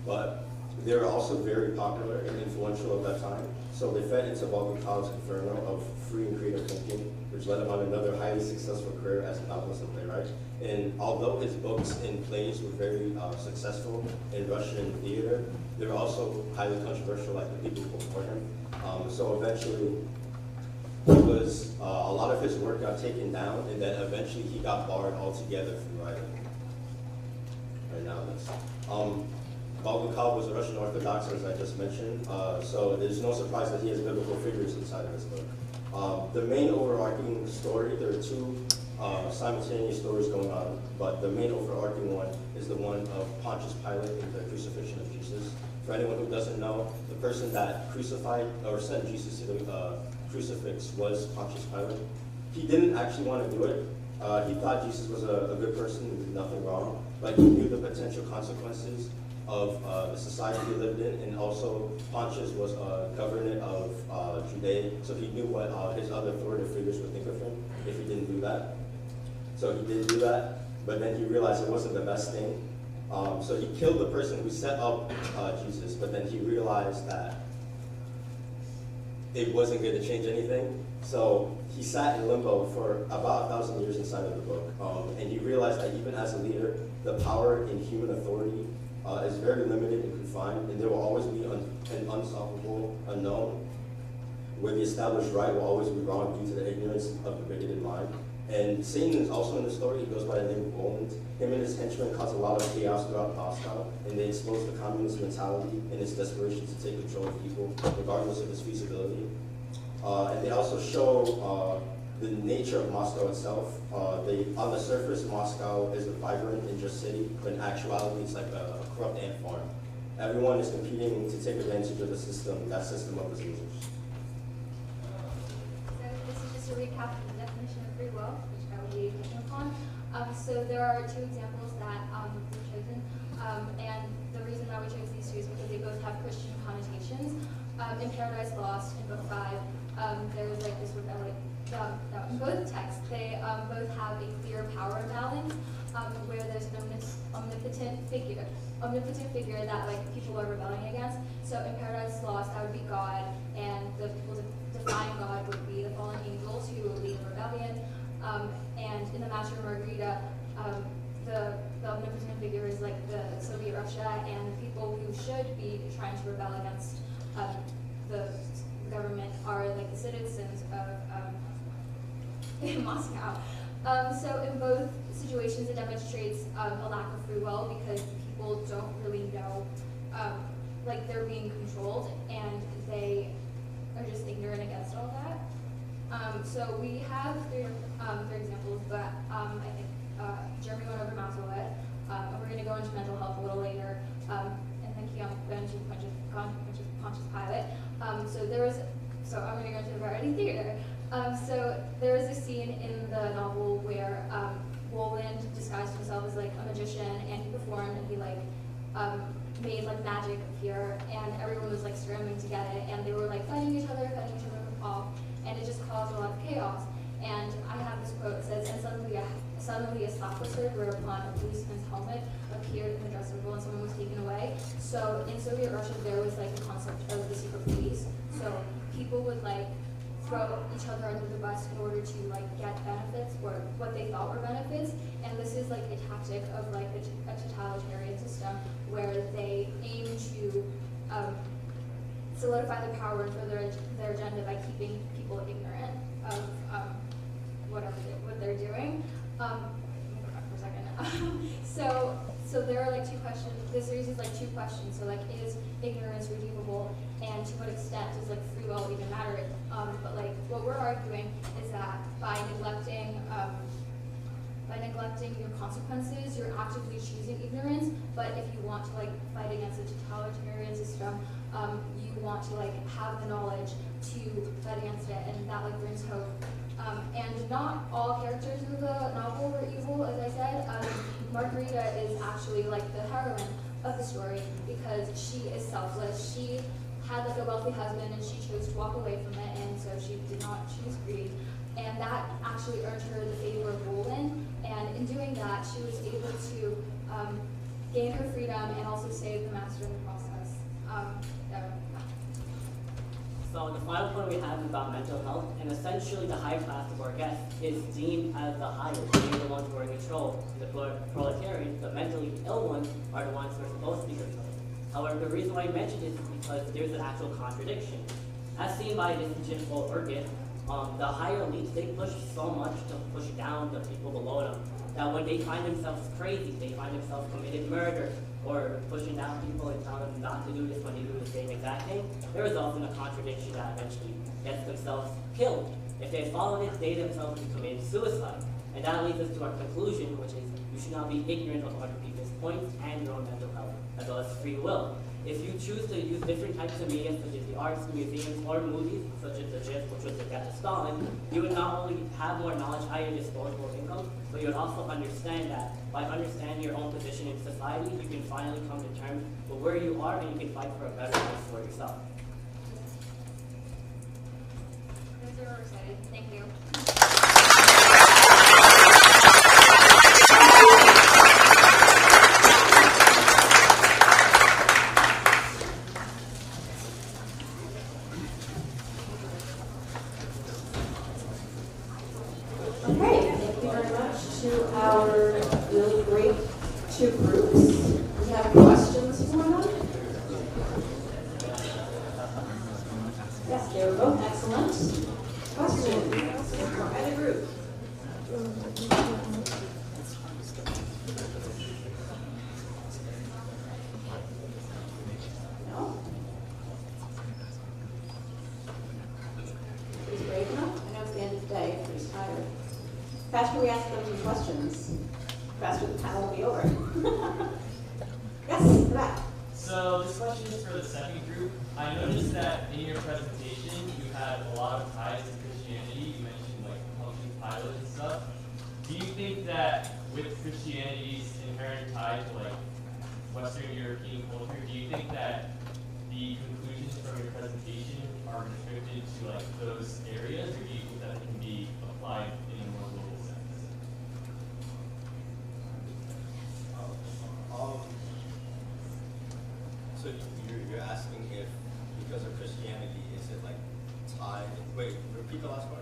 but they were also very popular and influential at that time. So they fed into Bulgakov's inferno of free and creative thinking, which led him on another highly successful career as a novelist and playwright. And although his books and plays were very successful in Russian theater, they were also highly controversial like the people before him. So eventually, a lot of his work got taken down, and then eventually he got barred altogether from writing. right now. Bulgakov was a Russian Orthodox, as I just mentioned, so there's no surprise that he has biblical figures inside of his book. The main overarching story, there are two simultaneous stories going on, but the main overarching one is the one of Pontius Pilate and the crucifixion of Jesus. For anyone who doesn't know, the person that crucified or sent Jesus to the crucifix was Pontius Pilate. He didn't actually want to do it. He thought Jesus was a good person who did nothing wrong, but he knew the potential consequences of the society he lived in, and also Pontius was a governor of Judea, so he knew what his other authoritative figures would think of him if he didn't do that. So he did do that, but then he realized it wasn't the best thing. So he killed the person who set up Jesus, but then he realized that it wasn't going to change anything. So he sat in limbo for about 1,000 years inside of the book, and he realized that even as a leader, the power in human authority is very limited and confined, and there will always be an unsolvable unknown, where the established right will always be wrong due to the ignorance of the bigoted mind. And Satan is also in the story. He goes by the name of Roland. Him and his henchmen cause a lot of chaos throughout Moscow, and they expose the communist mentality and its desperation to take control of people, regardless of its feasibility. And they also show the nature of Moscow itself. On the surface, Moscow is a vibrant and just city, but in actuality, it's like a corrupt ant farm. Everyone is competing to take advantage of the system, that system of diseases. So this is just a recap of the definition of free will, which I will be touching upon. So there are two examples that we've chosen, and the reason why we chose these two is because they both have Christian connotations. In Paradise Lost, in Book 5, there's like this rebellion. In both texts, they both have a clear power imbalance, where there's an omnipotent figure that like people are rebelling against. So in Paradise Lost, that would be God, and the people defying God would be the fallen angels who will lead the rebellion. And in the Master and Margarita, the omnipotent figure is like the Soviet Russia, and the people who should be trying to rebel against the government are like the citizens of Moscow. So in both situations, it demonstrates a lack of free will because people don't really know, like they're being controlled, and they are just ignorant against all that. So we have three examples, but I think Jeremy went over Maslowit, and we're going to go into mental health a little later, and then Keon went into Pontius Pilate. So I'm going to go into variety theater. So there was a scene in the novel where Roland disguised himself as like a magician, and he performed, and he like made like magic appear, and everyone was like scrambling to get it, and they were like fighting each other off, and it just caused a lot of chaos. And I have this quote that says, "And suddenly a slap was heard, whereupon a policeman's helmet appeared in the dressing room, and someone was taken away." So in Soviet Russia, there was like the concept of the secret police. So people would like throw each other under the bus in order to like get benefits, or what they thought were benefits. And this is like a tactic of like a totalitarian system where they aim to solidify the power and further their agenda by keeping people ignorant of what they're doing. Let me go back for a second. So there are like two questions. This series is like two questions. So like, is ignorance redeemable, and to what extent does like free will even matter? But like what we're arguing is that by neglecting your consequences, you're actively choosing ignorance. But if you want to like fight against a totalitarian system, you want to like have the knowledge to fight against it, and that like brings hope. And not all characters of the novel were evil, as I said. Margarita is actually like the heroine of the story because she is selfless. She had like a wealthy husband, and she chose to walk away from it, and so she did not choose greed. And that actually earned her the favor of Roland. And in doing that, she was able to gain her freedom and also save the master in the process. So the final point we have is about mental health, and essentially the high class of our guests is deemed as the higher, being the ones who are in control. The proletarians, the mentally ill ones, are the ones who are supposed to be controlled. However, the reason why I mentioned this is because there's an actual contradiction. As seen by this Jim-Paul Ergin, the higher elites, they push so much to push down the people below them. that when they find themselves crazy, they find themselves committing murder, or pushing down people and telling them not to do this when they do the same exact thing, it results in a contradiction that eventually gets themselves killed. If they follow it, they themselves will commit suicide. And that leads us to our conclusion, which is you should not be ignorant of other people's points and your own mental health, as well as free will. If you choose to use different types of media, such as the arts, museums, or movies, such as the GIF, which was the death of Stalin, you would not only have more knowledge at your disposable income, but you would also understand that by understanding your own position in society, you can finally come to terms with where you are and you can fight for a better life for yourself. Thank you. Okay, thank you very much to our really great two groups. We have questions for them? Yes, they were both excellent. Questions from any group? No? He's brave enough? I know it's the end of the day, but he's tired. Faster we ask them some questions, faster the panel will be over. Yes, back. So this question is for the second group. I noticed that in your presentation you had a lot of ties to Christianity. You mentioned like helping Pilate and stuff. Do you think that with Christianity's inherent tie to like Western European culture, do you think that the conclusions from your presentation are restricted to like those areas, or do you think that it can be applied in a more global sense? So you're asking if, because of Christianity, is it like tied? Wait, repeat the last part.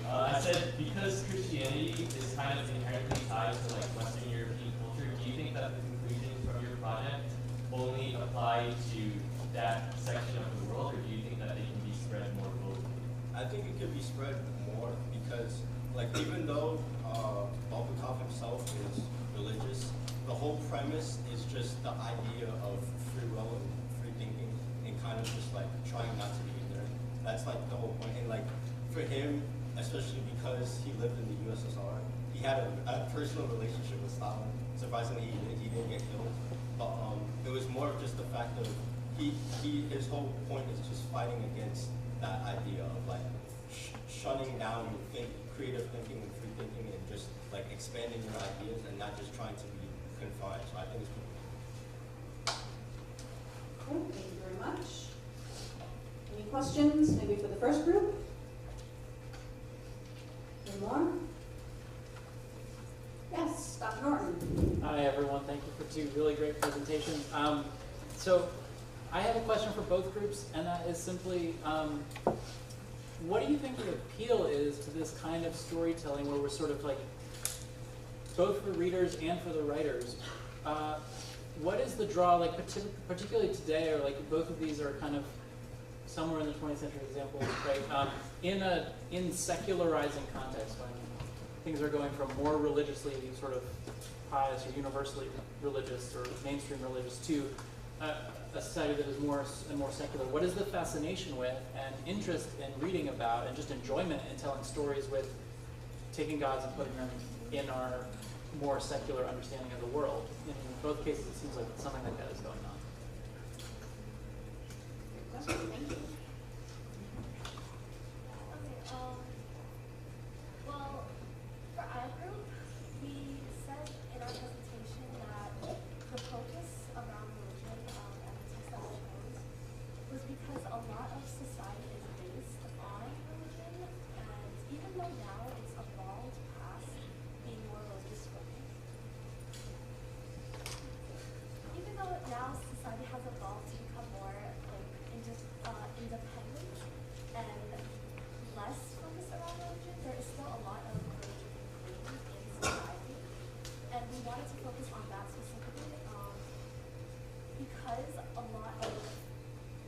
I said because Christianity is kind of inherently tied to like Western European culture, do you think that the conclusions from your project only apply to that section of the world, or do you think that they can be spread more globally? I think it could be spread more because, like, even though Balbakov himself is religious, the whole premise is just the idea of free will and free thinking and kind of just like trying not to be ignorant. That's like the whole point. And like for him, especially because he lived in the USSR, he had a personal relationship with Stalin. Surprisingly, he didn't get killed. But it was more of just the fact of his whole point is just fighting against that idea of like shutting down creative thinking and free thinking and just like expanding your ideas and not just trying to be confined. So I think it's pretty Cool, thank you very much. Any questions, maybe for the first group? Any more? Yes, Dr. Norton. Hi everyone, thank you for two really great presentations. So I have a question for both groups, and that is simply, what do you think the appeal is to this kind of storytelling where we're sort of like, both for readers and for the writers, what is the draw, like particularly today, or like both of these are kind of somewhere in the 20th century examples, right? In secularizing context, when things are going from more religiously sort of pious or universally religious or mainstream religious to a society that is more and more secular. What is the fascination with and interest in reading about and just enjoyment in telling stories with taking gods and putting them in our more secular understanding of the world? In both cases, it seems like something like that is going on. Great question, thank you. Well, for our group, we said in our presentation that the focus around religion and the text that we chose was because a lot of society is based on religion, and even though now it's evolved past being more religious focused, even though now society has evolved to become more like independent and less focused around religion, there is still a lot of religion in society, and we wanted to focus on that specifically because a lot of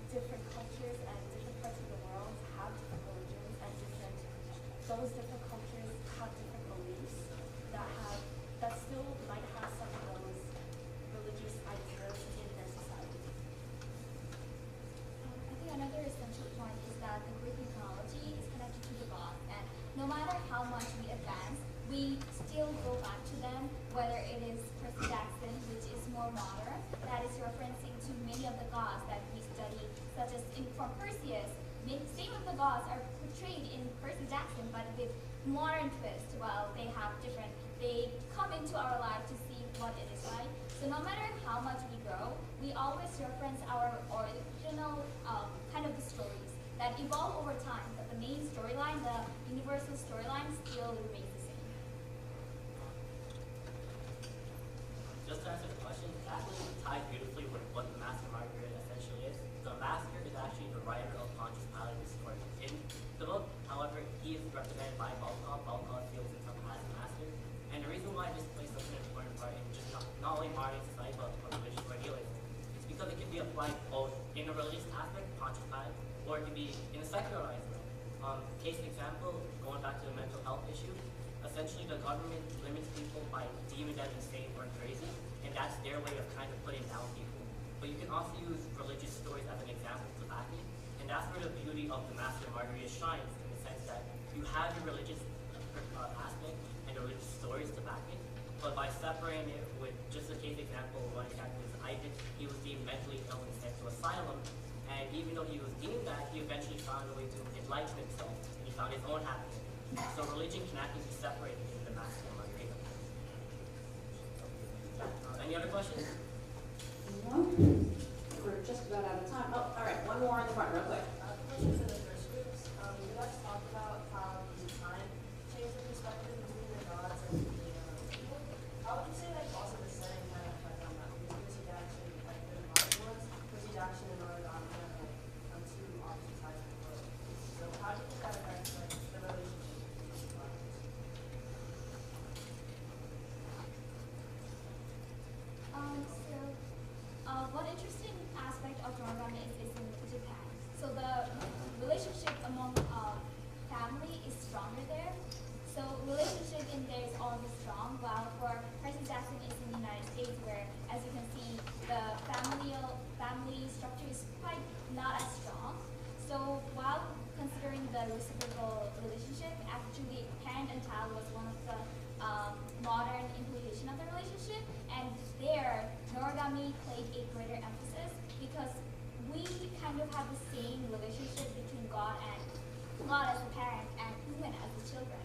different cultures and different parts of the world have different religions, and those different cultures have different beliefs that have still go back to them, whether it is Percy Jackson, which is more modern, that is referencing to many of the gods that we study, such as from Perseus. Same of the gods are portrayed in Percy Jackson, but with modern twist. Well, they come into our life to see what it is like. So no matter how much we grow, we always reference our original kind of the stories that evolve over time, but the main storyline, the universal storyline, still remains the same. Just to answer the question, it actually ties beautifully with what the Master Margaret essentially is. The Master is actually the writer of Pontius Pilate's story. In the book, however, he is represented by Volkov. Volkov feels himself as a master. And the reason why this plays such an important part in just not only modern society, but religious idealism, is because it can be applied both in a religious aspect, Pontius Pilate, or it can be in a secularized way. Case example, going back to the mental health issue, essentially the government limits people by deeming them insane or crazy, and that's their way of kind of putting down people. But you can also use religious stories as an example to back it, and that's where the beauty of the Master Margarita shines, in the sense that you have your religious aspect and the religious stories to back it, but by separating it with just a case example, one example is Isaac, he was deemed mentally ill and sent to asylum, and even though he was deemed that, he eventually found a way to enlighten himself, and he found his own happiness. So religion can actually be separated in the Master Margarita. Any other questions? No? We're just about out of time. Oh, all right, one more in the front, real quick. Question for the first groups. You guys talked about how the time changed the perspective between the gods and the people. How would you say like also the setting kind of affect on that? Because Percy Jackson, like the modern ones, Percy Jackson and Oregon kind of like on two opposite sides of the world. So how do you think that affects like the relationship between these gods? One interesting aspect of monogamy is in Japan. So the relationship among family is stronger there. So relationship in there is always strong, while for Percy Jackson is in the United States, where, as you can see, the family structure is quite not as strong. So while considering the reciprocal relationship, actually parent and child was one of the modern implication of the relationship, and there monogamy played a greater emphasis because we kind of have the same relationship between God as a parent and human as the children,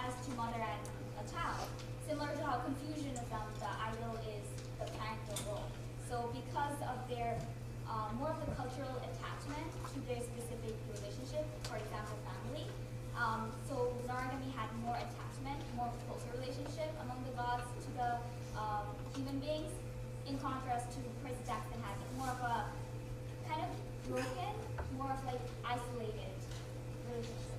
as to mother and a child. Similar to how Confucianism, the idol is the parental role. So because of their more of the cultural attachment to their specific relationship, for example, family, so monogamy had more attachment, more closer relationship among the gods to the human beings, in contrast to Percy Jackson having more of a kind of broken, more of like isolated relationship.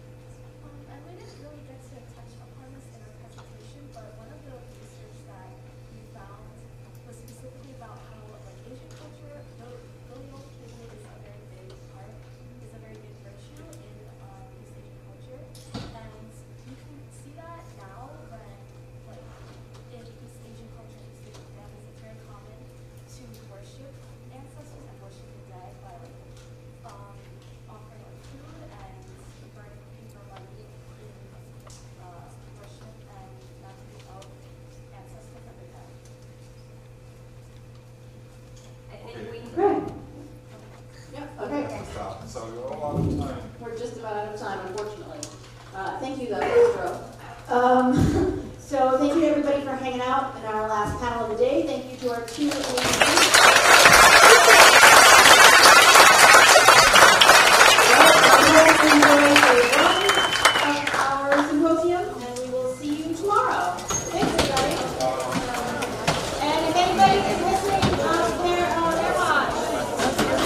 We didn't really get to touch upon this in our presentation, but one of the research that we found was specifically about how like Asian culture, filial piety is a very big part, is a very big virtue in East Asian culture, and you can see that now when like in East Asian culture, East Asian families, it's very common to worship ancestors and worship the dead by like offering like food and burning paper money in worship and memory of ancestors and the dead. I think we Great. Yeah, okay. Stop. So we're all out of time. We're just about out of time, unfortunately. Thank you, though, first row. So thank you, everybody, for hanging out in our last panel of the day. Thank you to our two amazing